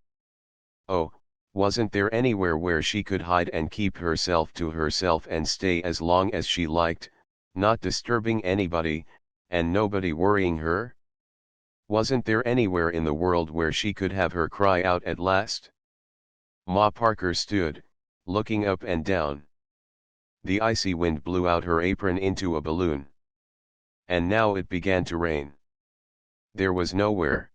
Oh, wasn't there anywhere where she could hide and keep herself to herself and stay as long as she liked, not disturbing anybody, and nobody worrying her? Wasn't there anywhere in the world where she could have her cry out at last? Ma Parker stood, looking up and down. The icy wind blew out her apron into a balloon. And now it began to rain. There was nowhere.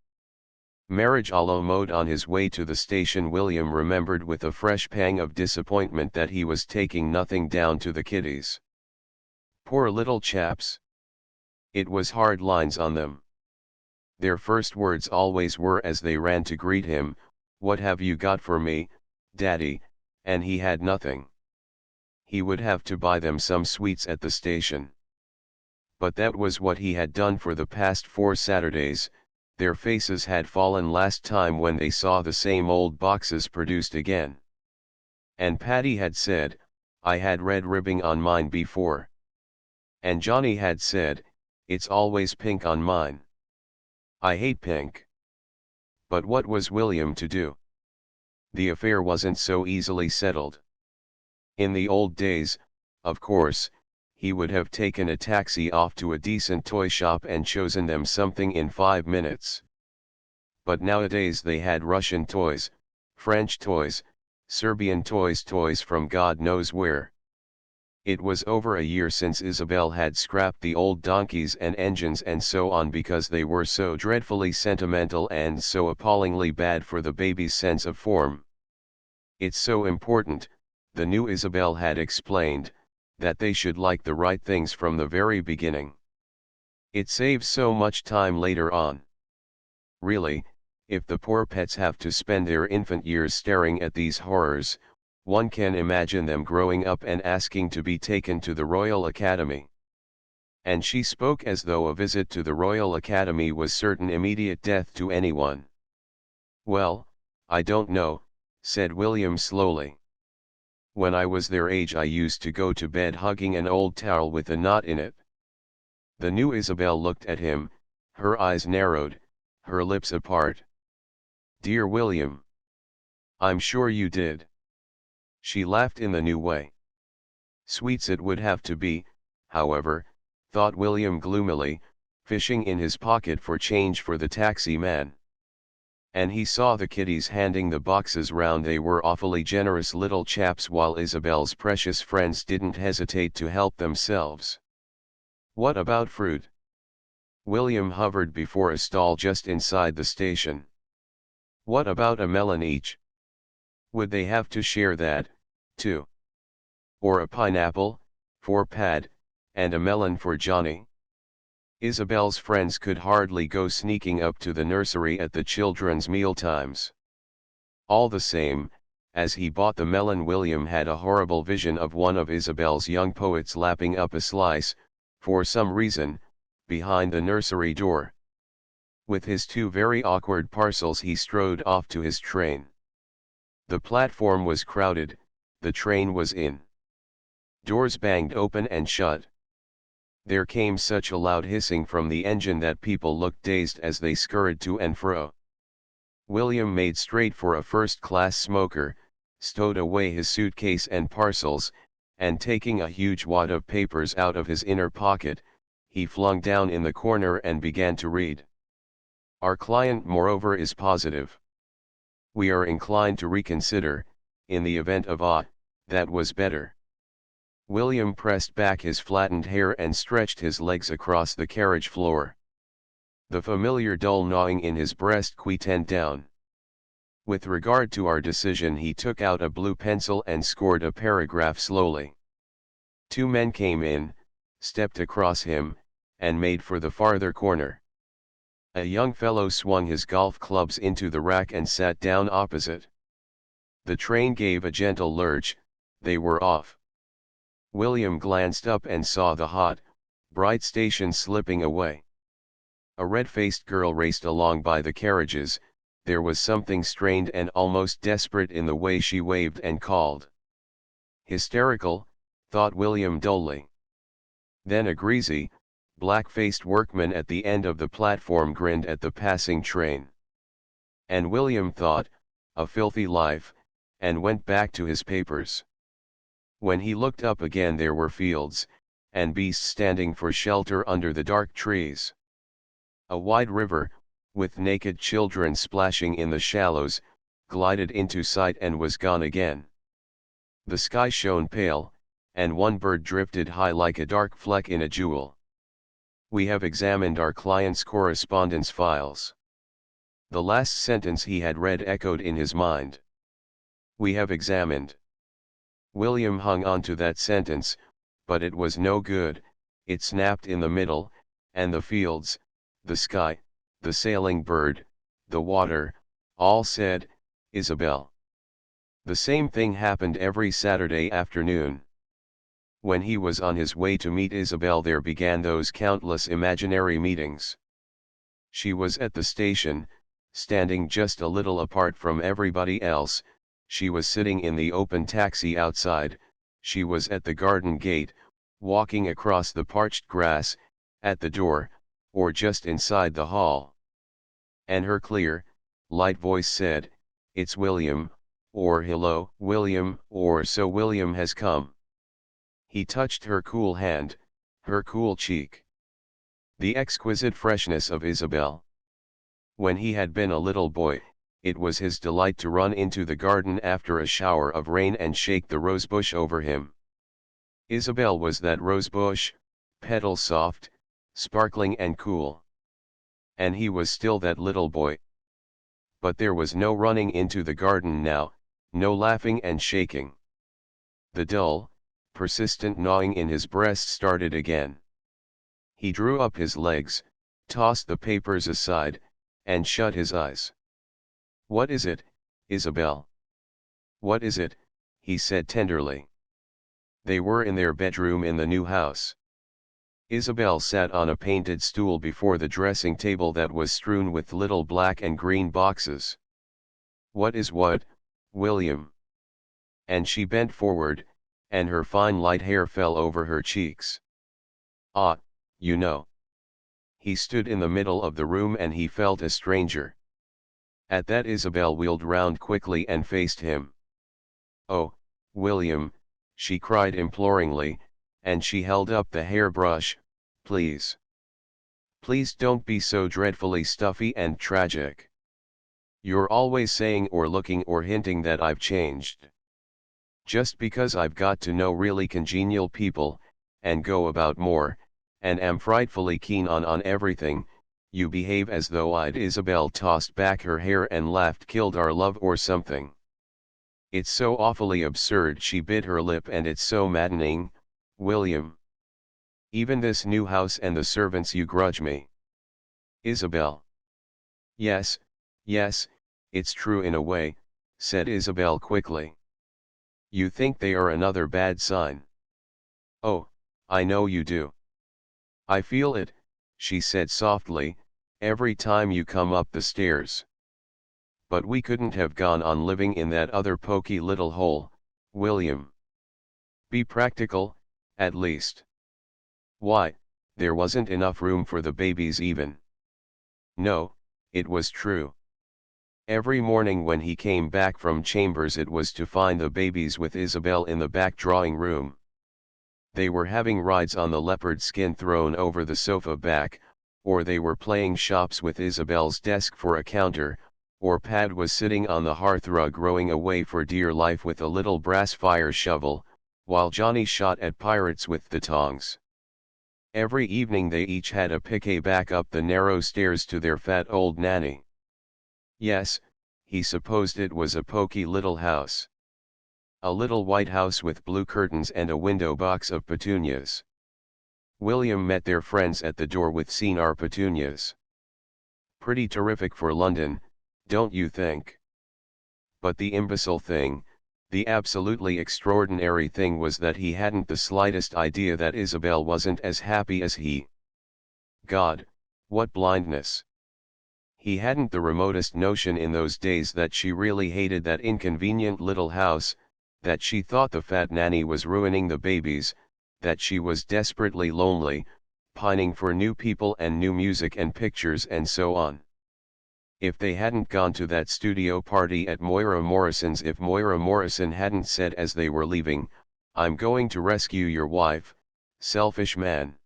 Marriage a la mode. On his way to the station, William remembered with a fresh pang of disappointment that he was taking nothing down to the kiddies. Poor little chaps. It was hard lines on them. Their first words always were as they ran to greet him, "What have you got for me, Daddy?" And he had nothing. He would have to buy them some sweets at the station. But that was what he had done for the past 4 Saturdays. Their faces had fallen last time when they saw the same old boxes produced again. And Patty had said, "I had red ribbing on mine before." And Johnny had said, "It's always pink on mine. I hate pink." But what was William to do? The affair wasn't so easily settled. In the old days, of course, he would have taken a taxi off to a decent toy shop and chosen them something in 5 minutes. But nowadays they had Russian toys, French toys, Serbian toys from God knows where. It was over a year since Isabel had scrapped the old donkeys and engines and so on because they were so dreadfully sentimental and so appallingly bad for the baby's sense of form. It's so important, the new Isabel had explained, that they should like the right things from the very beginning. It saves so much time later on. Really, if the poor pets have to spend their infant years staring at these horrors, one can imagine them growing up and asking to be taken to the Royal Academy. And she spoke as though a visit to the Royal Academy was certain immediate death to anyone. Well, I don't know, said William slowly. When I was their age I used to go to bed hugging an old towel with a knot in it. The new Isabel looked at him, her eyes narrowed, her lips apart. Dear William. I'm sure you did. She laughed in the new way. Sweets it would have to be, however, thought William gloomily, fishing in his pocket for change for the taxi man. And he saw the kiddies handing the boxes round. They were awfully generous little chaps, while Isabel's precious friends didn't hesitate to help themselves. What about fruit? William hovered before a stall just inside the station. What about a melon each? Would they have to share that, too? Or a pineapple, for Pad, and a melon for Johnny? Isabel's friends could hardly go sneaking up to the nursery at the children's mealtimes. All the same, as he bought the melon, William had a horrible vision of one of Isabel's young poets lapping up a slice, for some reason, behind the nursery door. With his 2 very awkward parcels he strode off to his train. The platform was crowded, the train was in. Doors banged open and shut. There came such a loud hissing from the engine that people looked dazed as they scurried to and fro. William made straight for a first-class smoker, stowed away his suitcase and parcels, and taking a huge wad of papers out of his inner pocket, he flung down in the corner and began to read. Our client moreover is positive. We are inclined to reconsider, in the event of that was better. William pressed back his flattened hair and stretched his legs across the carriage floor. The familiar dull gnawing in his breast quietened down. With regard to our decision, he took out a blue pencil and scored a paragraph slowly. 2 men came in, stepped across him, and made for the farther corner. A young fellow swung his golf clubs into the rack and sat down opposite. The train gave a gentle lurch, they were off. William glanced up and saw the hot, bright station slipping away. A red-faced girl raced along by the carriages. There was something strained and almost desperate in the way she waved and called. Hysterical, thought William dully. Then a greasy, black-faced workman at the end of the platform grinned at the passing train. And William thought, a filthy life, and went back to his papers. When he looked up again there were fields, and beasts standing for shelter under the dark trees. A wide river, with naked children splashing in the shallows, glided into sight and was gone again. The sky shone pale, and one bird drifted high like a dark fleck in a jewel. We have examined our client's correspondence files. The last sentence he had read echoed in his mind. We have examined. William hung on to that sentence, but it was no good. It snapped in the middle, and the fields, the sky, the sailing bird, the water, all said, Isabel. The same thing happened every Saturday afternoon. When he was on his way to meet Isabel, there began those countless imaginary meetings. She was at the station, standing just a little apart from everybody else. She was sitting in the open taxi outside. She was at the garden gate, walking across the parched grass, at the door, or just inside the hall. And her clear, light voice said, "It's William," or "Hello, William," or "So William has come." He touched her cool hand, her cool cheek. The exquisite freshness of Isabel. When he had been a little boy, it was his delight to run into the garden after a shower of rain and shake the rosebush over him. Isabel was that rosebush, petals soft, sparkling and cool. And he was still that little boy. But there was no running into the garden now, no laughing and shaking. The dull, persistent gnawing in his breast started again. He drew up his legs, tossed the papers aside, and shut his eyes. "What is it, Isabel? What is it?" he said tenderly. They were in their bedroom in the new house. Isabel sat on a painted stool before the dressing table that was strewn with little black and green boxes. "What is what, William?" And she bent forward, and her fine light hair fell over her cheeks. "Ah, you know." He stood in the middle of the room and he felt a stranger. At that Isabel wheeled round quickly and faced him. "Oh, William," she cried imploringly, and she held up the hairbrush, "please. Please don't be so dreadfully stuffy and tragic. You're always saying or looking or hinting that I've changed. Just because I've got to know really congenial people, and go about more, and am frightfully keen on everything, you behave as though I'd—" Isabel tossed back her hair and laughed. "Killed our love or something. It's so awfully absurd." She bit her lip. "And it's so maddening, William. Even this new house and the servants you grudge me." "Isabel." Yes, it's true in a way," said Isabel quickly. "You think they are another bad sign. Oh, I know you do. I feel it," she said softly, "every time you come up the stairs. But we couldn't have gone on living in that other poky little hole, William. Be practical, at least. Why, there wasn't enough room for the babies even." No, it was true. Every morning when he came back from chambers it was to find the babies with Isabel in the back drawing room. They were having rides on the leopard skin thrown over the sofa back, or they were playing shops with Isabel's desk for a counter, or Pad was sitting on the hearthrug rowing away for dear life with a little brass fire shovel, while Johnny shot at pirates with the tongs. Every evening they each had a piquet back up the narrow stairs to their fat old nanny. Yes, he supposed it was a poky little house. A little white house with blue curtains and a window box of petunias. William met their friends at the door with Senor Petunias. Pretty terrific for London, don't you think? But the imbecile thing, the absolutely extraordinary thing was that he hadn't the slightest idea that Isabel wasn't as happy as he. God, what blindness! He hadn't the remotest notion in those days that she really hated that inconvenient little house, that she thought the fat nanny was ruining the babies, that she was desperately lonely, pining for new people and new music and pictures and so on. If they hadn't gone to that studio party at Moira Morrison's, if Moira Morrison hadn't said as they were leaving, "I'm going to rescue your wife, selfish man.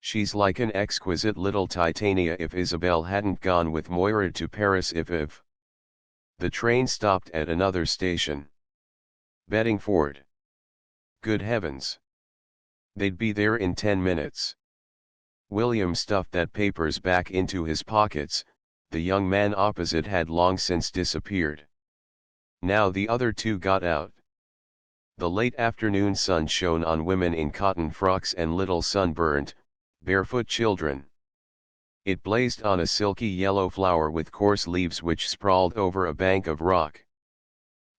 She's like an exquisite little Titania," if Isabel hadn't gone with Moira to Paris, if the train stopped at another station. Bedingford. Good heavens! They'd be there in 10 minutes. William stuffed that papers back into his pockets. The young man opposite had long since disappeared. Now the other two got out. The late afternoon sun shone on women in cotton frocks and little sunburnt, barefoot children. It blazed on a silky yellow flower with coarse leaves which sprawled over a bank of rock.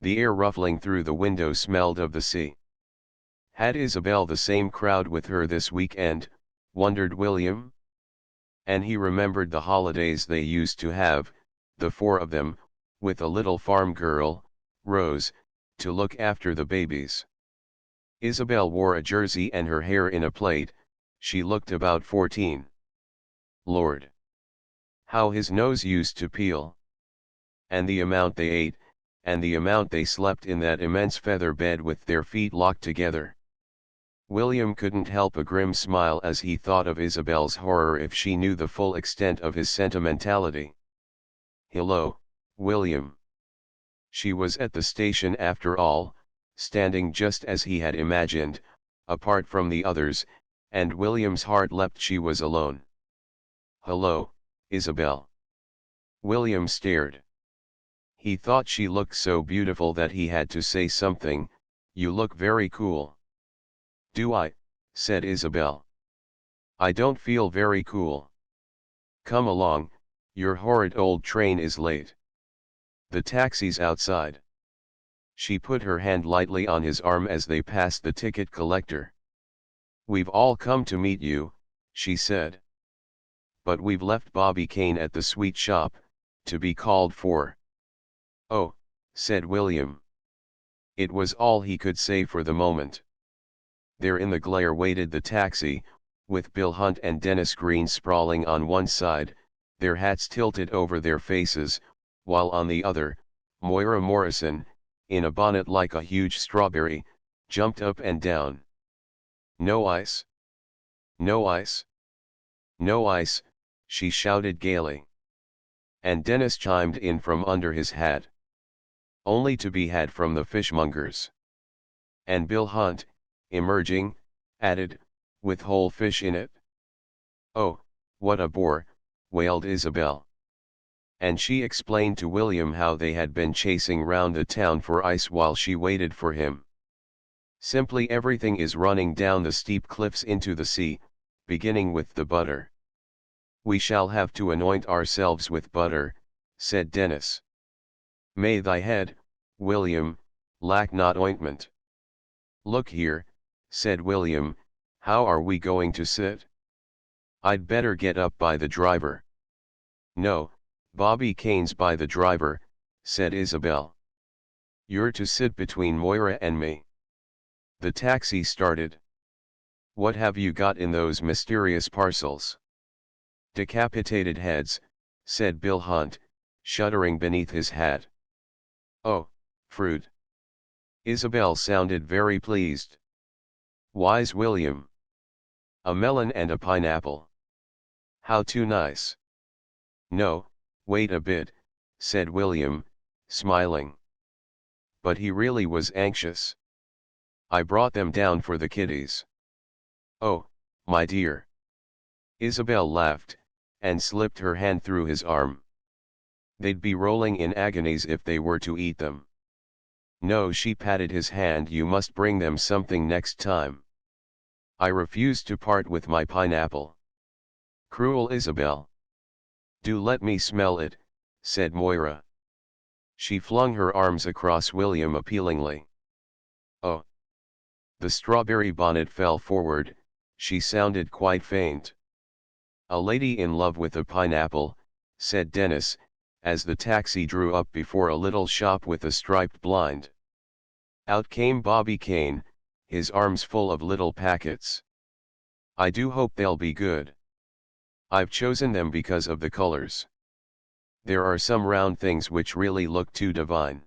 The air ruffling through the window smelled of the sea. Had Isabel the same crowd with her this weekend, wondered William? And he remembered the holidays they used to have, the four of them, with a little farm girl, Rose, to look after the babies. Isabel wore a jersey and her hair in a plait. She looked about 14. Lord! How his nose used to peel! And the amount they ate, and the amount they slept in that immense feather bed with their feet locked together. William couldn't help a grim smile as he thought of Isabel's horror if she knew the full extent of his sentimentality. "Hello, William." She was at the station after all, standing just as he had imagined, apart from the others, and William's heart leapt. She was alone. "Hello, Isabel." William stared. He thought she looked so beautiful that he had to say something. "You look very cool." "Do I?" said Isabel. "I don't feel very cool." "Come along, your horrid old train is late. The taxi's outside." She put her hand lightly on his arm as they passed the ticket collector. "We've all come to meet you," she said. "But we've left Bobby Kane at the sweet shop, to be called for." "Oh," said William. It was all he could say for the moment. There in the glare waited the taxi, with Bill Hunt and Dennis Green sprawling on one side, their hats tilted over their faces, while on the other, Moira Morrison, in a bonnet like a huge strawberry, jumped up and down. "No ice! No ice! No ice!" she shouted gaily. And Dennis chimed in from under his hat. "Only to be had from the fishmongers." And Bill Hunt, emerging, added, "with whole fish in it." "Oh, what a bore," wailed Isabel. And she explained to William how they had been chasing round the town for ice while she waited for him. "Simply everything is running down the steep cliffs into the sea, beginning with the butter." "We shall have to anoint ourselves with butter," said Dennis. "May thy head, William, lack not ointment." "Look here," said William, "how are we going to sit?" "I'd better get up by the driver." "No, Bobby Kane's by the driver," said Isabel. "You're to sit between Moira and me." The taxi started. "What have you got in those mysterious parcels?" "Decapitated heads," said Bill Hunt, shuddering beneath his hat. "Oh, fruit." Isabel sounded very pleased. "Wise William." "A melon and a pineapple." "How too nice." "No, wait a bit," said William, smiling. But he really was anxious. "I brought them down for the kiddies." "Oh, my dear." Isabel laughed, and slipped her hand through his arm. "They'd be rolling in agonies if they were to eat them." "No," she patted his hand, "you must bring them something next time." "I refuse to part with my pineapple." "Cruel Isabel." "Do let me smell it," said Moira. She flung her arms across William appealingly. "Oh." The strawberry bonnet fell forward, she sounded quite faint. "A lady in love with a pineapple," said Dennis, as the taxi drew up before a little shop with a striped blind. Out came Bobby Kane, his arms full of little packets. "I do hope they'll be good. I've chosen them because of the colors. There are some round things which really look too divine.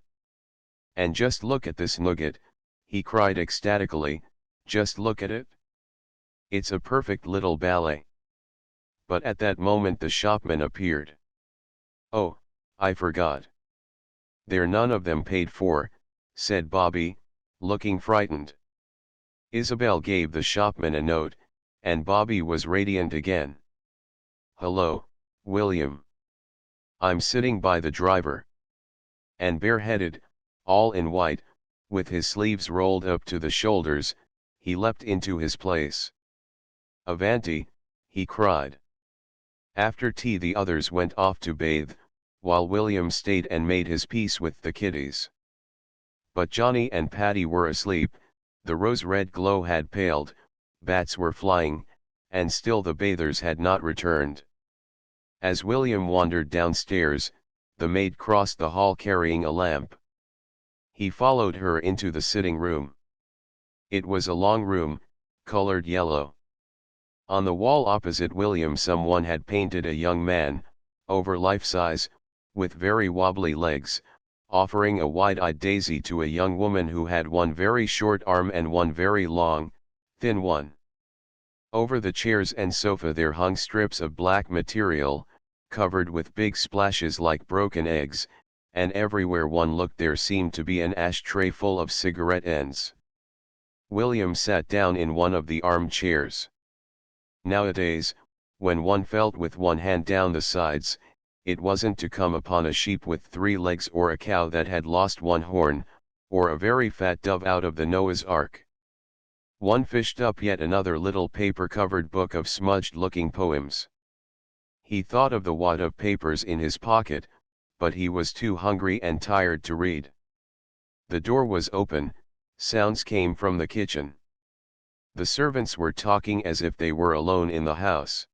And just look at this nugget," he cried ecstatically, "just look at it. It's a perfect little ballet." But at that moment the shopman appeared. "Oh, I forgot. They're none of them paid for," said Bobby, looking frightened. Isabel gave the shopman a note, and Bobby was radiant again. "Hello, William. I'm sitting by the driver." And bareheaded, all in white, with his sleeves rolled up to the shoulders, he leapt into his place. "Avanti," he cried. After tea the others went off to bathe, while William stayed and made his peace with the kiddies. But Johnny and Patty were asleep, the rose-red glow had paled, bats were flying, and still the bathers had not returned. As William wandered downstairs, the maid crossed the hall carrying a lamp. He followed her into the sitting room. It was a long room, colored yellow. On the wall opposite William someone had painted a young man, over life-size, with very wobbly legs, offering a wide-eyed daisy to a young woman who had one very short arm and one very long, Thin one. Over the chairs and sofa there hung strips of black material, covered with big splashes like broken eggs, and everywhere one looked there seemed to be an ashtray full of cigarette ends. William sat down in one of the armchairs. Nowadays, when one felt with one hand down the sides, it wasn't to come upon a sheep with 3 legs or a cow that had lost one horn, or a very fat dove out of the Noah's Ark. One fished up yet another little paper-covered book of smudged-looking poems. He thought of the wad of papers in his pocket, but he was too hungry and tired to read. The door was open, sounds came from the kitchen. The servants were talking as if they were alone in the house.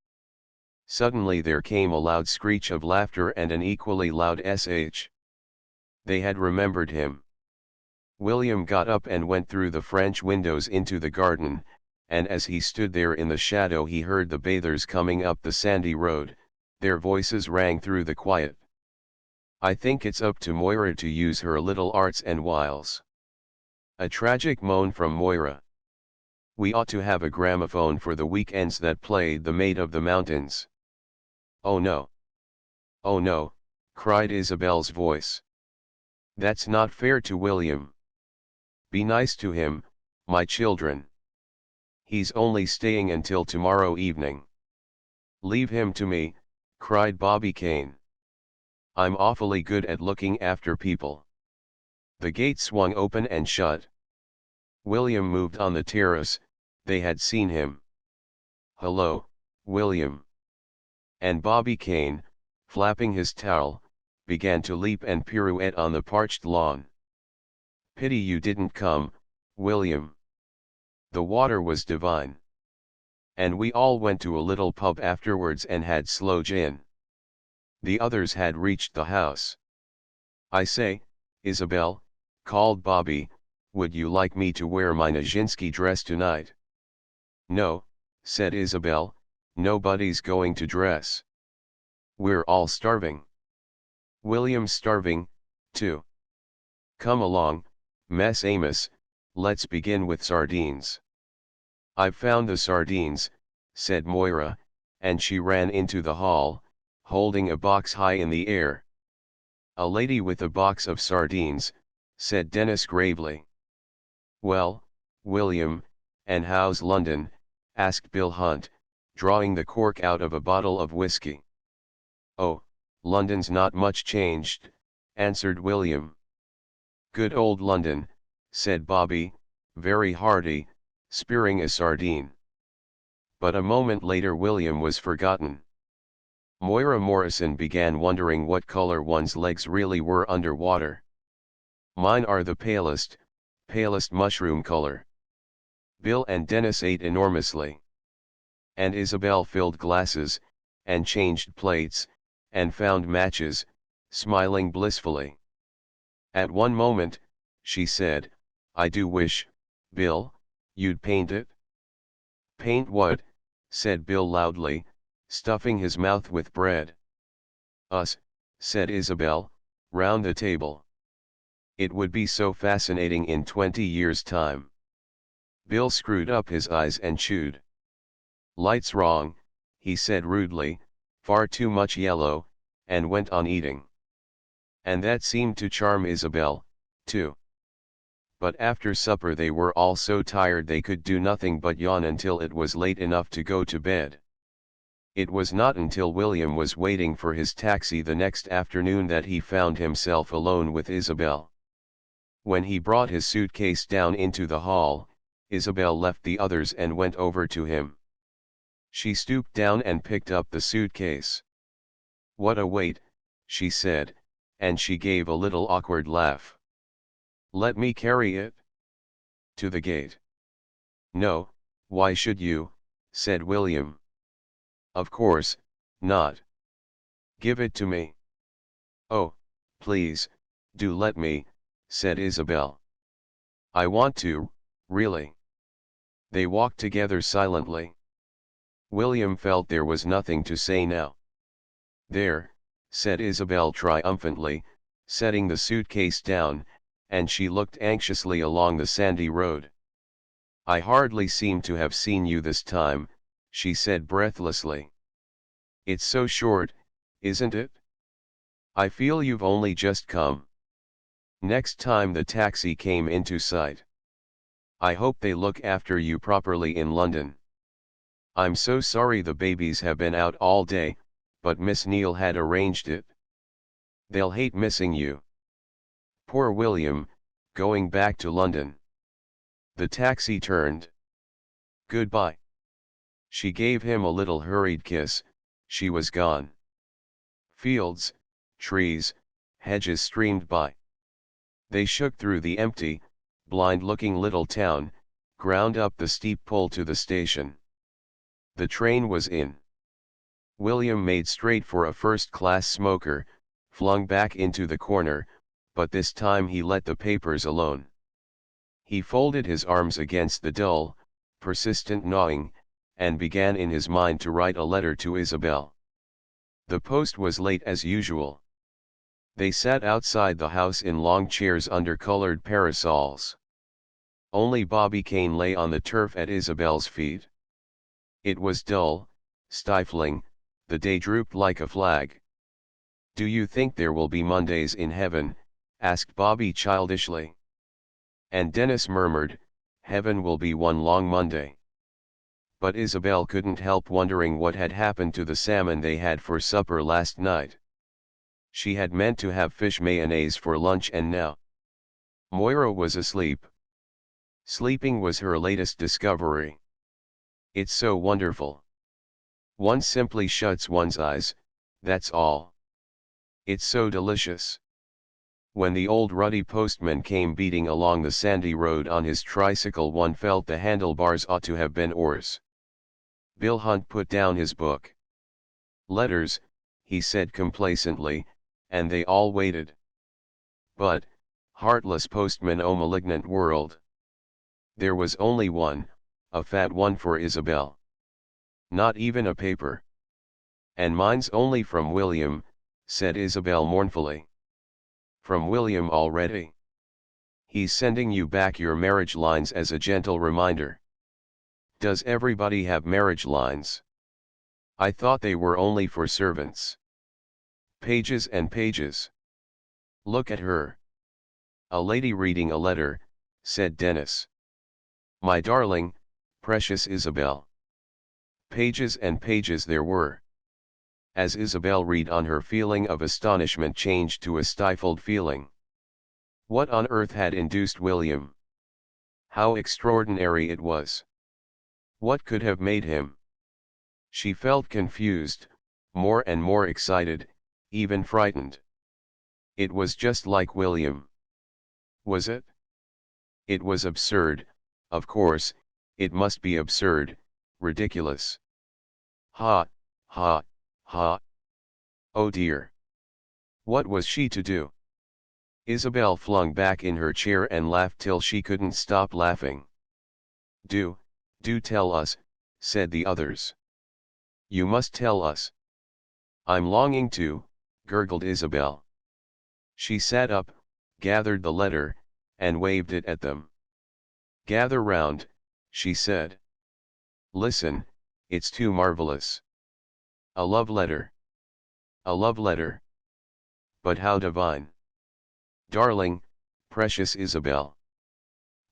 Suddenly there came a loud screech of laughter and an equally loud sh. They had remembered him. William got up and went through the French windows into the garden, and as he stood there in the shadow he heard the bathers coming up the sandy road. Their voices rang through the quiet. "I think it's up to Moira to use her little arts and wiles." A tragic moan from Moira. "We ought to have a gramophone for the weekends that played The Maid of the Mountains." "Oh no. Oh no," cried Isabel's voice. "That's not fair to William. Be nice to him, my children. He's only staying until tomorrow evening." "Leave him to me," cried Bobby Kane. "I'm awfully good at looking after people." The gate swung open and shut. William moved on the terrace. They had seen him. "Hello, William." And Bobby Kane, flapping his towel, began to leap and pirouette on the parched lawn. "Pity you didn't come, William. The water was divine. And we all went to a little pub afterwards and had sloe gin." The others had reached the house. "I say, Isabel," called Bobby, "would you like me to wear my Nijinsky dress tonight?" "No," said Isabel, "nobody's going to dress. We're all starving." "William's starving, too. Come along, Mess Amos, let's begin with sardines." "I've found the sardines," said Moira, and she ran into the hall, holding a box high in the air. "A lady with a box of sardines," said Dennis gravely. "Well, William, and how's London?" asked Bill Hunt, drawing the cork out of a bottle of whiskey. "Oh, London's not much changed," answered William. "Good old London," said Bobby, very hearty, spearing a sardine. But a moment later William was forgotten. Moira Morrison began wondering what color one's legs really were under water. "Mine are the palest mushroom color." Bill and Dennis ate enormously. And Isabel filled glasses, and changed plates, and found matches, smiling blissfully. At one moment, she said, "I do wish, Bill, you'd paint it." "Paint what?" said Bill loudly, stuffing his mouth with bread. "Us," said Isabel, "round the table. It would be so fascinating in 20 years' time." Bill screwed up his eyes and chewed. "Light's wrong," he said rudely, "far too much yellow," and went on eating. And that seemed to charm Isabel, too. But after supper they were all so tired they could do nothing but yawn until it was late enough to go to bed. It was not until William was waiting for his taxi the next afternoon that he found himself alone with Isabel. When he brought his suitcase down into the hall, Isabel left the others and went over to him. She stooped down and picked up the suitcase. "What a weight," she said, and she gave a little awkward laugh. "Let me carry it." "To the gate." "No, why should you?" said William. "Of course, not." "Give it to me." "Oh, please, do let me," said Isabel. "I want to, really." They walked together silently. William felt there was nothing to say now. "There," said Isabel triumphantly, setting the suitcase down, and she looked anxiously along the sandy road. I hardly seem to have seen you this time, she said breathlessly. It's so short, isn't it? I feel you've only just come. Next time the taxi came into sight. I hope they look after you properly in London. I'm so sorry the babies have been out all day, but Miss Neal had arranged it. They'll hate missing you. Poor William, going back to London. The taxi turned. Goodbye. She gave him a little hurried kiss, she was gone. Fields, trees, hedges streamed by. They shook through the empty, blind-looking little town, ground up the steep pull to the station. The train was in. William made straight for a first-class smoker, flung back into the corner, but this time he let the papers alone. He folded his arms against the dull, persistent gnawing, and began in his mind to write a letter to Isabel. The post was late as usual. They sat outside the house in long chairs under colored parasols. Only Bobby Kane lay on the turf at Isabel's feet. It was dull, stifling, the day drooped like a flag. "Do you think there will be Mondays in heaven?" asked Bobby childishly. And Dennis murmured, "Heaven will be one long Monday." But Isabel couldn't help wondering what had happened to the salmon they had for supper last night. She had meant to have fish mayonnaise for lunch and now Moira was asleep. Sleeping was her latest discovery. It's so wonderful. One simply shuts one's eyes, that's all. It's so delicious. When the old ruddy postman came beating along the sandy road on his tricycle, one felt the handlebars ought to have been oars. Bill Hunt put down his book. "Letters," he said complacently, and they all waited. But, heartless postman, oh malignant world. There was only one, a fat one for Isabel. Not even a paper. "And mine's only from William," said Isabel mournfully. "From William already? He's sending you back your marriage lines as a gentle reminder. Does everybody have marriage lines? I thought they were only for servants." "Pages and pages. Look at her." "A lady reading a letter," said Dennis. "My darling, precious Isabel." Pages and pages there were. As Isabel read on, her feeling of astonishment changed to a stifled feeling. What on earth had induced William? How extraordinary it was! What could have made him? She felt confused, more and more excited, even frightened. It was just like William. Was it? It was absurd, of course, it must be absurd, ridiculous. Ha, ha, ha. Oh dear. What was she to do? Isabel flung back in her chair and laughed till she couldn't stop laughing. Do tell us," said the others. "You must tell us." "I'm longing to," gurgled Isabel. She sat up, gathered the letter, and waved it at them. "Gather round," she said. "Listen, it's too marvelous. A love letter. A love letter. But how divine. Darling, precious Isabel."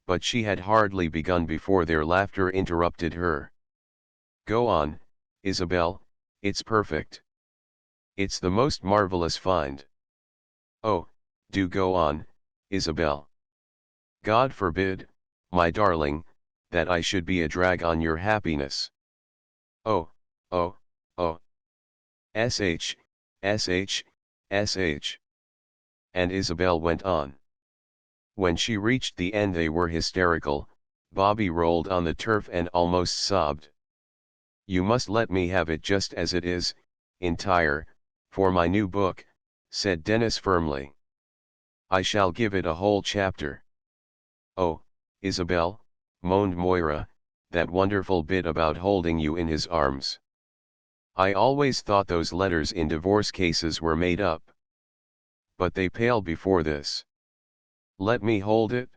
But she had hardly begun before their laughter interrupted her. "Go on, Isabel, it's perfect. It's the most marvelous find. Oh, do go on, Isabel. God forbid, my darling, that I should be a drag on your happiness. Oh, oh, oh. sh, sh, sh. And Isabel went on. When she reached the end they were hysterical. Bobby rolled on the turf and almost sobbed. "You must let me have it just as it is, entire, for my new book," said Dennis firmly. "I shall give it a whole chapter." "Oh, Isabel," moaned Moira, "that wonderful bit about holding you in his arms. I always thought those letters in divorce cases were made up. But they pale before this. Let me hold it.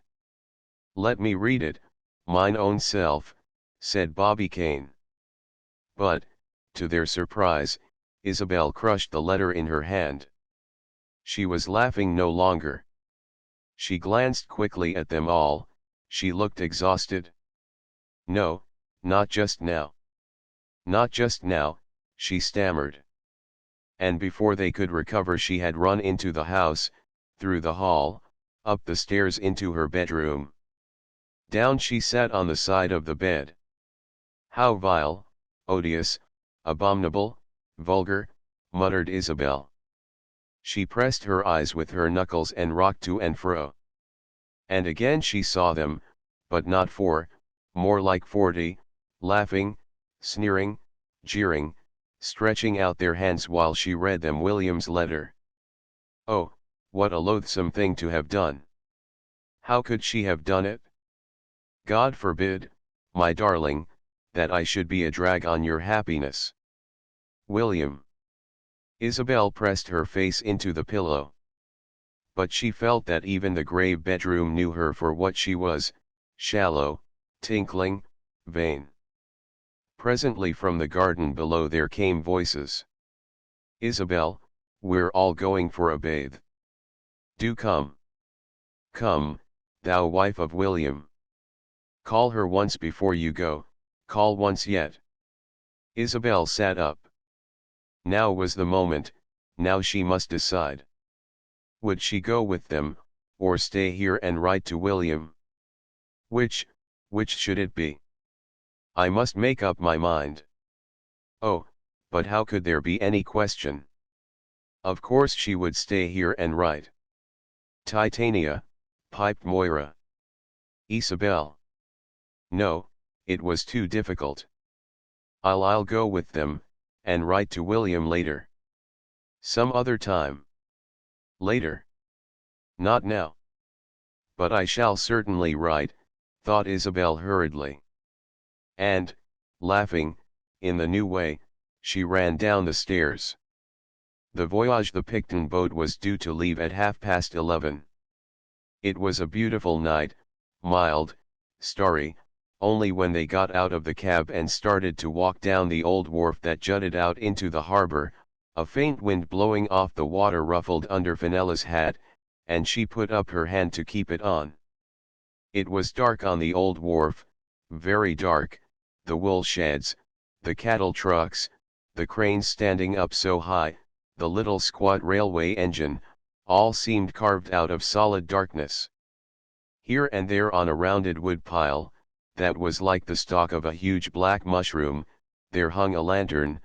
Let me read it, "Mine own self," said Bobby Kane. But, to their surprise, Isabel crushed the letter in her hand. She was laughing no longer. She glanced quickly at them all, she looked exhausted. "No, not just now. Not just now," she stammered. And before they could recover she had run into the house, through the hall, up the stairs into her bedroom. Down she sat on the side of the bed. "How vile, odious, abominable, vulgar," muttered Isabel. She pressed her eyes with her knuckles and rocked to and fro. And again she saw them, but not four, more like 40, laughing, sneering, jeering, stretching out their hands while she read them William's letter. Oh, what a loathsome thing to have done! How could she have done it? God forbid, my darling, that I should be a drag on your happiness. William. Isabel pressed her face into the pillow. But she felt that even the grey bedroom knew her for what she was, shallow, tinkling, vain. Presently from the garden below there came voices. "Isabel, we're all going for a bathe. Do come. Come, thou wife of William. Call her once before you go, call once yet." Isabel sat up. Now was the moment, now she must decide. Would she go with them, or stay here and write to William? Which should it be? I must make up my mind. Oh, but how could there be any question? Of course she would stay here and write. "Titania," piped Moira. "Isabel." No, it was too difficult. I'll go with them, and write to William later. Some other time. Later. Not now. But I shall certainly write, thought Isabel hurriedly. And, laughing, in the new way, she ran down the stairs. The voyage the Picton boat was due to leave at 11:30. It was a beautiful night, mild, starry, only when they got out of the cab and started to walk down the old wharf that jutted out into the harbor, a faint wind blowing off the water ruffled under Fenella's hat, and she put up her hand to keep it on. It was dark on the old wharf, very dark, the wool sheds, the cattle trucks, the cranes standing up so high, the little squat railway engine, all seemed carved out of solid darkness. Here and there on a rounded wood pile, that was like the stalk of a huge black mushroom, there hung a lantern,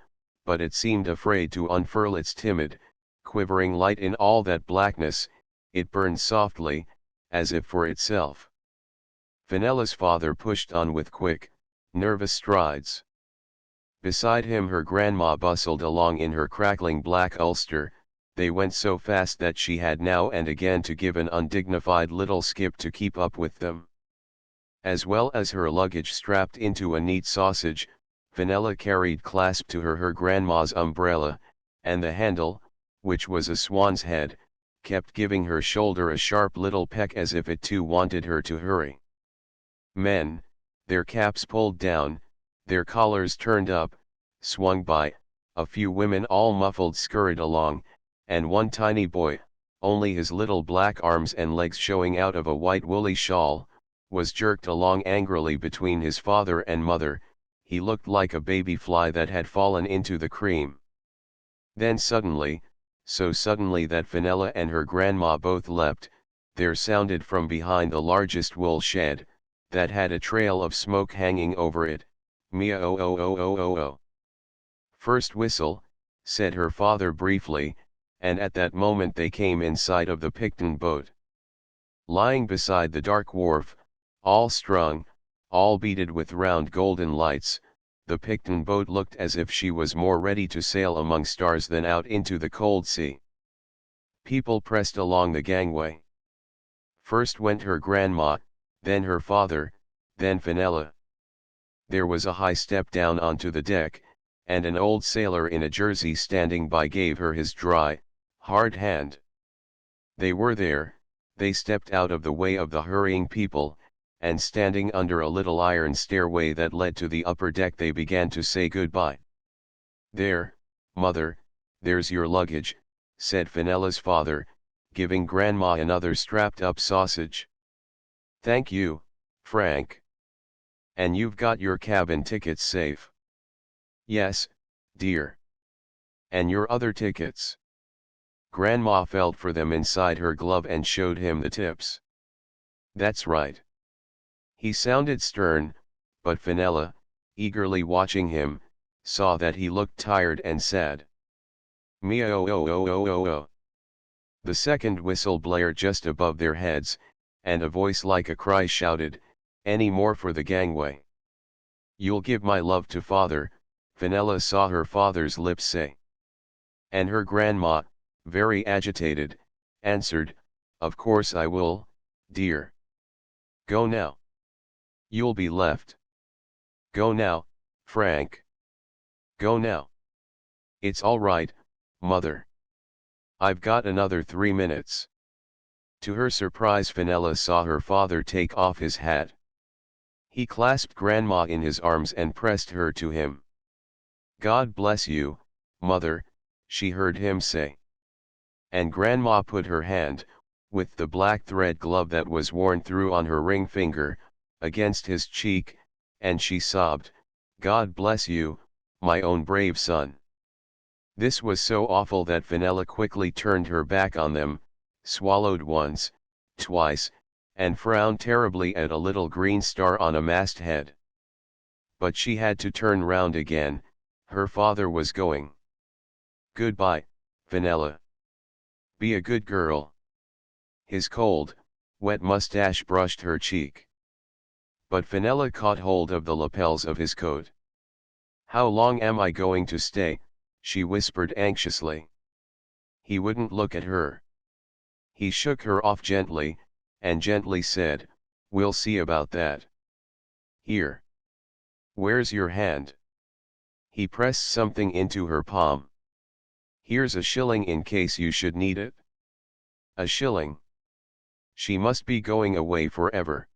but it seemed afraid to unfurl its timid, quivering light in all that blackness. It burned softly, as if for itself. Fenella's father pushed on with quick, nervous strides. Beside him her grandma bustled along in her crackling black ulster. They went so fast that she had now and again to give an undignified little skip to keep up with them. As well as her luggage strapped into a neat sausage, Fenella carried clasped to her grandma's umbrella, and the handle, which was a swan's head, kept giving her shoulder a sharp little peck as if it too wanted her to hurry. Men, their caps pulled down, their collars turned up, swung by, a few women all muffled scurried along, and one tiny boy, only his little black arms and legs showing out of a white woolly shawl, was jerked along angrily between his father and mother. He looked like a baby fly that had fallen into the cream. Then suddenly, so suddenly that Fenella and her grandma both leapt, there sounded from behind the largest wool shed, that had a trail of smoke hanging over it, "Mia-oh-oh-oh-oh-oh-oh." "First whistle," said her father briefly, and at that moment they came in sight of the Picton boat. Lying beside the dark wharf, all strung, all beaded with round golden lights, the Picton boat looked as if she was more ready to sail among stars than out into the cold sea. People pressed along the gangway. First went her grandma, then her father, then Fenella. There was a high step down onto the deck, and an old sailor in a jersey standing by gave her his dry, hard hand. They were there, they stepped out of the way of the hurrying people, and standing under a little iron stairway that led to the upper deck they began to say goodbye. "There, mother, there's your luggage," said Fenella's father, giving Grandma another strapped-up sausage. "Thank you, Frank. And you've got your cabin tickets safe?" "Yes, dear." "And your other tickets?" Grandma felt for them inside her glove and showed him the tips. "That's right." He sounded stern, but Fenella, eagerly watching him, saw that he looked tired and sad. "Meow-oh-oh-oh-oh-oh." The second whistle blared just above their heads, and a voice like a cry shouted, "Any more for the gangway?" "You'll give my love to father," Fenella saw her father's lips say. And her grandma, very agitated, answered, "Of course I will, dear. Go now. You'll be left. Go now, Frank. Go now." "It's all right, mother. I've got another 3 minutes." To her surprise, Fenella saw her father take off his hat. He clasped Grandma in his arms and pressed her to him. "God bless you, mother," she heard him say. And Grandma put her hand, with the black thread glove that was worn through on her ring finger, against his cheek, and she sobbed, "God bless you, my own brave son." This was so awful that Fenella quickly turned her back on them, swallowed once, twice, and frowned terribly at a little green star on a masthead. But she had to turn round again, her father was going. "Goodbye, Fenella. Be a good girl." His cold, wet mustache brushed her cheek. But Fenella caught hold of the lapels of his coat. "How long am I going to stay?" she whispered anxiously. He wouldn't look at her. He shook her off gently, and gently said, "We'll see about that. Here. Where's your hand?" He pressed something into her palm. "Here's a shilling in case you should need it." "A shilling? She must be going away forever."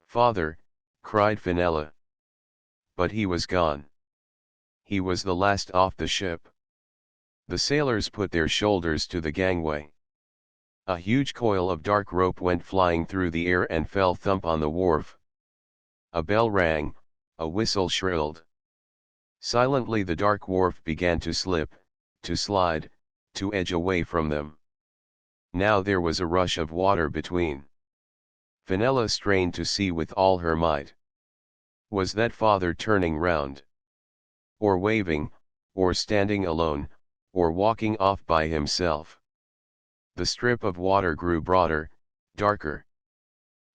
"Father," cried Fenella. But he was gone. He was the last off the ship. The sailors put their shoulders to the gangway. A huge coil of dark rope went flying through the air and fell thump on the wharf. A bell rang, a whistle shrilled. Silently the dark wharf began to slip, to slide, to edge away from them. Now there was a rush of water between. Fenella strained to see with all her might. Was that father turning round? Or waving, or standing alone, or walking off by himself? The strip of water grew broader, darker.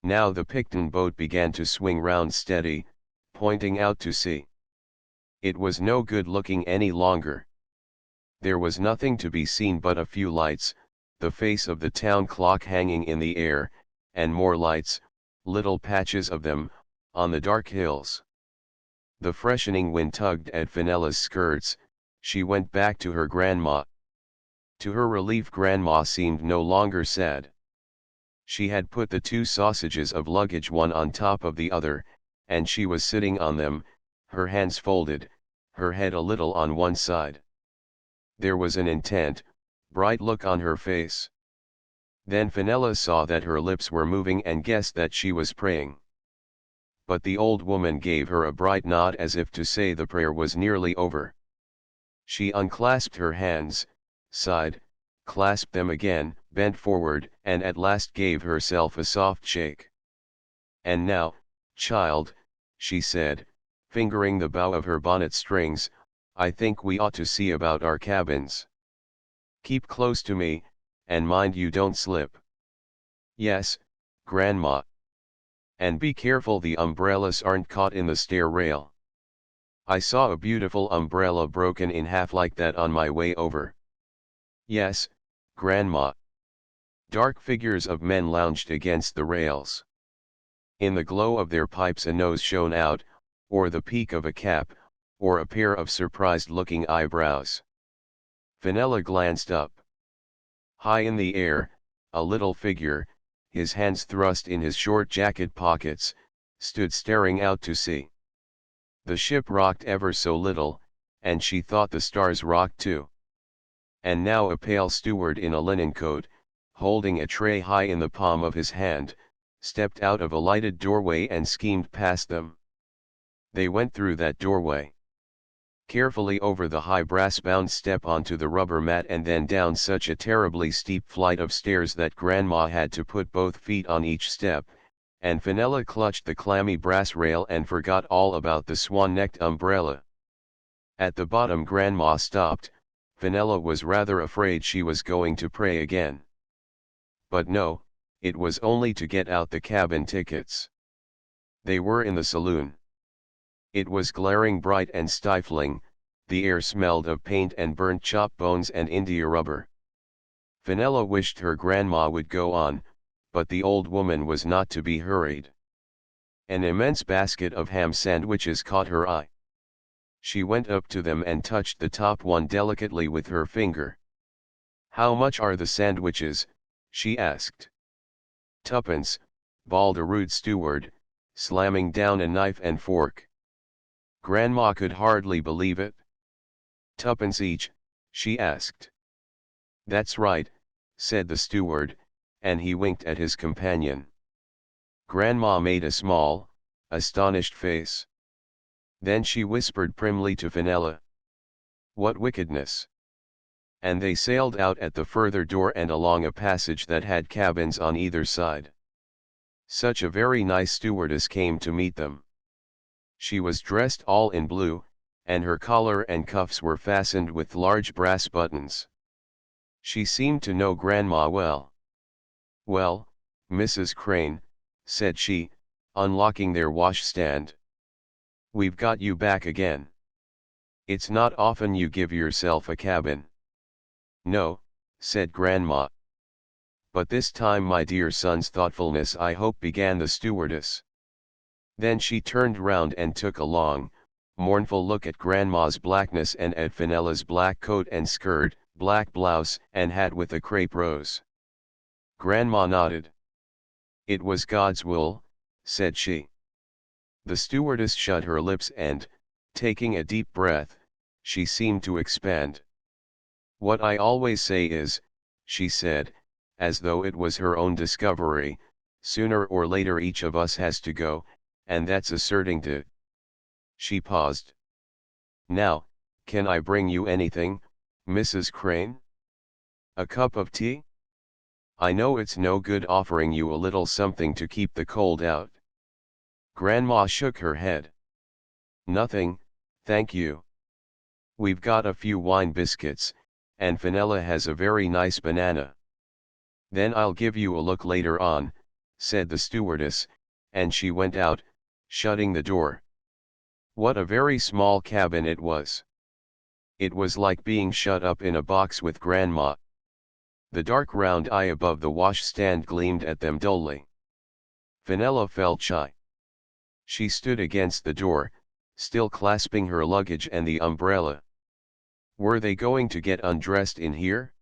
Now the Picton boat began to swing round steady, pointing out to sea. It was no good looking any longer. There was nothing to be seen but a few lights, the face of the town clock hanging in the air, and more lights, little patches of them, on the dark hills. The freshening wind tugged at Fenella's skirts. She went back to her grandma. To her relief, Grandma seemed no longer sad. She had put the 2 sausages of luggage one on top of the other, and she was sitting on them, her hands folded, her head a little on one side. There was an intent, bright look on her face. Then Fenella saw that her lips were moving and guessed that she was praying. But the old woman gave her a bright nod as if to say the prayer was nearly over. She unclasped her hands, sighed, clasped them again, bent forward, and at last gave herself a soft shake. "And now, child," she said, fingering the bow of her bonnet strings, "I think we ought to see about our cabins. Keep close to me, and mind you don't slip." "Yes, Grandma. And be careful the umbrellas aren't caught in the stair rail. I saw a beautiful umbrella broken in half like that on my way over." "Yes, Grandma." Dark figures of men lounged against the rails. In the glow of their pipes a nose shone out, or the peak of a cap, or a pair of surprised-looking eyebrows. Fenella glanced up. High in the air, a little figure, his hands thrust in his short jacket pockets, stood staring out to sea. The ship rocked ever so little, and she thought the stars rocked too. And now a pale steward in a linen coat, holding a tray high in the palm of his hand, stepped out of a lighted doorway and schemed past them. They went through that doorway, carefully over the high brass-bound step onto the rubber mat and then down such a terribly steep flight of stairs that Grandma had to put both feet on each step, and Fenella clutched the clammy brass rail and forgot all about the swan-necked umbrella. At the bottom Grandma stopped. Fenella was rather afraid she was going to pray again. But no, it was only to get out the cabin tickets. They were in the saloon. It was glaring bright and stifling, the air smelled of paint and burnt chop bones and india rubber. Fenella wished her grandma would go on, but the old woman was not to be hurried. An immense basket of ham sandwiches caught her eye. She went up to them and touched the top one delicately with her finger. "How much are the sandwiches?" she asked. "Tuppence," bawled a rude steward, slamming down a knife and fork. Grandma could hardly believe it. "Tuppence each?" she asked. "That's right," said the steward, and he winked at his companion. Grandma made a small, astonished face. Then she whispered primly to Fenella, "What wickedness!" And they sailed out at the further door and along a passage that had cabins on either side. Such a very nice stewardess came to meet them. She was dressed all in blue, and her collar and cuffs were fastened with large brass buttons. She seemed to know Grandma well. "Well, Mrs. Crane," said she, unlocking their washstand. "We've got you back again. It's not often you give yourself a cabin." "No," said Grandma. "But this time my dear son's thoughtfulness I hope," began the stewardess. Then she turned round and took a long, mournful look at Grandma's blackness and at Fenella's black coat and skirt, black blouse and hat with a crepe rose. Grandma nodded. "It was God's will," said she. The stewardess shut her lips and, taking a deep breath, she seemed to expand. "What I always say is," she said, as though it was her own discovery, "sooner or later each of us has to go, and that's a certainty." She paused. "Now, can I bring you anything, Mrs. Crane? A cup of tea? I know it's no good offering you a little something to keep the cold out." Grandma shook her head. "Nothing, thank you. We've got a few wine biscuits, and Fenella has a very nice banana." "Then I'll give you a look later on," said the stewardess, and she went out, shutting the door. What a very small cabin it was. It was like being shut up in a box with Grandma. The dark round eye above the washstand gleamed at them dully. Fenella felt shy. She stood against the door, still clasping her luggage and the umbrella. Were they going to get undressed in here?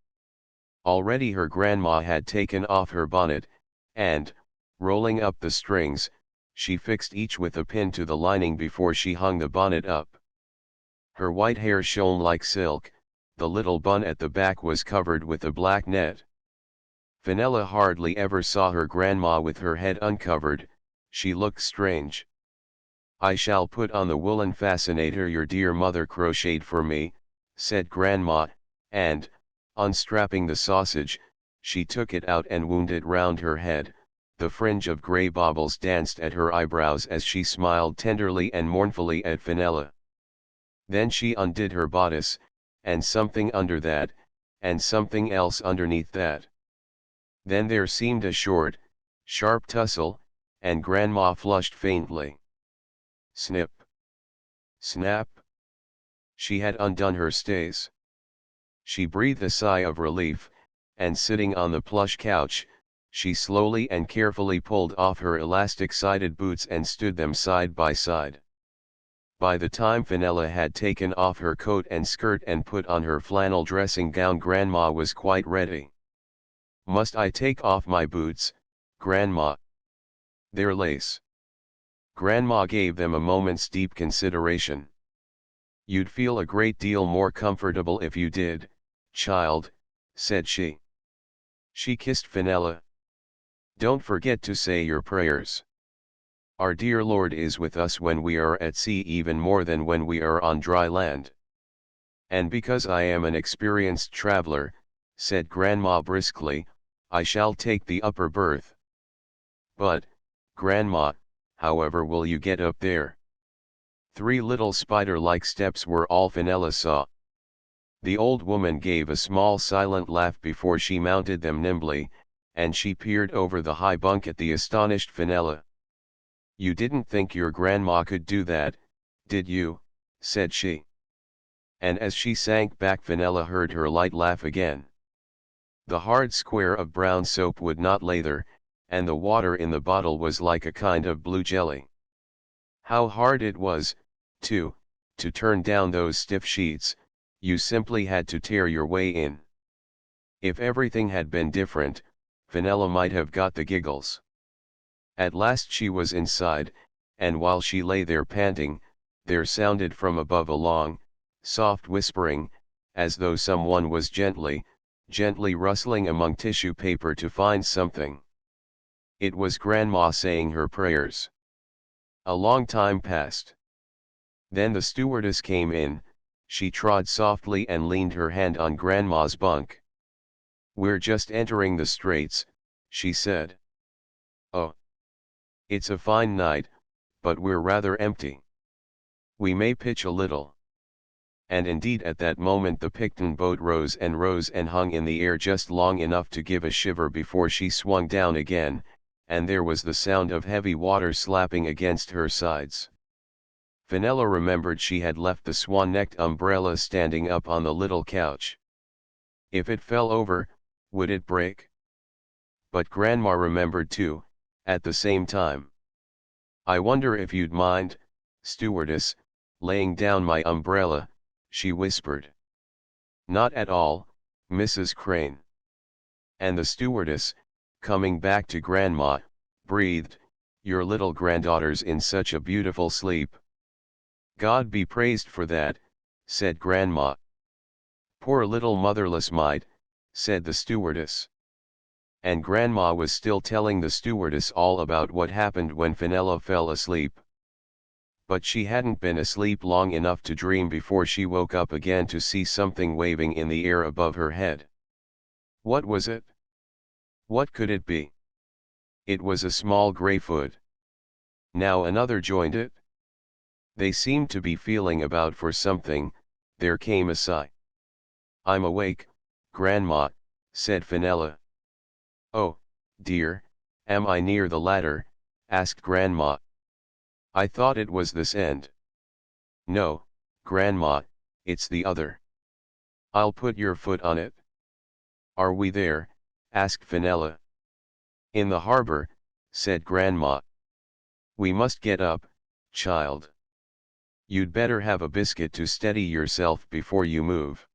Already her grandma had taken off her bonnet, and, rolling up the strings, she fixed each with a pin to the lining before she hung the bonnet up. Her white hair shone like silk, the little bun at the back was covered with a black net. Fenella hardly ever saw her grandma with her head uncovered, she looked strange. "I shall put on the woolen fascinator your dear mother crocheted for me," said Grandma, and, unstrapping the sausage, she took it out and wound it round her head. The fringe of grey baubles danced at her eyebrows as she smiled tenderly and mournfully at Fenella. Then she undid her bodice, and something under that, and something else underneath that. Then there seemed a short, sharp tussle, and Grandma flushed faintly. Snip! Snap! She had undone her stays. She breathed a sigh of relief, and sitting on the plush couch, she slowly and carefully pulled off her elastic-sided boots and stood them side by side. By the time Fenella had taken off her coat and skirt and put on her flannel dressing gown, Grandma was quite ready. "Must I take off my boots, Grandma. They're lace. Grandma gave them a moment's deep consideration. You'd feel a great deal more comfortable if you did, child, said she. She kissed Fenella. Don't forget to say your prayers. Our dear Lord is with us when we are at sea even more than when we are on dry land. And because I am an experienced traveler, said Grandma briskly, I shall take the upper berth. But, Grandma, however will you get up there? 3 little spider-like steps were all Fenella saw. The old woman gave a small silent laugh before she mounted them nimbly, and she peered over the high bunk at the astonished Fenella. You didn't think your grandma could do that, did you? Said she. And as she sank back, Fenella heard her light laugh again. The hard square of brown soap would not lather, and the water in the bottle was like a kind of blue jelly. How hard it was, too, to turn down those stiff sheets. You simply had to tear your way in. If everything had been different, Fenella might have got the giggles. At last she was inside, and while she lay there panting, there sounded from above a long, soft whispering, as though someone was gently rustling among tissue paper to find something. It was Grandma saying her prayers. A long time passed. Then the stewardess came in. She trod softly and leaned her hand on Grandma's bunk. We're just entering the Straits, she said. Oh. It's a fine night, but we're rather empty. We may pitch a little. And indeed at that moment the Picton boat rose and hung in the air just long enough to give a shiver before she swung down again, and there was the sound of heavy water slapping against her sides. Fenella remembered she had left the swan-necked umbrella standing up on the little couch. If it fell over, would it break? But Grandma remembered too, at the same time. I wonder if you'd mind, stewardess, laying down my umbrella, she whispered. Not at all, Mrs. Crane. And the stewardess, coming back to Grandma, breathed, your little granddaughter's in such a beautiful sleep. God be praised for that, said Grandma. Poor little motherless mite, said the stewardess. And Grandma was still telling the stewardess all about what happened when Fenella fell asleep. But she hadn't been asleep long enough to dream before she woke up again to see something waving in the air above her head. What was it? What could it be? It was a small gray foot. Now another joined it. They seemed to be feeling about for something. There came a sigh. I'm awake, Grandma, said Fenella. Oh, dear, am I near the ladder? Asked Grandma. I thought it was this end. No, Grandma, it's the other. I'll put your foot on it. Are we there? Asked Fenella. In the harbor, said Grandma. We must get up, child. You'd better have a biscuit to steady yourself before you move.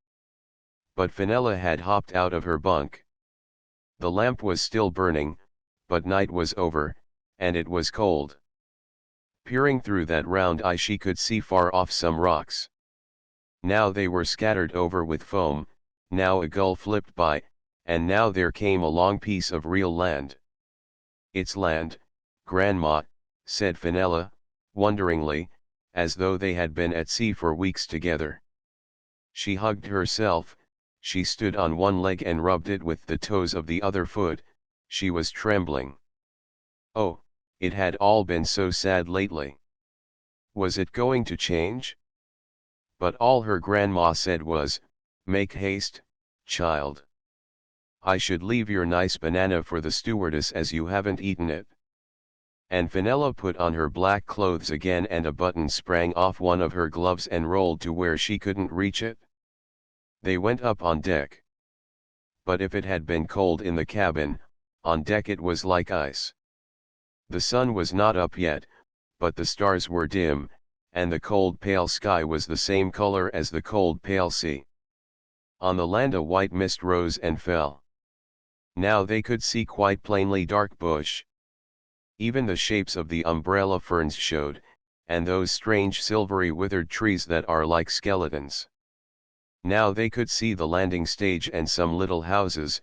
But Fenella had hopped out of her bunk. The lamp was still burning, but night was over, and it was cold. Peering through that round eye she could see far off some rocks. Now they were scattered over with foam, now a gull flipped by, and now there came a long piece of real land. It's land, Grandma, said Fenella, wonderingly, as though they had been at sea for weeks together. She hugged herself, she stood on one leg and rubbed it with the toes of the other foot, she was trembling. Oh, it had all been so sad lately. Was it going to change? But all her grandma said was, make haste, child. I should leave your nice banana for the stewardess as you haven't eaten it. And Fenella put on her black clothes again and a button sprang off one of her gloves and rolled to where she couldn't reach it. They went up on deck. But if it had been cold in the cabin, on deck it was like ice. The sun was not up yet, but the stars were dim, and the cold pale sky was the same color as the cold pale sea. On the land a white mist rose and fell. Now they could see quite plainly dark bush. Even the shapes of the umbrella ferns showed, and those strange silvery withered trees that are like skeletons. Now they could see the landing stage and some little houses,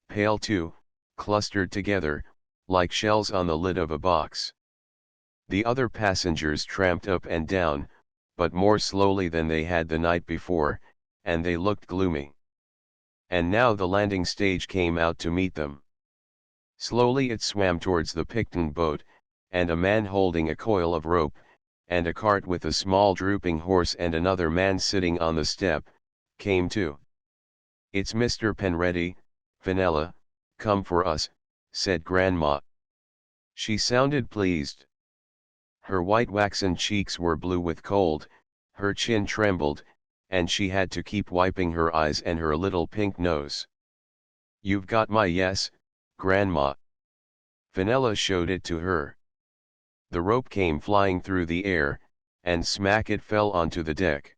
pale too, clustered together, like shells on the lid of a box. The other passengers tramped up and down, but more slowly than they had the night before, and they looked gloomy. And now the landing stage came out to meet them. Slowly it swam towards the Picton boat, and a man holding a coil of rope, and a cart with a small drooping horse and another man sitting on the step, came too. "It's Mr. Penready, Fenella, come for us," said Grandma. She sounded pleased. Her white waxen cheeks were blue with cold, her chin trembled, and she had to keep wiping her eyes and her little pink nose. "You've got my yes, Grandma." Fenella showed it to her. The rope came flying through the air, and smack it fell onto the deck.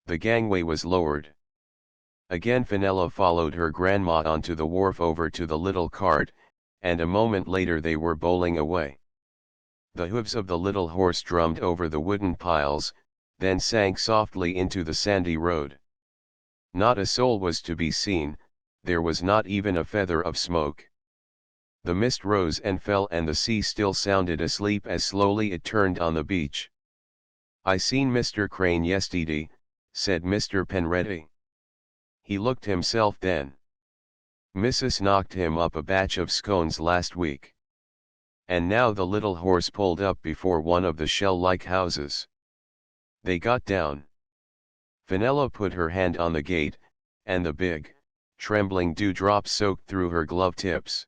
The gangway was lowered. Again Fenella followed her grandma onto the wharf over to the little cart, and a moment later they were bowling away. The hooves of the little horse drummed over the wooden piles, then sank softly into the sandy road. Not a soul was to be seen, there was not even a feather of smoke. The mist rose and fell and the sea still sounded asleep as slowly it turned on the beach. "I seen Mr. Crane yesterday," said Mr. Penready. "He looked himself then. Missus knocked him up a batch of scones last week." And now the little horse pulled up before one of the shell-like houses. They got down. Fenella put her hand on the gate, and the big, trembling dewdrops soaked through her glove tips.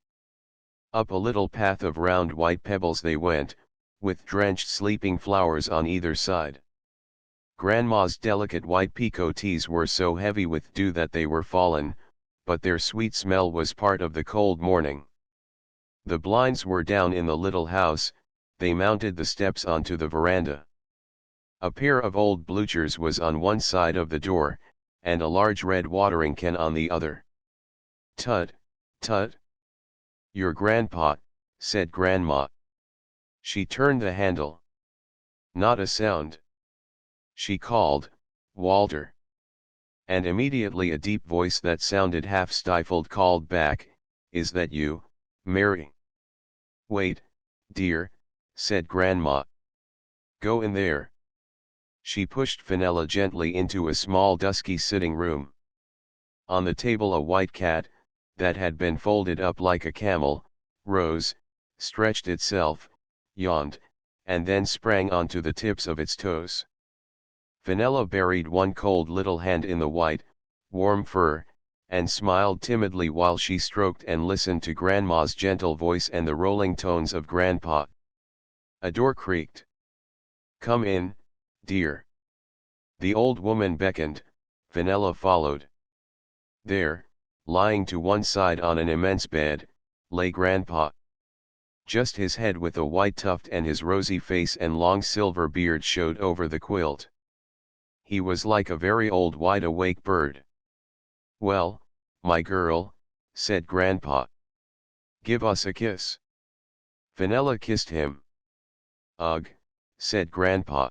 Up a little path of round white pebbles they went, with drenched sleeping flowers on either side. Grandma's delicate white picotees were so heavy with dew that they were fallen, but their sweet smell was part of the cold morning. The blinds were down in the little house, they mounted the steps onto the veranda. A pair of old bluchers was on one side of the door, and a large red watering can on the other. "Tut, tut. Your grandpa," said Grandma. She turned the handle. Not a sound. She called, "Walter." And immediately a deep voice that sounded half stifled called back, "Is that you, Mary?" "Wait, dear," said Grandma. "Go in there." She pushed Fenella gently into a small dusky sitting room. On the table a white cat, that had been folded up like a camel, rose, stretched itself, yawned, and then sprang onto the tips of its toes. Fenella buried one cold little hand in the white, warm fur, and smiled timidly while she stroked and listened to Grandma's gentle voice and the rolling tones of Grandpa. A door creaked. "Come in, dear." The old woman beckoned, Fenella followed. There, lying to one side on an immense bed, lay Grandpa. Just his head with a white tuft and his rosy face and long silver beard showed over the quilt. He was like a very old wide-awake bird. "Well, my girl," said Grandpa. "Give us a kiss." Fenella kissed him. "Ugh," said Grandpa.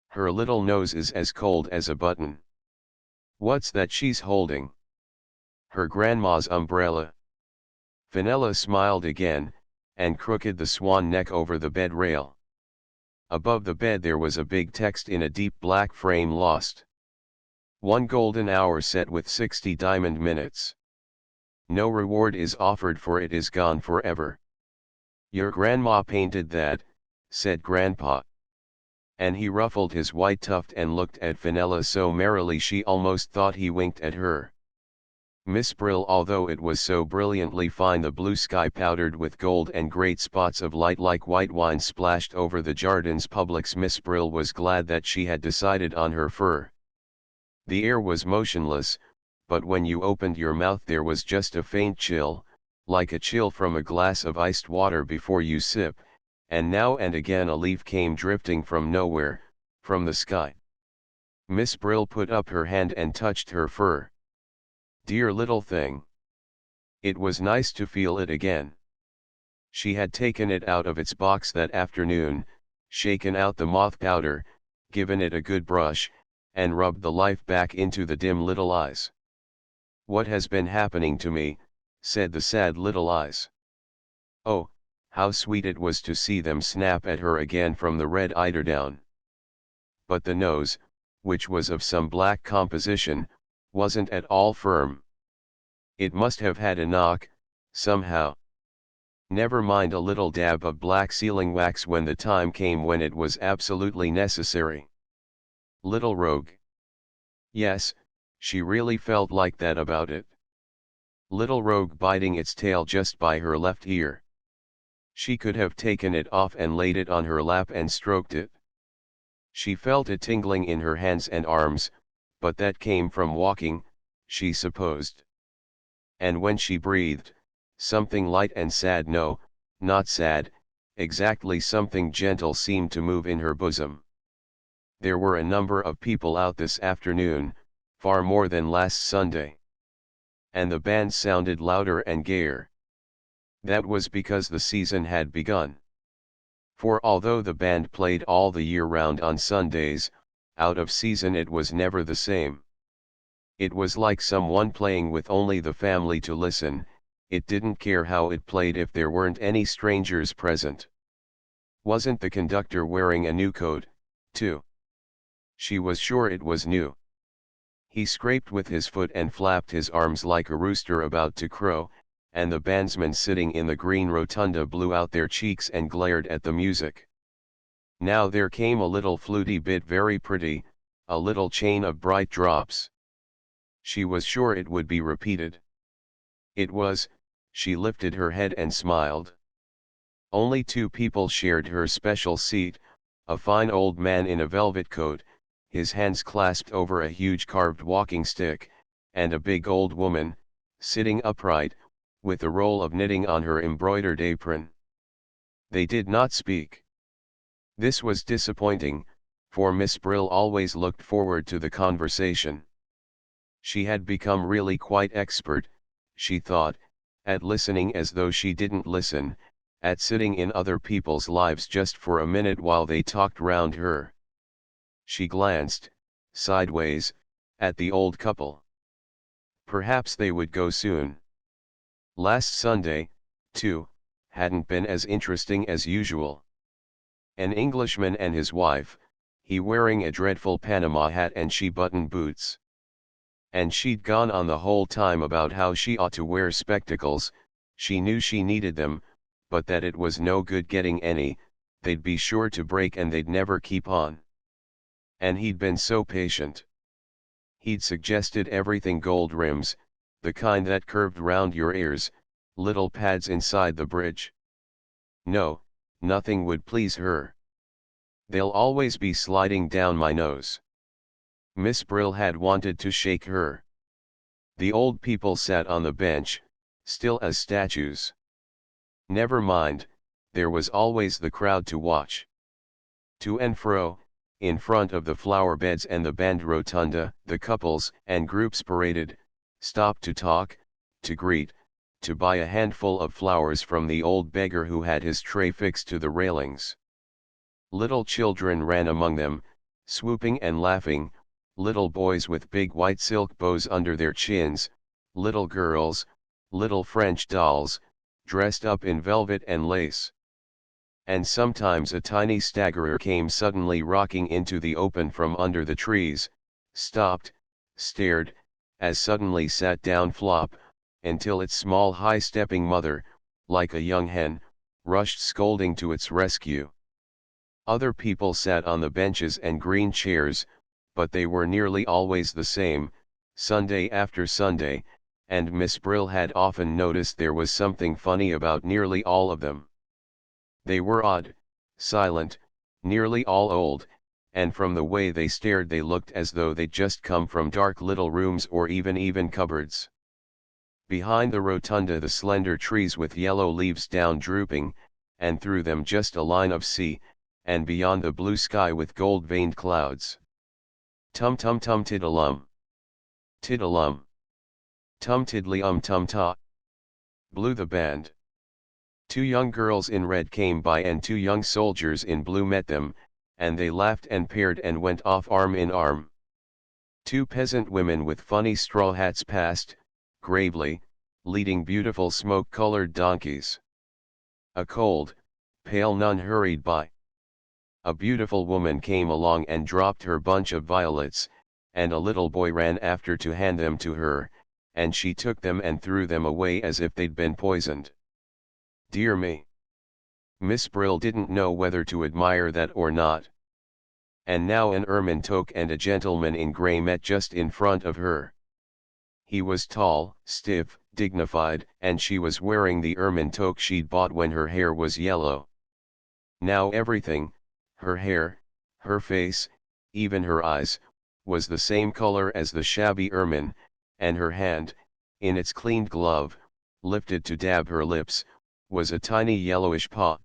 "Her little nose is as cold as a button. What's that she's holding?" "Her grandma's umbrella." Fenella smiled again, and crooked the swan neck over the bed rail. Above the bed there was a big text in a deep black frame: "Lost. 1 golden hour set with 60 diamond minutes. No reward is offered for it is gone forever." "Your grandma painted that," said Grandpa. And he ruffled his white tuft and looked at Fenella so merrily she almost thought he winked at her. Miss Brill, although it was so brilliantly fine, the blue sky powdered with gold and great spots of light like white wine splashed over the Jardins publics, Miss Brill was glad that she had decided on her fur. The air was motionless, but when you opened your mouth there was just a faint chill, like a chill from a glass of iced water before you sip, and now and again a leaf came drifting from nowhere, from the sky. Miss Brill put up her hand and touched her fur. "Dear little thing. It was nice to feel it again. She had taken it out of its box that afternoon, shaken out the moth powder, given it a good brush, and rubbed the life back into the dim little eyes. "What has been happening to me?" said the sad little eyes. Oh, how sweet it was to see them snap at her again from the red eiderdown. But the nose, which was of some black composition, wasn't at all firm. It must have had a knock, somehow. Never mind a little dab of black sealing wax when the time came when it was absolutely necessary. Little rogue. Yes, she really felt like that about it. Little rogue biting its tail just by her left ear. She could have taken it off and laid it on her lap and stroked it. She felt it tingling in her hands and arms, but that came from walking, she supposed. And when she breathed, something light and sad, no, not sad, exactly something gentle seemed to move in her bosom. There were a number of people out this afternoon, far more than last Sunday. And the band sounded louder and gayer. That was because the season had begun. For although the band played all the year round on Sundays, out of season it was never the same. It was like someone playing with only the family to listen. It didn't care how it played if there weren't any strangers present. Wasn't the conductor wearing a new coat, too? She was sure it was new. He scraped with his foot and flapped his arms like a rooster about to crow, and the bandsmen sitting in the green rotunda blew out their cheeks and glared at the music. Now there came a little fluty bit, very pretty, a little chain of bright drops. She was sure it would be repeated. It was. She lifted her head and smiled. Only two people shared her special seat, a fine old man in a velvet coat, his hands clasped over a huge carved walking stick, and a big old woman, sitting upright, with a roll of knitting on her embroidered apron. They did not speak. This was disappointing, for Miss Brill always looked forward to the conversation. She had become really quite expert, she thought, at listening as though she didn't listen, at sitting in other people's lives just for a minute while they talked round her. She glanced, sideways, at the old couple. Perhaps they would go soon. Last Sunday, too, hadn't been as interesting as usual. An Englishman and his wife, he wearing a dreadful Panama hat and she button boots. And she'd gone on the whole time about how she ought to wear spectacles. She knew she needed them, but that it was no good getting any, they'd be sure to break and they'd never keep on. And he'd been so patient. He'd suggested everything: gold rims, the kind that curved round your ears, little pads inside the bridge. No, nothing would please her. "They'll always be sliding down my nose." Miss Brill had wanted to shake her. The old people sat on the bench, still as statues. Never mind, there was always the crowd to watch. To and fro, in front of the flower beds and the band rotunda, the couples and groups paraded, stopped to talk, to greet, to buy a handful of flowers from the old beggar who had his tray fixed to the railings. Little children ran among them, swooping and laughing, little boys with big white silk bows under their chins, little girls, little French dolls, dressed up in velvet and lace. And sometimes a tiny staggerer came suddenly rocking into the open from under the trees, stopped, stared, as suddenly sat down flop, until its small high-stepping mother, like a young hen, rushed scolding to its rescue. Other people sat on the benches and green chairs, but they were nearly always the same, Sunday after Sunday, and Miss Brill had often noticed there was something funny about nearly all of them. They were odd, silent, nearly all old, and from the way they stared they looked as though they'd just come from dark little rooms or even cupboards. Behind the rotunda the slender trees with yellow leaves down drooping, and through them just a line of sea, and beyond the blue sky with gold-veined clouds. Tum tum tum tiddalum. Tiddalum. Tum tiddly tum ta. Blue the band. Two young girls in red came by and two young soldiers in blue met them, and they laughed and paired and went off arm in arm. Two peasant women with funny straw hats passed, gravely, leading beautiful smoke-colored donkeys. A cold, pale nun hurried by. A beautiful woman came along and dropped her bunch of violets, and a little boy ran after to hand them to her, and she took them and threw them away as if they'd been poisoned. Dear me! Miss Brill didn't know whether to admire that or not. And now an ermine toque and a gentleman in grey met just in front of her. He was tall, stiff, dignified, and she was wearing the ermine toque she'd bought when her hair was yellow. Now everything, her hair, her face, even her eyes, was the same color as the shabby ermine, and her hand, in its cleaned glove, lifted to dab her lips, was a tiny yellowish paw.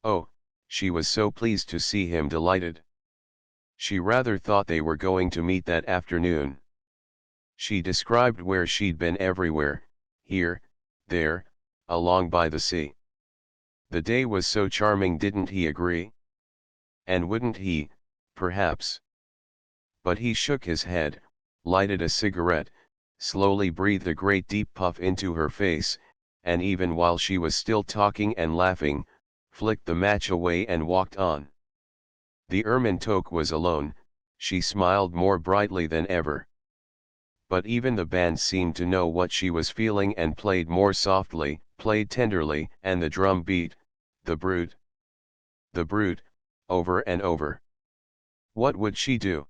Oh, she was so pleased to see him, delighted. She rather thought they were going to meet that afternoon. She described where she'd been everywhere, here, there, along by the sea. The day was so charming, didn't he agree? And wouldn't he, perhaps? But he shook his head, lighted a cigarette, slowly breathed a great deep puff into her face, and even while she was still talking and laughing, flicked the match away and walked on. The ermine toque was alone, she smiled more brightly than ever. But even the band seemed to know what she was feeling and played more softly, played tenderly, and the drum beat, the brute, over and over. What would she do?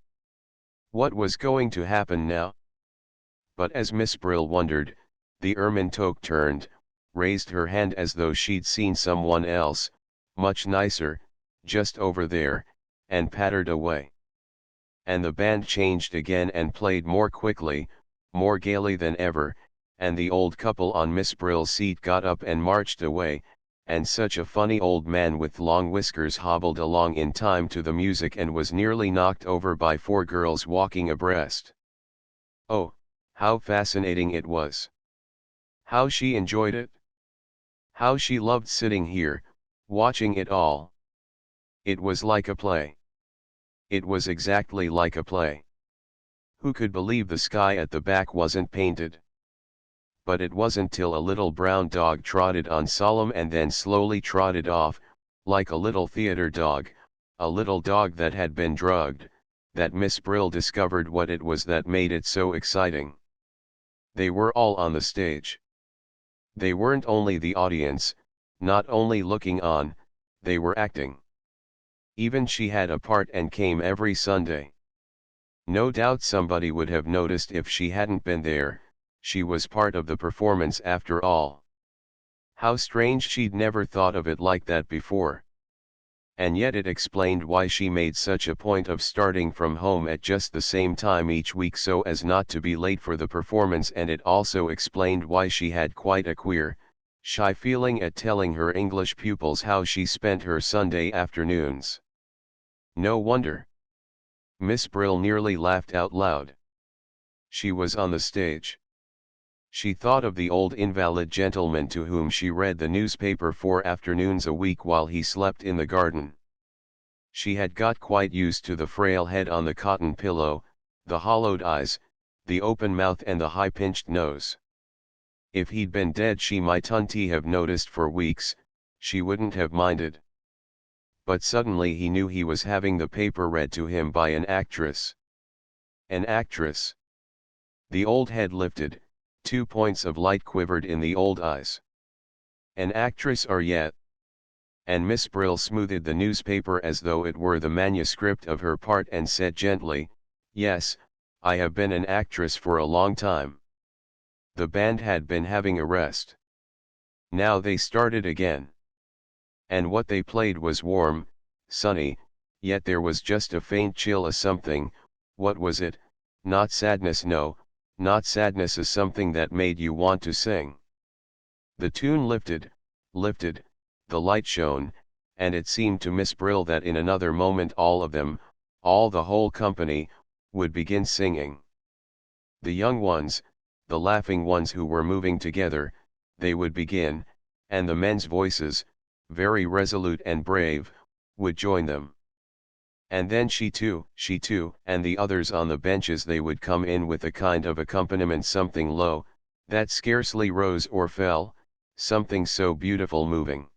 What was going to happen now? But as Miss Brill wondered, the ermine toque turned, raised her hand as though she'd seen someone else, much nicer, just over there, and pattered away. And the band changed again and played more quickly, more gaily than ever, and the old couple on Miss Brill's seat got up and marched away, and such a funny old man with long whiskers hobbled along in time to the music and was nearly knocked over by four girls walking abreast. Oh, how fascinating it was! How she enjoyed it! How she loved sitting here, watching it all! It was like a play. It was exactly like a play. Who could believe the sky at the back wasn't painted? But it wasn't till a little brown dog trotted on solemn and then slowly trotted off, like a little theater dog, a little dog that had been drugged, that Miss Brill discovered what it was that made it so exciting. They were all on the stage. They weren't only the audience, not only looking on, they were acting. Even she had a part and came every Sunday. No doubt somebody would have noticed if she hadn't been there. She was part of the performance after all. How strange, she'd never thought of it like that before. And yet it explained why she made such a point of starting from home at just the same time each week so as not to be late for the performance, and it also explained why she had quite a queer, shy feeling at telling her English pupils how she spent her Sunday afternoons. No wonder. Miss Brill nearly laughed out loud. She was on the stage. She thought of the old invalid gentleman to whom she read the newspaper 4 afternoons a week while he slept in the garden. She had got quite used to the frail head on the cotton pillow, the hollowed eyes, the open mouth and the high-pinched nose. If he'd been dead she mightn't have noticed for weeks, she wouldn't have minded. But suddenly he knew he was having the paper read to him by an actress. An actress. The old head lifted. 2 points of light quivered in the old eyes. An actress or yet? And Miss Brill smoothed the newspaper as though it were the manuscript of her part and said gently, "Yes, I have been an actress for a long time." The band had been having a rest. Now they started again. And what they played was warm, sunny, yet there was just a faint chill, a something. What was it? Not sadness, no. Not sadness, is something that made you want to sing. The tune lifted, the light shone, and it seemed to Miss Brill that in another moment all of them, all the whole company, would begin singing. The young ones, the laughing ones who were moving together, they would begin, and the men's voices, very resolute and brave, would join them. And then she too, and the others on the benches, they would come in with a kind of accompaniment, something low, that scarcely rose or fell, something so beautiful moving.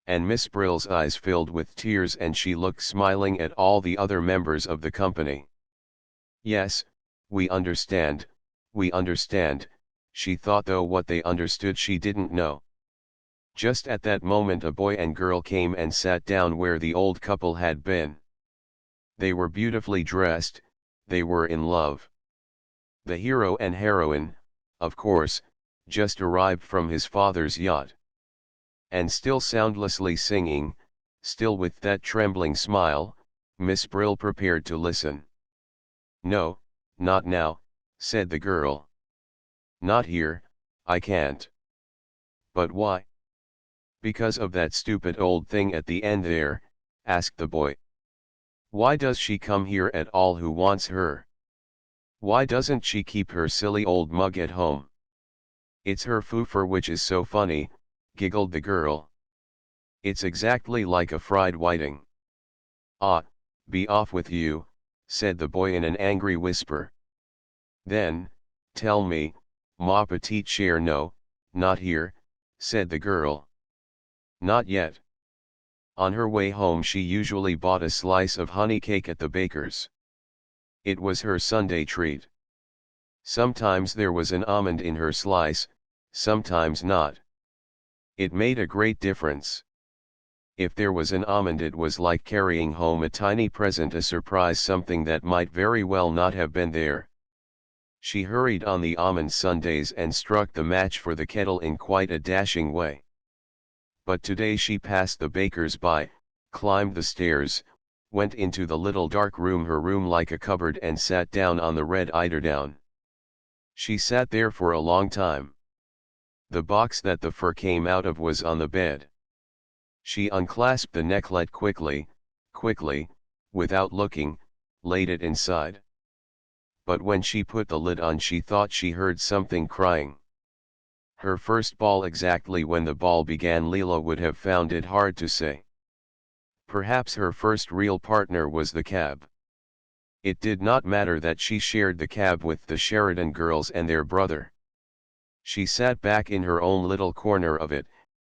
And Miss Brill's eyes filled with tears, and she looked smiling at all the other members of the company. Yes, we understand, she thought, though what they understood she didn't know. Just at that moment a boy and girl came and sat down where the old couple had been. They were beautifully dressed, they were in love. The hero and heroine, of course, just arrived from his father's yacht. And still soundlessly singing, still with that trembling smile, Miss Brill prepared to listen. "No, not now," said the girl. "Not here, I can't." "But why?" "Because of that stupid old thing at the end there," asked the boy. "Why does she come here at all? Who wants her? Why doesn't she keep her silly old mug at home?" "It's her foofer which is so funny," giggled the girl. "It's exactly like a fried whiting." "Ah, be off with you," said the boy in an angry whisper. "Then, tell me, ma petite chère." "No, not here," said the girl. "Not yet." On her way home she usually bought a slice of honey cake at the baker's. It was her Sunday treat. Sometimes there was an almond in her slice, sometimes not. It made a great difference. If there was an almond, it was like carrying home a tiny present, a surprise, something that might very well not have been there. She hurried on the almond sundaes and struck the match for the kettle in quite a dashing way. But today she passed the baker's by, climbed the stairs, went into the little dark room, her room like a cupboard, and sat down on the red eiderdown. She sat there for a long time. The box that the fur came out of was on the bed. She unclasped the necklet quickly, without looking, laid it inside. But when she put the lid on, she thought she heard something crying. Her first ball, exactly when the ball began, Leela would have found it hard to say. Perhaps her first real partner was the cab. It did not matter that she shared the cab with the Sheridan girls and their brother. She sat back in her own little corner of it,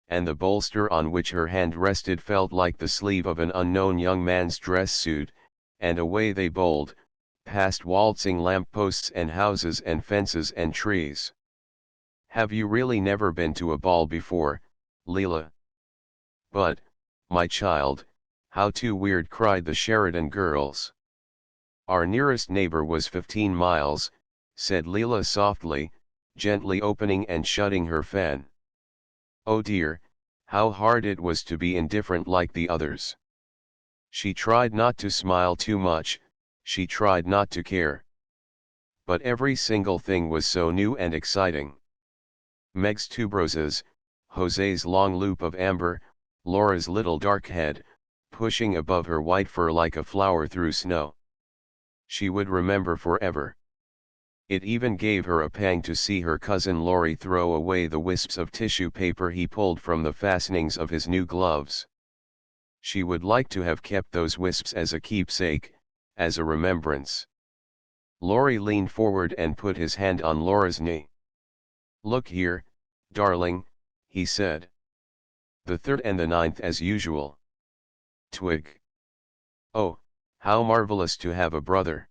and the bolster on which her hand rested felt like the sleeve of an unknown young man's dress suit, and away they bowled, past waltzing lamp-posts and houses and fences and trees. "Have you really never been to a ball before, Leela?" "But, my child, how too weird!" cried the Sheridan girls. "Our nearest neighbor was 15 miles, said Leela softly, gently opening and shutting her fan. Oh dear, how hard it was to be indifferent like the others. She tried not to smile too much, she tried not to care. But every single thing was so new and exciting. Meg's tuberoses, Jose's long loop of amber, Laura's little dark head, pushing above her white fur like a flower through snow. She would remember forever. It even gave her a pang to see her cousin Laurie throw away the wisps of tissue paper he pulled from the fastenings of his new gloves. She would like to have kept those wisps as a keepsake, as a remembrance. Laurie leaned forward and put his hand on Laura's knee. "Look here, darling," he said. "The 3rd and the 9th as usual. Twig. Oh, how marvelous to have a brother."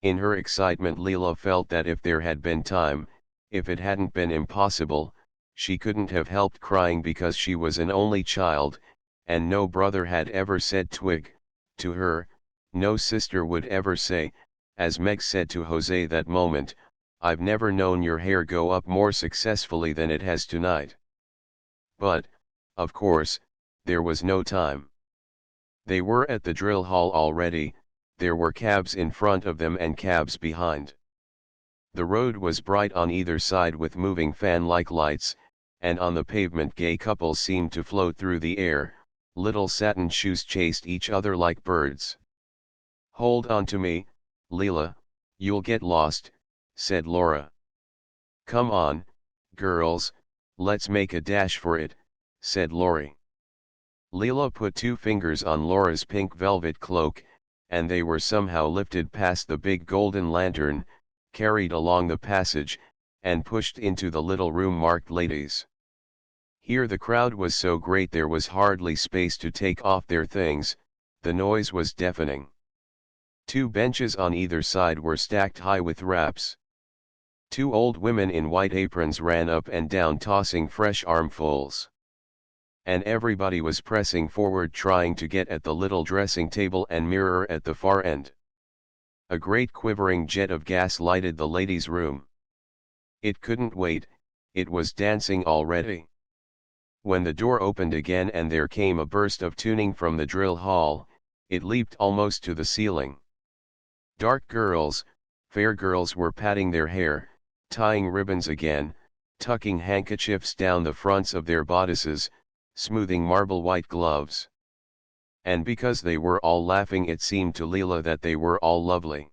In her excitement Leela felt that if there had been time, if it hadn't been impossible, she couldn't have helped crying, because she was an only child, and no brother had ever said twig to her, no sister would ever say, as Meg said to Jose that moment, "I've never known your hair go up more successfully than it has tonight." But, of course, there was no time. They were at the drill hall already. There were cabs in front of them and cabs behind. The road was bright on either side with moving fan-like lights, and on the pavement gay couples seemed to float through the air, little satin shoes chased each other like birds. "Hold on to me, Leela, you'll get lost," said Laura. "Come on, girls, Let's make a dash for it, said Lori. Leela put 2 fingers on Laura's pink velvet cloak, and they were somehow lifted past the big golden lantern, carried along the passage, and pushed into the little room marked ladies. Here the crowd was so great there was hardly space to take off their things, the noise was deafening. 2 benches on either side were stacked high with wraps. 2 old women in white aprons ran up and down tossing fresh armfuls. And everybody was pressing forward trying to get at the little dressing table and mirror at the far end. A great quivering jet of gas lighted the ladies' room. It couldn't wait, it was dancing already. When the door opened again and there came a burst of tuning from the drill hall, it leaped almost to the ceiling. Dark girls, fair girls were patting their hair, tying ribbons again, tucking handkerchiefs down the fronts of their bodices, smoothing marble white gloves. And because they were all laughing it seemed to Leela that they were all lovely.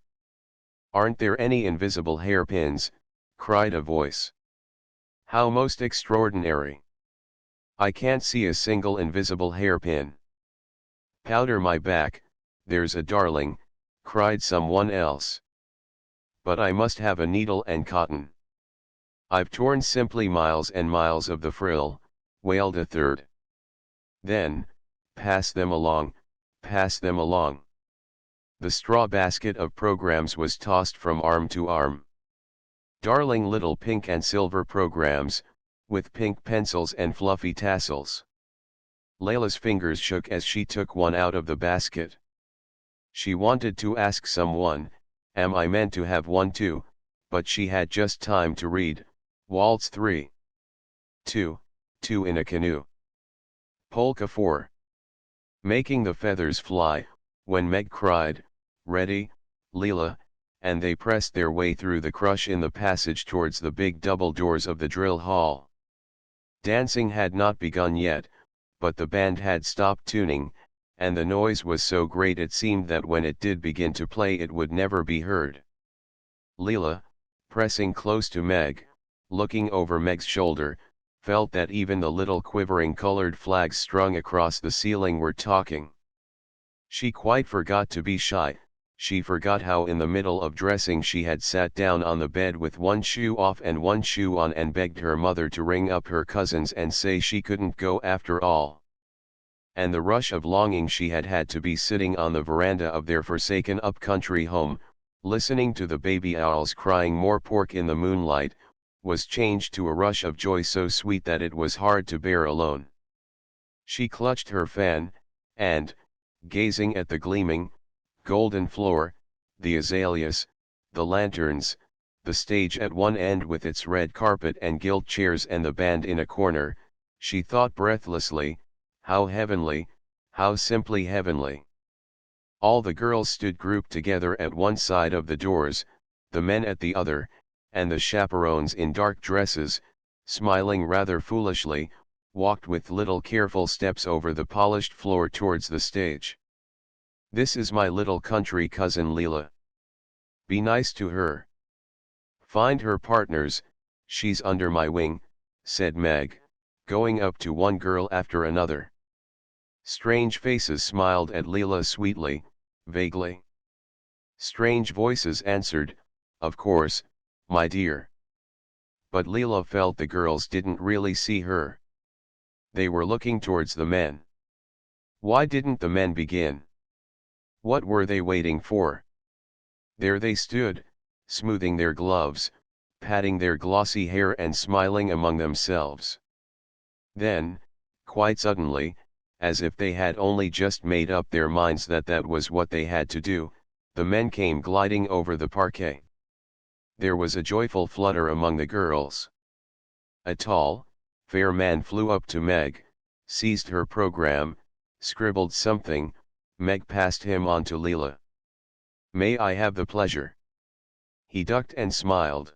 "Aren't there any invisible hairpins?" cried a voice. "How most extraordinary! I can't see a single invisible hairpin." "Powder my back, there's a darling," cried someone else. "But I must have a needle and cotton. I've torn simply miles and miles of the frill," wailed a third. Then, "Pass them along, pass them along." The straw basket of programs was tossed from arm to arm. Darling little pink and silver programs, with pink pencils and fluffy tassels. Layla's fingers shook as she took one out of the basket. She wanted to ask someone, "Am I meant to have one too?" but she had just time to read, Waltz 3. 2 in a canoe. Polka 4. Making the feathers fly, when Meg cried, "Ready, Leela," and they pressed their way through the crush in the passage towards the big double doors of the drill hall. Dancing had not begun yet, but the band had stopped tuning, and the noise was so great it seemed that when it did begin to play it would never be heard. Leela, pressing close to Meg, looking over Meg's shoulder, felt that even the little quivering colored flags strung across the ceiling were talking. She quite forgot to be shy, she forgot how in the middle of dressing she had sat down on the bed with one shoe off and one shoe on and begged her mother to ring up her cousins and say she couldn't go after all. And the rush of longing she had had to be sitting on the veranda of their forsaken up-country home, listening to the baby owls crying more pork in the moonlight, was changed to a rush of joy so sweet that it was hard to bear alone. She clutched her fan, and, gazing at the gleaming, golden floor, the azaleas, the lanterns, the stage at one end with its red carpet and gilt chairs and the band in a corner, she thought breathlessly, how heavenly, how simply heavenly. All the girls stood grouped together at one side of the doors, the men at the other, and the chaperones in dark dresses, smiling rather foolishly, walked with little careful steps over the polished floor towards the stage. "This is my little country cousin Leela. Be nice to her. Find her partners, she's under my wing," said Meg, going up to one girl after another. Strange faces smiled at Leela sweetly, vaguely. Strange voices answered, "Of course, my dear." But Leela felt the girls didn't really see her. They were looking towards the men. Why didn't the men begin? What were they waiting for? There they stood, smoothing their gloves, patting their glossy hair and smiling among themselves. Then, quite suddenly, as if they had only just made up their minds that that was what they had to do, the men came gliding over the parquet. There was a joyful flutter among the girls. A tall, fair man flew up to Meg, seized her program, scribbled something. Meg passed him on to Leela. "May I have the pleasure?" He ducked and smiled.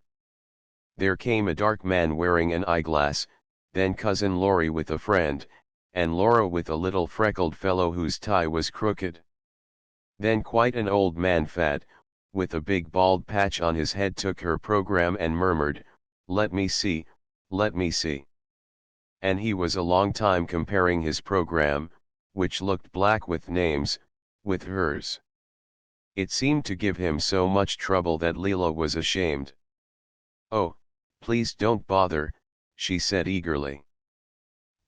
There came a dark man wearing an eyeglass, then Cousin Laurie with a friend, and Laura with a little freckled fellow whose tie was crooked. Then quite an old man fat, with a big bald patch on his head took her program and murmured, "Let me see, let me see." And he was a long time comparing his program, which looked black with names, with hers. It seemed to give him so much trouble that Leela was ashamed. "Oh, please don't bother," she said eagerly.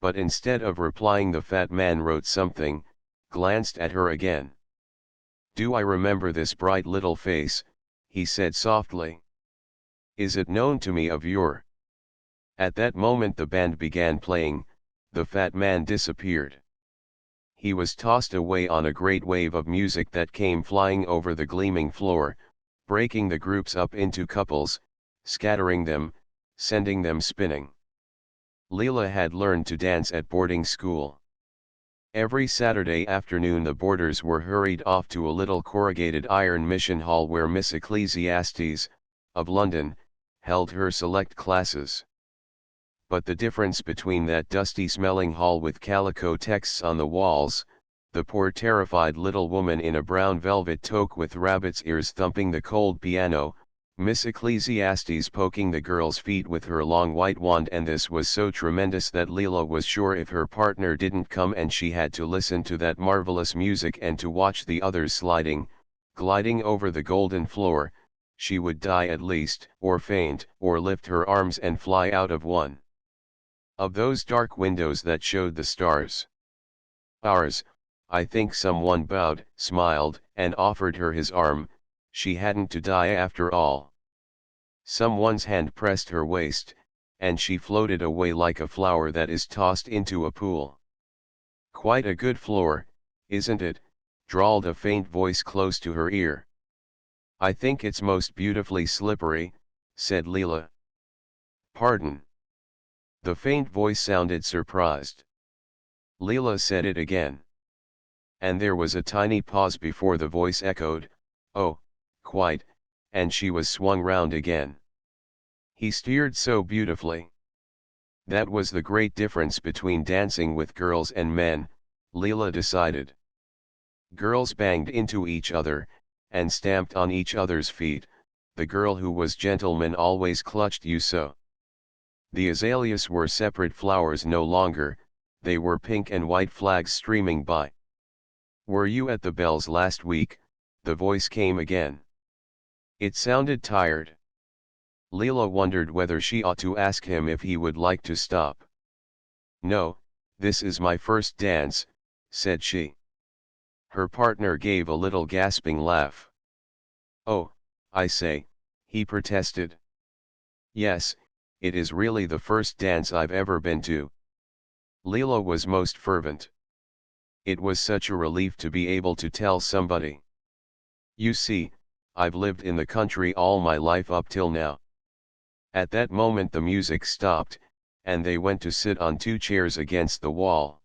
But instead of replying, the fat man wrote something, glanced at her again. "Do I remember this bright little face?" he said softly. "Is it known to me of yore?" At that moment the band began playing, the fat man disappeared. He was tossed away on a great wave of music that came flying over the gleaming floor, breaking the groups up into couples, scattering them, sending them spinning. Leela had learned to dance at boarding school. Every Saturday afternoon the boarders were hurried off to a little corrugated iron mission hall where Miss Ecclesiastes, of London, held her select classes. But the difference between that dusty-smelling hall with calico texts on the walls, the poor terrified little woman in a brown velvet toque with rabbit's ears thumping the cold piano, Miss Ecclesiastes poking the girl's feet with her long white wand, and this was so tremendous that Leela was sure if her partner didn't come and she had to listen to that marvelous music and to watch the others sliding, gliding over the golden floor, she would die at least, or faint, or lift her arms and fly out of one of those dark windows that showed the stars. "Ours," I think someone bowed, smiled, and offered her his arm. She hadn't to die after all. Someone's hand pressed her waist, and she floated away like a flower that is tossed into a pool. "Quite a good floor, isn't it?" drawled a faint voice close to her ear. "I think it's most beautifully slippery," said Leela. "Pardon?" The faint voice sounded surprised. Leela said it again. And there was a tiny pause before the voice echoed, "Oh, quite," and she was swung round again. He steered so beautifully. That was the great difference between dancing with girls and men, Leela decided. Girls banged into each other, and stamped on each other's feet. The girl who was gentleman always clutched you so. The azaleas were separate flowers no longer, they were pink and white flags streaming by. "Were you at the Bells last week?" the voice came again. It sounded tired. Leela wondered whether she ought to ask him if he would like to stop. "No, this is my first dance," said she. Her partner gave a little gasping laugh. "Oh, I say," he protested. "Yes, it is really the first dance I've ever been to." Leela was most fervent. It was such a relief to be able to tell somebody. "You see, I've lived in the country all my life up till now." At that moment the music stopped, and they went to sit on two chairs against the wall.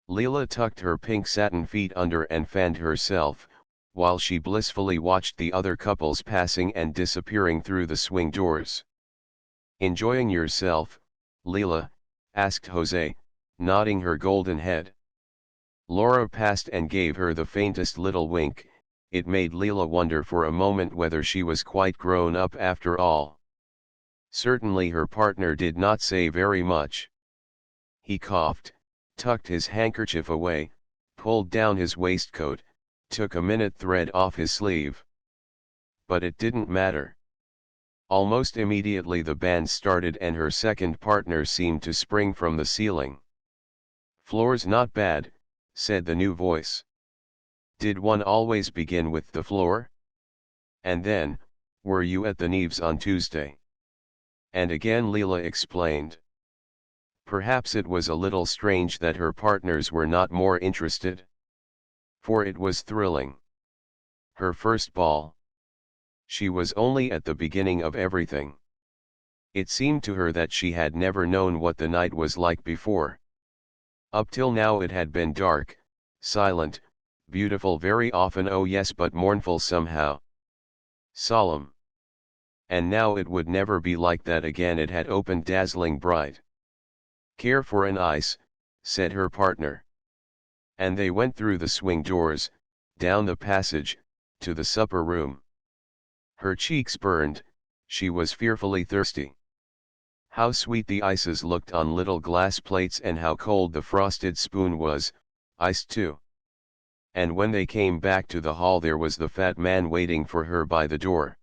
Leela tucked her pink satin feet under and fanned herself, while she blissfully watched the other couples passing and disappearing through the swing doors. "Enjoying yourself, Leela?" asked Jose, nodding her golden head. Laura passed and gave her the faintest little wink. It made Leela wonder for a moment whether she was quite grown up after all. Certainly her partner did not say very much. He coughed, tucked his handkerchief away, pulled down his waistcoat, took a minute thread off his sleeve. But it didn't matter. Almost immediately the band started and her second partner seemed to spring from the ceiling. "Floor's not bad," said the new voice. "Did one always begin with the floor? And then, were you at the Neves on Tuesday?" And again Leela explained. Perhaps it was a little strange that her partners were not more interested. For it was thrilling. Her first ball. She was only at the beginning of everything. It seemed to her that she had never known what the night was like before. Up till now it had been dark, silent, beautiful very often, oh yes, but mournful somehow. Solemn. And now it would never be like that again. It had opened dazzling bright. "Care for an ice?" said her partner. And they went through the swing doors, down the passage, to the supper room. Her cheeks burned, she was fearfully thirsty. How sweet the ices looked on little glass plates and how cold the frosted spoon was, iced too. And when they came back to the hall there was the fat man waiting for her by the door.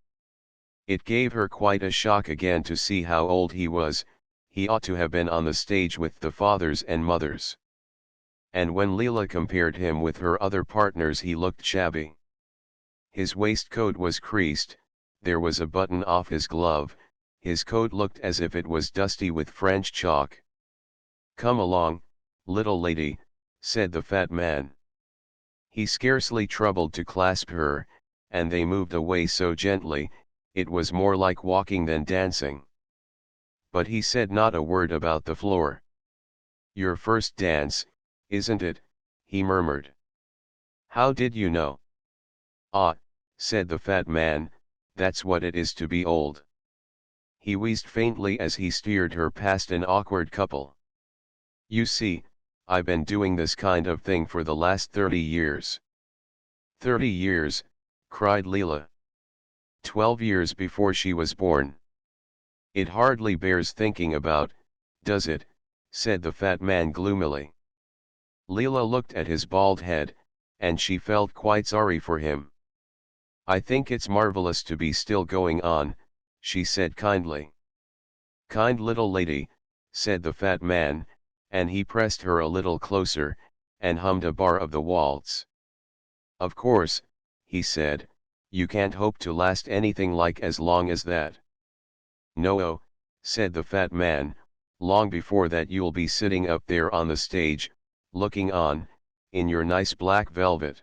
It gave her quite a shock again to see how old he was. He ought to have been on the stage with the fathers and mothers. And when Leela compared him with her other partners he looked shabby. His waistcoat was creased, there was a button off his glove, his coat looked as if it was dusty with French chalk. "Come along, little lady," said the fat man. He scarcely troubled to clasp her, and they moved away so gently, it was more like walking than dancing. But he said not a word about the floor. "Your first dance, isn't it?" he murmured. "How did you know?" "Ah," said the fat man, "that's what it is to be old." He wheezed faintly as he steered her past an awkward couple. "You see, I've been doing this kind of thing for the last 30 years. 30 years, cried Leela. 12 years before she was born. It hardly bears thinking about, does it? Said the fat man gloomily. Leela looked at his bald head, and she felt quite sorry for him. "I think it's marvelous to be still going on," she said kindly. "Kind little lady," said the fat man, and he pressed her a little closer, and hummed a bar of the waltz. "Of course," he said, "you can't hope to last anything like as long as that." "No," said the fat man, "long before that you'll be sitting up there on the stage, looking on, in your nice black velvet.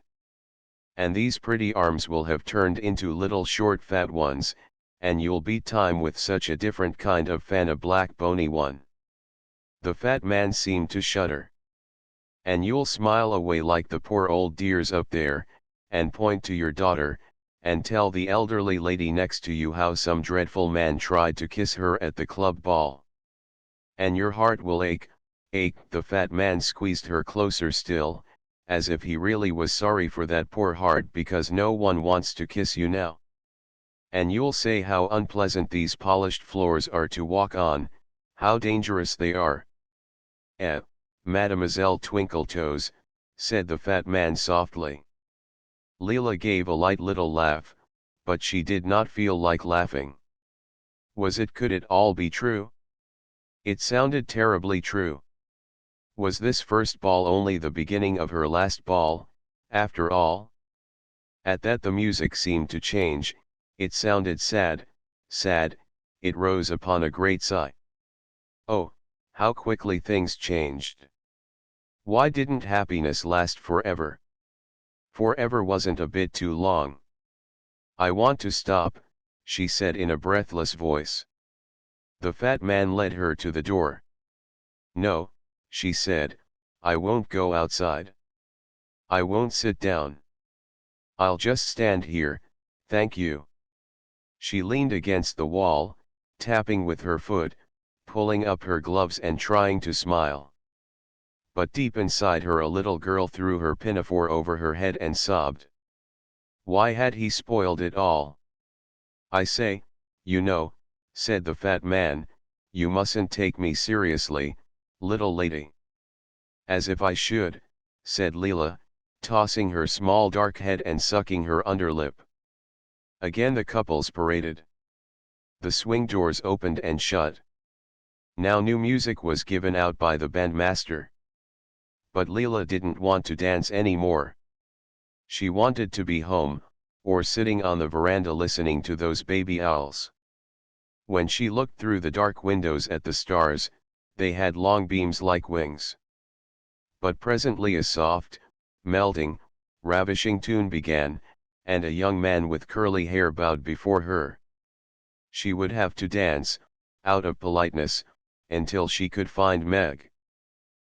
And these pretty arms will have turned into little short fat ones, and you'll beat time with such a different kind of fan, a black bony one." The fat man seemed to shudder. "And you'll smile away like the poor old dears up there, and point to your daughter, and tell the elderly lady next to you how some dreadful man tried to kiss her at the club ball. And your heart will ache." The fat man squeezed her closer still, as if he really was sorry for that poor heart because no one wants to kiss you now. "And you'll say how unpleasant these polished floors are to walk on, how dangerous they are." Mademoiselle Twinkletoes," said the fat man softly. Leela gave a light little laugh, but she did not feel like laughing. Could it all be true? It sounded terribly true. Was this first ball only the beginning of her last ball, after all? At that the music seemed to change, it sounded sad, sad, it rose upon a great sigh. Oh, how quickly things changed. Why didn't happiness last forever? Forever wasn't a bit too long. "I want to stop," she said in a breathless voice. The fat man led her to the door. "No," she said, "I won't go outside. I won't sit down. I'll just stand here, thank you." She leaned against the wall, tapping with her foot, pulling up her gloves and trying to smile. But deep inside her a little girl threw her pinafore over her head and sobbed. Why had he spoiled it all? "I say, you know," said the fat man, "you mustn't take me seriously, little lady." "As if I should," said Leela, tossing her small dark head and sucking her underlip. Again the couples paraded. The swing doors opened and shut. Now new music was given out by the bandmaster. But Leela didn't want to dance any more. She wanted to be home, or sitting on the veranda listening to those baby owls. When she looked through the dark windows at the stars, they had long beams like wings. But presently a soft, melting, ravishing tune began, and a young man with curly hair bowed before her. She would have to dance, out of politeness, until she could find Meg.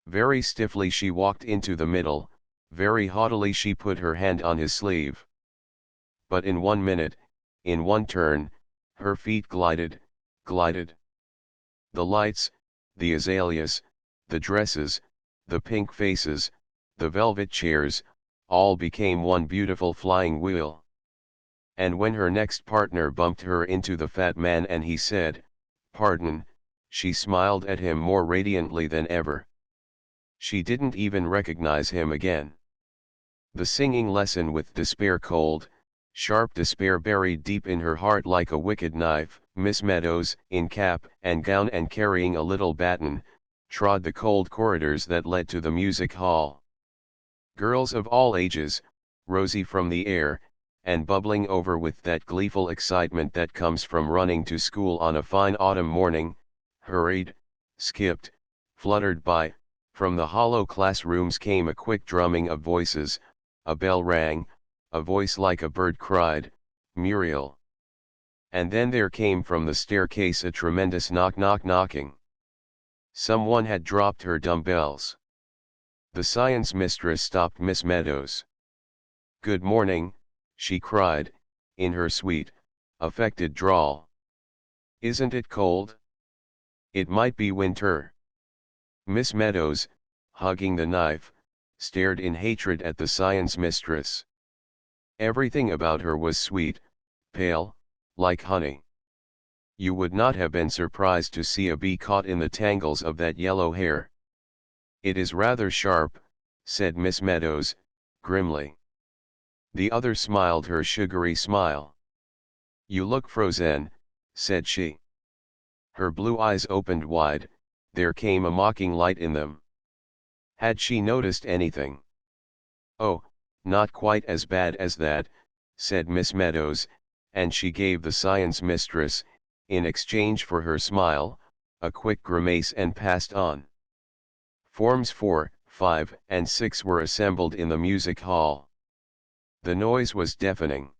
Very stiffly she walked into the middle, very haughtily she put her hand on his sleeve. But in 1 minute, in one turn, her feet glided. The lights, the azaleas, the dresses, the pink faces, the velvet chairs, all became one beautiful flying wheel. And when her next partner bumped her into the fat man and he said, "Pardon," She smiled at him more radiantly than ever. She didn't even recognize him again. The singing lesson with despair cold, sharp despair buried deep in her heart like a wicked knife. Miss Meadows, in cap and gown and carrying a little baton, trod the cold corridors that led to the music hall. Girls of all ages, rosy from the air, and bubbling over with that gleeful excitement that comes from running to school on a fine autumn morning, hurried, skipped, fluttered by. From the hollow classrooms came a quick drumming of voices, a bell rang, a voice like a bird cried, "Muriel." And then there came from the staircase a tremendous knocking. Someone had dropped her dumbbells. The science mistress stopped Miss Meadows. "Good morning," she cried, in her sweet, affected drawl. "Isn't it cold? It might be winter." Miss Meadows, hugging the knife, stared in hatred at the science mistress. Everything about her was sweet, pale, like honey. You would not have been surprised to see a bee caught in the tangles of that yellow hair. "It is rather sharp," said Miss Meadows, grimly. The other smiled her sugary smile. "You look frozen," said she. Her blue eyes opened wide, there came a mocking light in them. Had she noticed anything? "Oh, not quite as bad as that," said Miss Meadows, and she gave the science mistress, in exchange for her smile, a quick grimace and passed on. Forms 4, 5, and 6 were assembled in the music hall. The noise was deafening.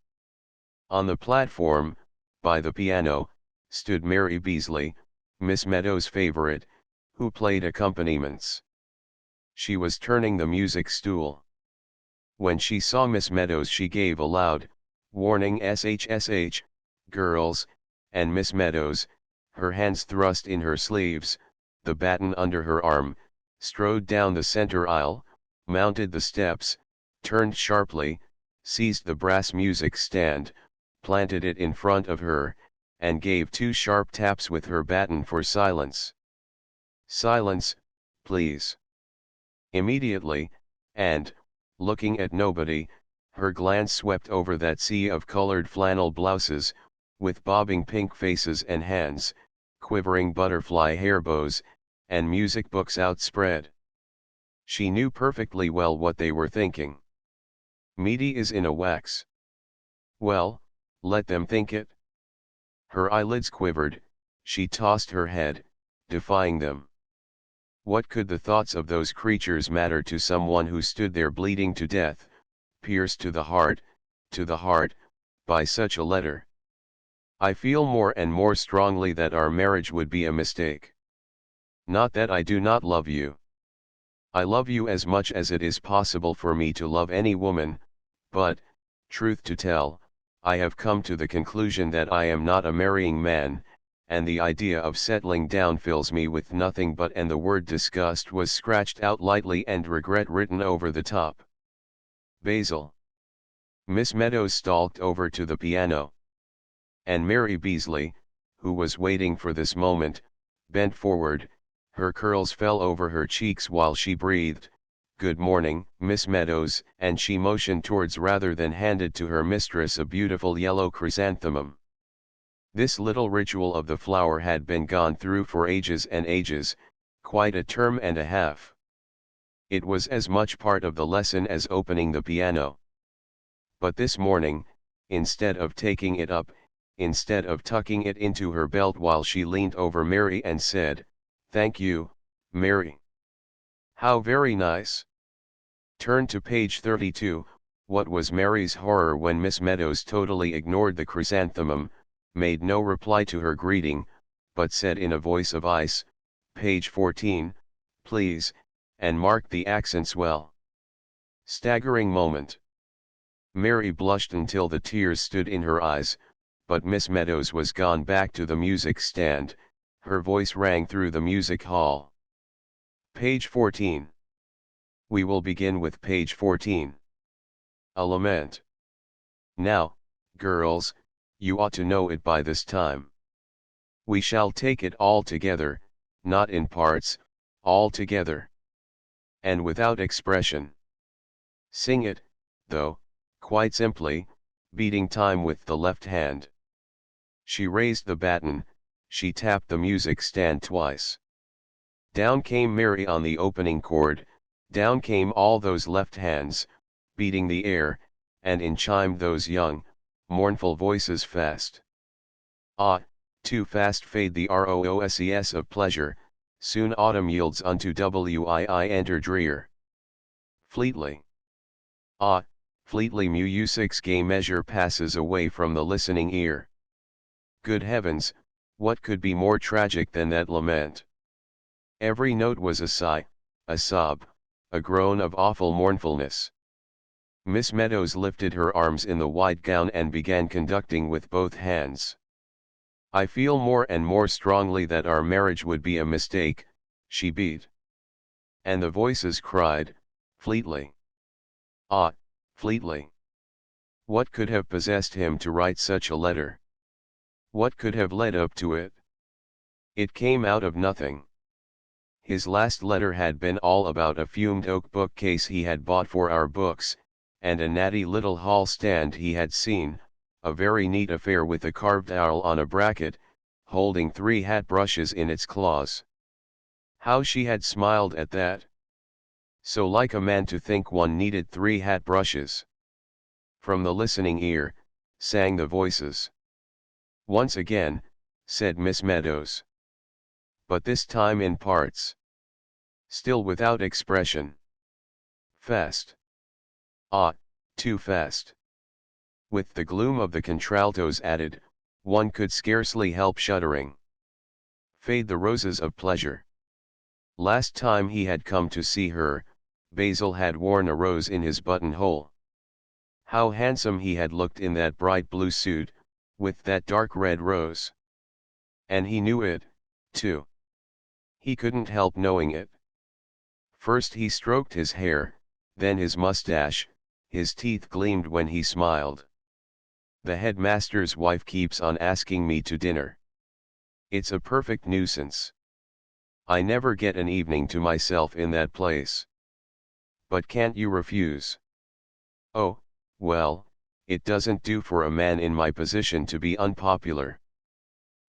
On the platform, by the piano, stood Mary Beasley, Miss Meadows' favorite, who played accompaniments. She was turning the music stool. When she saw Miss Meadows she gave a loud, warning shsh, "Girls," and Miss Meadows, her hands thrust in her sleeves, the baton under her arm, strode down the center aisle, mounted the steps, turned sharply, seized the brass music stand, planted it in front of her, and gave 2 sharp taps with her baton for silence. "Silence, please." Immediately, and, looking at nobody, her glance swept over that sea of colored flannel blouses, with bobbing pink faces and hands, quivering butterfly hair bows, and music books outspread. She knew perfectly well what they were thinking. "Meaty is in a wax." Well, let them think it. Her eyelids quivered, she tossed her head, defying them. What could the thoughts of those creatures matter to someone who stood there bleeding to death, pierced to the heart, by such a letter? "I feel more and more strongly that our marriage would be a mistake. Not that I do not love you. I love you as much as it is possible for me to love any woman, but, truth to tell, I have come to the conclusion that I am not a marrying man, and the idea of settling down fills me with nothing but," and the word disgust was scratched out lightly and regret written over the top. "Basil." Miss Meadows stalked over to the piano. And Mary Beasley, who was waiting for this moment, bent forward, her curls fell over her cheeks while she breathed, "Good morning, Miss Meadows," and she motioned towards rather than handed to her mistress a beautiful yellow chrysanthemum. This little ritual of the flower had been gone through for ages and ages, quite a term and a half. It was as much part of the lesson as opening the piano. But this morning, instead of taking it up, instead of tucking it into her belt while she leaned over Mary and said, "Thank you, Mary. How very nice." Turn to page 32, what was Mary's horror when Miss Meadows totally ignored the chrysanthemum, made no reply to her greeting, but said in a voice of ice, "Page 14, please," and marked the accents well. Staggering moment. Mary blushed until the tears stood in her eyes, but Miss Meadows was gone back to the music stand, her voice rang through the music hall. Page 14. We will begin with page 14. A lament. Now, girls, you ought to know it by this time. We shall take it all together, not in parts, all together. And without expression. Sing it, though, quite simply, beating time with the left hand. She raised the baton, she tapped the music stand twice. Down came Mary on the opening chord, down came all those left hands, beating the air, and in chimed those young, mournful voices fast. Ah, too fast fade the rooses of pleasure, soon autumn yields unto wii enter drear. Fleetly. Ah, fleetly music's gay measure passes away from the listening ear. Good heavens, what could be more tragic than that lament? Every note was a sigh, a sob, a groan of awful mournfulness. Miss Meadows lifted her arms in the white gown and began conducting with both hands. I feel more and more strongly that our marriage would be a mistake, she beat. And the voices cried, Fleetly. Ah, Fleetly. What could have possessed him to write such a letter? What could have led up to it? It came out of nothing. His last letter had been all about a fumed oak bookcase he had bought for our books, and a natty little hall stand he had seen, a very neat affair with a carved owl on a bracket, holding 3 hat brushes in its claws. How she had smiled at that! So like a man to think one needed 3 hat brushes. From the listening ear, sang the voices. Once again, said Miss Meadows. But this time in parts. Still without expression. Fast. Ah, too fast. With the gloom of the contraltos added, one could scarcely help shuddering. Fade the roses of pleasure. Last time he had come to see her, Basil had worn a rose in his buttonhole. How handsome he had looked in that bright blue suit, with that dark red rose. And he knew it, too. He couldn't help knowing it. First he stroked his hair, then his mustache, his teeth gleamed when he smiled. The headmaster's wife keeps on asking me to dinner. It's a perfect nuisance. I never get an evening to myself in that place. But can't you refuse? Oh, well, it doesn't do for a man in my position to be unpopular.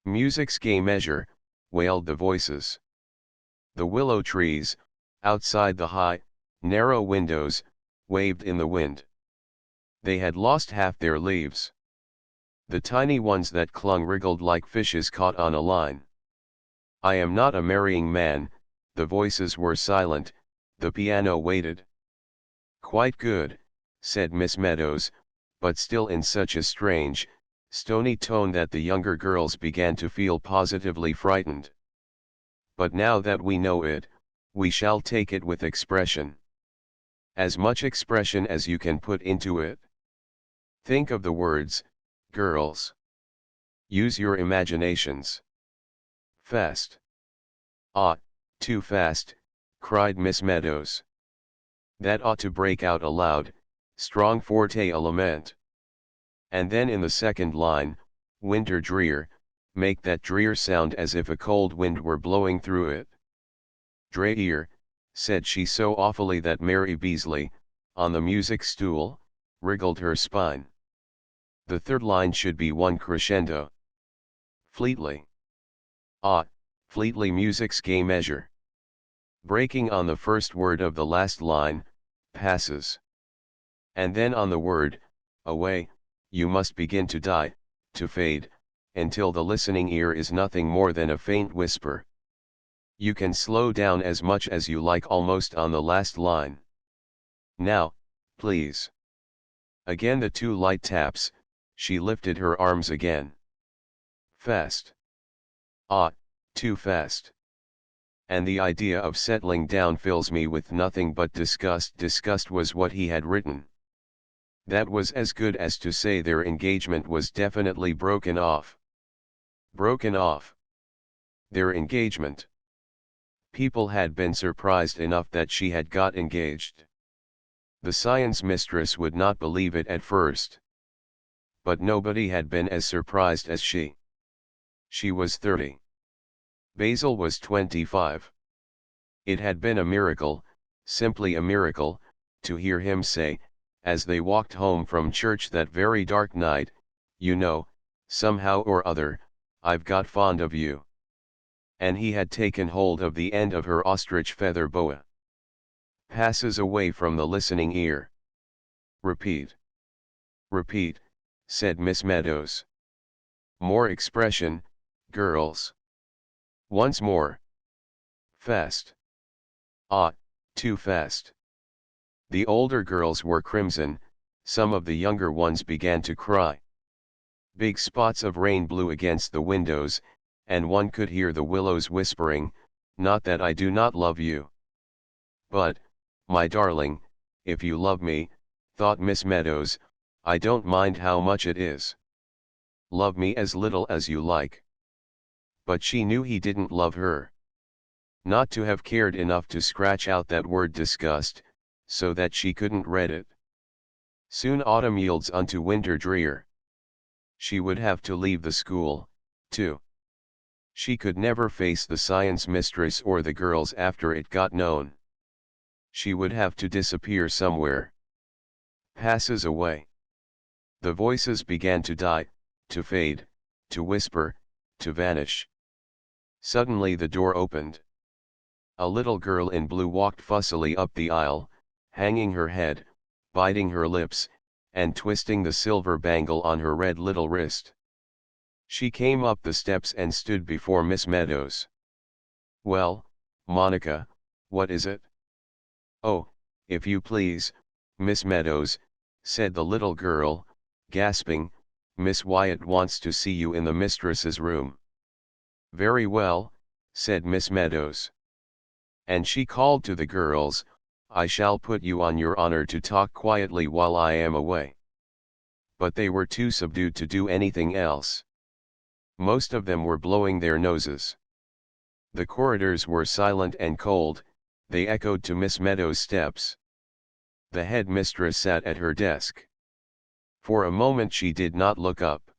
Music's gay measure, wailed the voices. The willow trees, outside the high, narrow windows, waved in the wind. They had lost half their leaves. The tiny ones that clung wriggled like fishes caught on a line. I am not a marrying man, the voices were silent, the piano waited. Quite good, said Miss Meadows, but still in such a strange, stony tone that the younger girls began to feel positively frightened. But now that we know it, we shall take it with expression. As much expression as you can put into it. Think of the words, girls. Use your imaginations. Fast. Ah, too fast, cried Miss Meadows. That ought to break out a loud, strong forte a lament. And then in the second line, winter drear, make that drear sound as if a cold wind were blowing through it. Drear, said she so awfully that Mary Beasley, on the music stool, wriggled her spine. The third line should be one crescendo. Fleetly. Ah, fleetly music's gay measure. Breaking on the first word of the last line, passes. And then on the word, away, you must begin to die, to fade, until the listening ear is nothing more than a faint whisper. You can slow down as much as you like almost on the last line. Now, please. Again the 2 light taps, she lifted her arms again. Fast. Ah, too fast. And the idea of settling down fills me with nothing but disgust. Disgust was what he had written. That was as good as to say their engagement was definitely broken off. Broken off. Their engagement. People had been surprised enough that she had got engaged. The science mistress would not believe it at first. But nobody had been as surprised as she. She was 30. Basil was 25. It had been a miracle, simply a miracle, to hear him say, as they walked home from church that very dark night, "You know, somehow or other, I've got fond of you." And he had taken hold of the end of her ostrich feather boa. Passes away from the listening ear. "Repeat. Repeat," said Miss Meadows. "More expression, girls. Once more. Fast. Ah, too fast." The older girls were crimson, some of the younger ones began to cry. Big spots of rain blew against the windows, and one could hear the willows whispering, "Not that I do not love you. But, my darling, if you love me," thought Miss Meadows, "I don't mind how much it is. Love me as little as you like." But she knew he didn't love her. Not to have cared enough to scratch out that word disgust, so that she couldn't read it. Soon autumn yields unto winter drear. She would have to leave the school, too. She could never face the science mistress or the girls after it got known. She would have to disappear somewhere. Passes away. The voices began to die, to fade, to whisper, to vanish. Suddenly the door opened. A little girl in blue walked fussily up the aisle, hanging her head, biting her lips, and twisting the silver bangle on her red little wrist. She came up the steps and stood before Miss Meadows. "Well, Monica, what is it?" "Oh, if you please, Miss Meadows," said the little girl, gasping, "Miss Wyatt wants to see you in the mistress's room." "Very well," said Miss Meadows. And she called to the girls, "I shall put you on your honor to talk quietly while I am away." But they were too subdued to do anything else. Most of them were blowing their noses. The corridors were silent and cold, they echoed to Miss Meadows' steps. The head mistress sat at her desk. For a moment she did not look up.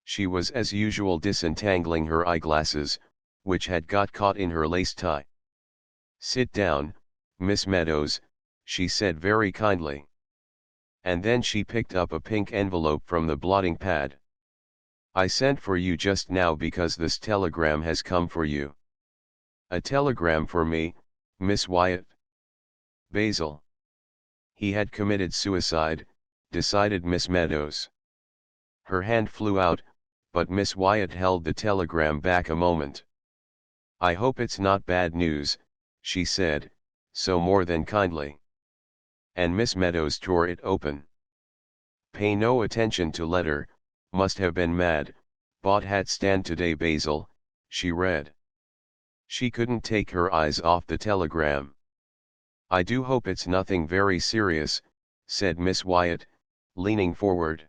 She was as usual disentangling her eyeglasses, which had got caught in her lace tie. "Sit down, Miss Meadows," she said very kindly. And then she picked up a pink envelope from the blotting pad. "I sent for you just now because this telegram has come for you." "A telegram for me, Miss Wyatt?" "Basil. He had committed suicide," decided Miss Meadows. Her hand flew out, but Miss Wyatt held the telegram back a moment. "I hope it's not bad news," she said, so more than kindly. And Miss Meadows tore it open. "Pay no attention to letter, must have been mad, bought hat stand today Basil," she read. She couldn't take her eyes off the telegram. "I do hope it's nothing very serious," said Miss Wyatt, leaning forward.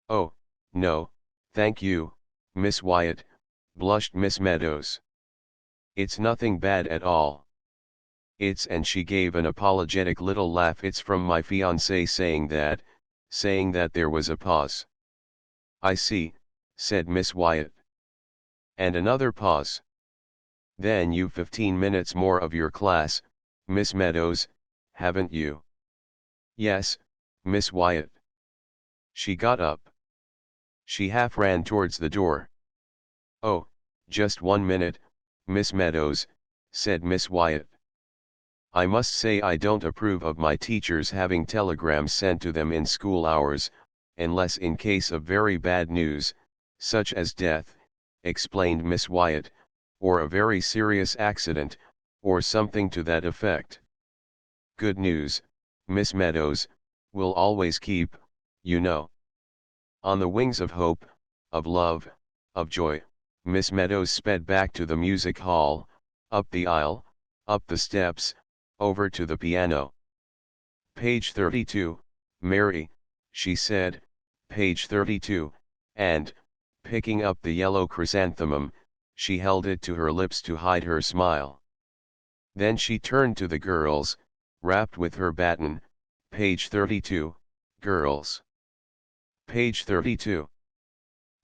"Oh, no, thank you, Miss Wyatt," blushed Miss Meadows. "It's nothing bad at all. And she gave an apologetic little laugh, "it's from my fiancé saying that there was a pause." "I see," said Miss Wyatt. And another pause. "Then you've 15 minutes more of your class, Miss Meadows, haven't you?" "Yes, Miss Wyatt." She got up. She half ran towards the door. "Oh, just 1 minute, Miss Meadows," said Miss Wyatt. "I must say I don't approve of my teachers having telegrams sent to them in school hours, unless in case of very bad news, such as death," explained Miss Wyatt, "or a very serious accident, or something to that effect. Good news, Miss Meadows, will always keep, you know." On the wings of hope, of love, of joy, Miss Meadows sped back to the music hall, up the aisle, up the steps, over to the piano. "Page 32, Mary," she said, "page 32, and, picking up the yellow chrysanthemum, she held it to her lips to hide her smile. Then she turned to the girls, rapped with her baton, "Page 32, girls. Page 32.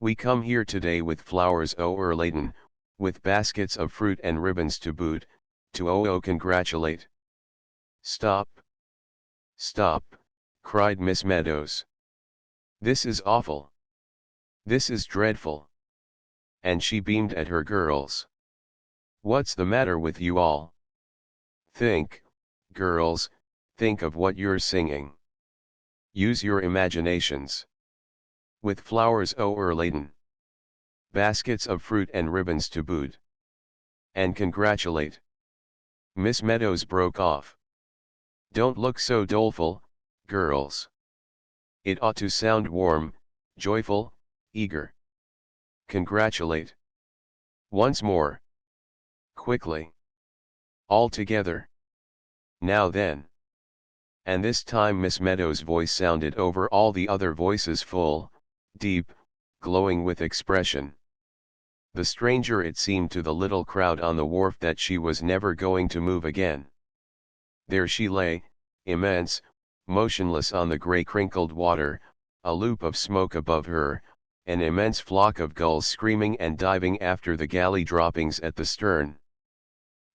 We come here today with flowers o'erladen, with baskets of fruit and ribbons to boot, to congratulate. Stop! Stop! Cried Miss Meadows. This is awful. This is dreadful. And she beamed at her girls. What's the matter with you all? Think, girls, think of what you're singing. Use your imaginations. With flowers o'erladen. Baskets of fruit and ribbons to boot. And congratulate. Miss Meadows broke off. Don't look so doleful, girls. It ought to sound warm, joyful, eager. Congratulate. Once more. Quickly. All together. Now then. And this time Miss Meadows' voice sounded over all the other voices, full, deep, glowing with expression. The stranger it seemed to the little crowd on the wharf that she was never going to move again. There she lay, immense, motionless on the grey crinkled water, a loop of smoke above her, an immense flock of gulls screaming and diving after the galley droppings at the stern.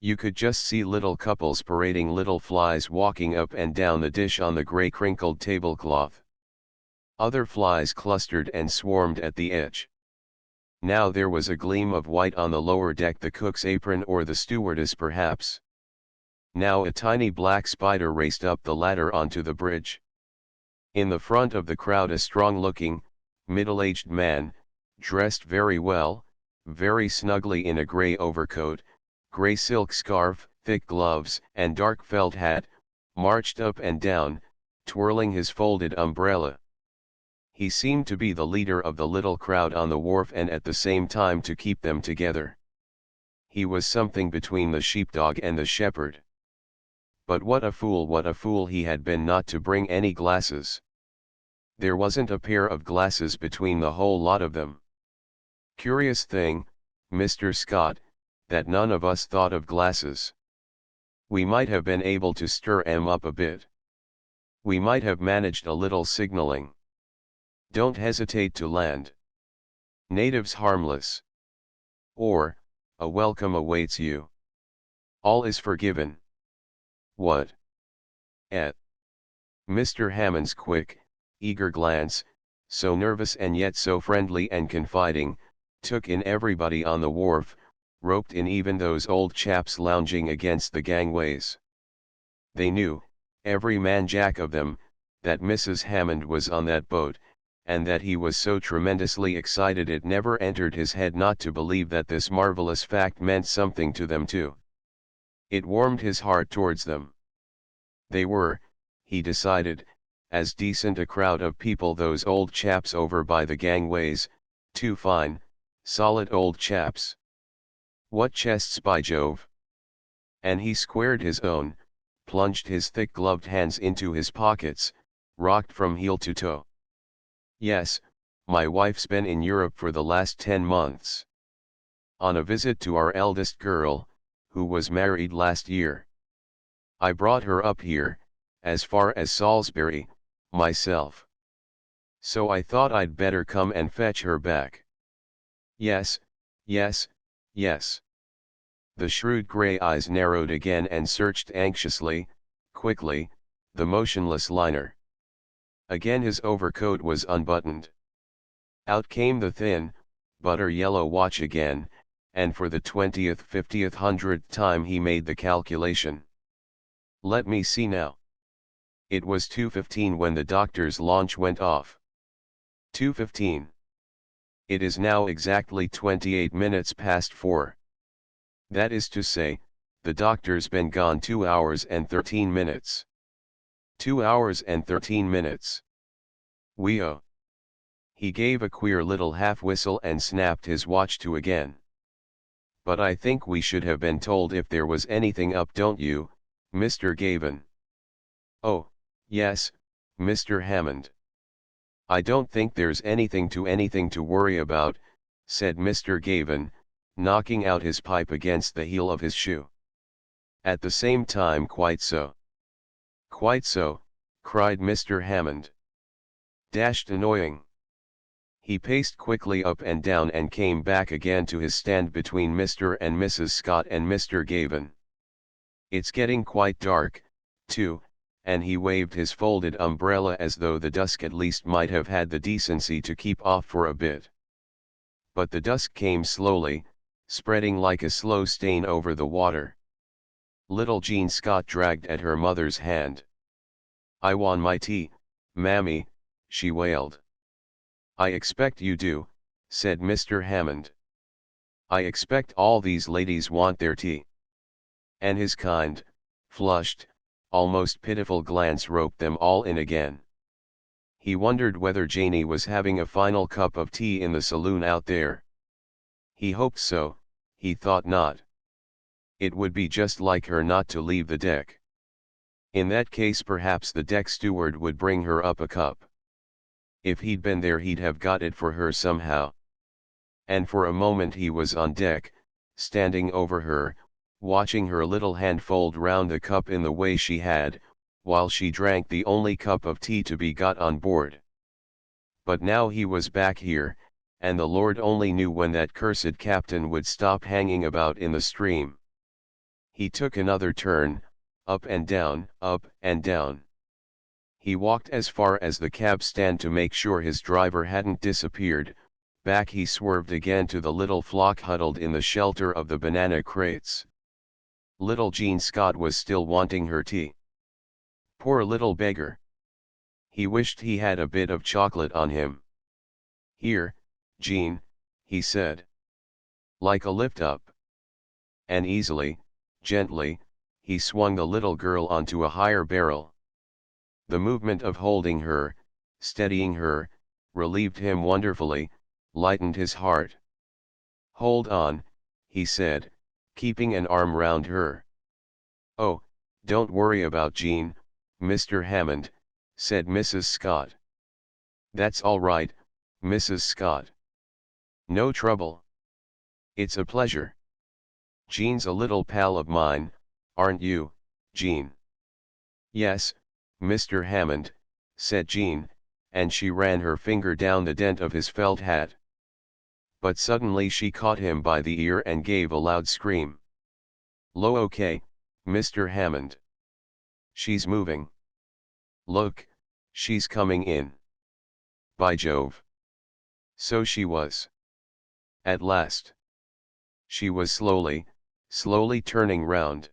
You could just see little couples parading little flies walking up and down the dish on the grey crinkled tablecloth. Other flies clustered and swarmed at the edge. Now there was a gleam of white on the lower deck, the cook's apron or the stewardess perhaps. Now a tiny black spider raced up the ladder onto the bridge. In the front of the crowd a strong-looking, middle-aged man, dressed very well, very snugly in a grey overcoat, grey silk scarf, thick gloves, and dark felt hat, marched up and down, twirling his folded umbrella. He seemed to be the leader of the little crowd on the wharf and at the same time to keep them together. He was something between the sheepdog and the shepherd. But what a fool he had been not to bring any glasses. There wasn't a pair of glasses between the whole lot of them. Curious thing, Mr. Scott, that none of us thought of glasses. We might have been able to stir 'em up a bit. We might have managed a little signaling. Don't hesitate to land. Natives harmless. Or, a welcome awaits you. All is forgiven. What? Mr. Hammond's quick, eager glance, so nervous and yet so friendly and confiding, took in everybody on the wharf, roped in even those old chaps lounging against the gangways. They knew, every man jack of them, that Mrs. Hammond was on that boat, and that he was so tremendously excited it never entered his head not to believe that this marvelous fact meant something to them too. It warmed his heart towards them. They were, he decided, as decent a crowd of people, those old chaps over by the gangways, two fine, solid old chaps. What chests, by Jove! And he squared his own, plunged his thick gloved hands into his pockets, rocked from heel to toe. Yes, my wife's been in Europe for the last 10 months. On a visit to our eldest girl, who was married last year. I brought her up here, as far as Salisbury, myself. So I thought I'd better come and fetch her back. Yes, yes, yes. The shrewd grey eyes narrowed again and searched anxiously, quickly, the motionless liner. Again his overcoat was unbuttoned. Out came the thin, butter-yellow watch again, and for the 20th 50th 100th time he made the calculation. Let me see now. It was 2:15 when the doctor's launch went off. 2:15. It is now exactly 28 minutes past 4. That is to say, the doctor's been gone 2 hours and 13 minutes. 2 hours and 13 minutes. Whee-oh. He gave a queer little half-whistle and snapped his watch to again. But I think we should have been told if there was anything up, don't you, Mr. Gavin? Oh, yes, Mr. Hammond. I don't think there's anything to worry about, said Mr. Gavin, knocking out his pipe against the heel of his shoe. At the same time, quite so. Quite so, cried Mr. Hammond. Dashed annoying. He paced quickly up and down and came back again to his stand between Mr. and Mrs. Scott and Mr. Gavin. "It's getting quite dark, too," and he waved his folded umbrella as though the dusk at least might have had the decency to keep off for a bit. But the dusk came slowly, spreading like a slow stain over the water. Little Jean Scott dragged at her mother's hand. "I want my tea, Mammy," she wailed. "I expect you do," said Mr. Hammond. "I expect all these ladies want their tea." And his kind, flushed, almost pitiful glance roped them all in again. He wondered whether Janie was having a final cup of tea in the saloon out there. He hoped so, he thought not. It would be just like her not to leave the deck. In that case perhaps the deck steward would bring her up a cup. If he'd been there he'd have got it for her somehow. And for a moment he was on deck, standing over her, watching her little hand fold round the cup in the way she had, while she drank the only cup of tea to be got on board. But now he was back here, and the Lord only knew when that cursed captain would stop hanging about in the stream. He took another turn, up and down, up and down. He walked as far as the cab stand to make sure his driver hadn't disappeared. Back he swerved again to the little flock huddled in the shelter of the banana crates. Little Jean Scott was still wanting her tea. Poor little beggar. He wished he had a bit of chocolate on him. "Here, Jean," he said. Like a lift up. And easily, gently, he swung the little girl onto a higher barrel. The movement of holding her, steadying her, relieved him wonderfully, lightened his heart. "Hold on," he said, keeping an arm round her. "Oh, don't worry about Jean, Mr. Hammond," said Mrs. Scott. "That's all right, Mrs. Scott. No trouble. It's a pleasure. Jean's a little pal of mine, aren't you, Jean?" "Yes, Mr. Hammond," said Jean, and she ran her finger down the dent of his felt hat. But suddenly she caught him by the ear and gave a loud scream. "Lo, okay, Mr. Hammond. She's moving. Look, she's coming in. By Jove." So she was. At last. She was slowly turning round.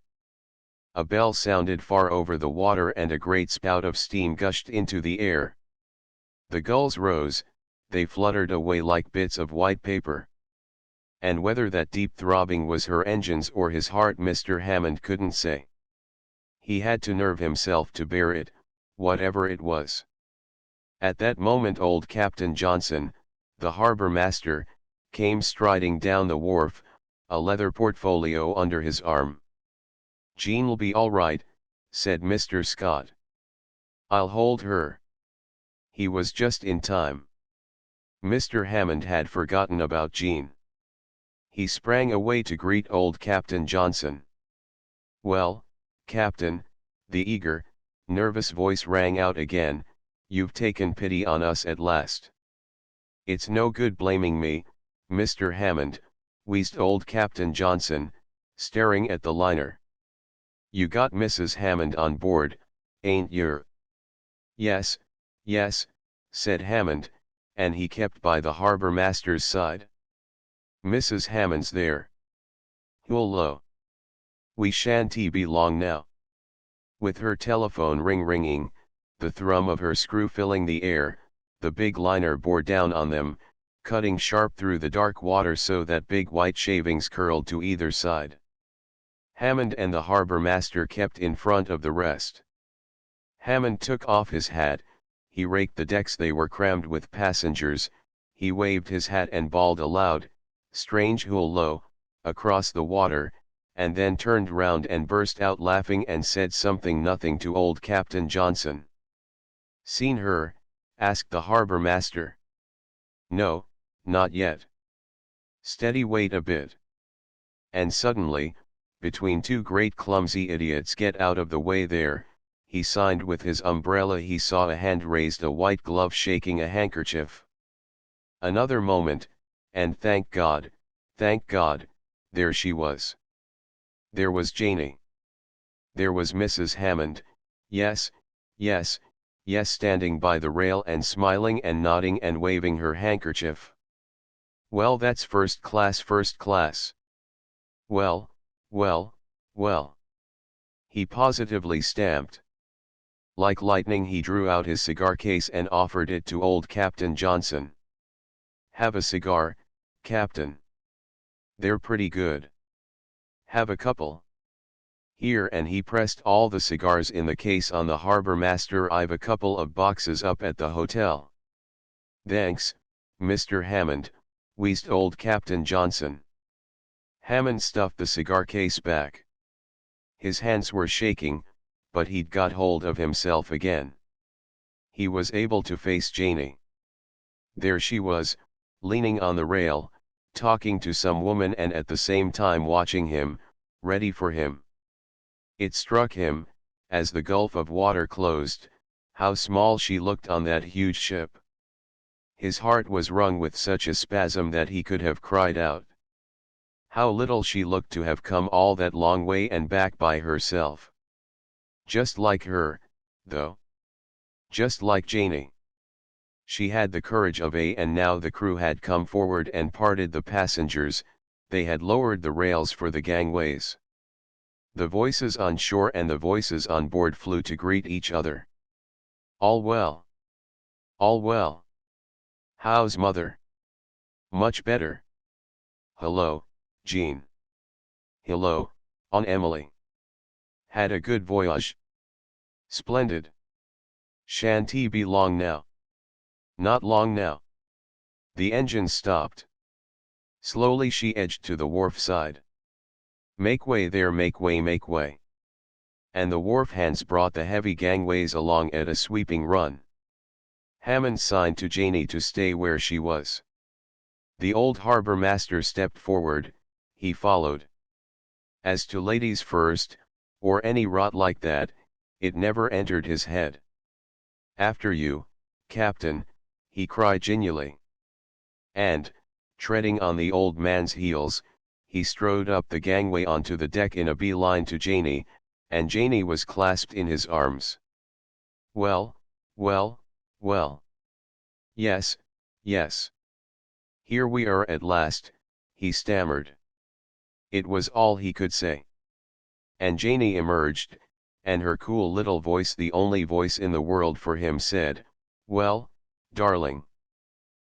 A bell sounded far over the water and a great spout of steam gushed into the air. The gulls rose, they fluttered away like bits of white paper. And whether that deep throbbing was her engines or his heart Mr. Hammond couldn't say. He had to nerve himself to bear it, whatever it was. At that moment old Captain Johnson, the harbour master, came striding down the wharf, a leather portfolio under his arm. "Jean'll be all right," said Mr. Scott. "I'll hold her." He was just in time. Mr. Hammond had forgotten about Jean. He sprang away to greet old Captain Johnson. "Well, Captain," the eager, nervous voice rang out again, "you've taken pity on us at last." "It's no good blaming me, Mr. Hammond," wheezed old Captain Johnson, staring at the liner. "You got Mrs. Hammond on board, ain't yer?" Yes, said Hammond, and he kept by the harbour master's side. "Mrs. Hammond's there. Hullo. We shan't be long now." With her telephone ringing, the thrum of her screw filling the air, the big liner bore down on them, cutting sharp through the dark water so that big white shavings curled to either side. Hammond and the harbour master kept in front of the rest. Hammond took off his hat, he raked the decks, they were crammed with passengers, he waved his hat and bawled aloud, "Strange hullo," across the water, and then turned round and burst out laughing and said something nothing to old Captain Johnson. "Seen her?" asked the harbour master. "No, not yet." "Steady, wait a bit." And suddenly, between two great clumsy idiots, "Get out of the way there," he signed with his umbrella. He saw a hand raised, a white glove shaking a handkerchief. Another moment, and thank God, there she was. There was Janie. There was Mrs. Hammond, yes, yes, yes, standing by the rail and smiling and nodding and waving her handkerchief. Well, that's first class, first class. Well, well, well. He positively stamped. Like lightning he drew out his cigar case and offered it to old Captain Johnson. Have a cigar, Captain. They're pretty good. Have a couple. Here, and he pressed all the cigars in the case on the harbor master. I've a couple of boxes up at the hotel. Thanks, Mr. Hammond, wheezed old Captain Johnson. Hammond stuffed the cigar case back. His hands were shaking, but he'd got hold of himself again. He was able to face Janie. There she was, leaning on the rail, talking to some woman and at the same time watching him, ready for him. It struck him, as the gulf of water closed, how small she looked on that huge ship. His heart was wrung with such a spasm that he could have cried out. How little she looked to have come all that long way and back by herself. Just like her, though. Just like Janie. She had the courage of a, and now the crew had come forward and parted the passengers, they had lowered the rails for the gangways. The voices on shore and the voices on board flew to greet each other. All well. All well. How's mother? Much better. Hello, Jean. Hello, Aunt Emily. Had a good voyage? Splendid. Shan't he be long now? Not long now. The engine stopped. Slowly she edged to the wharf side. Make way there, make way, make way. And the wharf hands brought the heavy gangways along at a sweeping run. Hammond signed to Janie to stay where she was. The old harbor master stepped forward, he followed. As to ladies first, or any rot like that, it never entered his head. After you, Captain, he cried genially. And, treading on the old man's heels, he strode up the gangway onto the deck in a beeline to Janie, and Janie was clasped in his arms. Well, well, well. Yes, yes. Here we are at last, he stammered. It was all he could say. And Janie emerged, and her cool little voice, the only voice in the world for him, said, Well, darling.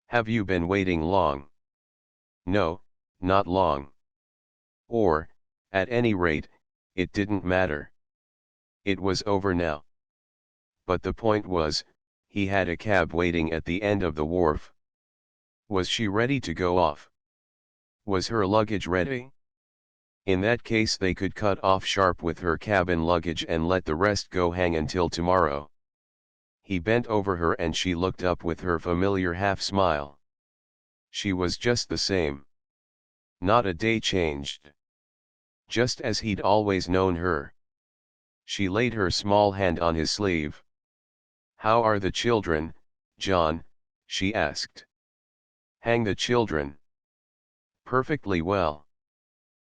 Have you been waiting long? No, not long. Or, at any rate, it didn't matter. It was over now. But the point was, he had a cab waiting at the end of the wharf. Was she ready to go off? Was her luggage ready? In that case they could cut off sharp with her cabin luggage and let the rest go hang until tomorrow. He bent over her and she looked up with her familiar half-smile. She was just the same. Not a day changed. Just as he'd always known her. She laid her small hand on his sleeve. How are the children, John? She asked. Hang the children. Perfectly well.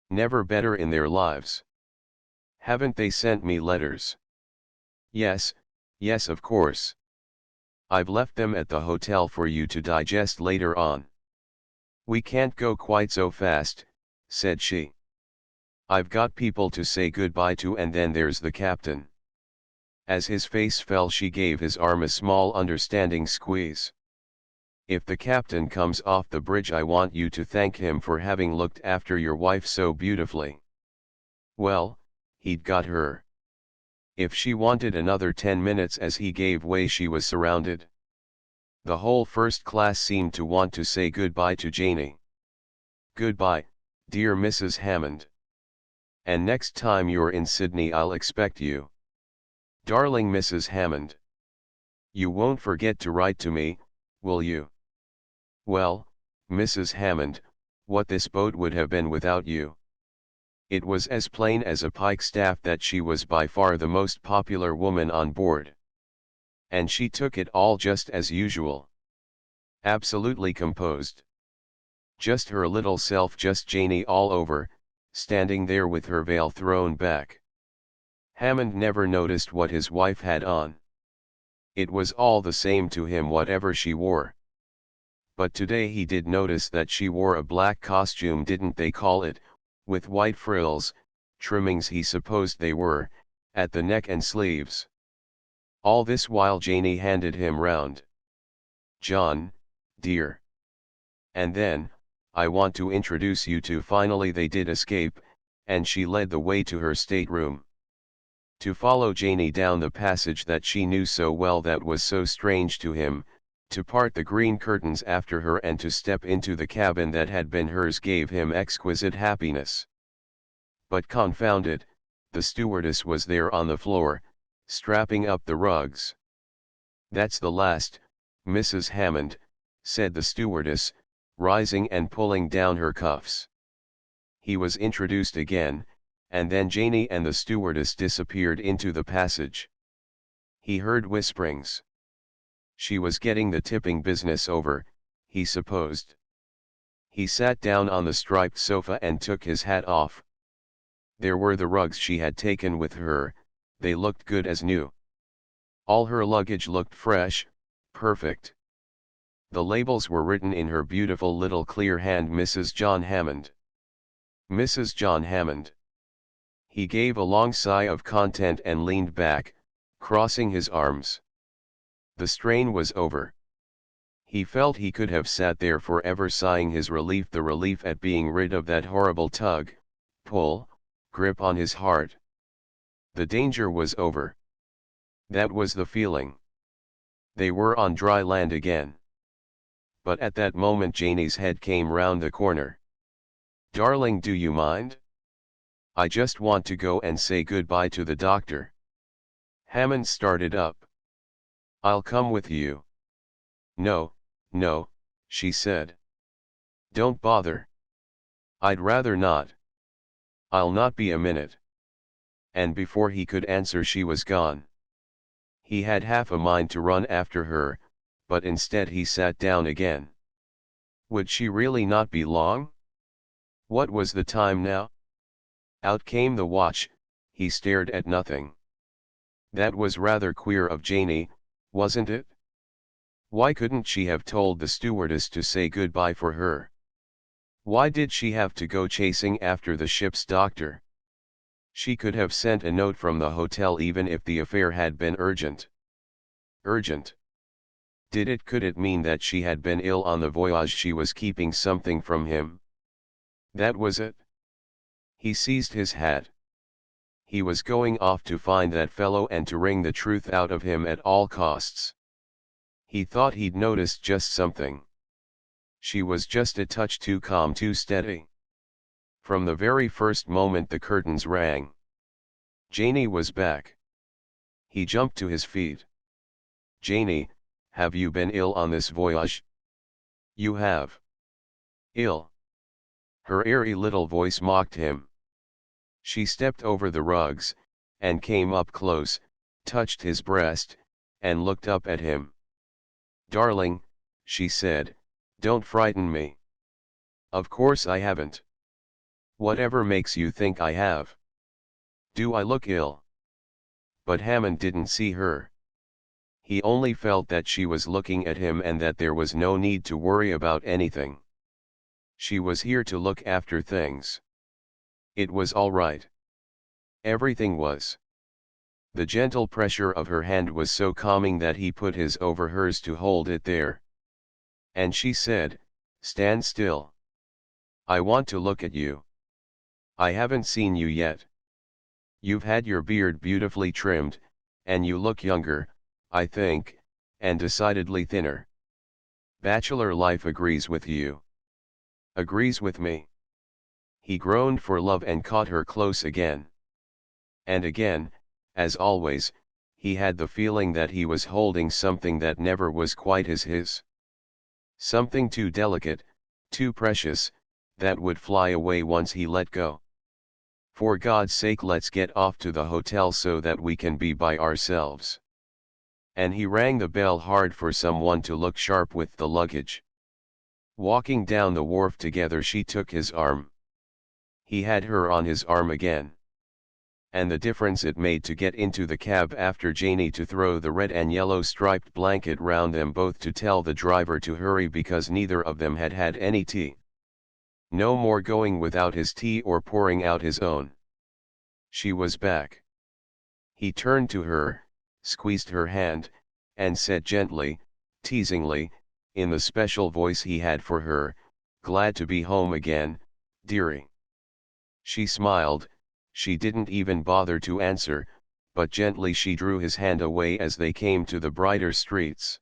Never better in their lives. Haven't they sent me letters? Yes, yes, of course. I've left them at the hotel for you to digest later on. We can't go quite so fast, said she. I've got people to say goodbye to, and then there's the captain. As his face fell, she gave his arm a small understanding squeeze. If the captain comes off the bridge, I want you to thank him for having looked after your wife so beautifully. Well, he'd got her. If she wanted another 10 minutes as he gave way, she was surrounded. The whole first class seemed to want to say goodbye to Janie. Goodbye, dear Mrs. Hammond. And next time you're in Sydney I'll expect you. Darling Mrs. Hammond. You won't forget to write to me, will you? Well, Mrs. Hammond, what this boat would have been without you. It was as plain as a pikestaff that she was by far the most popular woman on board. And she took it all just as usual. Absolutely composed. Just her little self, just Janie all over, standing there with her veil thrown back. Hammond never noticed what his wife had on. It was all the same to him whatever she wore. But today he did notice that she wore a black costume, didn't they call it, with white frills, trimmings he supposed they were, at the neck and sleeves. All this while Janie handed him round. "John, dear. And then, I want to introduce you to." Finally they did escape, and she led the way to her stateroom. To follow Janie down the passage that she knew so well, that was so strange to him, to part the green curtains after her and to step into the cabin that had been hers, gave him exquisite happiness. But confound it, the stewardess was there on the floor, strapping up the rugs. "That's the last, Mrs. Hammond," said the stewardess, rising and pulling down her cuffs. He was introduced again, and then Janie and the stewardess disappeared into the passage. He heard whisperings. She was getting the tipping business over, he supposed. He sat down on the striped sofa and took his hat off. There were the rugs she had taken with her, they looked good as new. All her luggage looked fresh, perfect. The labels were written in her beautiful little clear hand, "Mrs. John Hammond." Mrs. John Hammond. He gave a long sigh of content and leaned back, crossing his arms. The strain was over. He felt he could have sat there forever sighing his relief, the relief at being rid of that horrible tug, pull, grip on his heart. The danger was over. That was the feeling. They were on dry land again. But at that moment Janie's head came round the corner. "Darling, do you mind? I just want to go and say goodbye to the doctor." Hammond started up. "I'll come with you." "No, no," she said. "Don't bother." "I'd rather not." "I'll not be a minute." And before he could answer she was gone. He had half a mind to run after her, but instead he sat down again. Would she really not be long? What was the time now? Out came the watch. He stared at nothing. That was rather queer of Janie, wasn't it? Why couldn't she have told the stewardess to say goodbye for her? Why did she have to go chasing after the ship's doctor? She could have sent a note from the hotel even if the affair had been urgent. Urgent? Could it mean that she had been ill on the voyage, she was keeping something from him? That was it. He seized his hat. He was going off to find that fellow and to wring the truth out of him at all costs. He thought he'd noticed just something. She was just a touch too calm, too steady. From the very first moment the curtains rang. Janie was back. He jumped to his feet. "Janie, have you been ill on this voyage?" "You have." "Ill?" Her airy little voice mocked him. She stepped over the rugs, and came up close, touched his breast, and looked up at him. "Darling," she said, "don't frighten me." "Of course I haven't." "Whatever makes you think I have? Do I look ill?" But Hammond didn't see her. He only felt that she was looking at him and that there was no need to worry about anything. She was here to look after things. It was all right. Everything was. The gentle pressure of her hand was so calming that he put his over hers to hold it there. And she said, "Stand still. I want to look at you. I haven't seen you yet. You've had your beard beautifully trimmed, and you look younger, I think, and decidedly thinner. Bachelor life agrees with you." "Agrees with me." He groaned for love and caught her close again. And again, as always, he had the feeling that he was holding something that never was quite as his. Something too delicate, too precious, that would fly away once he let go. "For God's sake, let's get off to the hotel so that we can be by ourselves." And he rang the bell hard for someone to look sharp with the luggage. Walking down the wharf together, she took his arm. He had her on his arm again. And the difference it made to get into the cab after Janie to throw the red and yellow striped blanket round them both, to tell the driver to hurry because neither of them had had any tea. No more going without his tea or pouring out his own. She was back. He turned to her, squeezed her hand, and said gently, teasingly, in the special voice he had for her, "Glad to be home again, dearie." She smiled. She didn't even bother to answer, but gently she drew his hand away as they came to the brighter streets.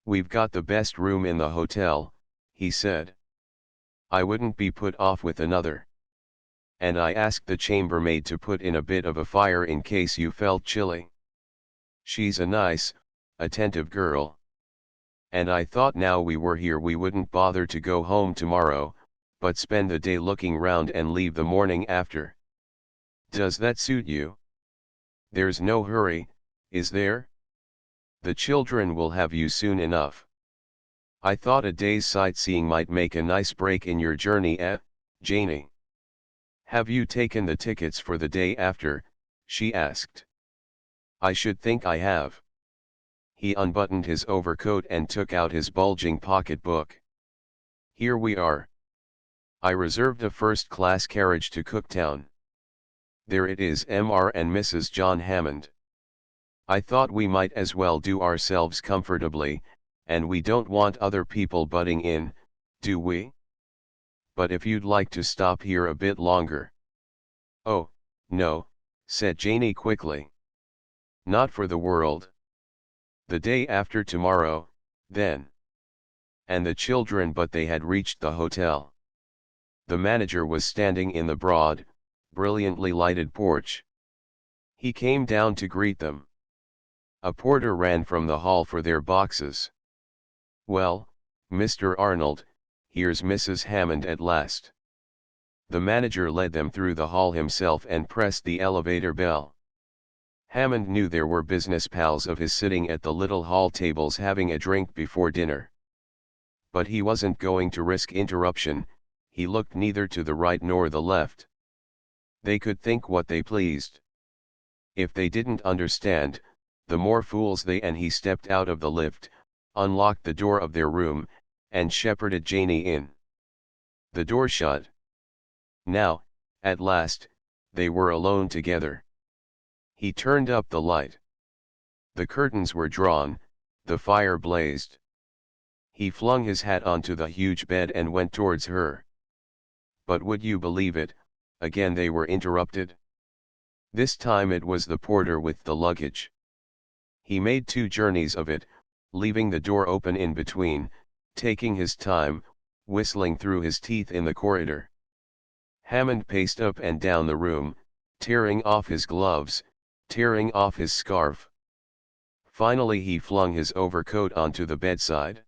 "We've got the best room in the hotel," he said. "I wouldn't be put off with another. And I asked the chambermaid to put in a bit of a fire in case you felt chilly. She's a nice, attentive girl. And I thought now we were here we wouldn't bother to go home tomorrow, but spend the day looking round and leave the morning after. Does that suit you? There's no hurry, is there? The children will have you soon enough. I thought a day's sightseeing might make a nice break in your journey, Janie? Have you taken the tickets for the day after?" she asked. "I should think I have." He unbuttoned his overcoat and took out his bulging pocketbook. "Here we are. I reserved a first-class carriage to Cooktown. There it is, Mr. and Mrs. John Hammond. I thought we might as well do ourselves comfortably, and we don't want other people butting in, do we? But if you'd like to stop here a bit longer." "Oh, no," said Janie quickly. "Not for the world. The day after tomorrow, then." And the children, but they had reached the hotel. The manager was standing in the broad, brilliantly lighted porch. He came down to greet them. A porter ran from the hall for their boxes. "Well, Mr. Arnold, here's Mrs. Hammond at last." The manager led them through the hall himself and pressed the elevator bell. Hammond knew there were business pals of his sitting at the little hall tables having a drink before dinner. But he wasn't going to risk interruption. He looked neither to the right nor the left. They could think what they pleased. If they didn't understand, the more fools they. And he stepped out of the lift, unlocked the door of their room, and shepherded Janie in. The door shut. Now, at last, they were alone together. He turned up the light. The curtains were drawn, the fire blazed. He flung his hat onto the huge bed and went towards her. But would you believe it, again they were interrupted. This time it was the porter with the luggage. He made 2 journeys of it, leaving the door open in between, taking his time, whistling through his teeth in the corridor. Hammond paced up and down the room, tearing off his gloves, tearing off his scarf. Finally he flung his overcoat onto the bedside.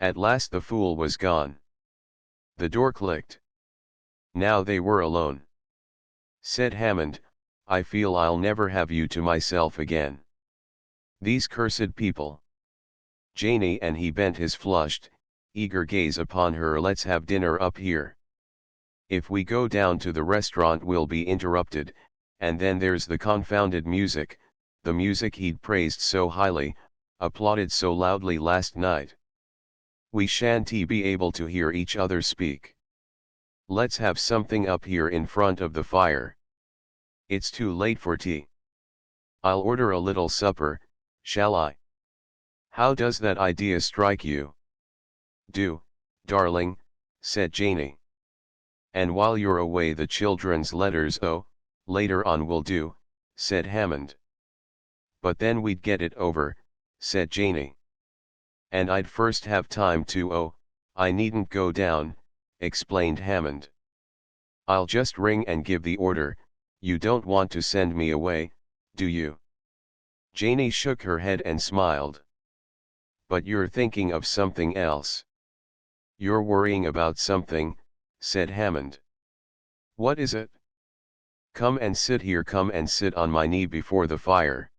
At last the fool was gone. The door clicked. Now they were alone. Said Hammond, "I feel I'll never have you to myself again. These cursed people." Janie, and he bent his flushed, eager gaze upon her. "Let's have dinner up here. If we go down to the restaurant we'll be interrupted, and then there's the confounded music, the music he'd praised so highly, applauded so loudly last night. We shan't be able to hear each other speak. Let's have something up here in front of the fire. It's too late for tea. I'll order a little supper, shall I? How does that idea strike you?" "Do, darling," said Janie. "And while you're away the children's letters, later on will do," said Hammond. "But then we'd get it over," said Janie. "And I'd first have time to I needn't go down," explained Hammond. "I'll just ring and give the order. You don't want to send me away, do you?" Janie shook her head and smiled. "But you're thinking of something else. You're worrying about something," said Hammond. "What is it?" "Come and sit here, come and sit on my knee before the fire.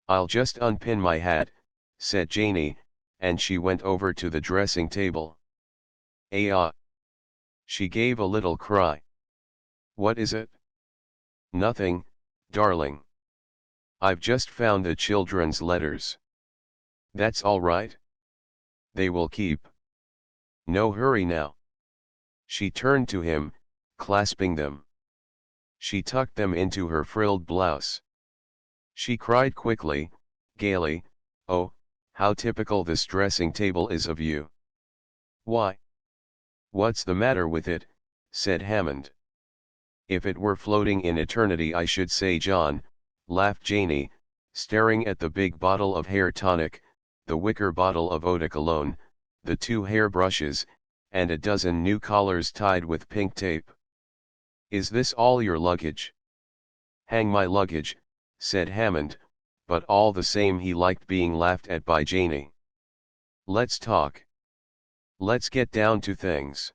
I'll just unpin my hat, said Janie, and she went over to the dressing table. Ah! She gave a little cry. What is it? Nothing, darling. I've just found the children's letters. That's all right. They will keep. No hurry now. She turned to him, clasping them. She tucked them into her frilled blouse. She cried quickly, gaily, "Oh, how typical this dressing table is of you." "Why? What's the matter with it?" said Hammond. "If it were floating in eternity I should say John," laughed Janie, staring at the big bottle of hair tonic, the wicker bottle of eau de cologne, the 2 hair brushes, and a dozen new collars tied with pink tape. "Is this all your luggage?" "Hang my luggage," said Hammond, but all the same he liked being laughed at by Janie. "Let's talk. Let's get down to things.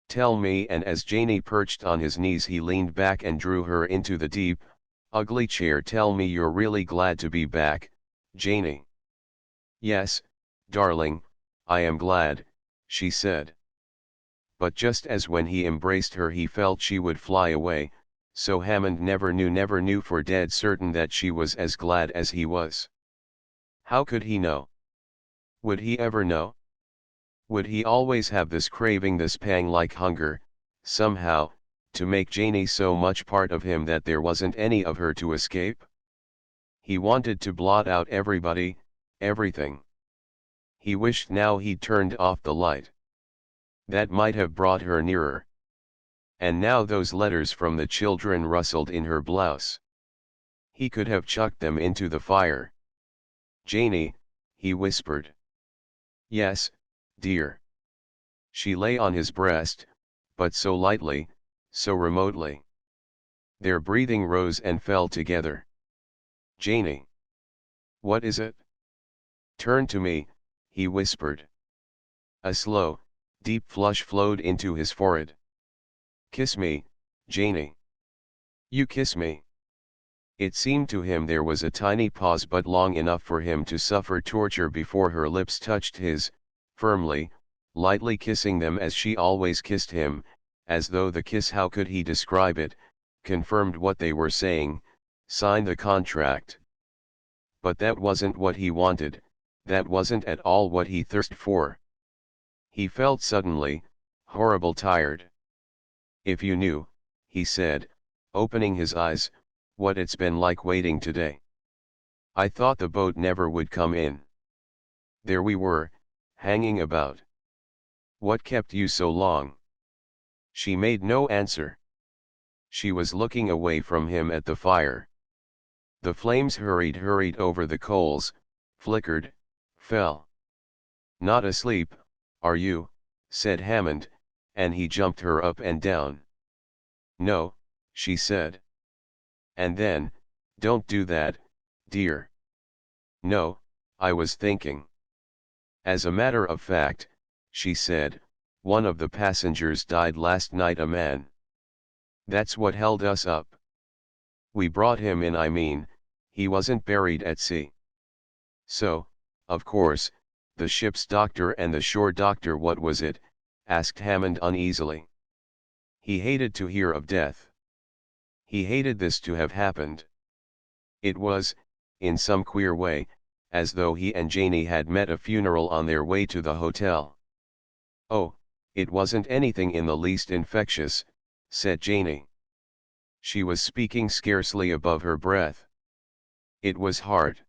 Tell me," and as Janie perched on his knees he leaned back and drew her into the deep, ugly chair, "tell me you're really glad to be back, Janie." "Yes, darling, I am glad," she said. But just as when he embraced her he felt she would fly away, so Hammond never knew for dead certain that she was as glad as he was. How could he know? Would he ever know? Would he always have this craving, this pang like hunger, somehow, to make Janie so much part of him that there wasn't any of her to escape? He wanted to blot out everybody, everything. He wished now he'd turned off the light. That might have brought her nearer. And now those letters from the children rustled in her blouse. He could have chucked them into the fire. "Janie," he whispered. "Yes, dear." She lay on his breast, but so lightly, so remotely. Their breathing rose and fell together. "Janie." "What is it?" "Turn to me," he whispered. A slow, deep flush flowed into his forehead. "Kiss me, Janie." "You kiss me." It seemed to him there was a tiny pause, but long enough for him to suffer torture before her lips touched his, firmly, lightly kissing them as she always kissed him, as though the kiss, how could he describe it, confirmed what they were saying, sign the contract. But that wasn't what he wanted, that wasn't at all what he thirsted for. He felt suddenly, horrible tired. "If you knew," he said, opening his eyes, "what it's been like waiting today. I thought the boat never would come in. There we were, hanging about. What kept you so long?" She made no answer. She was looking away from him at the fire. The flames hurried over the coals, flickered, fell. "Not asleep, are you?" said Hammond, and he jumped her up and down. "No," she said. And then, "Don't do that, dear." "No, I was thinking. As a matter of fact," she said, "one of the passengers died last night, a man. That's what held us up. We brought him in, I mean, he wasn't buried at sea. So, of course, the ship's doctor and the shore doctor—" "What was it?" asked Hammond uneasily. He hated to hear of death. He hated this to have happened. It was, in some queer way, as though he and Janie had met a funeral on their way to the hotel. "Oh, it wasn't anything in the least infectious," said Janie. She was speaking scarcely above her breath. "It was hard."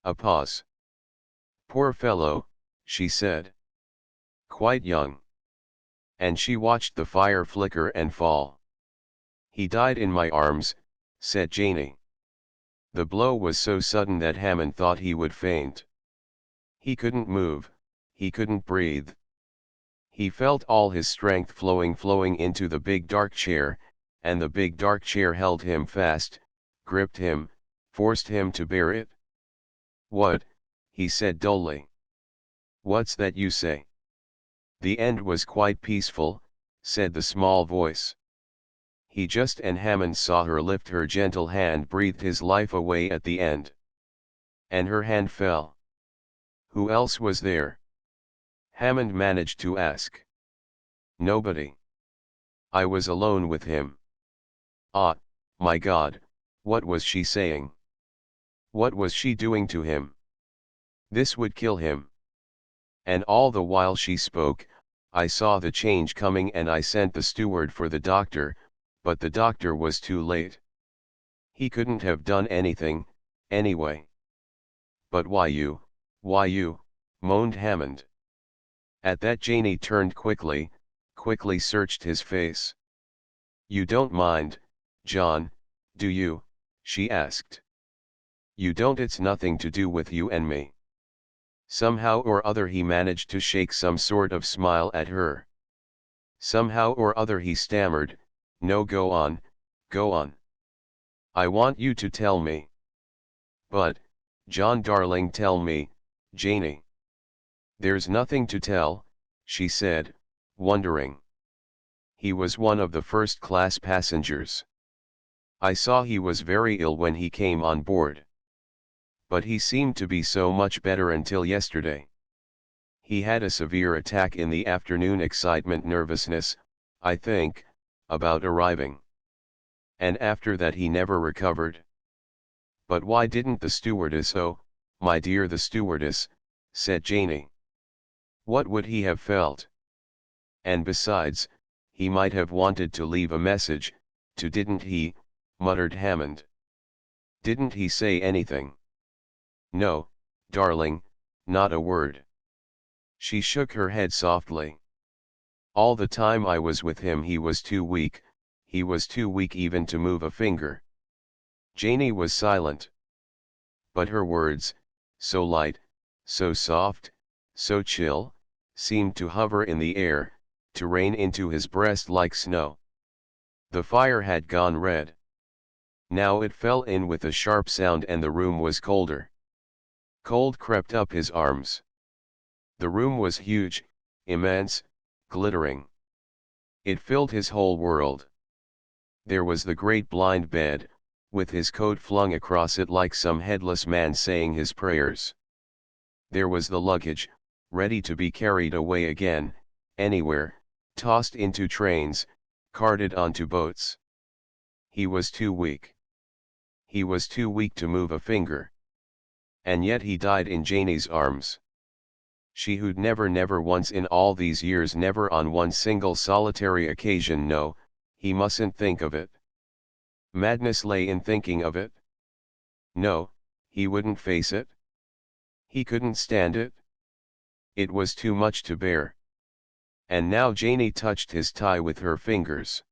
A pause. "Poor fellow," she said. "Quite young." And she watched the fire flicker and fall. "He died in my arms," said Janie. The blow was so sudden that Hammond thought he would faint. He couldn't move, he couldn't breathe. He felt all his strength flowing into the big dark chair, and the big dark chair held him fast, gripped him, forced him to bear it. "What?" he said dully. "What's that you say?" "The end was quite peaceful," said the small voice. He just— and Hammond saw her lift her gentle hand— breathed his life away at the end. and her hand fell. Who else was there? Hammond managed to ask. Nobody. I was alone with him. Ah, my God, what was she saying? What was she doing to him? This would kill him. And all the while she spoke, I saw the change coming and I sent the steward for the doctor, but the doctor was too late. He couldn't have done anything, anyway. But why you, moaned Hammond. At that Janie turned quickly searched his face. You don't mind, John, do you? She asked. You don't, it's nothing to do with you and me. Somehow or other he managed to shake some sort of smile at her. Somehow or other he stammered, no, go on, go on. I want you to tell me. But, John darling, tell me, Janie. There's nothing to tell, she said, wondering. He was one of the first-class passengers. I saw he was very ill when he came on board. But he seemed to be so much better until yesterday. He had a severe attack in the afternoon, excitement, nervousness, I think, about arriving. And after that he never recovered. But why didn't the stewardess, oh, my dear, the stewardess, said Janie. What would he have felt? And besides, he might have wanted to leave a message, to didn't he, muttered Hammond. Didn't he say anything? No, darling, not a word. She shook her head softly. All the time I was with him he was too weak even to move a finger. Janie was silent. But her words, so light, so soft, so chill, seemed to hover in the air, to rain into his breast like snow. The fire had gone red. Now it fell in with a sharp sound and the room was colder. Cold crept up his arms. The room was huge, immense, glittering. It filled his whole world. There was the great blind bed, with his coat flung across it like some headless man saying his prayers. There was the luggage, ready to be carried away again, anywhere, tossed into trains, carted onto boats. He was too weak. He was too weak to move a finger. And yet he died in Janie's arms. She who'd never once in all these years, never on one single solitary occasion, no, he mustn't think of it. Madness lay in thinking of it. No, he wouldn't face it. He couldn't stand it. It was too much to bear. And now Janie touched his tie with her fingers.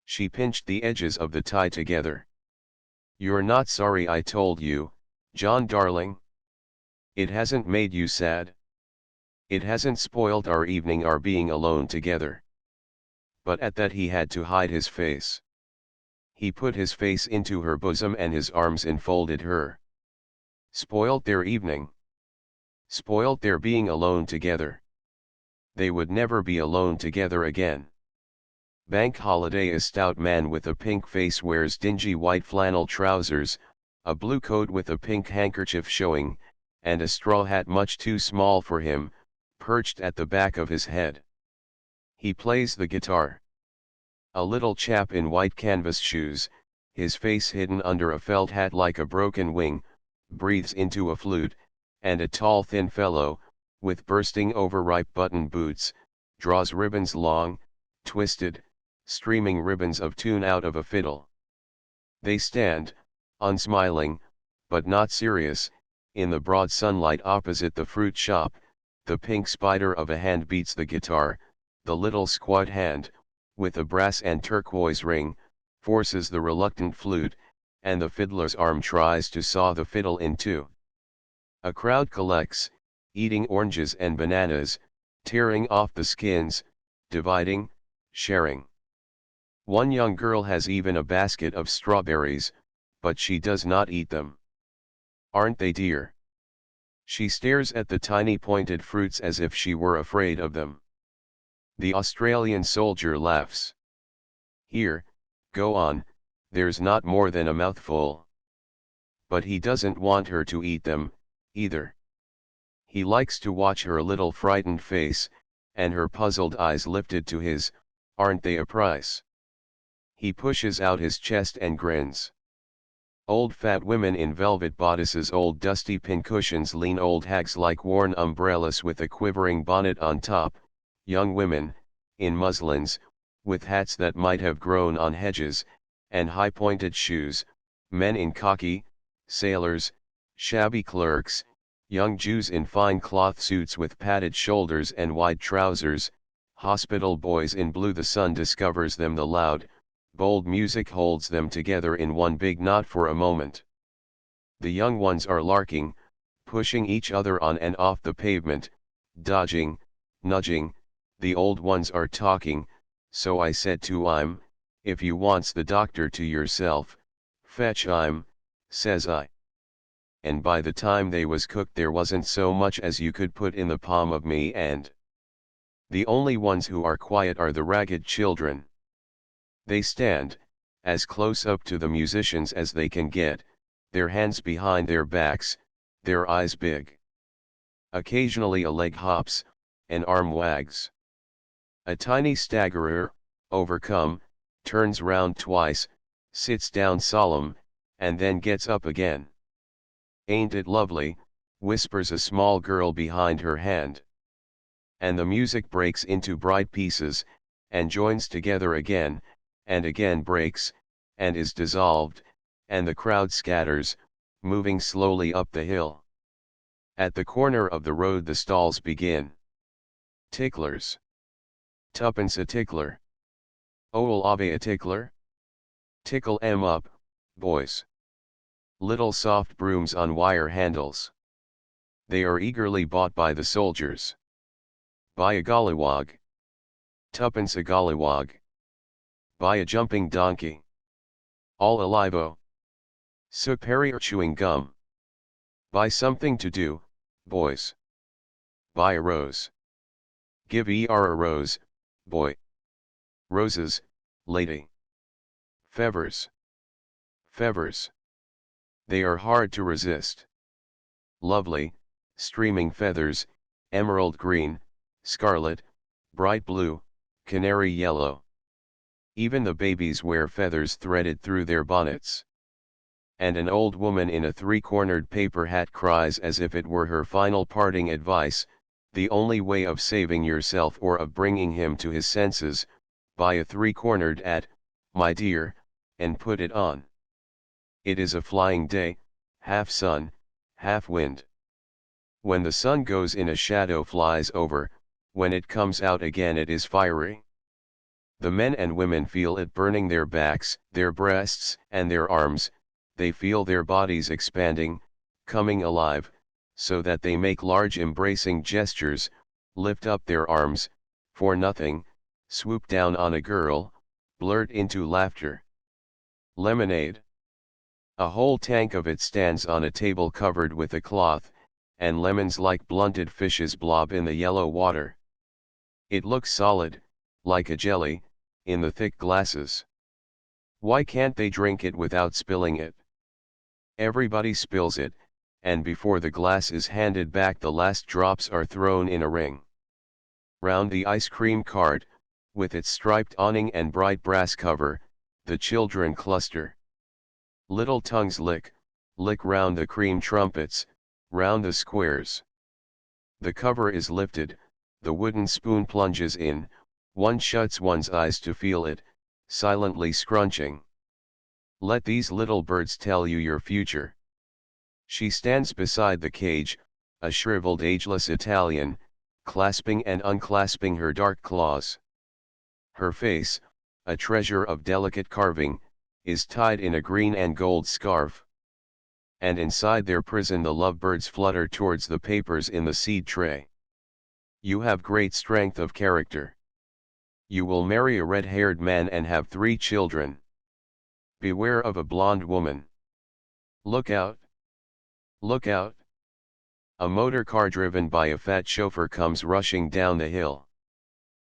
She pinched the edges of the tie together. You're not sorry I told you, John darling? It hasn't made you sad? It hasn't spoiled our evening, our being alone together? But at that he had to hide his face. He put his face into her bosom and his arms enfolded her. Spoiled their evening. Spoiled their being alone together. They would never be alone together again. Bank holiday. A stout man with a pink face wears dingy white flannel trousers, a blue coat with a pink handkerchief showing, and a straw hat much too small for him, perched at the back of his head. He plays the guitar. A little chap in white canvas shoes, his face hidden under a felt hat like a broken wing, breathes into a flute, and a tall thin fellow, with bursting overripe button boots, draws ribbons, long, twisted, streaming ribbons of tune out of a fiddle. They stand, unsmiling, but not serious, in the broad sunlight opposite the fruit shop. The pink spider of a hand beats the guitar, the little squat hand, with a brass and turquoise ring, forces the reluctant flute, and the fiddler's arm tries to saw the fiddle in two. A crowd collects, eating oranges and bananas, tearing off the skins, dividing, sharing. One young girl has even a basket of strawberries, but she does not eat them. Aren't they dear? She stares at the tiny pointed fruits as if she were afraid of them. The Australian soldier laughs. Here, go on, there's not more than a mouthful. but he doesn't want her to eat them, either. He likes to watch her little frightened face, and her puzzled eyes lifted to his, aren't they a price? He pushes out his chest and grins. Old fat women in velvet bodices, old dusty pincushions, lean old hags like worn umbrellas with a quivering bonnet on top, young women, in muslins, with hats that might have grown on hedges, and high-pointed shoes, men in khaki, sailors, shabby clerks, young Jews in fine cloth suits with padded shoulders and wide trousers, hospital boys in blue. The sun discovers them, the loud, bold music holds them together in one big knot for a moment. The young ones are larking, pushing each other on and off the pavement, dodging, nudging. The old ones are talking, so I said to him, if you wants the doctor to yourself, fetch him, says I. And by the time they was cooked there wasn't so much as you could put in the palm of me, and the only ones who are quiet are the ragged children. They stand, as close up to the musicians as they can get, their hands behind their backs, their eyes big. Occasionally a leg hops, an arm wags. A tiny staggerer, overcome, turns round twice, sits down solemn, and then gets up again. Ain't it lovely, whispers a small girl behind her hand. And the music breaks into bright pieces, and joins together again, and again breaks, and is dissolved, and the crowd scatters, moving slowly up the hill. At the corner of the road the stalls begin. Ticklers. Tuppence a tickler. Owl ave a tickler? Tickle 'em up, boys. Little soft brooms on wire handles. They are eagerly bought by the soldiers. Buy a gollywog. Tuppence a gollywog. Buy a jumping donkey. All alive-o. Superior chewing gum. Buy something to do, boys. Buy a rose. Give a rose, boy. Roses, lady. Fevers. Fevers. They are hard to resist. Lovely, streaming feathers, emerald green, scarlet, bright blue, canary yellow. Even the babies wear feathers threaded through their bonnets. And an old woman in a three-cornered paper hat cries as if it were her final parting advice, the only way of saving yourself or of bringing him to his senses, buy a three-cornered hat, my dear, and put it on. It is a flying day, half sun, half wind. When the sun goes in a shadow flies over, when it comes out again it is fiery. The men and women feel it burning their backs, their breasts, and their arms. They feel their bodies expanding, coming alive, so that they make large embracing gestures, lift up their arms, for nothing, swoop down on a girl, blurt into laughter. Lemonade. A whole tank of it stands on a table covered with a cloth, and lemons like blunted fishes blob in the yellow water. It looks solid, like a jelly, in the thick glasses. Why can't they drink it without spilling it? Everybody spills it, and before the glass is handed back the last drops are thrown in a ring. Round the ice cream cart, with its striped awning and bright brass cover, the children cluster. Little tongues lick round the cream trumpets, round the squares. The cover is lifted, the wooden spoon plunges in, one shuts one's eyes to feel it, silently scrunching. Let these little birds tell you your future. She stands beside the cage, a shriveled ageless Italian, clasping and unclasping her dark claws. Her face, a treasure of delicate carving, is tied in a green and gold scarf. And inside their prison the lovebirds flutter towards the papers in the seed tray. You have great strength of character. You will marry a red-haired man and have 3 children. Beware of a blonde woman. Look out! Look out! A motor car driven by a fat chauffeur comes rushing down the hill.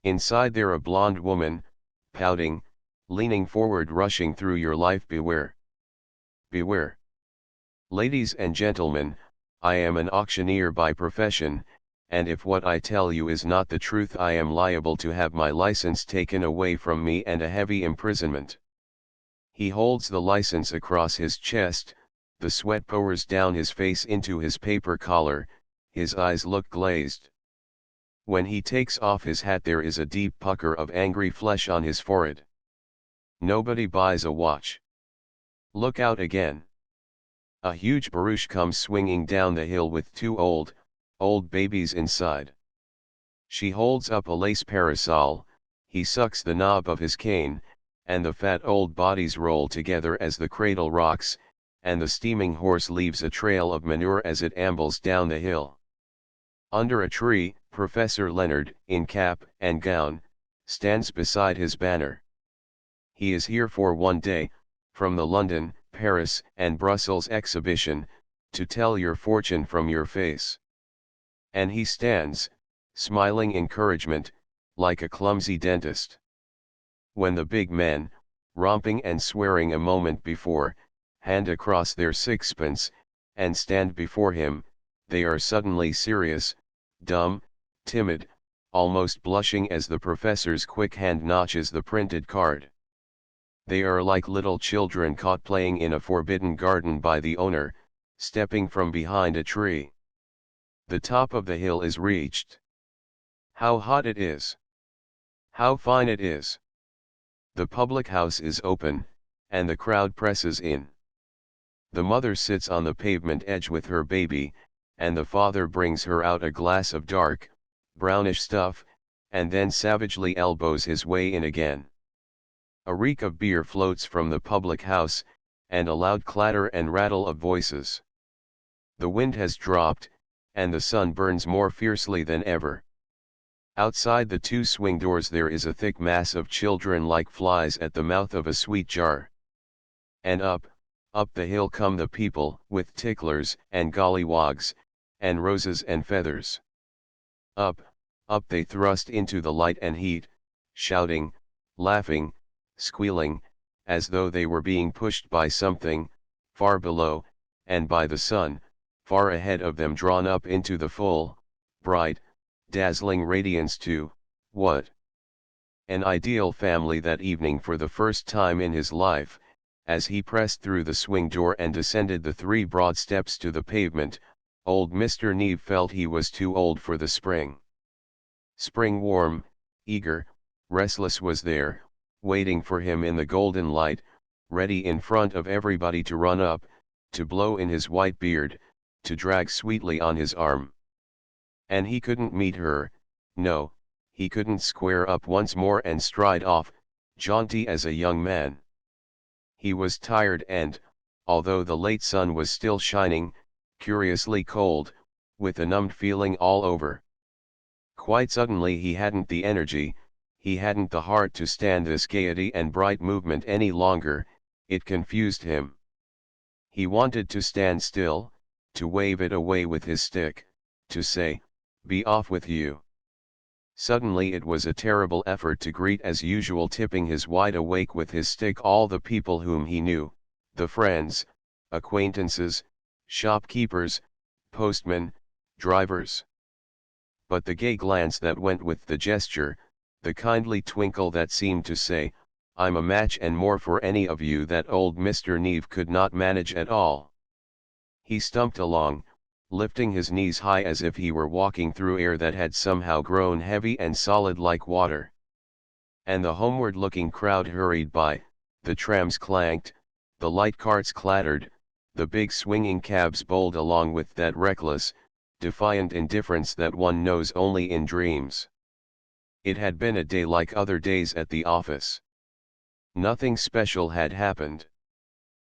Inside there a blonde woman, pouting, leaning forward, rushing through your life. Beware! Beware! Ladies and gentlemen, I am an auctioneer by profession, and if what I tell you is not the truth, I am liable to have my license taken away from me and a heavy imprisonment. He holds the license across his chest, the sweat pours down his face into his paper collar, his eyes look glazed. When he takes off his hat, there is a deep pucker of angry flesh on his forehead. Nobody buys a watch. Look out again. A huge barouche comes swinging down the hill with two old babies inside. She holds up a lace parasol, he sucks the knob of his cane, and the fat old bodies roll together as the cradle rocks, and the steaming horse leaves a trail of manure as it ambles down the hill. Under a tree, Professor Leonard, in cap and gown, stands beside his banner. He is here for one day, from the London, Paris, and Brussels exhibition, to tell your fortune from your face. And he stands, smiling encouragement, like a clumsy dentist. When the big men, romping and swearing a moment before, hand across their sixpence, and stand before him, they are suddenly serious, dumb, timid, almost blushing as the professor's quick hand notches the printed card. They are like little children caught playing in a forbidden garden by the owner, stepping from behind a tree. The top of the hill is reached. How hot it is! How fine it is! The public house is open, and the crowd presses in. The mother sits on the pavement edge with her baby, and the father brings her out a glass of dark, brownish stuff, and then savagely elbows his way in again. A reek of beer floats from the public house, and a loud clatter and rattle of voices. The wind has dropped, and the sun burns more fiercely than ever. Outside the two swing doors there is a thick mass of children like flies at the mouth of a sweet jar. And up the hill come the people, with ticklers and gollywogs, and roses and feathers. Up they thrust into the light and heat, shouting, laughing, squealing, as though they were being pushed by something, far below, and by the sun, far ahead of them, drawn up into the full, bright, dazzling radiance to, what? An ideal family that evening for the first time in his life. As he pressed through the swing door and descended the 3 broad steps to the pavement, old Mr. Neve felt he was too old for the spring. Spring, warm, eager, restless, was there, waiting for him in the golden light, ready in front of everybody to run up, to blow in his white beard, to drag sweetly on his arm. And he couldn't meet her, no, he couldn't square up once more and stride off, jaunty as a young man. He was tired and, although the late sun was still shining, curiously cold, with a numbed feeling all over. Quite suddenly he hadn't the energy, he hadn't the heart to stand this gaiety and bright movement any longer, it confused him. He wanted to stand still, to wave it away with his stick, to say, "Be off with you." Suddenly it was a terrible effort to greet as usual, tipping his wide awake with his stick, all the people whom he knew, the friends, acquaintances, shopkeepers, postmen, drivers. But the gay glance that went with the gesture, the kindly twinkle that seemed to say, "I'm a match and more for any of you," that old Mr. Neve could not manage at all. He stumped along, lifting his knees high as if he were walking through air that had somehow grown heavy and solid like water. And the homeward-looking crowd hurried by, the trams clanked, the light carts clattered, the big swinging cabs bowled along with that reckless, defiant indifference that one knows only in dreams. It had been a day like other days at the office. Nothing special had happened.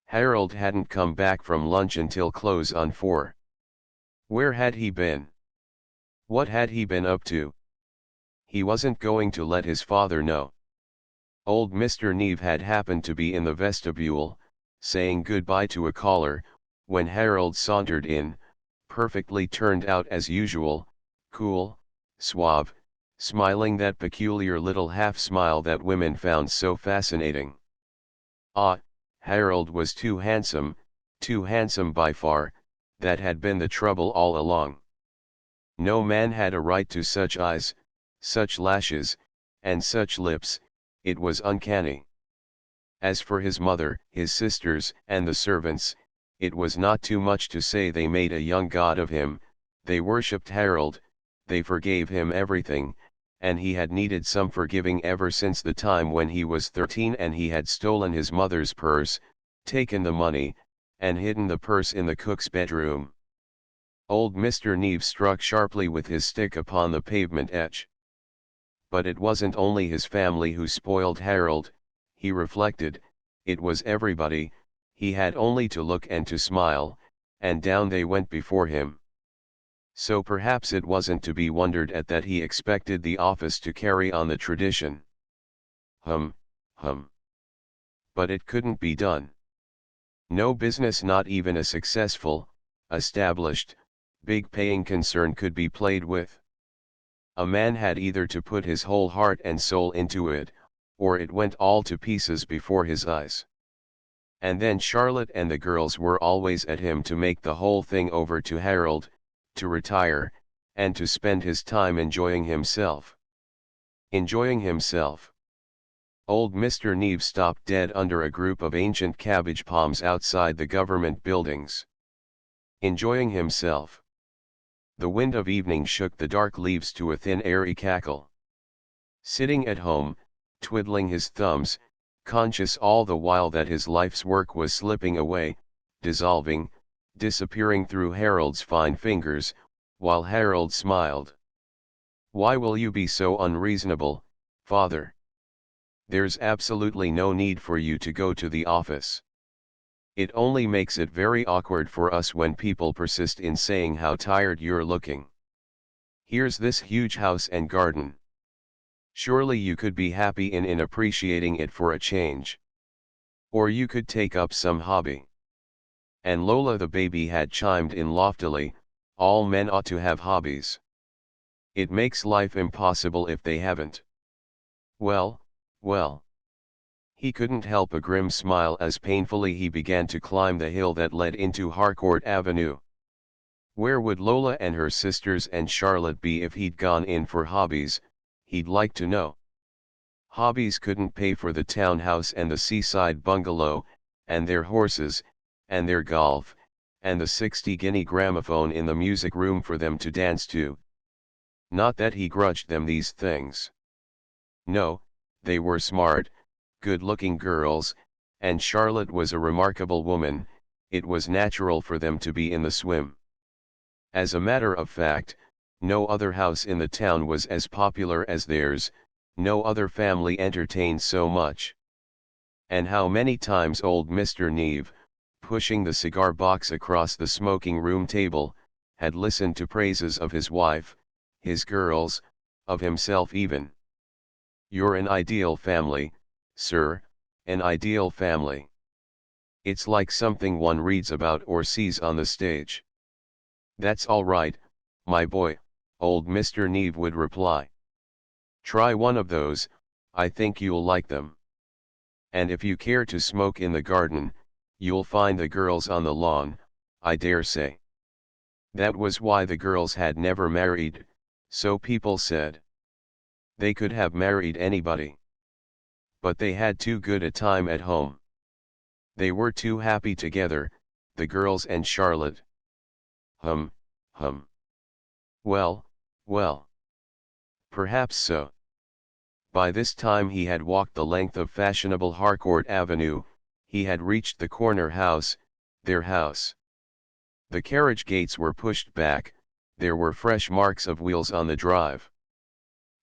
Harold hadn't come back from lunch until close on 4. Where had he been? What had he been up to? He wasn't going to let his father know. Old Mr. Neve had happened to be in the vestibule, saying goodbye to a caller, when Harold sauntered in, perfectly turned out as usual, cool, suave, smiling that peculiar little half-smile that women found so fascinating. Ah, Harold was too handsome, too handsome by far, that had been the trouble all along. No man had a right to such eyes, such lashes, and such lips, it was uncanny. As for his mother, his sisters, and the servants, it was not too much to say they made a young god of him, they worshipped Harold, they forgave him everything, and he had needed some forgiving ever since the time when he was 13 and he had stolen his mother's purse, taken the money, and hidden the purse in the cook's bedroom. Old Mr. Neave struck sharply with his stick upon the pavement edge. But it wasn't only his family who spoiled Harold, he reflected, it was everybody, he had only to look and to smile, and down they went before him. So perhaps it wasn't to be wondered at that he expected the office to carry on the tradition. Hum. But it couldn't be done. No business, not even a successful, established, big-paying concern, could be played with. A man had either to put his whole heart and soul into it, or it went all to pieces before his eyes. And then Charlotte and the girls were always at him to make the whole thing over to Harold, to retire, and to spend his time enjoying himself. Enjoying himself. Old Mr. Neave stopped dead under a group of ancient cabbage palms outside the government buildings. Enjoying himself. The wind of evening shook the dark leaves to a thin airy cackle. Sitting at home, twiddling his thumbs, conscious all the while that his life's work was slipping away, dissolving, disappearing through Harold's fine fingers, while Harold smiled. "Why will you be so unreasonable, father? There's absolutely no need for you to go to the office. It only makes it very awkward for us when people persist in saying how tired you're looking. Here's this huge house and garden. Surely you could be happy in appreciating it for a change. Or you could take up some hobby." And Lola the baby had chimed in loftily, "All men ought to have hobbies. It makes life impossible if they haven't." Well. He couldn't help a grim smile as painfully he began to climb the hill that led into Harcourt Avenue. Where would Lola and her sisters and Charlotte be if he'd gone in for hobbies, he'd like to know. Hobbies couldn't pay for the townhouse and the seaside bungalow, and their horses, and their golf, and the 60-guinea gramophone in the music room for them to dance to. Not that he grudged them these things. No, they were smart, good-looking girls, and Charlotte was a remarkable woman, it was natural for them to be in the swim. As a matter of fact, no other house in the town was as popular as theirs, no other family entertained so much. And how many times old Mr. Neave, pushing the cigar box across the smoking room table, had listened to praises of his wife, his girls, of himself even. "You're an ideal family, sir, an ideal family. It's like something one reads about or sees on the stage." "That's all right, my boy," old Mr. Neave would reply. "Try one of those, I think you'll like them. And if you care to smoke in the garden, you'll find the girls on the lawn, I dare say." That was why the girls had never married, so people said. They could have married anybody. But they had too good a time at home. They were too happy together, the girls and Charlotte. Hum. Well. Perhaps so. By this time he had walked the length of fashionable Harcourt Avenue, he had reached the corner house, their house. The carriage gates were pushed back, there were fresh marks of wheels on the drive.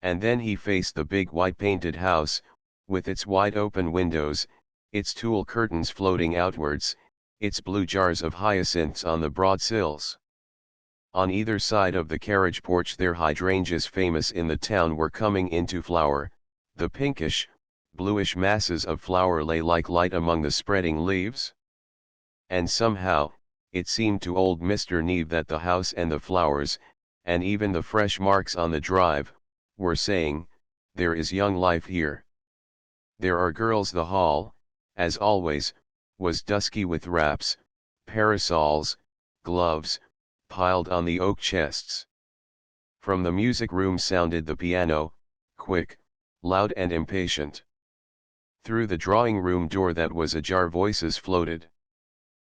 And then he faced the big white-painted house, with its wide-open windows, its tulle curtains floating outwards, its blue jars of hyacinths on the broad sills. On either side of the carriage porch their hydrangeas famous in the town were coming into flower, the pinkish, bluish masses of flower lay like light among the spreading leaves. And somehow, it seemed to old Mr. Neave that the house and the flowers, and even the fresh marks on the drive, were saying, "There is young life here. There are girls." The hall, as always, was dusky with wraps, parasols, gloves, piled on the oak chests. From the music room sounded the piano, quick, loud and impatient. Through the drawing room door that was ajar voices floated.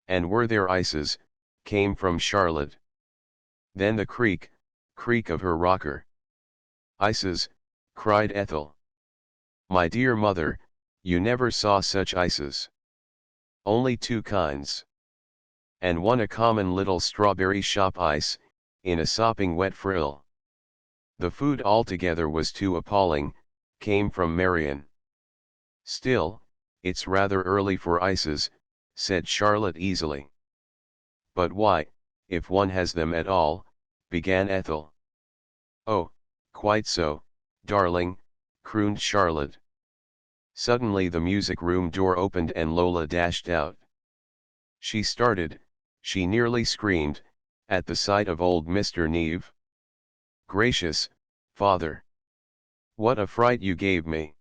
And were there ices, came from Charlotte. Then the creak of her rocker. Ices, cried Ethel. My dear mother, you never saw such ices. Only two kinds. And one a common little strawberry shop ice, in a sopping wet frill. The food altogether was too appalling, came from Marion. Still, it's rather early for ices, said Charlotte easily. But why, if one has them at all, began Ethel. Oh, quite so, darling, crooned Charlotte. Suddenly the music room door opened and Lola dashed out. She started, she nearly screamed, at the sight of old Mr. Neve. Gracious, father! What a fright you gave me!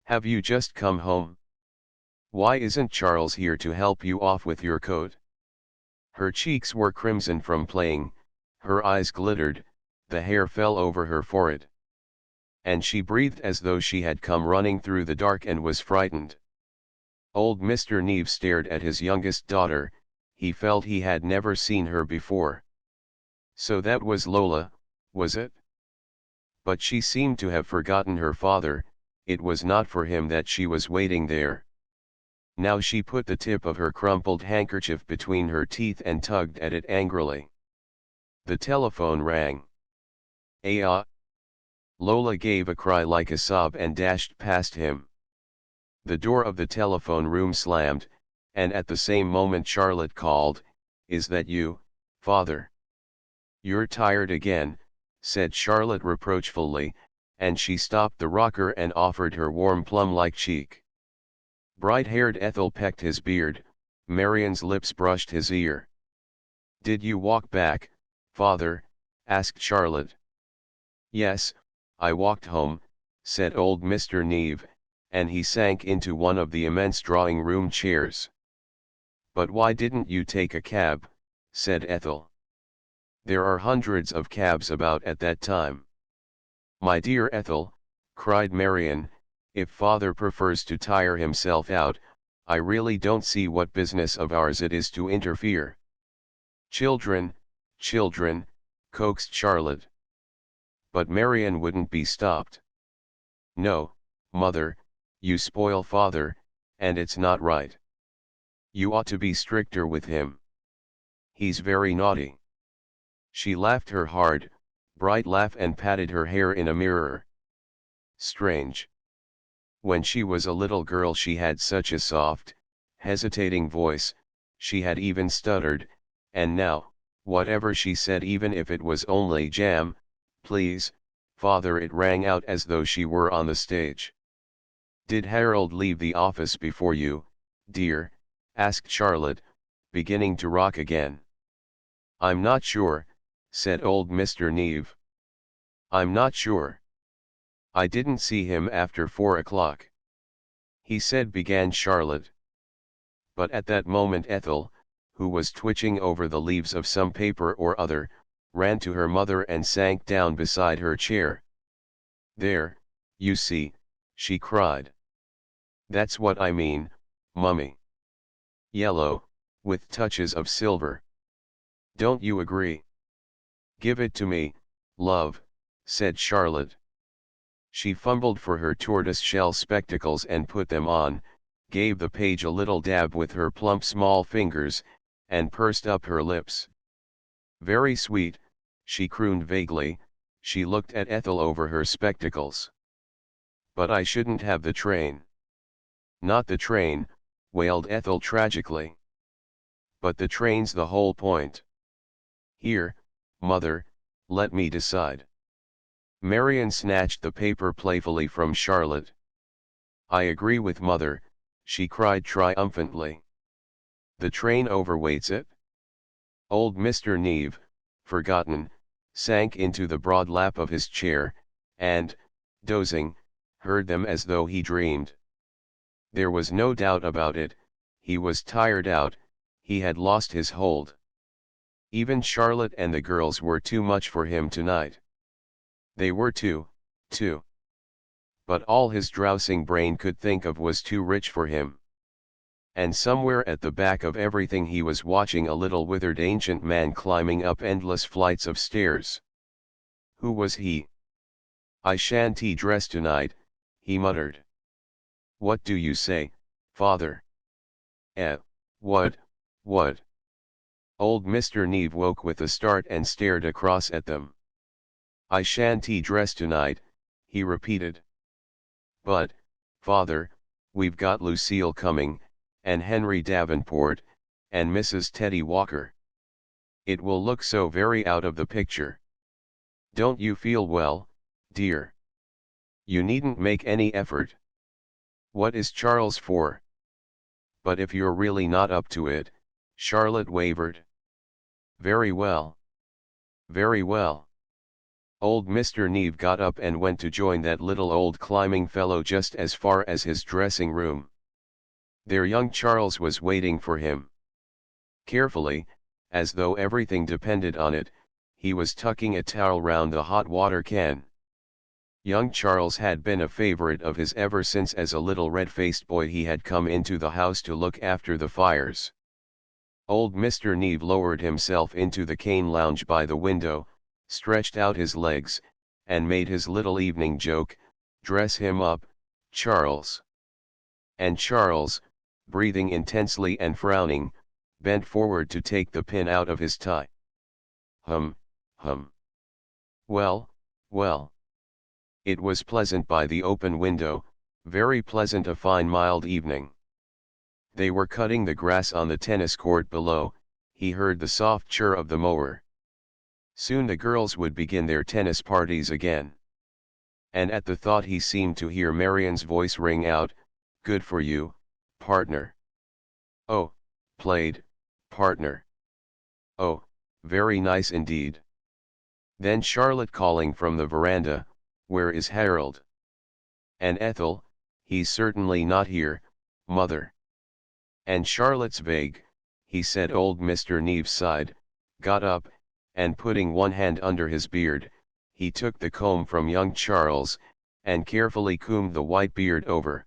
Have you just come home? Why isn't Charles here to help you off with your coat? Her cheeks were crimson from playing, her eyes glittered, the hair fell over her forehead. And she breathed as though she had come running through the dark and was frightened. Old Mr. Neve stared at his youngest daughter, he felt he had never seen her before. So that was Lola, was it? But she seemed to have forgotten her father, it was not for him that she was waiting there. Now she put the tip of her crumpled handkerchief between her teeth and tugged at it angrily. The telephone rang. Ah! Lola gave a cry like a sob and dashed past him. The door of the telephone room slammed, and at the same moment Charlotte called, Is that you, father? You're tired again, said Charlotte reproachfully, and she stopped the rocker and offered her warm plum-like cheek. Bright-haired Ethel pecked his beard, Marion's lips brushed his ear. Did you walk back, father? Asked Charlotte. Yes, I walked home, said old Mr. Neve, and he sank into one of the immense drawing-room chairs. But why didn't you take a cab? Said Ethel. There are hundreds of cabs about at that time. My dear Ethel, cried Marion, if father prefers to tire himself out, I really don't see what business of ours it is to interfere. Children, children, coaxed Charlotte. But Marion wouldn't be stopped. No, mother, you spoil father, and it's not right. You ought to be stricter with him. He's very naughty. She laughed her hard, bright laugh and patted her hair in a mirror. Strange. When she was a little girl she had such a soft, hesitating voice, she had even stuttered, and now, whatever she said even if it was only jam, please, father, it rang out as though she were on the stage. Did Harold leave the office before you, dear? Asked Charlotte, beginning to rock again. I'm not sure, said old Mr. Neve. I'm not sure. I didn't see him after 4 o'clock. He said, began Charlotte. But at that moment Ethel, who was twitching over the leaves of some paper or other, ran to her mother and sank down beside her chair. There, you see, she cried. That's what I mean, mummy. Yellow, with touches of silver. Don't you agree? Give it to me, love, said Charlotte. She fumbled for her tortoise-shell spectacles and put them on, gave the page a little dab with her plump small fingers, and pursed up her lips. Very sweet, she crooned vaguely, she looked at Ethel over her spectacles. But I shouldn't have the train. Not the train, wailed Ethel tragically. But the train's the whole point. Here, mother, let me decide. Marion snatched the paper playfully from Charlotte. I agree with mother, she cried triumphantly. The train overweights it. Old Mr. Neve, forgotten, sank into the broad lap of his chair, and, dozing, heard them as though he dreamed. There was no doubt about it, he was tired out, he had lost his hold. Even Charlotte and the girls were too much for him tonight. They were too. But all his drowsing brain could think of was too rich for him. And somewhere at the back of everything he was watching a little withered ancient man climbing up endless flights of stairs. Who was he? "I shan't dress tonight," he muttered. "What do you say, father?" What? Old Mr. Neve woke with a start and stared across at them. "I shan't dress tonight," he repeated. "But, father, we've got Lucille coming, and Henry Davenport, and Mrs. Teddy Walker. It will look so very out of the picture. Don't you feel well, dear? You needn't make any effort." "What is Charles for?" "But if you're really not up to it," Charlotte wavered. Very well. Old Mr. Neve got up and went to join that little old climbing fellow just as far as his dressing room. There young Charles was waiting for him. Carefully, as though everything depended on it, he was tucking a towel round the hot water can. Young Charles had been a favorite of his ever since as a little red-faced boy he had come into the house to look after the fires. Old Mr. Neve lowered himself into the cane lounge by the window, stretched out his legs, and made his little evening joke, "Dress him up, Charles." And Charles, breathing intensely and frowning, bent forward to take the pin out of his tie. Hum. Well. It was pleasant by the open window, very pleasant, a fine mild evening. They were cutting the grass on the tennis court below. He heard the soft chirr of the mower. Soon the girls would begin their tennis parties again. And at the thought he seemed to hear Marian's voice ring out, "Good for you, partner." Oh, played, partner. Oh, very nice indeed. Then Charlotte calling from the veranda, "Where is Harold?" And Ethel, "He's certainly not here, mother." And Charlotte's vague, "He said." Old Mr. Neve sighed, got up, and putting one hand under his beard, he took the comb from young Charles, and carefully combed the white beard over.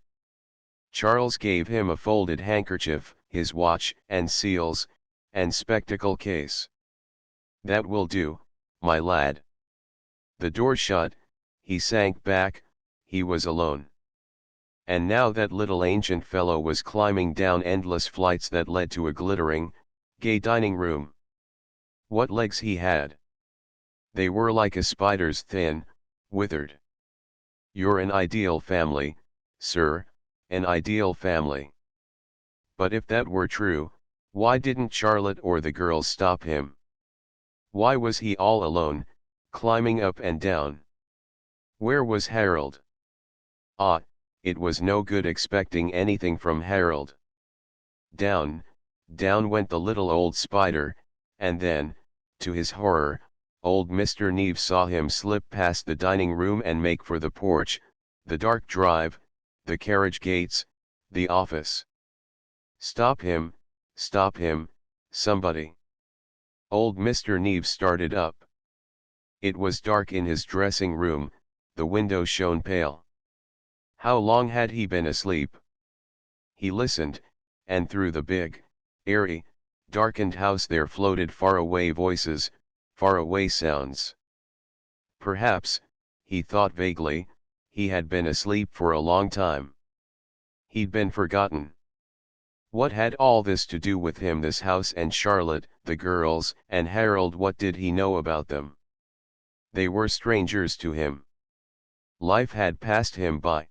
Charles gave him a folded handkerchief, his watch and seals, and spectacle case. "That will do, my lad." The door shut, he sank back. He was alone. And now that little ancient fellow was climbing down endless flights that led to a glittering, gay dining room. What legs he had! They were like a spider's, thin, withered. "You're an ideal family, sir, an ideal family." But if that were true, why didn't Charlotte or the girls stop him? Why was he all alone, climbing up and down? Where was Harold? Ah, it was no good expecting anything from Harold. Down went the little old spider, and then, to his horror, old Mr. Neve saw him slip past the dining room and make for the porch, the dark drive, the carriage gates, the office. Stop him, somebody. Old Mr. Neve started up. It was dark in his dressing room, the window shone pale. How long had he been asleep? He listened, and through the big, airy, darkened house there floated faraway voices, faraway sounds. Perhaps, he thought vaguely, he had been asleep for a long time. He'd been forgotten. What had all this to do with him, this house and Charlotte, the girls, and Harold? What did he know about them? They were strangers to him. Life had passed him by.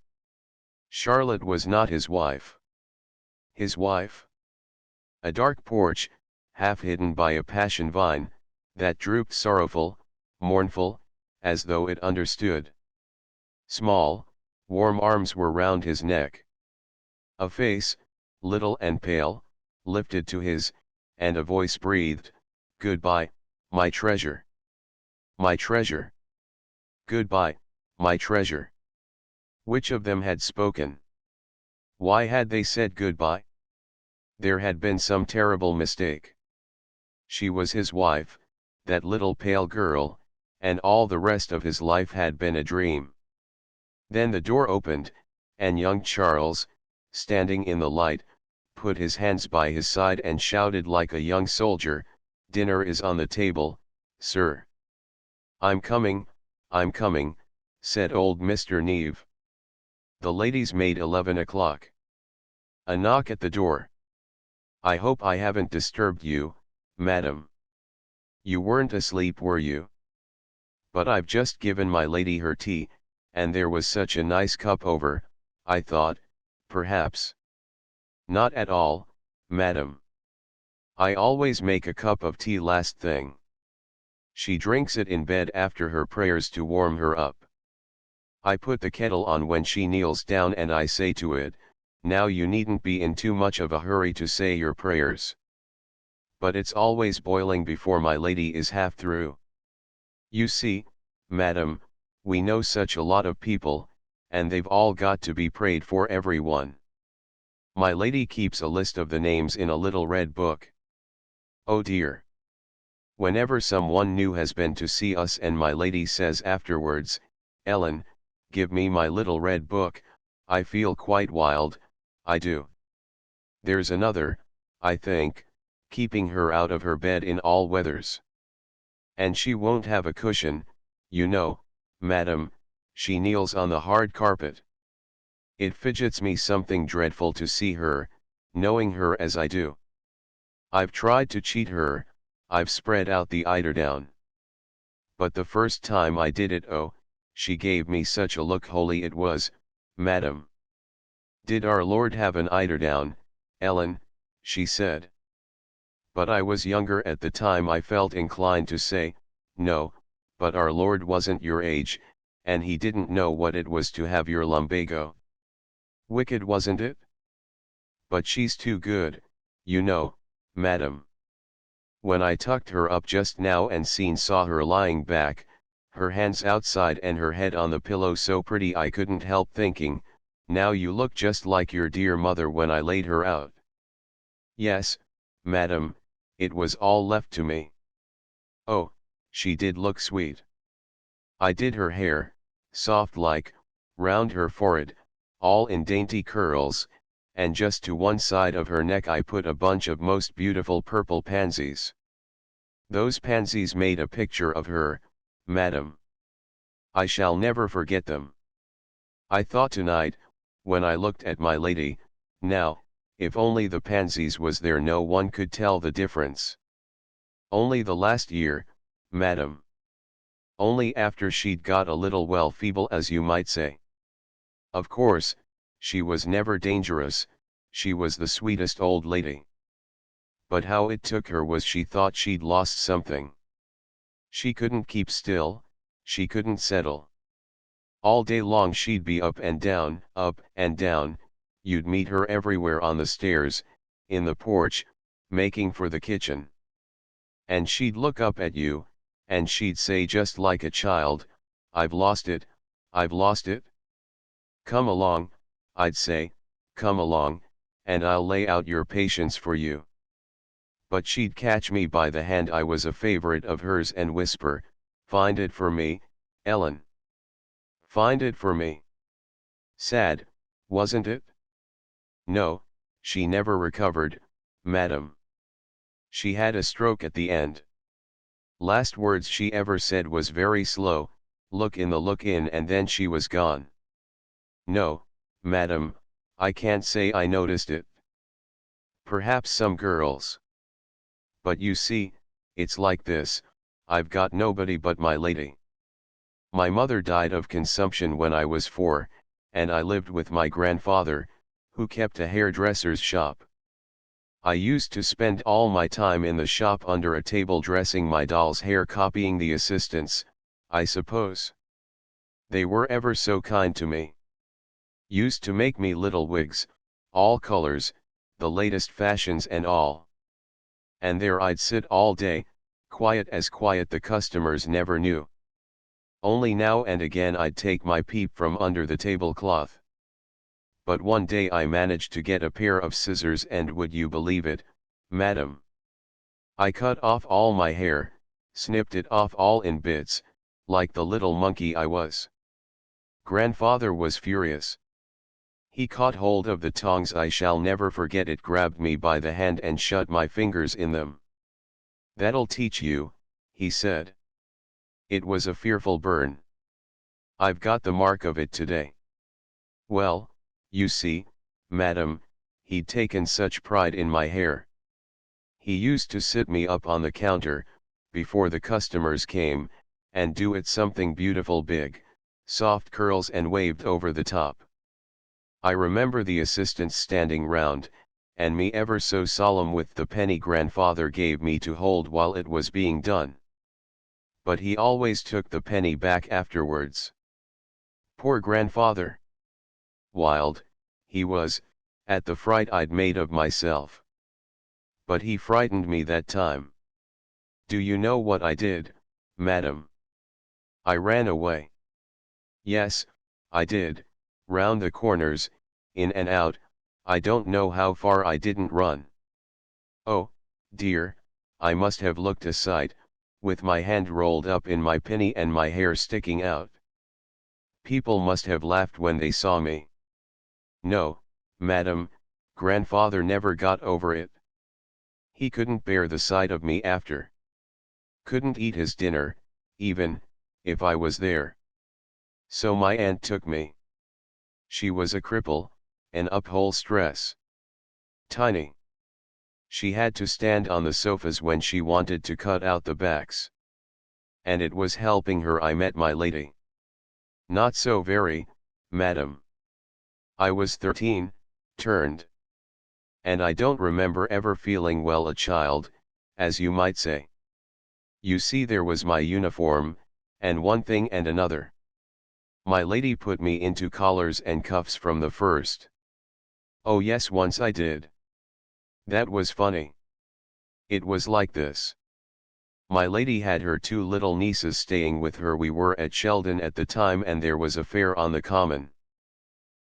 Charlotte was not his wife. His wife? A dark porch, half hidden by a passion vine, that drooped sorrowful, mournful, as though it understood. Small, warm arms were round his neck. A face, little and pale, lifted to his, and a voice breathed, "Goodbye, my treasure. My treasure. Goodbye, my treasure." Which of them had spoken? Why had they said goodbye? There had been some terrible mistake. She was his wife, that little pale girl, and all the rest of his life had been a dream. Then the door opened, and young Charles, standing in the light, put his hands by his side and shouted like a young soldier, "Dinner is on the table, sir." I'm coming," said old Mr. Neve. The lady's maid 11 o'clock. A knock at the door. "I hope I haven't disturbed you, madam. You weren't asleep, were you? But I've just given my lady her tea, and there was such a nice cup over, I thought, perhaps." "Not at all, madam. I always make a cup of tea last thing. She drinks it in bed after her prayers to warm her up. I put the kettle on when she kneels down and I say to it, 'Now you needn't be in too much of a hurry to say your prayers.' But it's always boiling before my lady is half through. You see, madam, we know such a lot of people, and they've all got to be prayed for everyone. My lady keeps a list of the names in a little red book. Oh dear. Whenever someone new has been to see us and my lady says afterwards, 'Ellen, give me my little red book,' I feel quite wild, I do. There's another, I think, keeping her out of her bed in all weathers. And she won't have a cushion, you know, madam, she kneels on the hard carpet. It fidgets me something dreadful to see her, knowing her as I do. I've tried to cheat her, I've spread out the eiderdown. But the first time I did it, oh, she gave me such a look, holy it was, madam. 'Did our Lord have an eiderdown, Ellen?' she said. But I was younger at the time. I felt inclined to say, 'No, but our Lord wasn't your age, and he didn't know what it was to have your lumbago.' Wicked, wasn't it? But she's too good, you know, madam. When I tucked her up just now and saw her lying back, her hands outside and her head on the pillow so pretty, I couldn't help thinking, 'Now you look just like your dear mother when I laid her out.' Yes, madam, it was all left to me. Oh, she did look sweet. I did her hair, soft like, round her forehead, all in dainty curls, and just to one side of her neck I put a bunch of most beautiful purple pansies. Those pansies made a picture of her, madam. I shall never forget them. I thought tonight, when I looked at my lady, now, if only the pansies was there no one could tell the difference. Only the last year, madam. Only after she'd got a little well, feeble as you might say. Of course, she was never dangerous, she was the sweetest old lady. But how it took her was she thought she'd lost something. She couldn't keep still, she couldn't settle. All day long she'd be up and down, you'd meet her everywhere, on the stairs, in the porch, making for the kitchen. And she'd look up at you, and she'd say just like a child, 'I've lost it, I've lost it.' 'Come along,' I'd say, 'come along, and I'll lay out your patience for you.' But she'd catch me by the hand, I was a favorite of hers, and whisper, 'Find it for me, Ellen. Find it for me.' Sad, wasn't it? No, she never recovered, madam. She had a stroke at the end. Last words she ever said was very slow, 'Look in,' and then she was gone. No, madam, I can't say I noticed it. Perhaps some girls. But you see, it's like this, I've got nobody but my lady. My mother died of consumption when I was 4, and I lived with my grandfather, who kept a hairdresser's shop. I used to spend all my time in the shop under a table dressing my doll's hair, copying the assistants, I suppose. They were ever so kind to me. Used to make me little wigs, all colors, the latest fashions and all. And there I'd sit all day, quiet as quiet the customers never knew. Only now and again I'd take my peep from under the tablecloth. But one day I managed to get a pair of scissors, and would you believe it, madam? I cut off all my hair, snipped it off all in bits, like the little monkey I was. Grandfather was furious. He caught hold of the tongs. I shall never forget it. Grabbed me by the hand and shut my fingers in them. "That'll teach you," he said. It was a fearful burn. I've got the mark of it today. Well, you see, madam, he'd taken such pride in my hair. He used to sit me up on the counter, before the customers came, and do it something beautiful, big, soft curls, and waved over the top. I remember the assistants standing round, and me ever so solemn with the penny grandfather gave me to hold while it was being done. But he always took the penny back afterwards. Poor grandfather! Wild, he was, at the fright I'd made of myself. But he frightened me that time. Do you know what I did, madam? I ran away. Yes, I did, round the corners, in and out. I don't know how far I didn't run. Oh, dear, I must have looked a sight, with my hand rolled up in my penny and my hair sticking out. People must have laughed when they saw me. No, madam, grandfather never got over it. He couldn't bear the sight of me after. Couldn't eat his dinner, even, if I was there. So my aunt took me. She was a cripple, an upholsteress. Tiny. She had to stand on the sofas when she wanted to cut out the backs. And it was helping her I met my lady. Not so very, madam. I was 13, turned. And I don't remember ever feeling well, a child, as you might say. You see, there was my uniform, and one thing and another. My lady put me into collars and cuffs from the first. Oh yes, once I did. That was funny. It was like this. My lady had her 2 little nieces staying with her. We were at Sheldon at the time, and there was a fair on the common.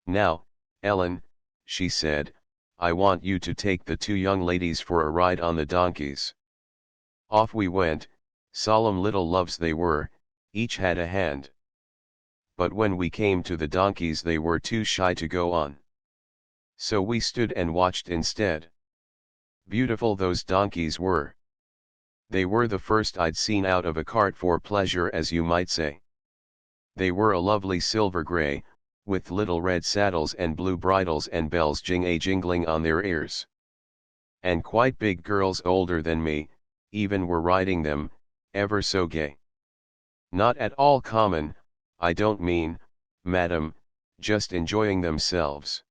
"Now, Ellen," she said, "I want you to take the 2 young ladies for a ride on the donkeys." Off we went, solemn little loves they were, each had a hand. But when we came to the donkeys they were too shy to go on. So we stood and watched instead. Beautiful those donkeys were. They were the first I'd seen out of a cart for pleasure, as you might say. They were a lovely silver grey, with little red saddles and blue bridles and bells jingling on their ears. And quite big girls older than me, even, were riding them, ever so gay. Not at all common, I don't mean, madam, just enjoying themselves.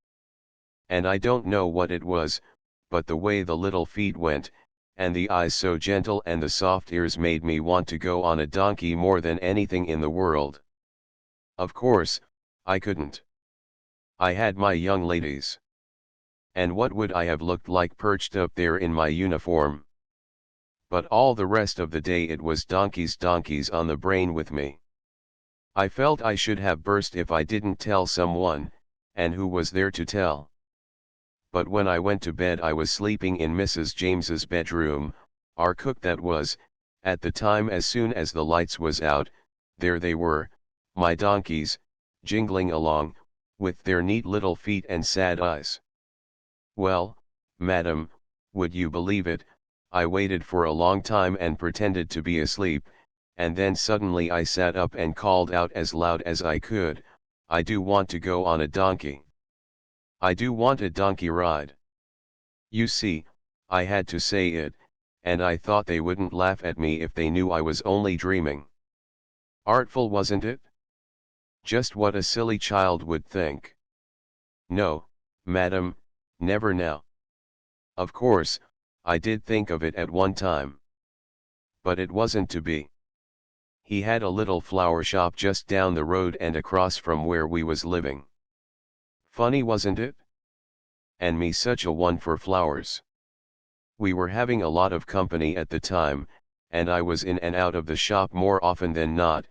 And I don't know what it was, but the way the little feet went, and the eyes so gentle, and the soft ears, made me want to go on a donkey more than anything in the world. Of course, I couldn't. I had my young ladies. And what would I have looked like perched up there in my uniform? But all the rest of the day it was donkeys on the brain with me. I felt I should have burst if I didn't tell someone, and who was there to tell? But when I went to bed I was sleeping in Mrs. James's bedroom, our cook that was, at the time. As soon as the lights was out, there they were, my donkeys, jingling along, with their neat little feet and sad eyes. Well, madam, would you believe it, I waited for a long time and pretended to be asleep, and then suddenly I sat up and called out as loud as I could, "I do want to go on a donkey. I do want a donkey ride." You see, I had to say it, and I thought they wouldn't laugh at me if they knew I was only dreaming. Artful, wasn't it? Just what a silly child would think. No, madam, never now. Of course, I did think of it at one time. But it wasn't to be. He had a little flower shop just down the road and across from where we was living. Funny, wasn't it? And me such a one for flowers. We were having a lot of company at the time, and I was in and out of the shop more often than not,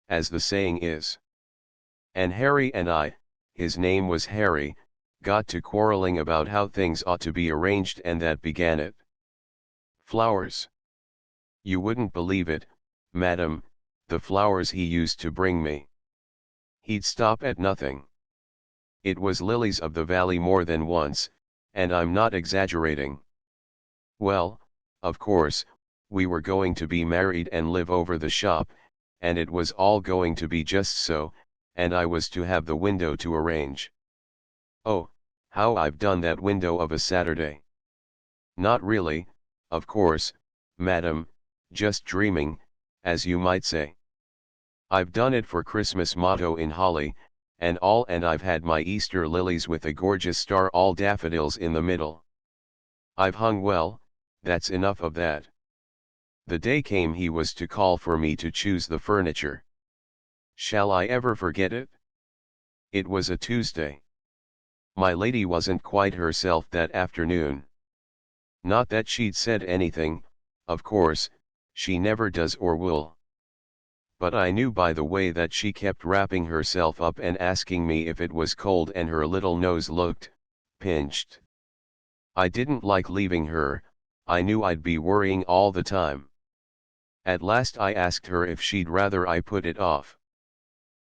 as the saying is. And Harry and I, his name was Harry, got to quarreling about how things ought to be arranged, and that began it. Flowers. You wouldn't believe it, madam, the flowers he used to bring me. He'd stop at nothing. It was lilies of the valley more than once, and I'm not exaggerating. Well, of course, we were going to be married and live over the shop, and it was all going to be just so, and I was to have the window to arrange. Oh, how I've done that window of a Saturday. Not really, of course, madam, just dreaming, as you might say. I've done it for Christmas motto in holly, and all, and I've had my Easter lilies with a gorgeous star all daffodils in the middle. I've hung well, that's enough of that. The day came he was to call for me to choose the furniture. Shall I ever forget it? It was a Tuesday. My lady wasn't quite herself that afternoon. Not that she'd said anything, of course, she never does or will. But I knew by the way that she kept wrapping herself up and asking me if it was cold, and her little nose looked pinched. I didn't like leaving her, I knew I'd be worrying all the time. At last I asked her if she'd rather I put it off.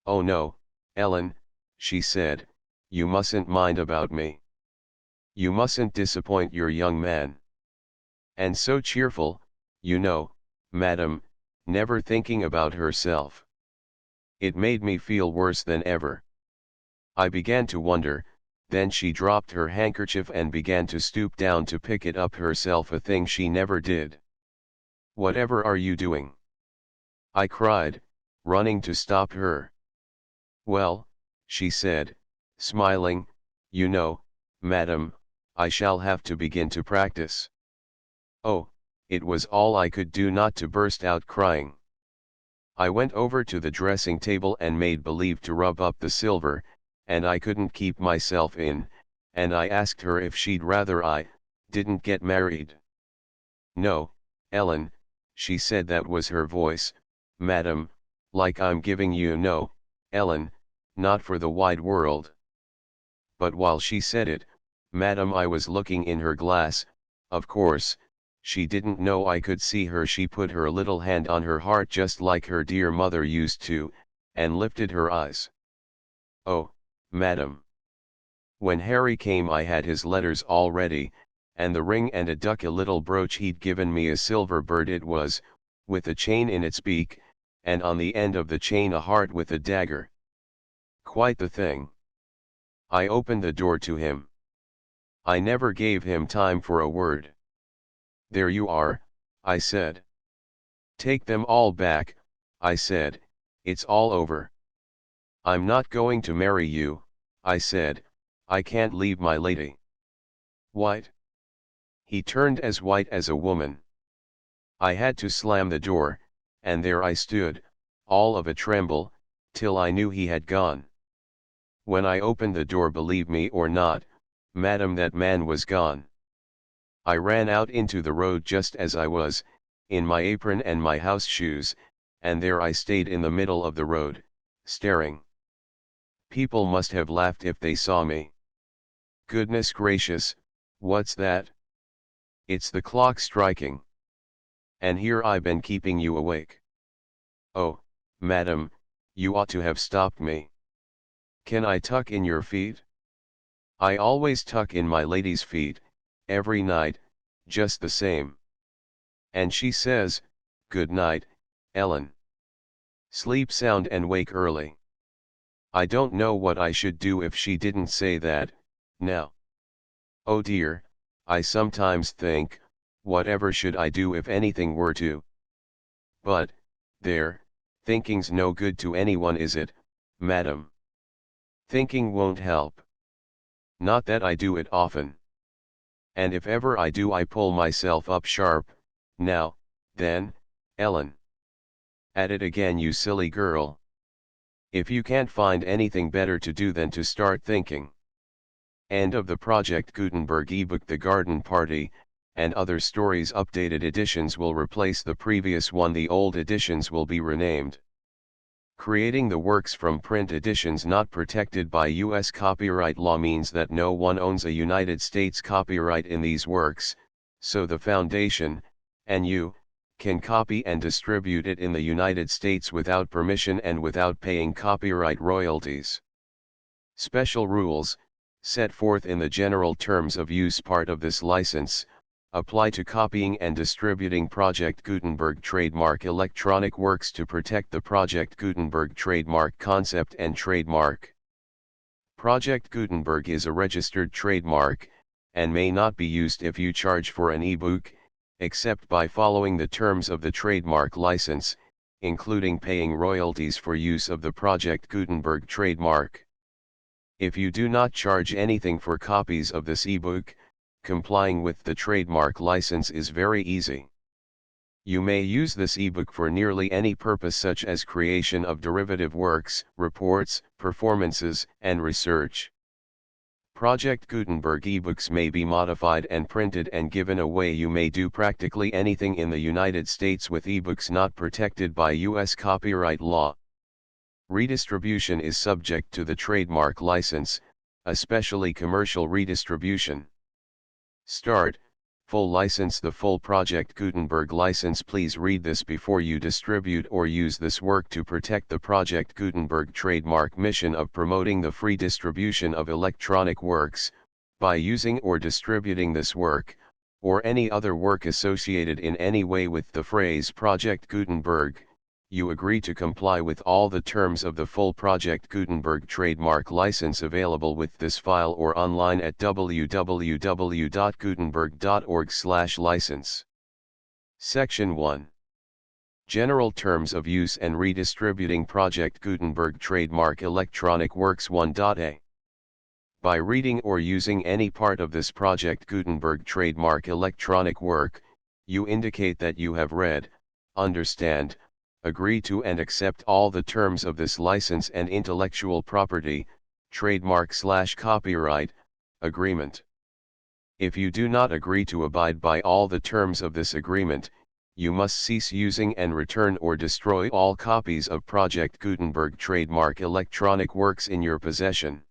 Oh no, Ellen, she said, you mustn't mind about me. You mustn't disappoint your young man. And so cheerful, you know, madam, never thinking about herself. It made me feel worse than ever. I began to wonder, then she dropped her handkerchief and began to stoop down to pick it up herself, a thing she never did. Whatever are you doing? I cried, running to stop her. Well, she said, smiling, you know, madam, I shall have to begin to practice. Oh, it was all I could do not to burst out crying. I went over to the dressing table and made believe to rub up the silver, and I couldn't keep myself in, and I asked her if she'd rather I didn't get married. No, Ellen, she said, that was her voice, madam, like I'm giving you no, Ellen, not for the wide world. But while she said it, madam, I was looking in her glass, of course. She didn't know I could see her. She put her little hand on her heart just like her dear mother used to, and lifted her eyes. Oh, madam. When Harry came I had his letters all ready, and the ring and a duck, a little brooch he'd given me, a silver bird it was, with a chain in its beak, and on the end of the chain a heart with a dagger. Quite the thing. I opened the door to him. I never gave him time for a word. There you are, I said. Take them all back, I said, it's all over. I'm not going to marry you, I said, I can't leave my lady. White? He turned as white as a woman. I had to slam the door, and there I stood, all of a tremble, till I knew he had gone. When I opened the door, believe me or not, madam, that man was gone. I ran out into the road just as I was, in my apron and my house shoes, and there I stayed in the middle of the road, staring. People must have laughed if they saw me. Goodness gracious, what's that? It's the clock striking. And here I've been keeping you awake. Oh, madam, you ought to have stopped me. Can I tuck in your feet? I always tuck in my lady's feet, every night, just the same. And she says, good night, Ellen. Sleep sound and wake early. I don't know what I should do if she didn't say that, now. Oh dear, I sometimes think, whatever should I do if anything were to? But, there, thinking's no good to anyone, is it, madam? Thinking won't help. Not that I do it often. And if ever I do, I pull myself up sharp. Now, then, Ellen. At it again, you silly girl. If you can't find anything better to do than to start thinking. End of the Project Gutenberg ebook. The Garden Party, and Other Stories. Updated editions will replace the previous one. The old editions will be renamed. Creating the works from print editions not protected by U.S. copyright law means that no one owns a United States copyright in these works, so the foundation, and you, can copy and distribute it in the United States without permission and without paying copyright royalties. Special rules, set forth in the general terms of use part of this license, apply to copying and distributing Project Gutenberg trademark electronic works to protect the Project Gutenberg trademark concept and trademark. Project Gutenberg is a registered trademark, and may not be used if you charge for an ebook, except by following the terms of the trademark license, including paying royalties for use of the Project Gutenberg trademark. If you do not charge anything for copies of this ebook, complying with the trademark license is very easy. You may use this ebook for nearly any purpose such as creation of derivative works, reports, performances, and research. Project Gutenberg ebooks may be modified and printed and given away. You may do practically anything in the United States with ebooks not protected by U.S. copyright law. Redistribution is subject to the trademark license, especially commercial redistribution. Start, full license. The full Project Gutenberg license. Please read this before you distribute or use this work to protect the Project Gutenberg trademark mission of promoting the free distribution of electronic works, by using or distributing this work, or any other work associated in any way with the phrase Project Gutenberg. You agree to comply with all the terms of the full Project Gutenberg trademark license available with this file or online at www.gutenberg.org/license. Section 1. General Terms of Use and Redistributing Project Gutenberg Trademark Electronic Works 1.a. By reading or using any part of this Project Gutenberg trademark electronic work, you indicate that you have read, understand, agree to and accept all the terms of this license and intellectual property, trademark/copyright, agreement. If you do not agree to abide by all the terms of this agreement, you must cease using and return or destroy all copies of Project Gutenberg trademark electronic works in your possession.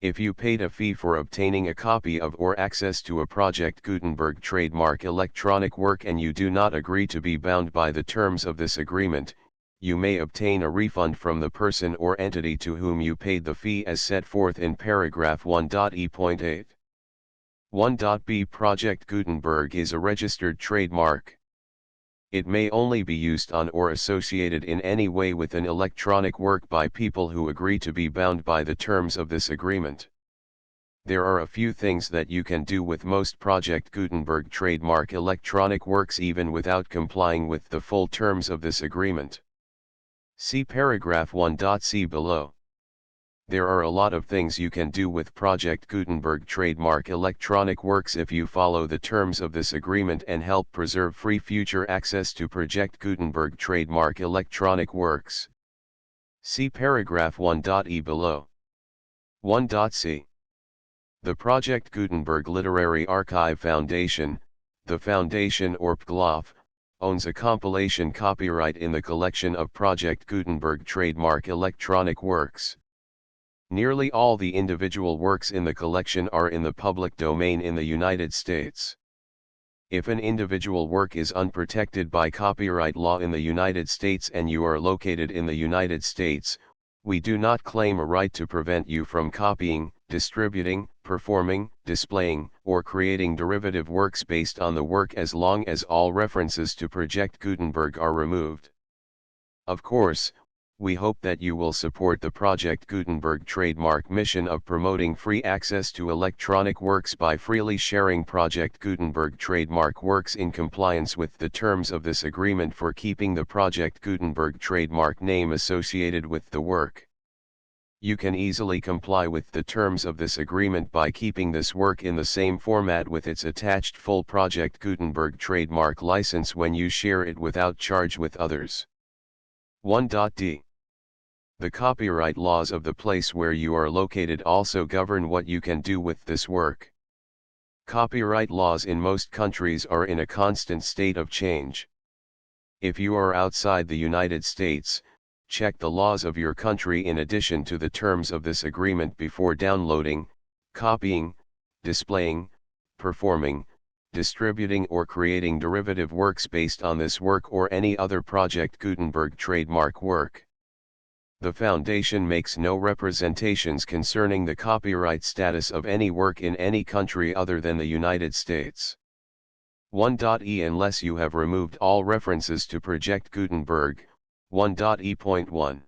If you paid a fee for obtaining a copy of or access to a Project Gutenberg trademark electronic work and you do not agree to be bound by the terms of this agreement, you may obtain a refund from the person or entity to whom you paid the fee as set forth in paragraph 1.e.8. 1.b. Project Gutenberg is a registered trademark. It may only be used on or associated in any way with an electronic work by people who agree to be bound by the terms of this agreement. There are a few things that you can do with most Project Gutenberg trademark electronic works even without complying with the full terms of this agreement. See paragraph 1.c below. There are a lot of things you can do with Project Gutenberg trademark electronic works if you follow the terms of this agreement and help preserve free future access to Project Gutenberg trademark electronic works. See paragraph 1.e below. 1.c. The Project Gutenberg Literary Archive Foundation, the foundation or PGLOF, owns a compilation copyright in the collection of Project Gutenberg trademark electronic works. Nearly all the individual works in the collection are in the public domain in the United States. If an individual work is unprotected by copyright law in the United States and you are located in the United States, we do not claim a right to prevent you from copying, distributing, performing, displaying, or creating derivative works based on the work as long as all references to Project Gutenberg are removed. Of course, we hope that you will support the Project Gutenberg trademark mission of promoting free access to electronic works by freely sharing Project Gutenberg trademark works in compliance with the terms of this agreement for keeping the Project Gutenberg trademark name associated with the work. You can easily comply with the terms of this agreement by keeping this work in the same format with its attached full Project Gutenberg trademark license when you share it without charge with others. 1.d. The copyright laws of the place where you are located also govern what you can do with this work. Copyright laws in most countries are in a constant state of change. If you are outside the United States, Check the laws of your country in addition to the terms of this agreement before downloading, copying, displaying, performing, distributing or creating derivative works based on this work or any other Project Gutenberg trademark work. The Foundation makes no representations concerning the copyright status of any work in any country other than the United States. 1.e Unless you have removed all references to Project Gutenberg, 1.e.1.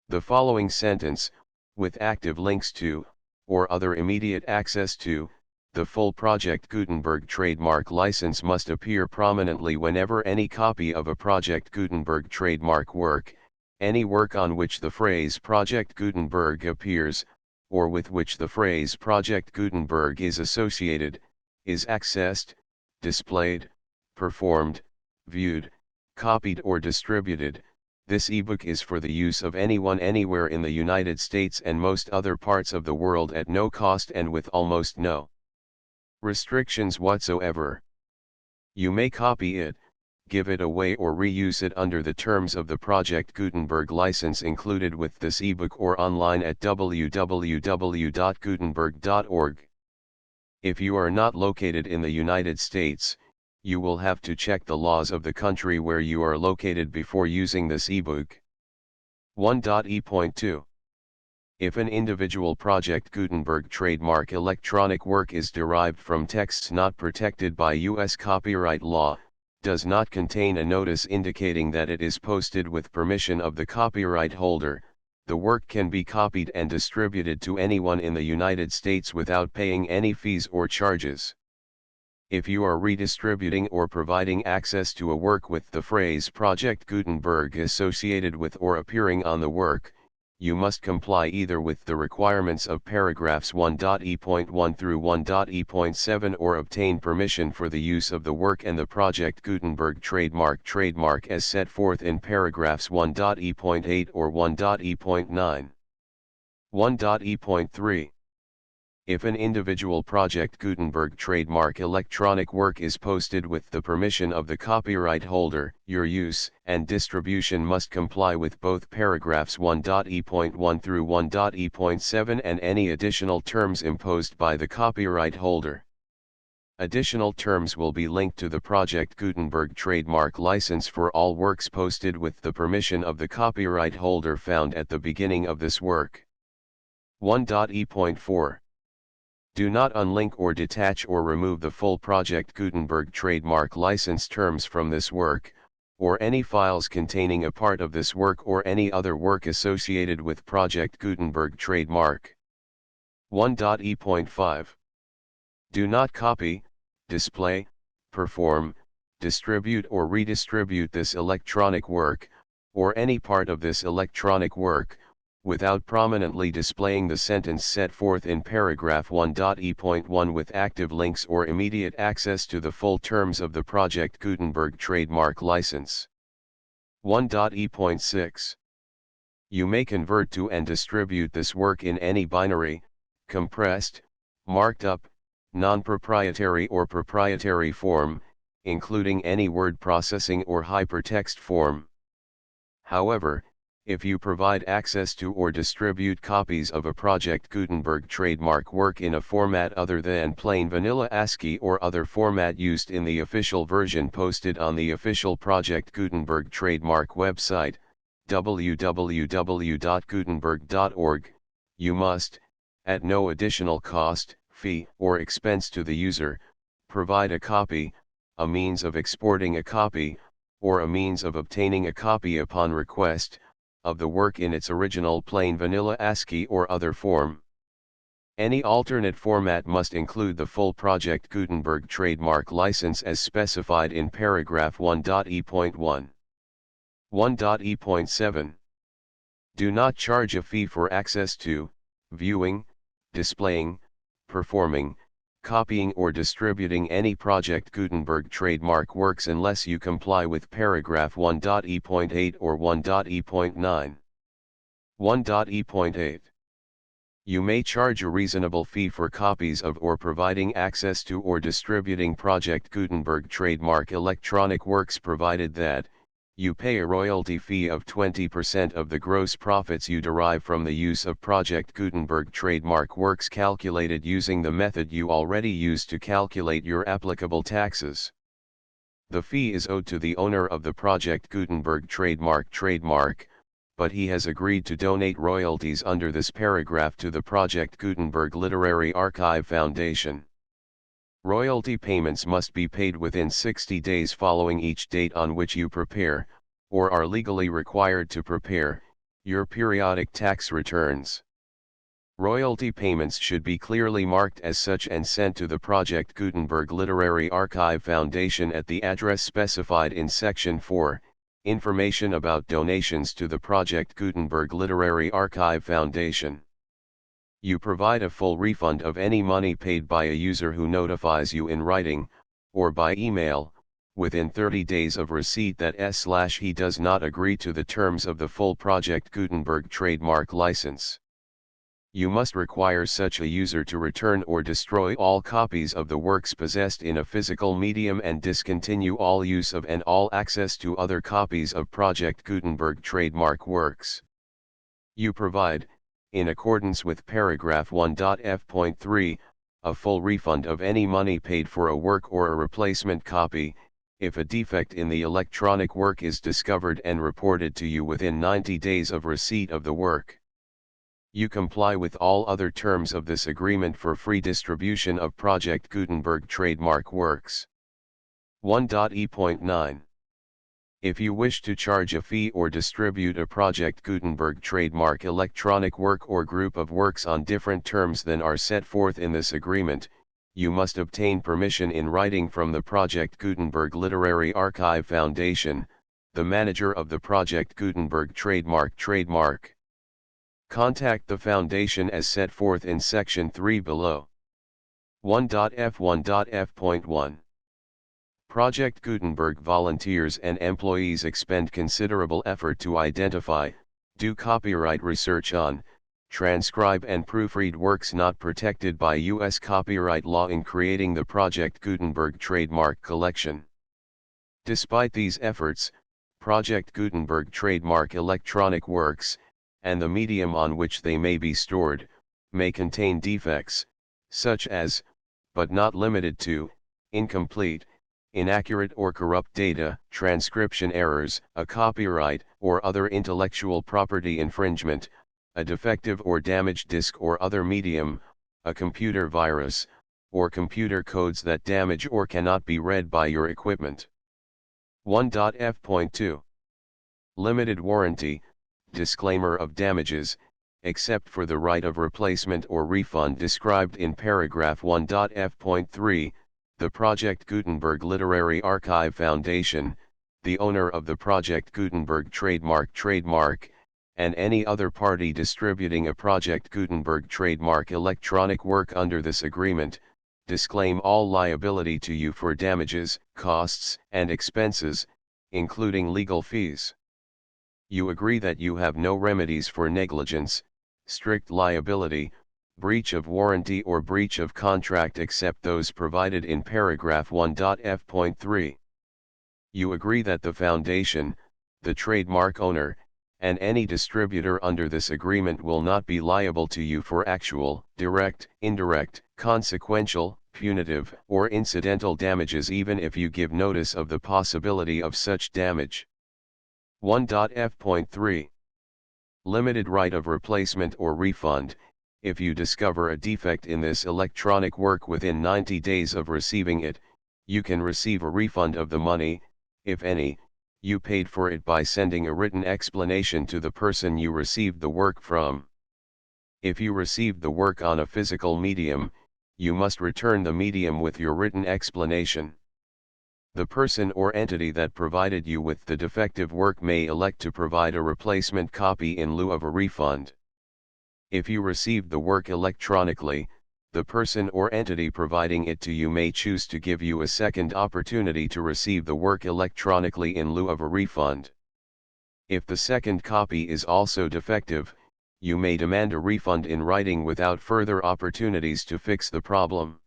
The following sentence, with active links to, or other immediate access to, the full Project Gutenberg trademark license must appear prominently whenever any copy of a Project Gutenberg trademark work, any work on which the phrase Project Gutenberg appears, or with which the phrase Project Gutenberg is associated, is accessed, displayed, performed, viewed, copied or distributed. This ebook is for the use of anyone anywhere in the United States and most other parts of the world at no cost and with almost no restrictions whatsoever. You may copy it, give it away or reuse it under the terms of the Project Gutenberg license included with this ebook or online at www.gutenberg.org. If you are not located in the United States, you will have to check the laws of the country where you are located before using this ebook. 1.e.2. If an individual Project Gutenberg trademark electronic work is derived from texts not protected by U.S. copyright law, does not contain a notice indicating that it is posted with permission of the copyright holder, the work can be copied and distributed to anyone in the United States without paying any fees or charges. If you are redistributing or providing access to a work with the phrase Project Gutenberg associated with or appearing on the work, you must comply either with the requirements of paragraphs 1.e.1 through 1.e.7 or obtain permission for the use of the work and the Project Gutenberg trademark as set forth in paragraphs 1.e.8 or 1.e.9. 1.e.3. If an individual Project Gutenberg trademark electronic work is posted with the permission of the copyright holder, your use and distribution must comply with both paragraphs 1.e.1 through 1.e.7 and any additional terms imposed by the copyright holder. Additional terms will be linked to the Project Gutenberg trademark license for all works posted with the permission of the copyright holder found at the beginning of this work. 1.e.4. Do not unlink or detach or remove the full Project Gutenberg trademark license terms from this work, or any files containing a part of this work or any other work associated with Project Gutenberg trademark. 1.e.5. Do not copy, display, perform, distribute or redistribute this electronic work, or any part of this electronic work, without prominently displaying the sentence set forth in paragraph 1.e.1 with active links or immediate access to the full terms of the Project Gutenberg trademark license. 1.e.6. You may convert to and distribute this work in any binary, compressed, marked up, non-proprietary or proprietary form, including any word processing or hypertext form. However, if you provide access to or distribute copies of a Project Gutenberg trademark work in a format other than plain vanilla ASCII or other format used in the official version posted on the official Project Gutenberg trademark website, www.gutenberg.org, you must, at no additional cost, fee, or expense to the user, provide a copy, a means of exporting a copy, or a means of obtaining a copy upon request, of the work in its original plain vanilla ASCII or other form. Any alternate format must include the full Project Gutenberg trademark license as specified in paragraph 1.e.1. 1.e.7. Do not charge a fee for access to, viewing, displaying, performing, copying or distributing any Project Gutenberg trademark works unless you comply with paragraph 1.e.8 or 1.e.9. 1.e.8. You may charge a reasonable fee for copies of or providing access to or distributing Project Gutenberg trademark electronic works provided that, You pay a royalty fee of 20% of the gross profits you derive from the use of Project Gutenberg trademark works calculated using the method you already use to calculate your applicable taxes. The fee is owed to the owner of the Project Gutenberg trademark, but he has agreed to donate royalties under this paragraph to the Project Gutenberg Literary Archive Foundation. Royalty payments must be paid within 60 days following each date on which you prepare, or are legally required to prepare, your periodic tax returns. Royalty payments should be clearly marked as such and sent to the Project Gutenberg Literary Archive Foundation at the address specified in Section 4, Information about donations to the Project Gutenberg Literary Archive Foundation. You provide a full refund of any money paid by a user who notifies you in writing, or by email, within 30 days of receipt that he does not agree to the terms of the full Project Gutenberg trademark license. You must require such a user to return or destroy all copies of the works possessed in a physical medium and discontinue all use of and all access to other copies of Project Gutenberg trademark works. You provide, in accordance with paragraph 1.f.3, a full refund of any money paid for a work or a replacement copy, if a defect in the electronic work is discovered and reported to you within 90 days of receipt of the work. You comply with all other terms of this agreement for free distribution of Project Gutenberg trademark works. 1.e.9. If you wish to charge a fee or distribute a Project Gutenberg trademark electronic work or group of works on different terms than are set forth in this agreement, you must obtain permission in writing from the Project Gutenberg Literary Archive Foundation, the manager of the Project Gutenberg trademark. Contact the Foundation as set forth in Section 3 below. 1.f.1.f.1 Project Gutenberg volunteers and employees expend considerable effort to identify, do copyright research on, transcribe and proofread works not protected by U.S. copyright law in creating the Project Gutenberg trademark collection. Despite these efforts, Project Gutenberg trademark electronic works, and the medium on which they may be stored, may contain defects, such as, but not limited to, incomplete, inaccurate or corrupt data, transcription errors, a copyright or other intellectual property infringement, a defective or damaged disk or other medium, a computer virus, or computer codes that damage or cannot be read by your equipment. 1.f.2 Limited warranty, disclaimer of damages, except for the right of replacement or refund described in paragraph 1.f.3, the Project Gutenberg Literary Archive Foundation, the owner of the Project Gutenberg trademark, and any other party distributing a Project Gutenberg trademark electronic work under this agreement, disclaim all liability to you for damages, costs, and expenses, including legal fees. You agree that you have no remedies for negligence, strict liability, breach of warranty or breach of contract except those provided in paragraph 1.f.3. You agree that the Foundation, the trademark owner, and any distributor under this agreement will not be liable to you for actual, direct, indirect, consequential, punitive, or incidental damages even if you give notice of the possibility of such damage. 1.f.3 Limited right of replacement or refund. If you discover a defect in this electronic work within 90 days of receiving it, you can receive a refund of the money, if any, you paid for it by sending a written explanation to the person you received the work from. If you received the work on a physical medium, you must return the medium with your written explanation. The person or entity that provided you with the defective work may elect to provide a replacement copy in lieu of a refund. If you received the work electronically, the person or entity providing it to you may choose to give you a second opportunity to receive the work electronically in lieu of a refund. If the second copy is also defective, you may demand a refund in writing without further opportunities to fix the problem.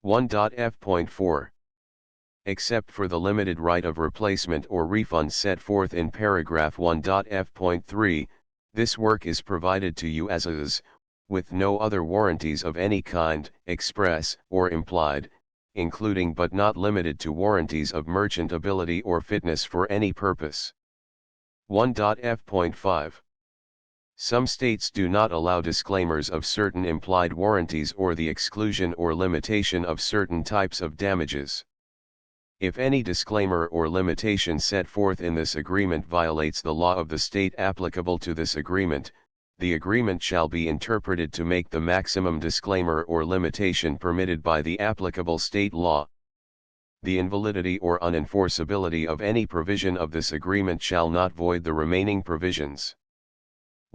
1.f.4 except for the limited right of replacement or refund set forth in paragraph 1.f.3, this work is provided to you as is, with no other warranties of any kind, express or implied, including but not limited to warranties of merchantability or fitness for any purpose. 1.f.5. Some states do not allow disclaimers of certain implied warranties or the exclusion or limitation of certain types of damages. If any disclaimer or limitation set forth in this agreement violates the law of the state applicable to this agreement, the agreement shall be interpreted to make the maximum disclaimer or limitation permitted by the applicable state law. The invalidity or unenforceability of any provision of this agreement shall not void the remaining provisions.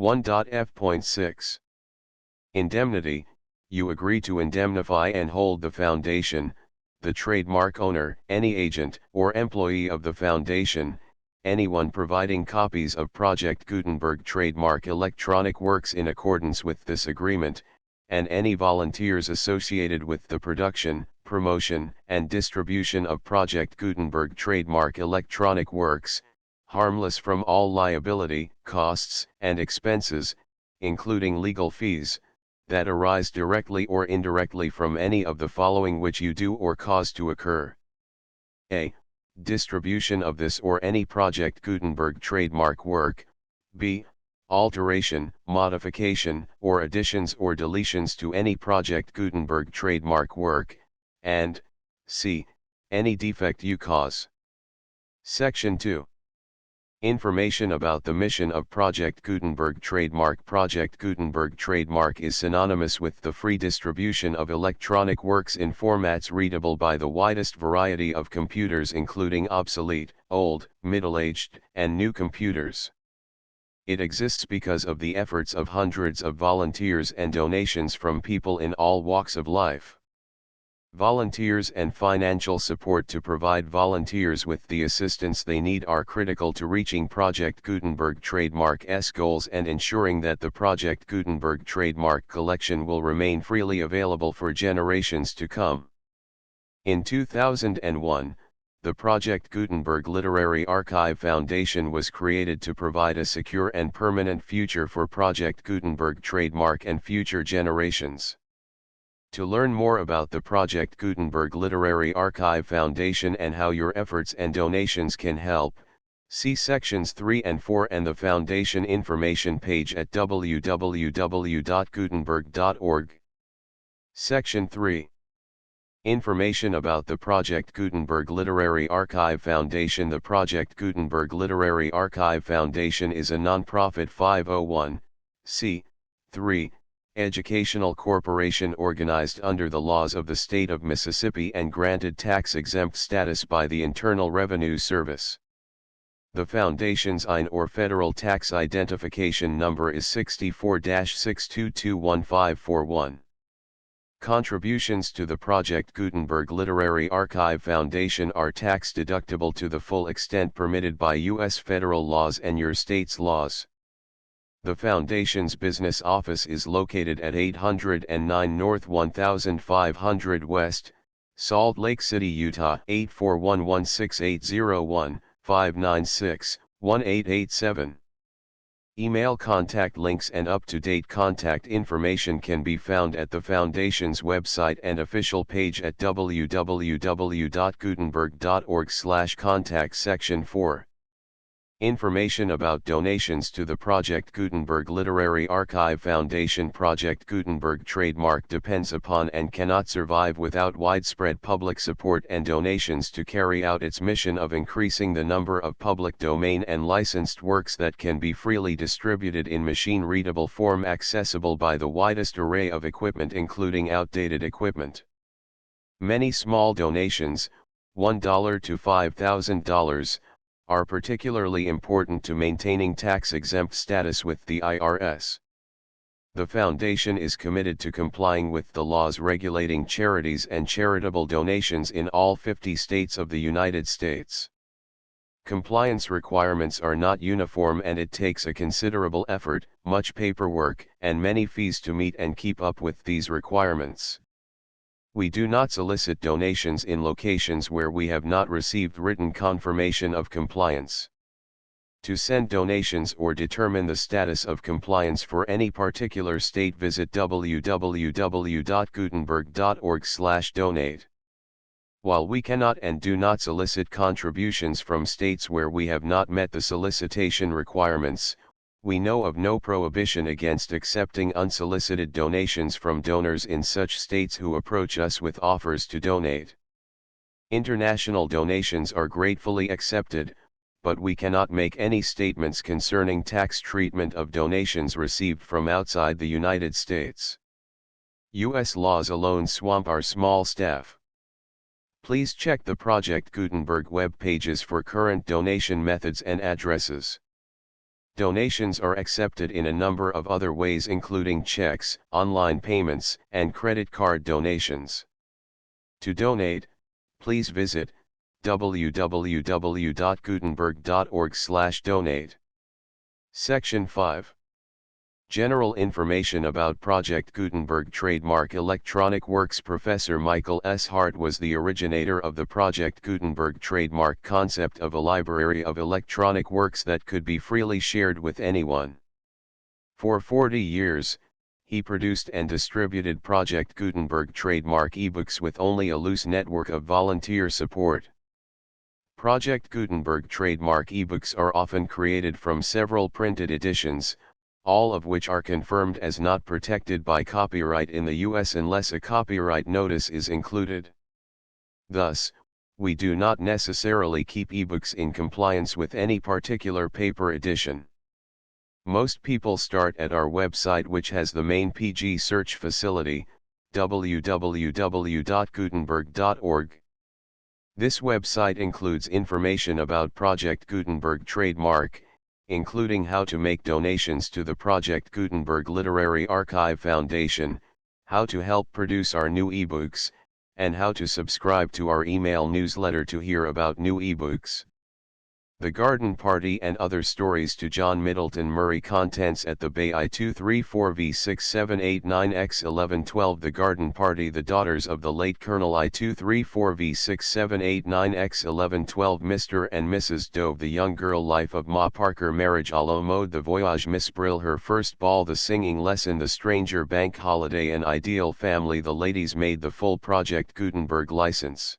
1.f.6. Indemnity. You agree to indemnify and hold the foundation, the trademark owner, any agent or employee of the foundation, anyone providing copies of Project Gutenberg trademark electronic works in accordance with this agreement, and any volunteers associated with the production, promotion, and distribution of Project Gutenberg trademark electronic works, harmless from all liability, costs, and expenses, including legal fees, that arise directly or indirectly from any of the following which you do or cause to occur. A. Distribution of this or any Project Gutenberg trademark work. B. Alteration, modification, or additions or deletions to any Project Gutenberg trademark work, and C. Any defect you cause. Section 2. Information about the mission of Project Gutenberg trademark. Project Gutenberg trademark is synonymous with the free distribution of electronic works in formats readable by the widest variety of computers, including obsolete, old, middle-aged, and new computers. It exists because of the efforts of hundreds of volunteers and donations from people in all walks of life. Volunteers and financial support to provide volunteers with the assistance they need are critical to reaching Project Gutenberg trademark's goals and ensuring that the Project Gutenberg trademark collection will remain freely available for generations to come. In 2001, the Project Gutenberg Literary Archive Foundation was created to provide a secure and permanent future for Project Gutenberg trademark and future generations. To learn more about the Project Gutenberg Literary Archive Foundation and how your efforts and donations can help, see sections 3 and 4 and the Foundation information page at www.gutenberg.org. Section 3. Information about the Project Gutenberg Literary Archive Foundation. The Project Gutenberg Literary Archive Foundation is a non-profit 501(c)(3) educational corporation organized under the laws of the state of Mississippi and granted tax-exempt status by the Internal Revenue Service. The Foundation's IN or Federal Tax Identification Number is 64-6221541. Contributions to the Project Gutenberg Literary Archive Foundation are tax-deductible to the full extent permitted by U.S. federal laws and your state's laws. The Foundation's business office is located at 809 North 1500 West, Salt Lake City, Utah 841-16808-596-1887. Email contact links and up-to-date contact information can be found at the Foundation's website and official page at www.gutenberg.org/contact. Section 4. Information about donations to the Project Gutenberg Literary Archive Foundation. Project Gutenberg trademark depends upon and cannot survive without widespread public support and donations to carry out its mission of increasing the number of public domain and licensed works that can be freely distributed in machine-readable form accessible by the widest array of equipment, including outdated equipment. Many small donations, $1 to $5,000, are particularly important to maintaining tax-exempt status with the IRS. The Foundation is committed to complying with the laws regulating charities and charitable donations in all 50 states of the United States. Compliance requirements are not uniform and it takes a considerable effort, much paperwork, and many fees to meet and keep up with these requirements. We do not solicit donations in locations where we have not received written confirmation of compliance. To send donations or determine the status of compliance for any particular state, visit www.gutenberg.org/donate. While we cannot and do not solicit contributions from states where we have not met the solicitation requirements, we know of no prohibition against accepting unsolicited donations from donors in such states who approach us with offers to donate. International donations are gratefully accepted, but we cannot make any statements concerning tax treatment of donations received from outside the United States. U.S. laws alone swamp our small staff. Please check the Project Gutenberg web pages for current donation methods and addresses. Donations are accepted in a number of other ways, including checks, online payments, and credit card donations. To donate, please visit www.gutenberg.org/donate. Section 5. General information about Project Gutenberg Trademark Electronic Works. Professor Michael S. Hart was the originator of the Project Gutenberg trademark concept of a library of electronic works that could be freely shared with anyone. For 40 years, he produced and distributed Project Gutenberg trademark ebooks with only a loose network of volunteer support. Project Gutenberg trademark ebooks are often created from several printed editions, all of which are confirmed as not protected by copyright in the U.S. unless a copyright notice is included. Thus, we do not necessarily keep ebooks in compliance with any particular paper edition. Most people start at our website, which has the main PG search facility, www.gutenberg.org. This website includes information about Project Gutenberg trademark, including how to make donations to the Project Gutenberg Literary Archive Foundation, how to help produce our new ebooks, and how to subscribe to our email newsletter to hear about new ebooks. The Garden Party and Other Stories to John Middleton Murray. Contents at the Bay I234V6789X1112. The Garden Party, the daughters of the late Colonel I234V6789X1112. Mr. and Mrs. Dove, the young girl. Life of Ma Parker. Marriage à la mode. The Voyage. Miss Brill, her first ball. The Singing Lesson. The Stranger. Bank Holiday. An Ideal Family. The Ladies' Maid. The Full Project Gutenberg License.